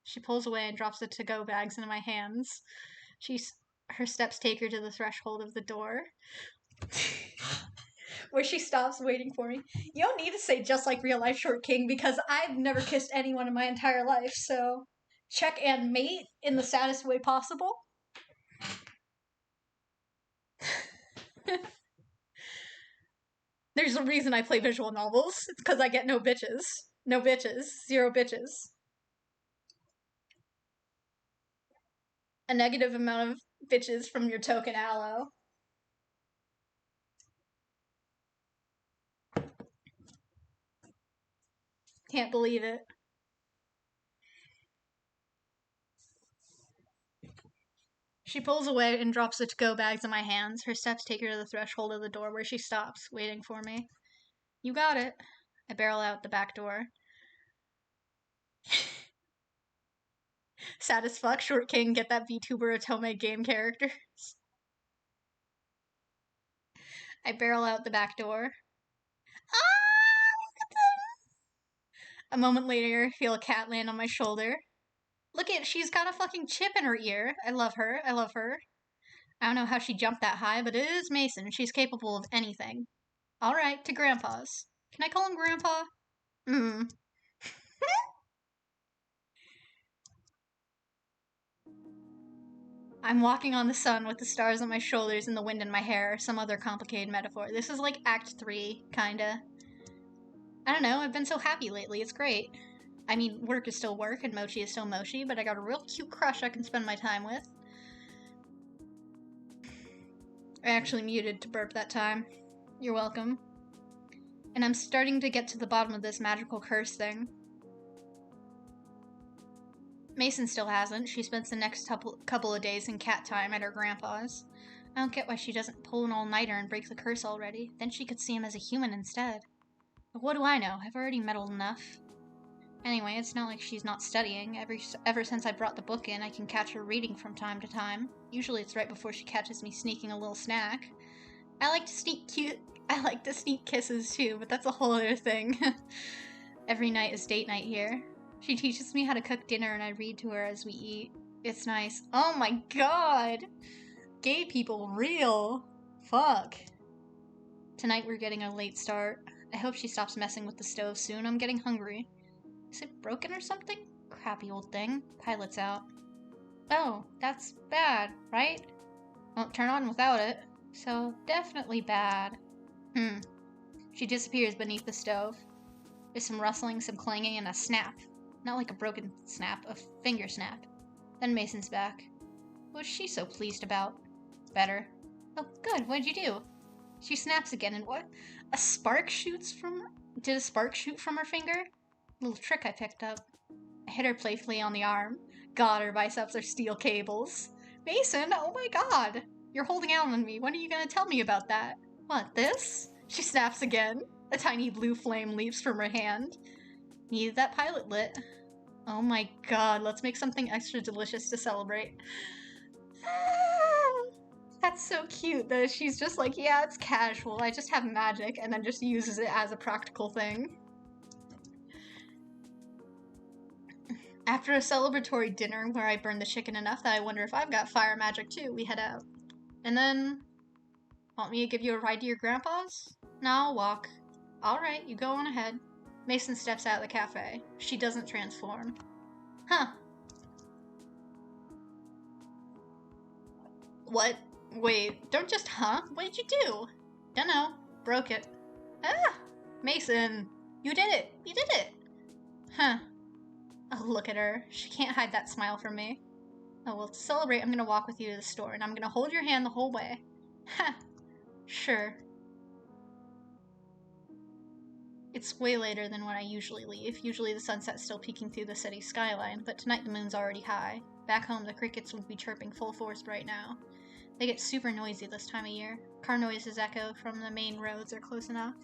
She pulls away and drops the to-go bags into my hands. Her steps take her to the threshold of the door, where she stops waiting for me. You don't need to say just like real life Short King, because I've never kissed anyone in my entire life, so check and mate in the saddest way possible. There's a reason I play visual novels. It's because I get no bitches. No bitches. 0 bitches. A negative amount of bitches from your token aloe. Can't believe it. She pulls away and drops the to-go bags in my hands. Her steps take her to the threshold of the door where she stops, waiting for me. You got it. I barrel out the back door. Sad as fuck, Short King, get that VTuber Otome game characters. I barrel out the back door. Ah, look at A moment later, I feel a cat land on my shoulder. Look at, she's got a fucking chip in her ear. I love her. I love her. I don't know how she jumped that high, but it is Mason. She's capable of anything. All right, to Grandpa's. Can I call him Grandpa? I'm walking on the sun with the stars on my shoulders and the wind in my hair, some other complicated metaphor. This is like Act 3, kinda. I don't know, I've been so happy lately, it's great. I mean, work is still work and mochi is still mochi, but I got a real cute crush I can spend my time with. I actually muted to burp that time. You're welcome. And I'm starting to get to the bottom of this magical curse thing. Mason still hasn't. She spends the next couple of days in cat time at her grandpa's. I don't get why she doesn't pull an all-nighter and break the curse already. Then she could see him as a human instead. But what do I know? I've already meddled enough. Anyway, it's not like she's not studying. Ever since I brought the book in, I can catch her reading from time to time. Usually it's right before she catches me sneaking a little snack. I like to sneak kisses too, but that's a whole other thing. Every night is date night here. She teaches me how to cook dinner and I read to her as we eat. It's nice. Oh my god! Gay people, real! Fuck. Tonight we're getting a late start. I hope she stops messing with the stove soon. I'm getting hungry. Is it broken or something? Crappy old thing. Pilot's out. Oh, that's bad, right? Won't turn on without it. So, definitely bad. She disappears beneath the stove. There's some rustling, some clanging, and a snap. Not like a broken snap, a finger snap. Then Mason's back. What was she so pleased about? Better. Oh, good, what'd you do? She snaps again, and what? A spark shoots from her? Did a spark shoot from her finger? Little trick I picked up. I hit her playfully on the arm. God, her biceps are steel cables. Mason, oh my god! You're holding out on me. When are you gonna tell me about that? What, this? She snaps again. A tiny blue flame leaps from her hand. Needed that pilot lit. Oh my god, let's make something extra delicious to celebrate. That's so cute that she's just like, yeah, it's casual, I just have magic, and then just uses it as a practical thing. After a celebratory dinner where I burned the chicken enough that I wonder if I've got fire magic too, we head out. And then... Want me to give you a ride to your grandpa's? No, I'll walk. Alright, you go on ahead. Mason steps out of the cafe. She doesn't transform. Huh. What? Wait, don't just huh? What did you do? Dunno. Broke it. Ah! Mason! You did it! You did it! Huh. Oh, look at her. She can't hide that smile from me. Oh, well, to celebrate, I'm gonna walk with you to the store, and I'm gonna hold your hand the whole way. Ha! Sure. It's way later than when I usually leave. Usually the sunset's still peeking through the city skyline, but tonight the moon's already high. Back home, the crickets would be chirping full force right now. They get super noisy this time of year. Car noises echo from the main roads are close enough.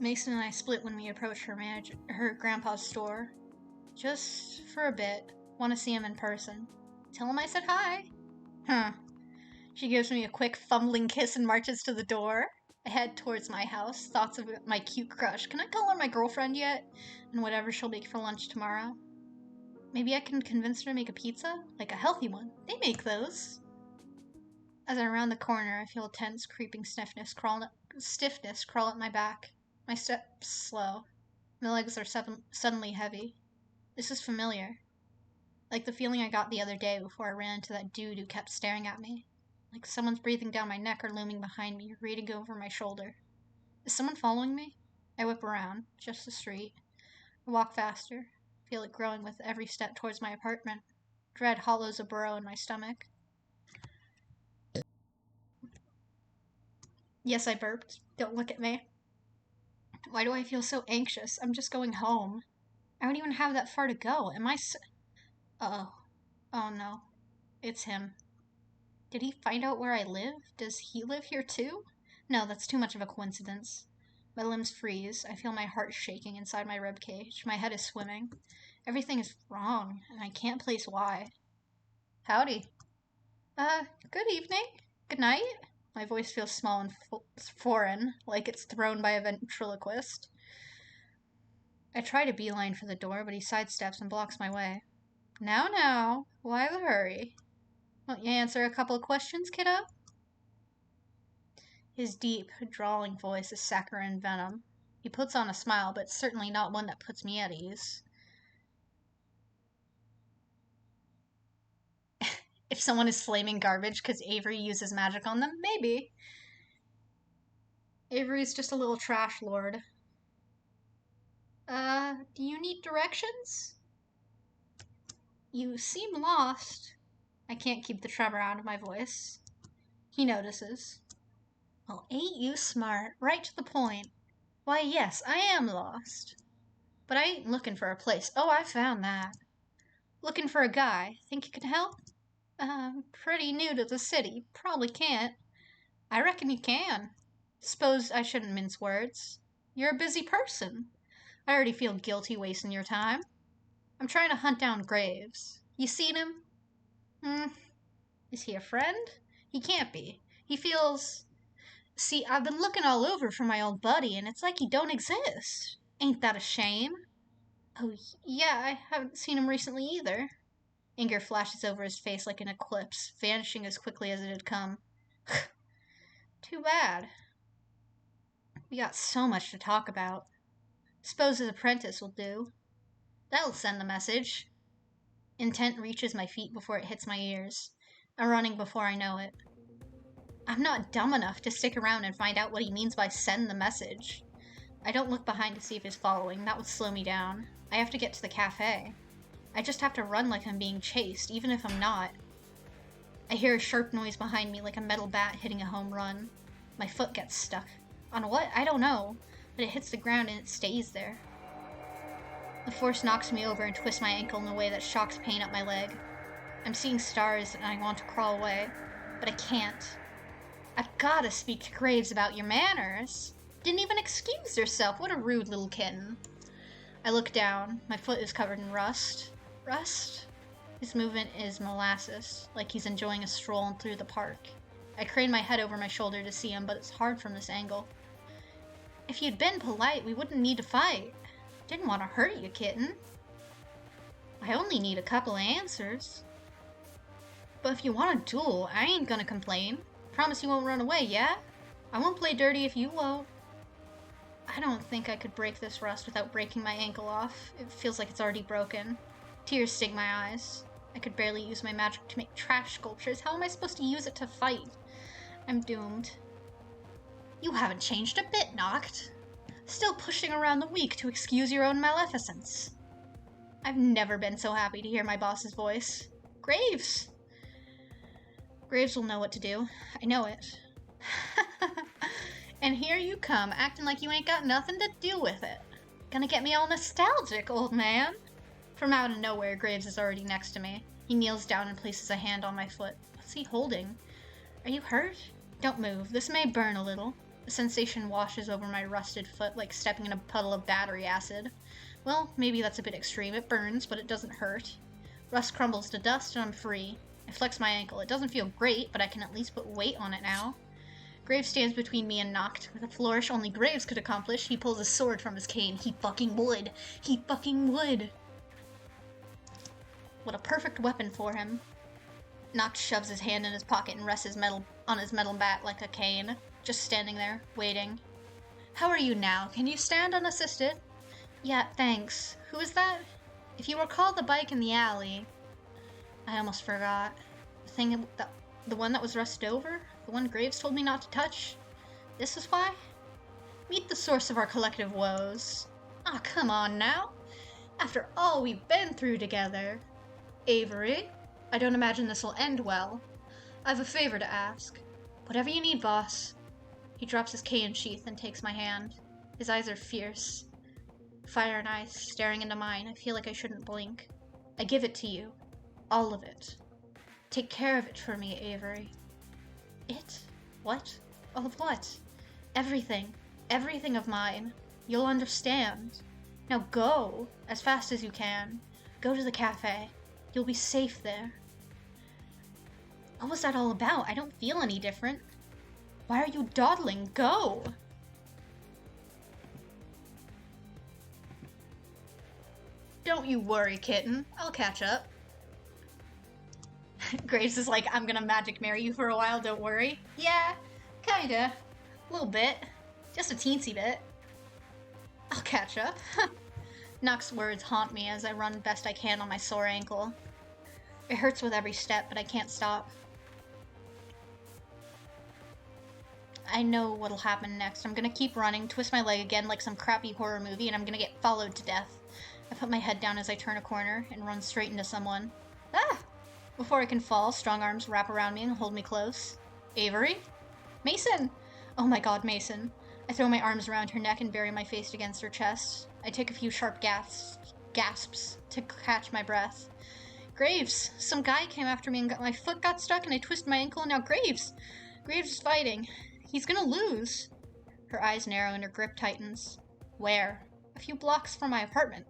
Mason and I split when we approached her grandpa's store. Just for a bit. Want to see him in person. Tell him I said hi. Huh. She gives me a quick fumbling kiss and marches to the door. I head towards my house, thoughts of my cute crush. Can I call her my girlfriend yet? And whatever she'll make for lunch tomorrow. Maybe I can convince her to make a pizza? Like a healthy one. They make those. As I round the corner, I feel a tense, creeping stiffness crawl at my back. My steps slow. My legs are suddenly heavy. This is familiar. Like the feeling I got the other day before I ran into that dude who kept staring at me. Like someone's breathing down my neck or looming behind me, reading over my shoulder. Is someone following me? I whip around, just the street. I walk faster, feel it growing with every step towards my apartment. Dread hollows a burrow in my stomach. Yes, I burped. Don't look at me. Why do I feel so anxious? I'm just going home. I don't even have that far to go. Am I Uh-oh. Oh no. It's him. Did he find out where I live? Does he live here too? No, that's too much of a coincidence. My limbs freeze. I feel my heart shaking inside my ribcage. My head is swimming. Everything is wrong, and I can't place why. Howdy. Good evening. Good night. My voice feels small and foreign, like it's thrown by a ventriloquist. I try to beeline for the door, but he sidesteps and blocks my way. Now, why the hurry? Won't you answer a couple of questions, kiddo? His deep, drawling voice is saccharine venom. He puts on a smile, but certainly not one that puts me at ease. If someone is flaming garbage because Avery uses magic on them, maybe. Avery's just a little trash lord. Do you need directions? You seem lost. I can't keep the tremor out of my voice. He notices. Well, ain't you smart? Right to the point. Why, yes, I am lost. But I ain't looking for a place. Oh, I found that. Looking for a guy. Think you can help? Pretty new to the city. Probably can't. I reckon you can. Suppose I shouldn't mince words. You're a busy person. I already feel guilty wasting your time. I'm trying to hunt down Graves. You seen him? Is he a friend? He can't be. He feels... See, I've been looking all over for my old buddy, and it's like he don't exist. Ain't that a shame? Oh, yeah, I haven't seen him recently either. Anger flashes over his face like an eclipse, vanishing as quickly as it had come. Too bad. We got so much to talk about. Suppose his apprentice will do. That'll send the message. Intent reaches my feet before it hits my ears. I'm running before I know it. I'm not dumb enough to stick around and find out what he means by send the message. I don't look behind to see if he's following. That would slow me down. I have to get to the cafe. I just have to run like I'm being chased, even if I'm not. I hear a sharp noise behind me like a metal bat hitting a home run. My foot gets stuck. On what? I don't know. But it hits the ground and it stays there. The force knocks me over and twists my ankle in a way that shocks pain up my leg. I'm seeing stars and I want to crawl away, but I can't. I've gotta speak to Graves about your manners. Didn't even excuse yourself. What a rude little kitten. I look down. My foot is covered in rust. Rust? His movement is molasses, like he's enjoying a stroll through the park. I crane my head over my shoulder to see him, but it's hard from this angle. If you'd been polite, we wouldn't need to fight. Didn't want to hurt you, kitten. I only need a couple of answers. But if you want a duel, I ain't gonna complain. Promise you won't run away, yeah? I won't play dirty if you won't. I don't think I could break this rust without breaking my ankle off. It feels like it's already broken. Tears sting my eyes. I could barely use my magic to make trash sculptures. How am I supposed to use it to fight? I'm doomed. You haven't changed a bit, Noct. Still pushing around the weak to excuse your own maleficence. I've never been so happy to hear my boss's voice. Graves! Graves will know what to do. I know it. And here you come, acting like you ain't got nothing to do with it. Gonna get me all nostalgic, old man. From out of nowhere, Graves is already next to me. He kneels down and places a hand on my foot. What's he holding? Are you hurt? Don't move. This may burn a little. The sensation washes over my rusted foot like stepping in a puddle of battery acid. Well, maybe that's a bit extreme. It burns, but it doesn't hurt. Rust crumbles to dust and I'm free. I flex my ankle. It doesn't feel great, but I can at least put weight on it now. Graves stands between me and Noct. With a flourish only Graves could accomplish, he pulls a sword from his cane. He fucking would. He fucking would. What a perfect weapon for him. Noct shoves his hand in his pocket and rests on his metal bat like a cane. Just standing there, waiting. How are you now? Can you stand unassisted? Yeah, thanks. Who is that? If you recall the bike in the alley... I almost forgot. The one that was rusted over? The one Graves told me not to touch? This is why? Meet the source of our collective woes. Aw, come on now. After all we've been through together. Avery, I don't imagine this will end well. I've a favor to ask. Whatever you need, boss. He drops his cane sheath and takes my hand. His eyes are fierce. Fire and ice staring into mine. I feel like I shouldn't blink. I give it to you. All of it. Take care of it for me, Avery. It? What? All of what? Everything. Everything of mine. You'll understand. Now go, as fast as you can. Go to the cafe. You'll be safe there. What was that all about? I don't feel any different. Why are you dawdling? Go! Don't you worry, kitten. I'll catch up. Graves is like, I'm gonna magic marry you for a while, don't worry. Yeah, kinda. A little bit. Just a teensy bit. I'll catch up. Nock's words haunt me as I run best I can on my sore ankle. It hurts with every step, but I can't stop. I know what'll happen next. I'm gonna keep running, twist my leg again like some crappy horror movie, and I'm gonna get followed to death. I put my head down as I turn a corner and run straight into someone. Ah! Before I can fall, strong arms wrap around me and hold me close. Avery? Mason! Oh my god, Mason. I throw my arms around her neck and bury my face against her chest. I take a few sharp gasps to catch my breath. Graves! Some guy came after me and my foot got stuck and I twisted my ankle and now Graves! Graves is fighting. He's gonna lose. Her eyes narrow and her grip tightens. Where? A few blocks from my apartment.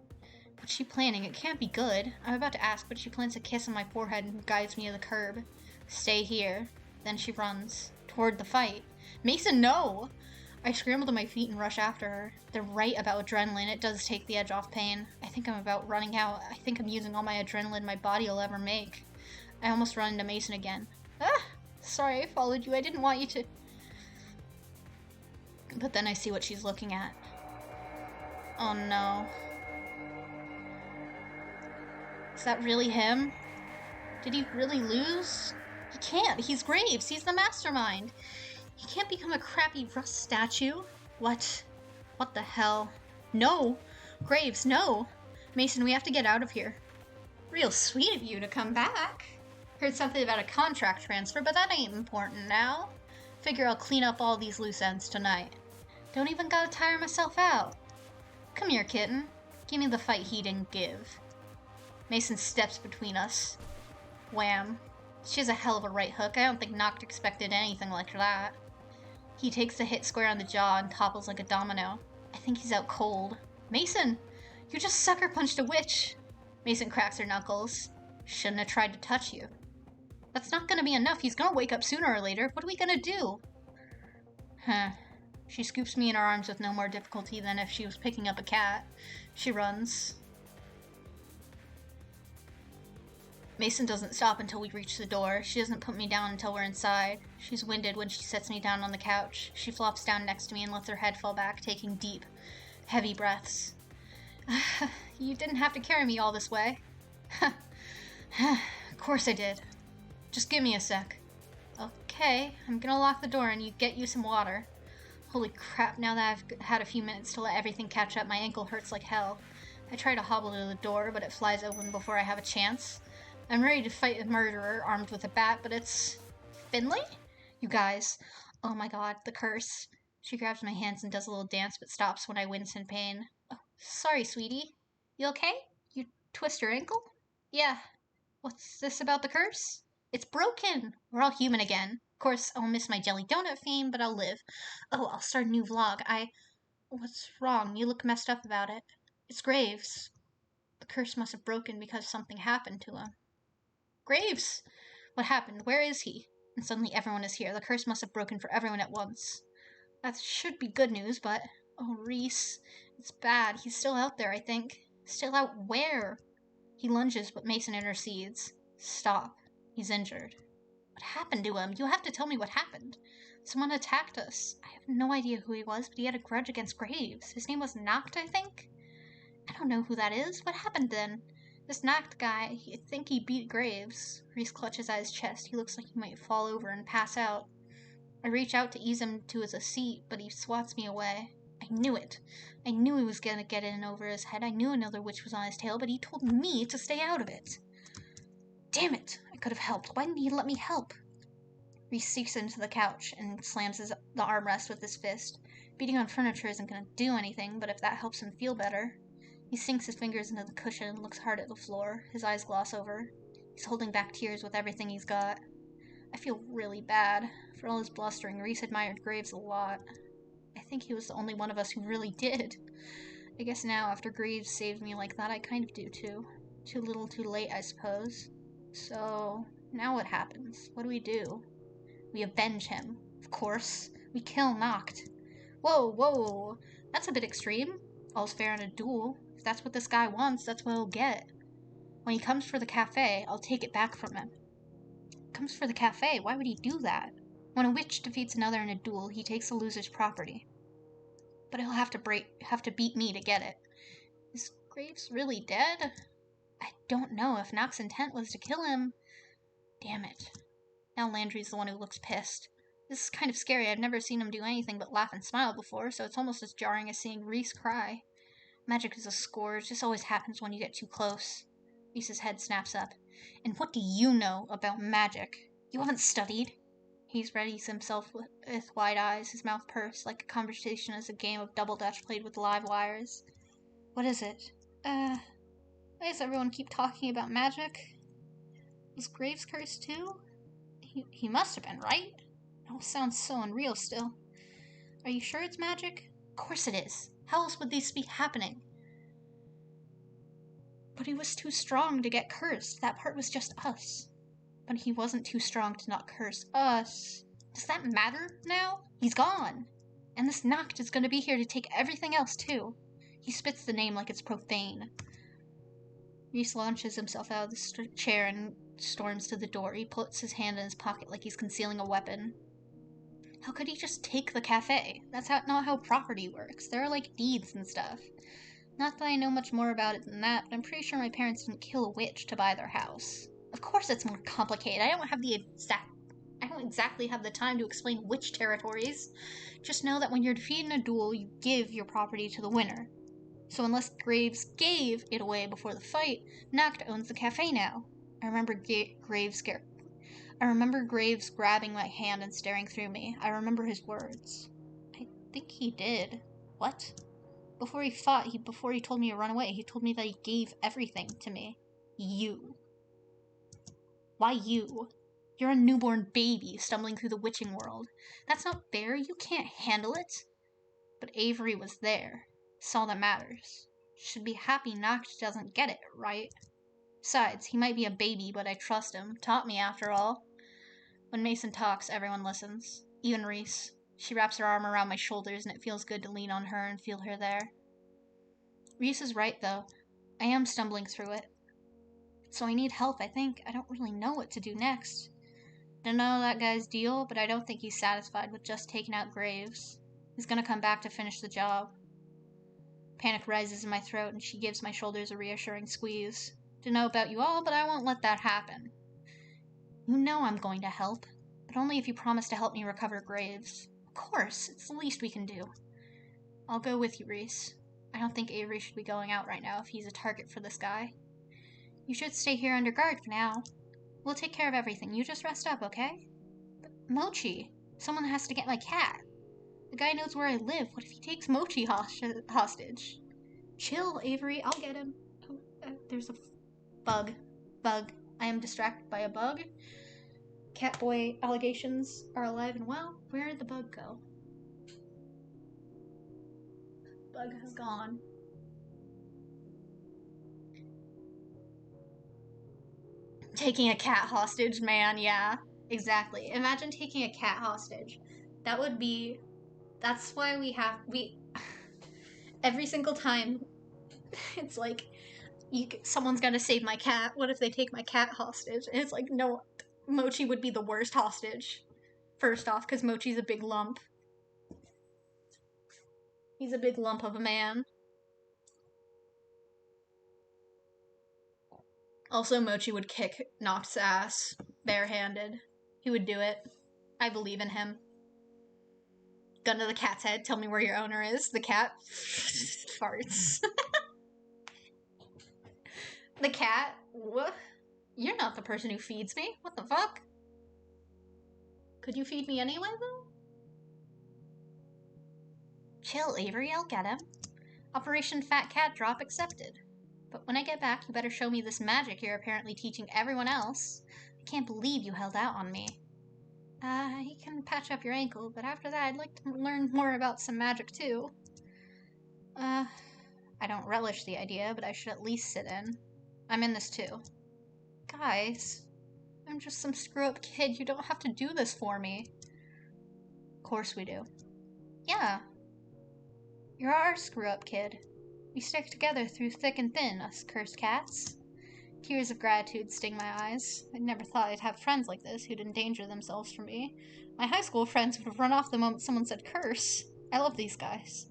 What's she planning? It can't be good. I'm about to ask, but she plants a kiss on my forehead and guides me to the curb. Stay here. Then she runs. Toward the fight. Mason, no! I scramble to my feet and rush after her. They're right about adrenaline. It does take the edge off pain. I think I'm about running out. I think I'm using all my adrenaline my body will ever make. I almost run into Mason again. Ah! Sorry I followed you. I didn't want you to... But then I see what she's looking at. Oh no. Is that really him? Did he really lose? He can't. He's Graves. He's the mastermind. He can't become a crappy rust statue. What? What the hell? No! Graves, no! Mason, we have to get out of here. Real sweet of you to come back. Heard something about a contract transfer, but that ain't important now. Figure I'll clean up all these loose ends tonight. Don't even gotta tire myself out. Come here, kitten. Give me the fight he didn't give. Mason steps between us. Wham. She has a hell of a right hook. I don't think Noct expected anything like that. He takes the hit square on the jaw and topples like a domino. I think he's out cold. Mason! You just sucker punched a witch! Mason cracks her knuckles. Shouldn't have tried to touch you. That's not gonna be enough. He's gonna wake up sooner or later. What are we gonna do? Huh. She scoops me in her arms with no more difficulty than if she was picking up a cat. She runs. Mason doesn't stop until we reach the door. She doesn't put me down until we're inside. She's winded when she sets me down on the couch. She flops down next to me and lets her head fall back, taking deep, heavy breaths. You didn't have to carry me all this way. Of course I did. Just give me a sec. Okay, I'm gonna lock the door and get you some water. Holy crap, now that I've had a few minutes to let everything catch up, my ankle hurts like hell. I try to hobble to the door, but it flies open before I have a chance. I'm ready to fight a murderer armed with a bat, but it's... Finley? You guys. Oh my god, the curse. She grabs my hands and does a little dance, but stops when I wince in pain. Oh, sorry, sweetie. You okay? You twist your ankle? Yeah. What's this about the curse? It's broken! We're all human again. Of course, I'll miss my jelly donut fame, but I'll live. Oh, I'll start a new vlog. What's wrong? You look messed up about it. It's Graves. The curse must have broken because something happened to him. Graves! What happened? Where is he? And suddenly everyone is here. The curse must have broken for everyone at once. That should be good news, but... Oh, Reese. It's bad. He's still out there, I think. Still out where? He lunges, but Mason intercedes. Stop. He's injured. What happened to him? You have to tell me what happened. Someone attacked us. I have no idea who he was, but he had a grudge against Graves. His name was Noct, I think? I don't know who that is. What happened then? This Noct guy, I think he beat Graves. Reese clutches at his chest. He looks like he might fall over and pass out. I reach out to ease him to his seat, but he swats me away. I knew it. I knew he was gonna get in over his head. I knew another witch was on his tail, but he told me to stay out of it. Damn it! I could have helped. Why didn't he let me help? Reese sinks into the couch and slams the armrest with his fist. Beating on furniture isn't gonna do anything, but if that helps him feel better... He sinks his fingers into the cushion and looks hard at the floor. His eyes gloss over. He's holding back tears with everything he's got. I feel really bad. For all his blustering, Reese admired Graves a lot. I think he was the only one of us who really did. I guess now, after Graves saved me like that, I kind of do too. Too little, too late, I suppose. So, now what happens? What do? We avenge him. Of course. We kill Noct. Whoa, whoa. That's a bit extreme. All's fair in a duel. If that's what this guy wants, that's what he'll get. When he comes for the cafe, I'll take it back from him. Comes for the cafe? Why would he do that? When a witch defeats another in a duel, he takes the loser's property. But he'll have to beat me to get it. Is Graves really dead? I don't know. If Noct's intent was to kill him... Damn it. Now Landry's the one who looks pissed. This is kind of scary. I've never seen him do anything but laugh and smile before, so it's almost as jarring as seeing Reese cry. Magic is a scourge. This always happens when you get too close. Reese's head snaps up. And what do you know about magic? You haven't studied? He readies himself with wide eyes, his mouth pursed, like a conversation is a game of double dutch played with live wires. What is it? Why does everyone keep talking about magic? Was Graves cursed too? He must have been, right? It all sounds so unreal still. Are you sure it's magic? Of course it is. How else would this be happening? But he was too strong to get cursed. That part was just us. But he wasn't too strong to not curse us. Does that matter now? He's gone. And this Noct is going to be here to take everything else too. He spits the name like it's profane. Reese launches himself out of the chair and storms to the door. He puts his hand in his pocket like he's concealing a weapon. How could he just take the cafe? That's not how property works. There are like deeds and stuff. Not that I know much more about it than that, but I'm pretty sure my parents didn't kill a witch to buy their house. Of course it's more complicated. I don't exactly have the time to explain witch territories. Just know that when you're defeated in a duel, you give your property to the winner. So unless Graves gave it away before the fight, Noct owns the cafe now. I remember Graves grabbing my hand and staring through me. I remember his words. I think he did. What? Before he told me to run away, he told me that he gave everything to me. You. Why you? You're a newborn baby stumbling through the witching world. That's not fair. You can't handle it. But Avery was there. That's all that matters. Should be happy Noct doesn't get it, right? Besides, he might be a baby, but I trust him. Taught me, after all. When Mason talks, everyone listens. Even Reese. She wraps her arm around my shoulders, and it feels good to lean on her and feel her there. Reese is right, though. I am stumbling through it. So I need help, I think. I don't really know what to do next. Don't know that guy's deal, but I don't think he's satisfied with just taking out Graves. He's gonna come back to finish the job. Panic rises in my throat, and she gives my shoulders a reassuring squeeze. Don't know about you all, but I won't let that happen. You know I'm going to help, but only if you promise to help me recover Graves. Of course, it's the least we can do. I'll go with you, Reese. I don't think Avery should be going out right now if he's a target for this guy. You should stay here under guard for now. We'll take care of everything. You just rest up, okay? But Mochi, someone has to get my cat. The guy knows where I live. What if he takes Mochi hostage? Chill, Avery. I'll get him. There's a bug. I am distracted by a bug. Catboy allegations are alive and well. Where did the bug go? Bug has gone. Taking a cat hostage, man, yeah. Exactly. Imagine taking a cat hostage. That's why every single time, it's like, someone's gotta save my cat. What if they take my cat hostage? And it's like, no, Mochi would be the worst hostage. First off, because Mochi's a big lump. He's a big lump of a man. Also, Mochi would kick Noct's ass barehanded. He would do it. I believe in him. Gun to the cat's head, tell me where your owner is. The cat farts. The cat? What? You're not the person who feeds me. What the fuck? Could you feed me anyway, though? Chill, Avery, I'll get him. Operation Fat Cat Drop accepted. But when I get back, you better show me this magic you're apparently teaching everyone else. I can't believe you held out on me. You can patch up your ankle, but after that I'd like to learn more about some magic too. I don't relish the idea, but I should at least sit in. I'm in this too. Guys, I'm just some screw-up kid. You don't have to do this for me. course we do. Yeah. You're our screw-up kid. We stick together through thick and thin, us cursed cats. Tears of gratitude sting my eyes. I never thought I'd have friends like this who'd endanger themselves for me. My high school friends would have run off the moment someone said curse. I love these guys.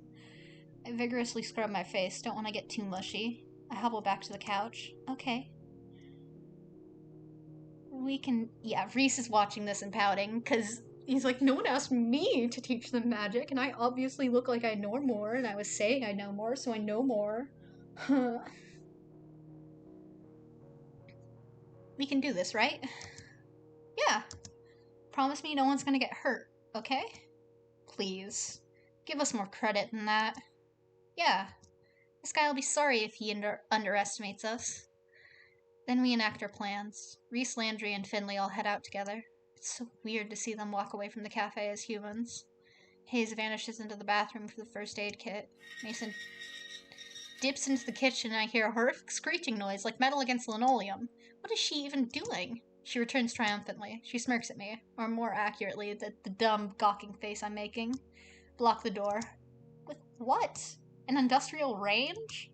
I vigorously scrub my face, don't want to get too mushy. I hobble back to the couch. Okay. Yeah, Reese is watching this and pouting, because he's like, no one asked me to teach them magic, and I obviously look like I know more, and I was saying I know more, so I know more. We can do this, right? Yeah. Promise me no one's gonna get hurt, okay? Please. Give us more credit than that. Yeah. This guy will be sorry if he underestimates us. Then we enact our plans. Reese, Landry, and Finley all head out together. It's so weird to see them walk away from the cafe as humans. Hayes vanishes into the bathroom for the first aid kit. Mason dips into the kitchen and I hear a horrific screeching noise like metal against linoleum. What is she even doing? She returns triumphantly. She smirks at me, or more accurately, the dumb, gawking face I'm making. Block the door. With what? An industrial range?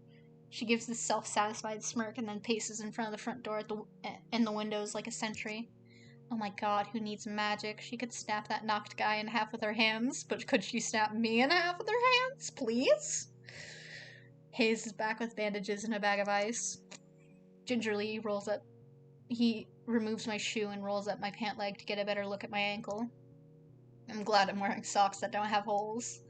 She gives this self-satisfied smirk and then paces in front of the front door in the windows like a sentry. Oh my god, who needs magic? She could snap that knocked guy in half with her hands, but could she snap me in half with her hands, please? Hayes is back with bandages and a bag of ice. Gingerly he removes my shoe and rolls up my pant leg to get a better look at my ankle. I'm glad I'm wearing socks that don't have holes.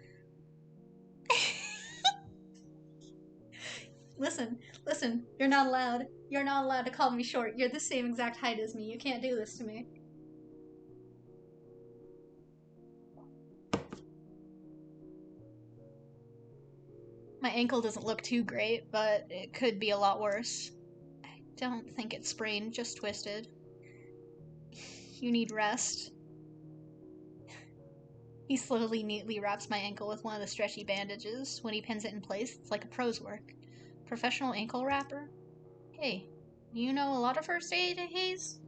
Listen, you're not allowed. You're not allowed to call me short. You're the same exact height as me. You can't do this to me. My ankle doesn't look too great, but it could be a lot worse. I don't think it's sprained, just twisted. You need rest. He slowly, neatly wraps my ankle with one of the stretchy bandages. When he pins it in place, it's like a pro's work. Professional ankle wrapper? Hey, do you know a lot of first aid, Hayes?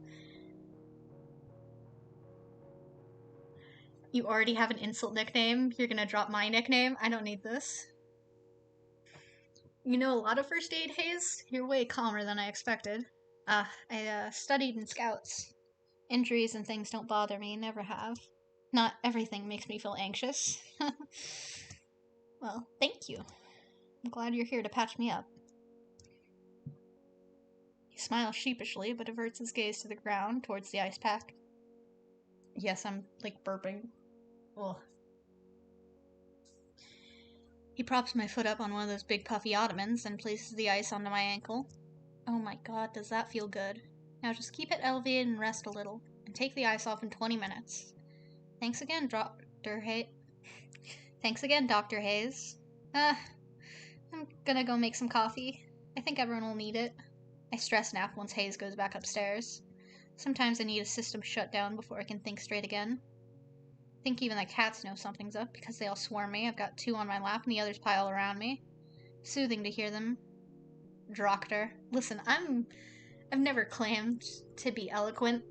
You already have an insult nickname. You're gonna drop my nickname? I don't need this. You know a lot of first aid, Hayes? You're way calmer than I expected. I studied in scouts. Injuries and things don't bother me, never have. Not everything makes me feel anxious. Well, thank you. I'm glad you're here to patch me up. He smiles sheepishly, but averts his gaze to the ground, towards the ice pack. Yes, I'm, burping. Ugh. He props my foot up on one of those big puffy ottomans and places the ice onto my ankle. Oh my god, does that feel good. Now just keep it elevated and rest a little, and take the ice off in 20 minutes. Thanks again, Dr. Hayes. Thanks again, Dr. Hayes. I'm gonna go make some coffee. I think everyone will need it. I stress nap once Hayes goes back upstairs. Sometimes I need a system shutdown before I can think straight again. I think even the cats know something's up because they all swarm me. I've got 2 on my lap and the others pile around me. Soothing to hear them. Doctor. Listen, I've never claimed to be eloquent.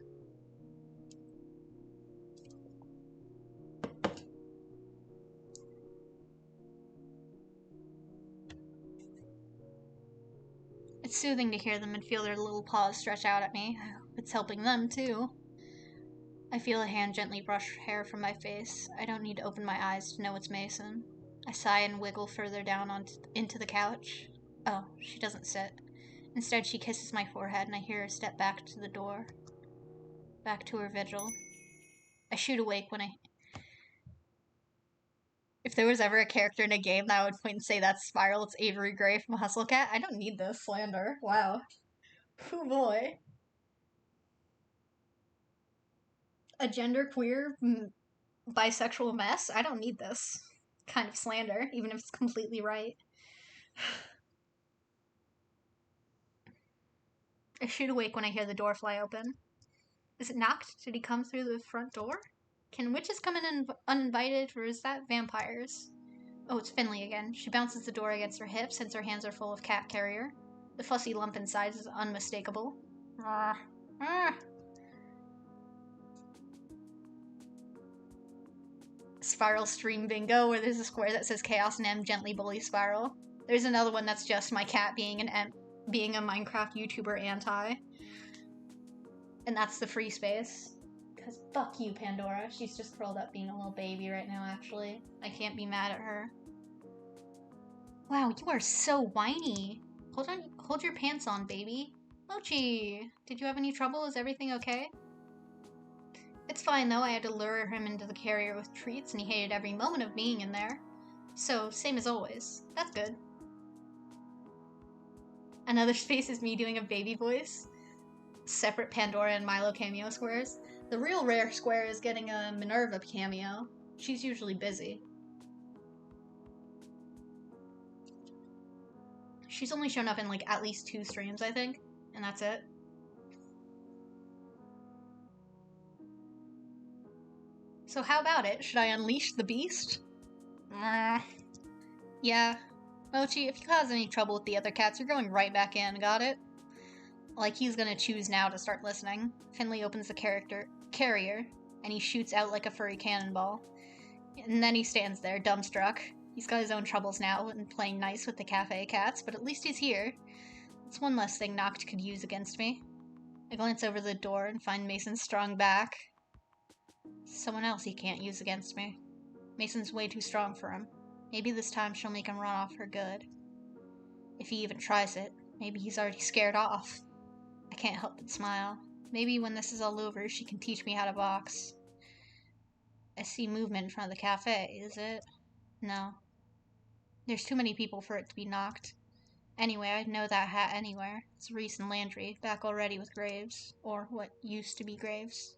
It's soothing to hear them and feel their little paws stretch out at me. I hope it's helping them, too. I feel a hand gently brush hair from my face. I don't need to open my eyes to know it's Mason. I sigh and wiggle further down into the couch. Oh, she doesn't sit. Instead, she kisses my forehead and I hear her step back to the door. Back to her vigil. I shoot awake when If there was ever a character in a game that I would point and say that's Spiral, it's Avery Gray from Hustle Cat. I don't need this slander. Wow. Oh boy. A genderqueer, bisexual mess? I don't need this kind of slander, even if it's completely right. I shoot awake when I hear the door fly open. Is it knocked? Did he come through the front door? Can witches come in uninvited, or is that vampires? Oh, it's Finley again. She bounces the door against her hip since her hands are full of cat carrier. The fussy lump inside is unmistakable. Spiral Stream Bingo, where there's a square that says Chaos and M gently bully Spiral. There's another one that's just my cat being being a Minecraft YouTuber anti. And that's the free space. Because fuck you, Pandora. She's just curled up being a little baby right now, actually. I can't be mad at her. Wow, you are so whiny. Hold your pants on, baby. Mochi, did you have any trouble? Is everything okay? It's fine, though. I had to lure him into the carrier with treats, and he hated every moment of being in there. So, same as always. That's good. Another space is me doing a baby voice. Separate Pandora and Milo cameo squares. The real rare square is getting a Minerva cameo. She's usually busy. She's only shown up in like at least 2 streams, I think, and that's it. So how about it? Should I unleash the beast? Yeah. Mochi, if you cause any trouble with the other cats, you're going right back in, got it? Like he's gonna choose now to start listening. Finley opens the carrier, and he shoots out like a furry cannonball. And then he stands there, dumbstruck. He's got his own troubles now and playing nice with the cafe cats, but at least he's here. That's one less thing Noct could use against me. I glance over the door and find Mason's strong back. Someone else he can't use against me. Mason's way too strong for him. Maybe this time she'll make him run off for good. If he even tries it, maybe he's already scared off. I can't help but smile. Maybe when this is all over, she can teach me how to box. I see movement in front of the cafe, is it? No. There's too many people for it to be Noct. Anyway, I'd know that hat anywhere. It's Reese and Landry, back already with Graves. Or what used to be Graves.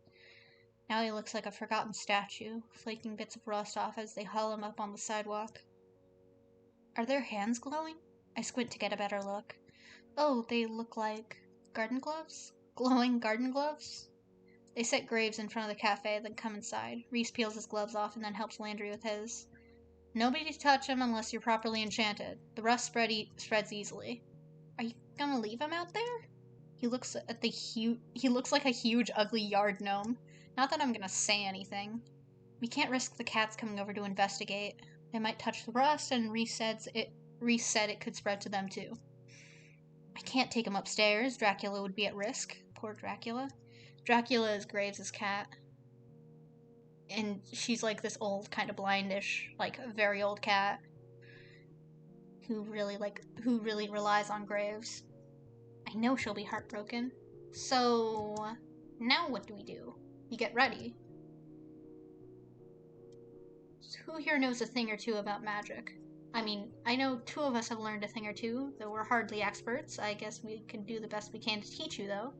Now he looks like a forgotten statue, flaking bits of rust off as they haul him up on the sidewalk. Are their hands glowing? I squint to get a better look. Oh, they look like garden gloves? Glowing garden gloves? They set Graves in front of the cafe, then come inside. Reese peels his gloves off and then helps Landry with his. Nobody to touch him unless you're properly enchanted. The rust spreads easily. Are you gonna leave him out there? He looks like a huge, ugly yard gnome. Not that I'm gonna say anything. We can't risk the cats coming over to investigate. They might touch the rust, and Reese said it could spread to them too. I can't take him upstairs. Dracula would be at risk. Poor Dracula. Dracula is Graves' cat. And she's like this old, kind of blindish, like a very old cat who really relies on Graves. I know she'll be heartbroken. So now what do? We get ready. So who here knows a thing or two about magic? I mean, I know 2 of us have learned a thing or two, though we're hardly experts. I guess we can do the best we can to teach you, though.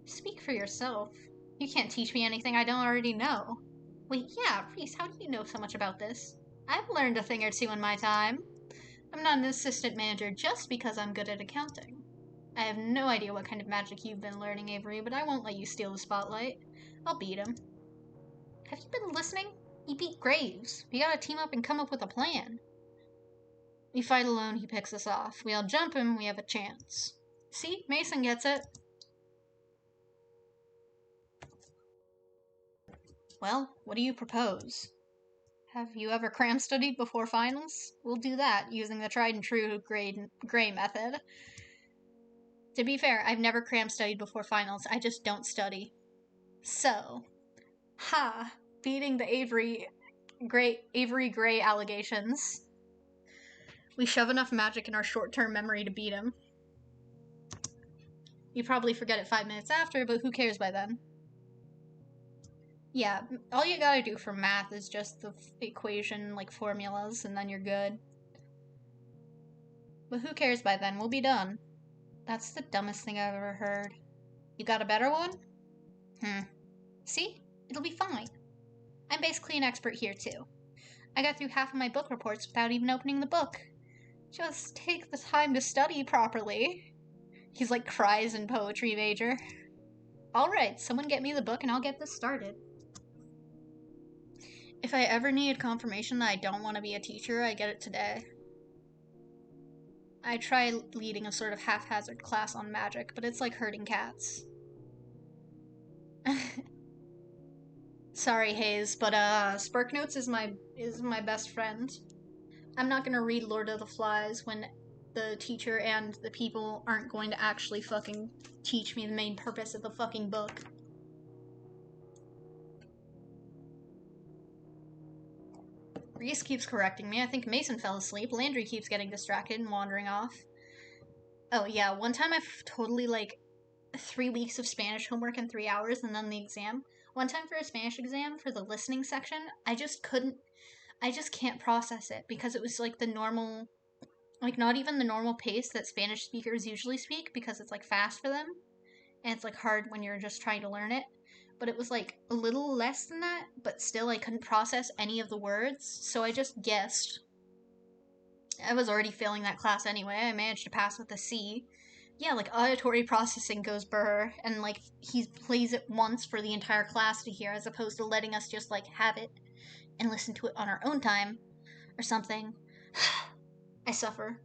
Speak for yourself. You can't teach me anything I don't already know. Wait, yeah, Reese, how do you know so much about this? I've learned a thing or two in my time. I'm not an assistant manager just because I'm good at accounting. I have no idea what kind of magic you've been learning, Avery, but I won't let you steal the spotlight. I'll beat him. Have you been listening? He beat Graves. We gotta team up and come up with a plan. We fight alone, he picks us off. We all jump him, we have a chance. See? Mason gets it. Well, what do you propose? Have you ever cram studied before finals? We'll do that, using the tried and true Gray method. To be fair, I've never cram studied before finals, I just don't study. So, beating the Avery Gray allegations. We shove enough magic in our short-term memory to beat him. You probably forget it 5 minutes after, but who cares by then? Yeah, all you gotta do for math is just the equation, like formulas, and then you're good. But who cares by then? We'll be done. That's the dumbest thing I've ever heard. You got a better one? See? It'll be fine. I'm basically an expert here, too. I got through half of my book reports without even opening the book. Just take the time to study properly. He's like cries in poetry major. Alright, someone get me the book and I'll get this started. If I ever need confirmation that I don't want to be a teacher, I get it today. I try leading a sort of haphazard class on magic, but it's like herding cats. Sorry, Hayes, but SparkNotes is my best friend. I'm not gonna read Lord of the Flies when the teacher and the people aren't going to actually fucking teach me the main purpose of the fucking book. Reese keeps correcting me. I think Mason fell asleep. Landry keeps getting distracted and wandering off. Oh yeah, one time I've totally 3 weeks of Spanish homework in 3 hours and then the exam. One time for a Spanish exam, for the listening section, I just can't process it because it was the normal, not even the normal pace that Spanish speakers usually speak because it's fast for them and it's hard when you're just trying to learn it. But it was a little less than that, but still I couldn't process any of the words, so I just guessed. I was already failing that class anyway. I managed to pass with a C. Yeah, auditory processing goes brr, and he plays it once for the entire class to hear, as opposed to letting us just have it and listen to it on our own time or something. I suffer.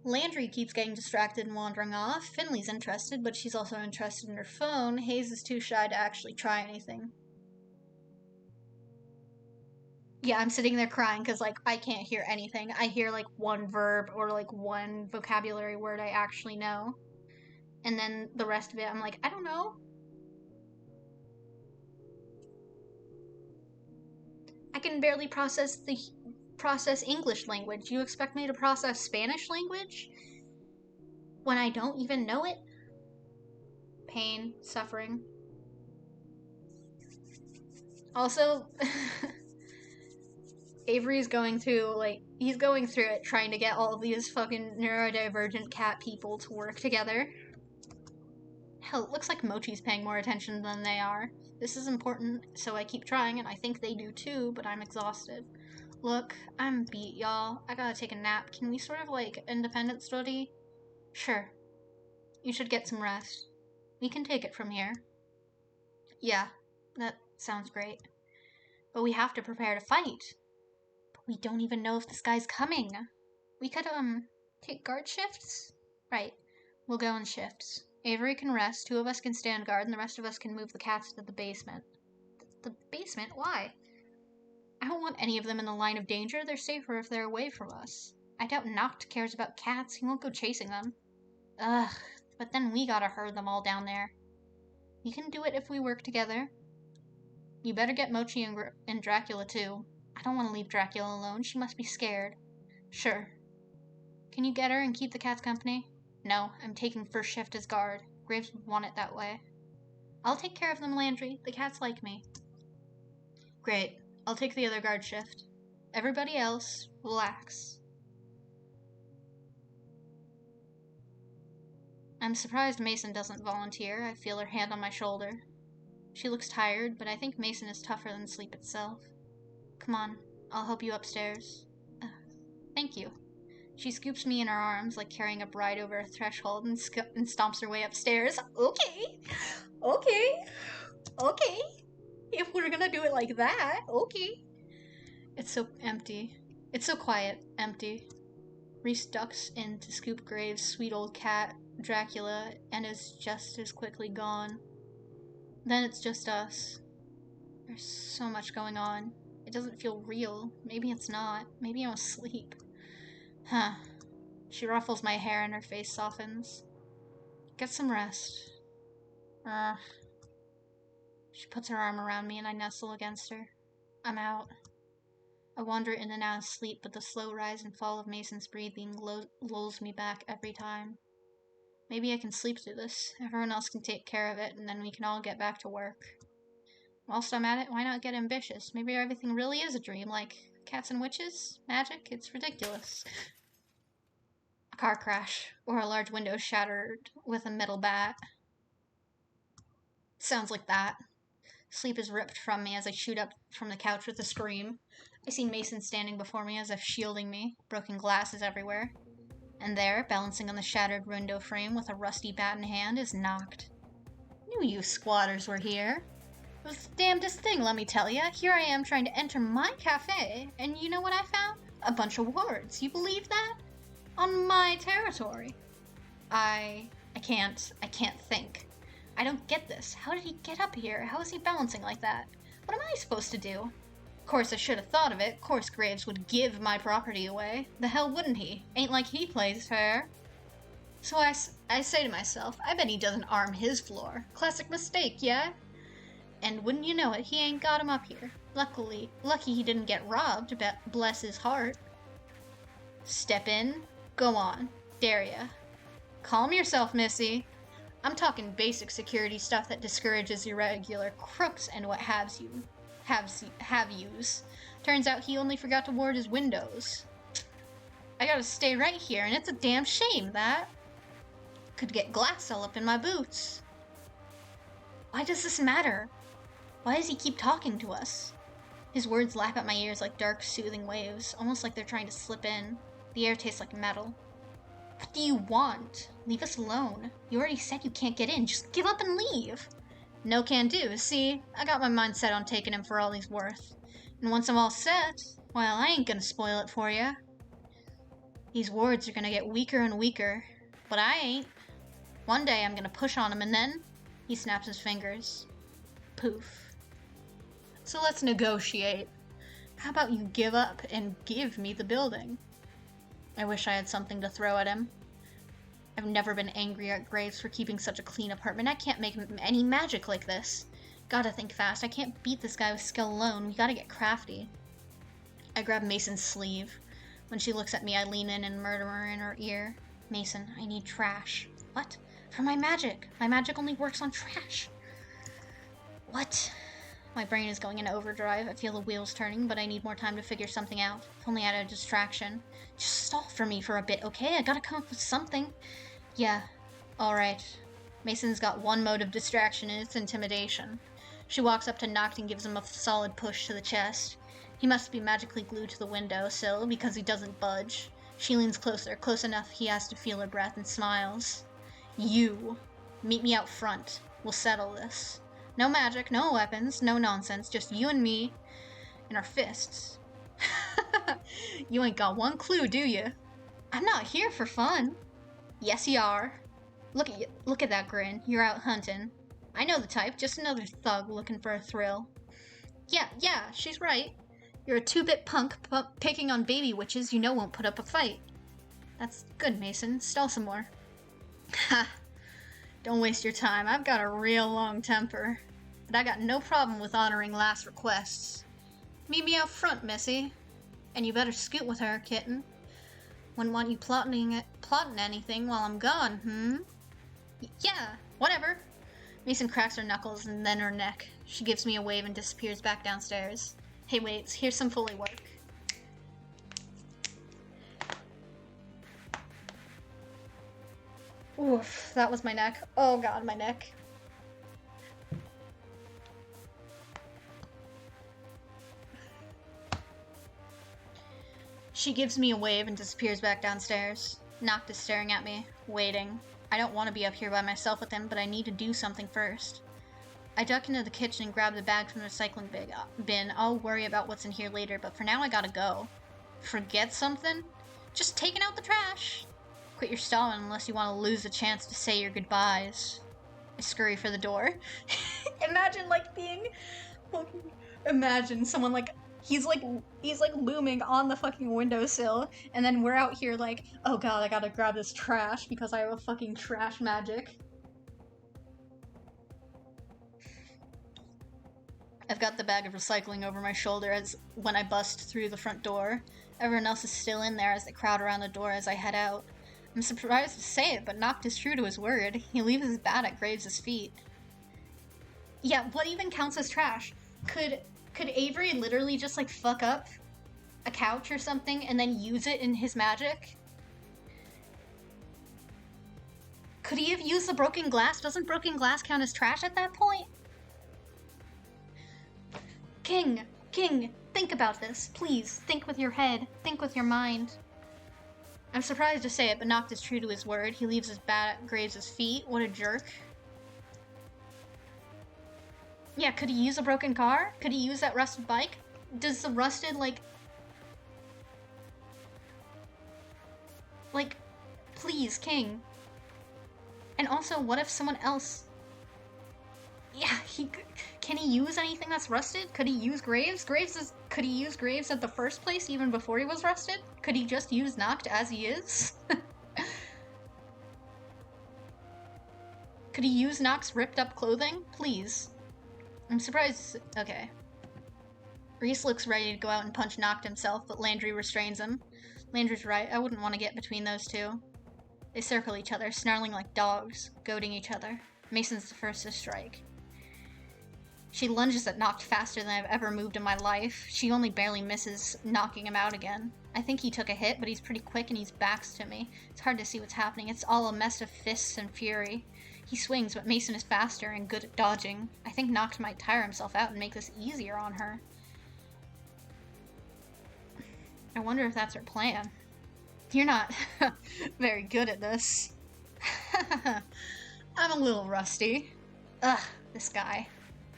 Landry keeps getting distracted and wandering off. Finley's interested, but she's also interested in her phone. Hayes is too shy to actually try anything. Yeah, I'm sitting there crying because, I can't hear anything. I hear, one verb or, one vocabulary word I actually know. And then the rest of it, I'm I don't know. I can barely process English language. You expect me to process Spanish language? When I don't even know it? Pain, suffering. Also, Avery's going through, he's going through it trying to get all of these fucking neurodivergent cat people to work together. Hell, it looks like Mochi's paying more attention than they are. This is important, so I keep trying, and I think they do too, but I'm exhausted. Look, I'm beat, y'all. I gotta take a nap. Can we sort of, independent study? Sure. You should get some rest. We can take it from here. Yeah, that sounds great. But we have to prepare to fight. But we don't even know if this guy's coming. We could, take guard shifts? Right. We'll go in shifts. Avery can rest, 2 of us can stand guard, and the rest of us can move the cats to the basement. The basement? Why? I don't want any of them in the line of danger. They're safer if they're away from us. I doubt Noct cares about cats. He won't go chasing them. Ugh, but then we gotta herd them all down there. We can do it if we work together. You better get Mochi and Dracula too. I don't want to leave Dracula alone. She must be scared. Sure. Can you get her and keep the cats company? No, I'm taking first shift as guard. Graves would want it that way. I'll take care of them, Landry. The cats like me. Great. I'll take the other guard shift. Everybody else, relax. I'm surprised Mason doesn't volunteer. I feel her hand on my shoulder. She looks tired, but I think Mason is tougher than sleep itself. Come on, I'll help you upstairs. Thank you. She scoops me in her arms like carrying a bride over a threshold and stomps her way upstairs. Okay. If we're gonna do it like that, okay. It's so empty. It's so quiet, empty. Reese ducks in to scoop Graves' sweet old cat, Dracula, and is just as quickly gone. Then it's just us. There's so much going on. It doesn't feel real. Maybe it's not. Maybe I'm asleep. Huh. She ruffles my hair and her face softens. Get some rest. She puts her arm around me and I nestle against her. I'm out. I wander in and out of sleep, but the slow rise and fall of Mason's breathing lulls me back every time. Maybe I can sleep through this. Everyone else can take care of it, and then we can all get back to work. Whilst I'm at it, why not get ambitious? Maybe everything really is a dream, like cats and witches? Magic? It's ridiculous. A car crash, or a large window shattered with a metal bat. Sounds like that. Sleep is ripped from me as I shoot up from the couch with a scream. I see Mason standing before me as if shielding me. Broken glass is everywhere. And there, balancing on the shattered window frame with a rusty bat in hand, is Noct. Knew you squatters were here. It was the damnedest thing, let me tell ya. Here I am trying to enter my cafe, and you know what I found? A bunch of wards. You believe that? On my territory. I can't think. I don't get this. How did he get up here? How is he balancing like that? What am I supposed to do? Of course, I should have thought of it. Of course, Graves would give my property away. The hell wouldn't he? Ain't like he plays fair. So I say to myself, I bet he doesn't arm his floor. Classic mistake, yeah? And wouldn't you know it, he ain't got him up here. Lucky he didn't get robbed, bless his heart. Step in. Go on. Dare ya. Calm yourself, Missy. I'm talking basic security stuff that discourages irregular crooks and what have yous. Turns out he only forgot to ward his windows. I gotta stay right here, and it's a damn shame that. Could get glass all up in my boots. Why does this matter? Why does he keep talking to us? His words lap at my ears like dark, soothing waves, almost like they're trying to slip in. The air tastes like metal. What do you want? Leave us alone. You already said you can't get in. Just give up and leave. No can do. See, I got my mind set on taking him for all he's worth. And once I'm all set, well, I ain't gonna spoil it for you. These wards are gonna get weaker and weaker. But I ain't. One day I'm gonna push on him and then... He snaps his fingers. Poof. So let's negotiate. How about you give up and give me the building? I wish I had something to throw at him. I've never been angry at Graves for keeping such a clean apartment. I can't make any magic like this. Gotta think fast. I can't beat this guy with skill alone. We gotta get crafty. I grab Mason's sleeve. When she looks at me, I lean in and murmur in her ear. Mason, I need trash. What? For my magic. My magic only works on trash. What? My brain is going into overdrive. I feel the wheels turning, but I need more time to figure something out. If only I had a distraction. Just stall for me for a bit, okay? I gotta come up with something. Yeah. Alright. Mason's got one mode of distraction, and it's intimidation. She walks up to Noct and gives him a solid push to the chest. He must be magically glued to the windowsill because he doesn't budge. She leans closer, close enough he has to feel her breath, and smiles. You. Meet me out front. We'll settle this. No magic, no weapons, no nonsense, just you and me and our fists. You ain't got one clue, do you? I'm not here for fun. Yes, you are. Look at that grin. You're out hunting. I know the type, just another thug looking for a thrill. Yeah, she's right. You're a two-bit punk picking on baby witches you know won't put up a fight. That's good, Mason. Stall some more. Ha! Don't waste your time. I've got a real long temper. But I got no problem with honoring last requests. Meet me out front, Missy. And you better scoot with her, kitten. Wouldn't want you plotting anything while I'm gone, Yeah, whatever. Mason cracks her knuckles and then her neck. She gives me a wave and disappears back downstairs. Hey, wait, here's some Foley work. Oof, that was my neck. Oh god, my neck. She gives me a wave and disappears back downstairs. Noct is staring at me, waiting. I don't want to be up here by myself with him, but I need to do something first. I duck into the kitchen and grab the bag from the recycling bin. I'll worry about what's in here later, but for now I gotta go. Forget something? Just taking out the trash. Quit your stalling unless you want to lose the chance to say your goodbyes. I scurry for the door. Imagine someone he's looming on the fucking windowsill, and then we're out here like, oh god, I gotta grab this trash because I have a fucking trash magic. I've got the bag of recycling over my shoulder when I bust through the front door. Everyone else is still in there as they crowd around the door as I head out. I'm surprised to say it, but Noct is true to his word. He leaves his bat at Graves' feet. Yeah, what even counts as trash? Could Avery literally just fuck up a couch or something and then use it in his magic? Could he have used the broken glass? Doesn't broken glass count as trash at that point? King, think about this. Please, think with your head. Think with your mind. I'm surprised to say it, but Noct is true to his word. He leaves his bat at Graves' feet. What a jerk. Yeah, could he use a broken car? Could he use that rusted bike? Does the rusted, please, King. And also, what if someone else Yeah, can he use anything that's rusted? Could he use Graves? Could he use Graves at the first place even before he was rusted? Could he just use Noct as he is? Could he use Noct's ripped up clothing? Please. I'm surprised. Okay. Reese looks ready to go out and punch Noct himself, but Landry restrains him. Landry's right, I wouldn't want to get between those two. They circle each other, snarling like dogs, goading each other. Mason's the first to strike. She lunges at Noct faster than I've ever moved in my life. She only barely misses, knocking him out again. I think he took a hit, but he's pretty quick and he's backs to me. It's hard to see what's happening. It's all a mess of fists and fury. He swings, but Mason is faster and good at dodging. I think Noct might tire himself out and make this easier on her. I wonder if that's her plan. You're not very good at this. I'm a little rusty. Ugh, this guy.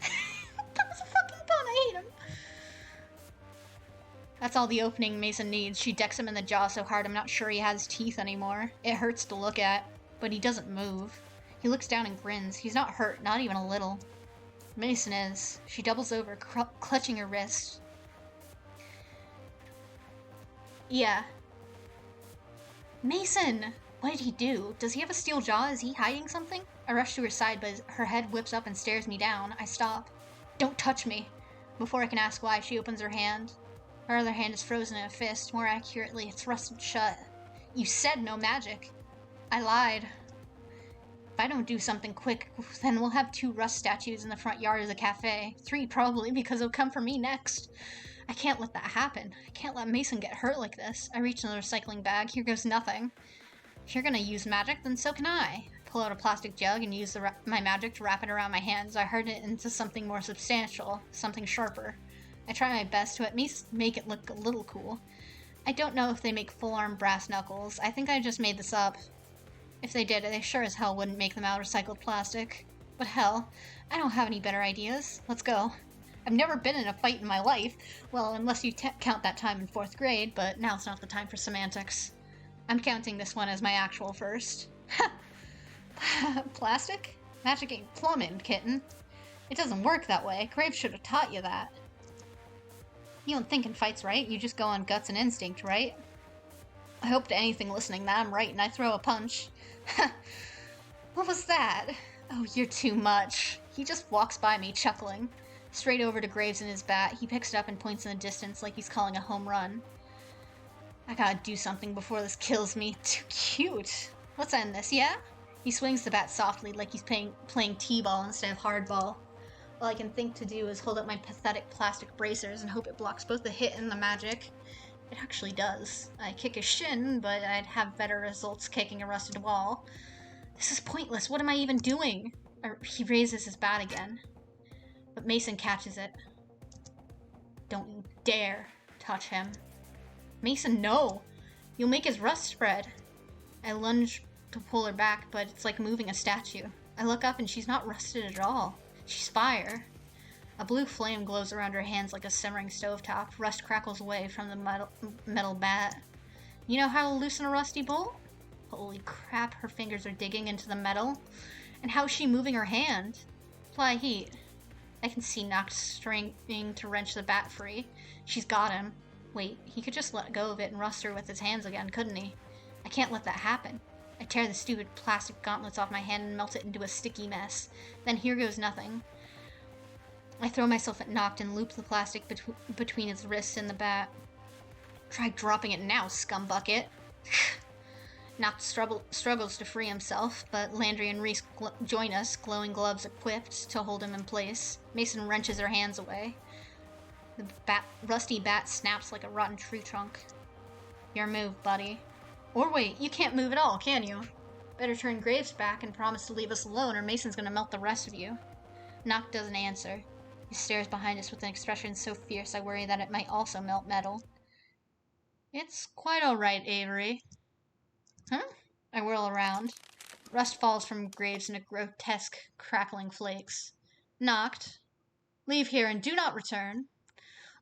That was a fucking pun, I hate him. That's all the opening Mason needs. She decks him in the jaw so hard I'm not sure he has teeth anymore. It hurts to look at, but he doesn't move. He looks down and grins. He's not hurt, not even a little. Mason is. She doubles over, clutching her wrist. Yeah. Mason! What did he do? Does he have a steel jaw? Is he hiding something? I rush to her side, but her head whips up and stares me down. I stop. Don't touch me. Before I can ask why, she opens her hand. Her other hand is frozen in a fist, more accurately, thrusted shut. You said no magic. I lied. If I don't do something quick, then we'll have 2 rust statues in the front yard of the cafe. 3 probably, because they'll come for me next. I can't let that happen. I can't let Mason get hurt like this. I reach in the recycling bag. Here goes nothing. If you're gonna use magic, then so can I. Pull out a plastic jug and use my magic to wrap it around my hands. I harden it into something more substantial, something sharper. I try my best to at least make it look a little cool. I don't know if they make full-arm brass knuckles. I think I just made this up. If they did, they sure as hell wouldn't make them out of recycled plastic. But hell, I don't have any better ideas. Let's go. I've never been in a fight in my life. Well, unless you count that time in 4th grade, but now's not the time for semantics. I'm counting this one as my actual first. Plastic? Magic ain't plumbing, kitten. It doesn't work that way. Graves should have taught you that. You don't think in fights, right? You just go on guts and instinct, right? I hope to anything listening that I'm right and I throw a punch. What was that? Oh, you're too much. He just walks by me, chuckling. Straight over to Graves and his bat, he picks it up and points in the distance like he's calling a home run. I gotta do something before this kills me. Too cute. Let's end this, yeah? He swings the bat softly like he's playing t-ball instead of hardball. All I can think to do is hold up my pathetic plastic bracers and hope it blocks both the hit and the magic. It actually does. I kick his shin, but I'd have better results kicking a rusted wall. This is pointless. What am I even doing? He raises his bat again. But Mason catches it. Don't you dare touch him. Mason, no! You'll make his rust spread. I lunge to pull her back, but it's like moving a statue. I look up and she's not rusted at all. She's fire. A blue flame glows around her hands like a simmering stovetop. Rust crackles away from the metal bat. You know how to loosen a rusty bolt? Holy crap, her fingers are digging into the metal. And how's she moving her hand? Apply heat. I can see Noct straining to wrench the bat free. She's got him. Wait, he could just let go of it and rust her with his hands again, couldn't he? I can't let that happen. I tear the stupid plastic gauntlets off my hand and melt it into a sticky mess. Then here goes nothing. I throw myself at Noct and loop the plastic between his wrists and the bat. Try dropping it now, scumbucket. Noct struggles to free himself, but Landry and Reese join us, glowing gloves equipped to hold him in place. Mason wrenches her hands away. The rusty bat snaps like a rotten tree trunk. Your move, buddy. Or wait, you can't move at all, can you? Better turn Graves back and promise to leave us alone, or Mason's gonna melt the rest of you. Noct doesn't answer. He stares behind us with an expression so fierce I worry that it might also melt metal. It's quite alright, Avery. Huh? I whirl around. Rust falls from Graves in grotesque, crackling flakes. Noct, leave here and do not return,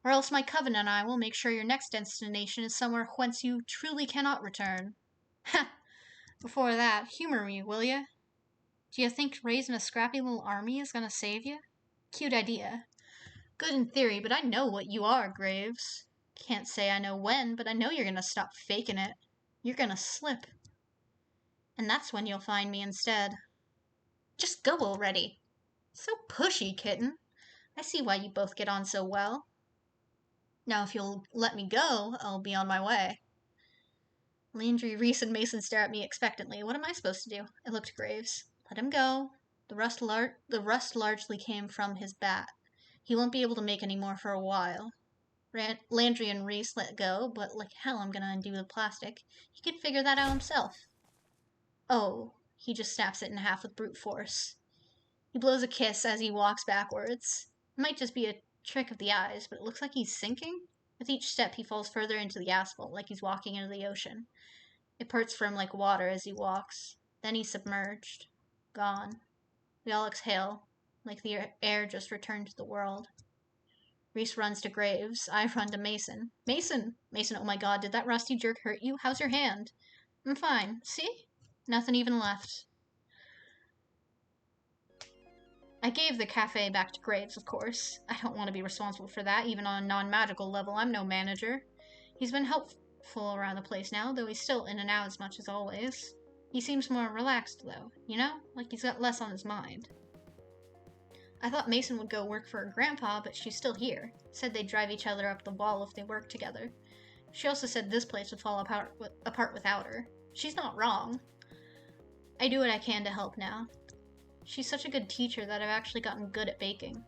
or else my coven and I will make sure your next destination is somewhere whence you truly cannot return. Ha! Before that, humor me, will ya? Do you think raising a scrappy little army is gonna save you? Cute idea. Good in theory, but I know what you are, Graves. Can't say I know when, but I know you're gonna stop faking it. You're gonna slip. And that's when you'll find me instead. Just go already. So pushy, kitten. I see why you both get on so well. Now if you'll let me go, I'll be on my way. Landry, Reese, and Mason stare at me expectantly. What am I supposed to do? I looked at Graves. Let him go. The rust largely came from his bat. He won't be able to make any more for a while. Landry and Reese let go, but like hell I'm gonna undo the plastic. He could figure that out himself. Oh, he just snaps it in half with brute force. He blows a kiss as he walks backwards. It might just be a trick of the eyes, but it looks like he's sinking. With each step, he falls further into the asphalt, like he's walking into the ocean. It parts for him like water as he walks. Then he's submerged. Gone. We all exhale, like the air just returned to the world. Reese runs to Graves. I run to Mason. Mason! Mason, oh my god, did that rusty jerk hurt you? How's your hand? I'm fine. See? Nothing even left. I gave the cafe back to Graves, of course. I don't want to be responsible for that, even on a non-magical level. I'm no manager. He's been helpful around the place now, though he's still in and out as much as always. He seems more relaxed, though, you know? Like he's got less on his mind. I thought Mason would go work for her grandpa, but she's still here. Said they'd drive each other up the wall if they worked together. She also said this place would fall apart without her. She's not wrong. I do what I can to help now. She's such a good teacher that I've actually gotten good at baking.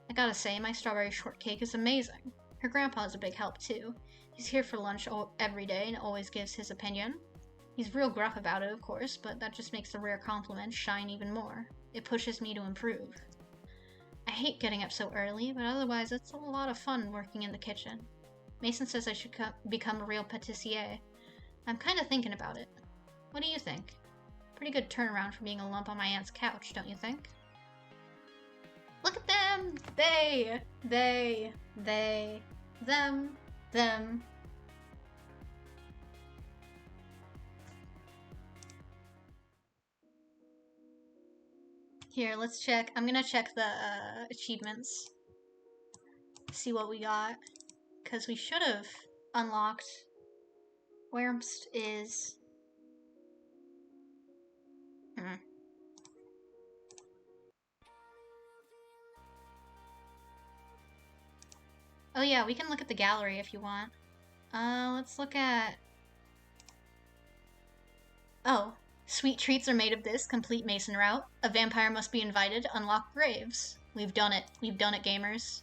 I gotta say, my strawberry shortcake is amazing. Her grandpa's a big help, too. He's here for lunch every day and always gives his opinion. He's real gruff about it, of course, but that just makes the rare compliments shine even more. It pushes me to improve. I hate getting up so early, but otherwise it's a lot of fun working in the kitchen. Mason says I should become a real pâtissier. I'm kinda thinking about it. What do you think? Pretty good turnaround for being a lump on my aunt's couch, don't you think? Look at them! They, them. Here, let's check. I'm gonna check the achievements. See what we got. Because we should have unlocked Wurmst is... Oh yeah, we can look at the gallery if you want. Let's look at... Oh, sweet treats are made of this, complete Mason route. A vampire must be invited to unlock graves. We've done it. We've done it, gamers.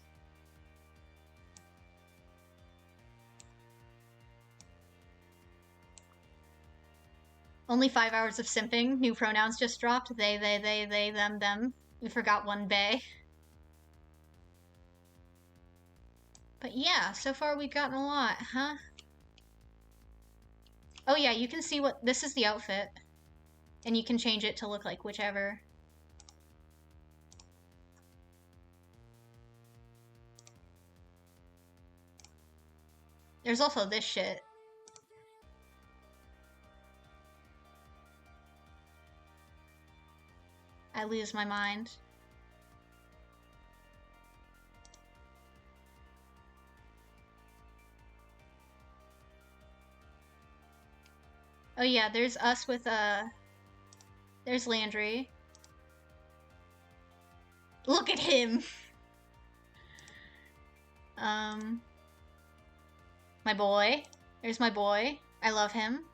Only 5 hours of simping. New pronouns just dropped. They, them. We forgot one bay. But yeah, so far we've gotten a lot, huh? Oh yeah, you can see what... This is the outfit. And you can change it to look like whichever. There's also this shit. I lose my mind. Oh yeah, there's us with, there's Landry. Look at him! My boy. There's my boy. I love him.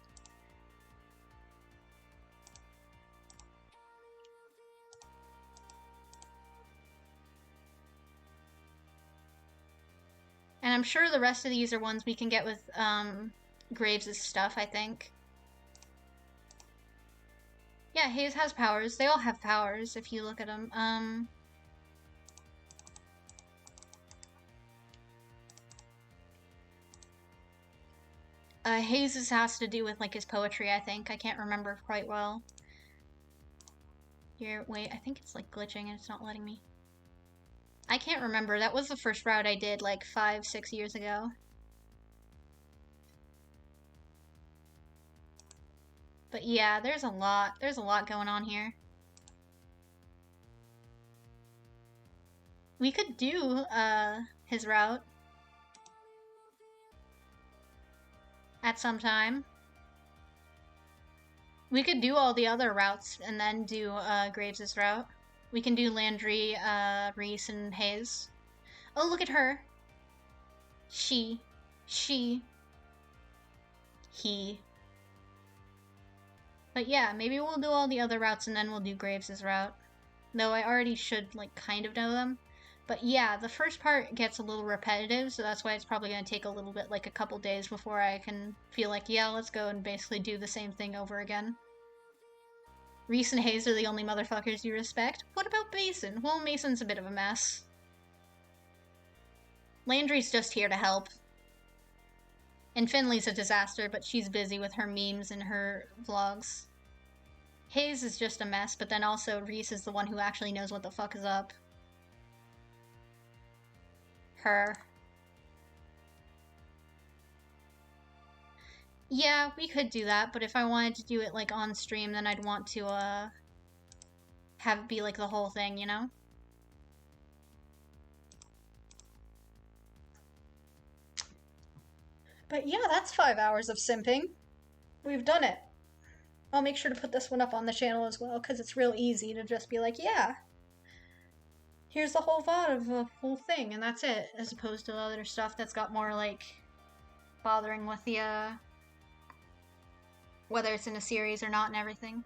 And I'm sure the rest of these are ones we can get with, Graves' stuff, I think. Yeah, Hayes has powers. They all have powers, if you look at them. Hayes' has to do with, like, his poetry, I think. I can't remember quite well. Here, wait, I think it's, like, glitching and it's not letting me. I can't remember. That was the first route I did, like, 5-6 years ago. But yeah, there's a lot going on here. We could do, his route. At some time. We could do all the other routes and then do, Graves' route. We can do Landry, Reese, and Hayes. Oh, look at her. She. He. But yeah, maybe we'll do all the other routes and then we'll do Graves' route. Though I already should, like, kind of know them. But yeah, the first part gets a little repetitive, so that's why it's probably going to take a little bit, like a couple days before I can feel like, yeah, let's go and basically do the same thing over again. Reese and Hayes are the only motherfuckers you respect. What about Mason? Well, Mason's a bit of a mess. Landry's just here to help. And Finley's a disaster, but she's busy with her memes and her vlogs. Hayes is just a mess, but then also Reese is the one who actually knows what the fuck is up. Her. Yeah, we could do that, but if I wanted to do it, like, on stream, then I'd want to, have it be, like, the whole thing, you know? But yeah, that's 5 hours of simping. We've done it. I'll make sure to put this one up on the channel as well, because it's real easy to just be like, yeah, here's the whole VOD of the whole thing, and that's it, as opposed to other stuff that's got more, like, bothering with the, whether it's in a series or not and everything.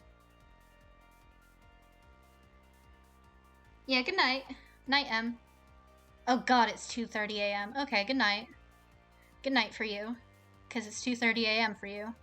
Yeah, good night. Night, M. Oh god, it's 2:30 a.m. Okay, good night. Good night for you. Because it's 2:30 a.m. for you.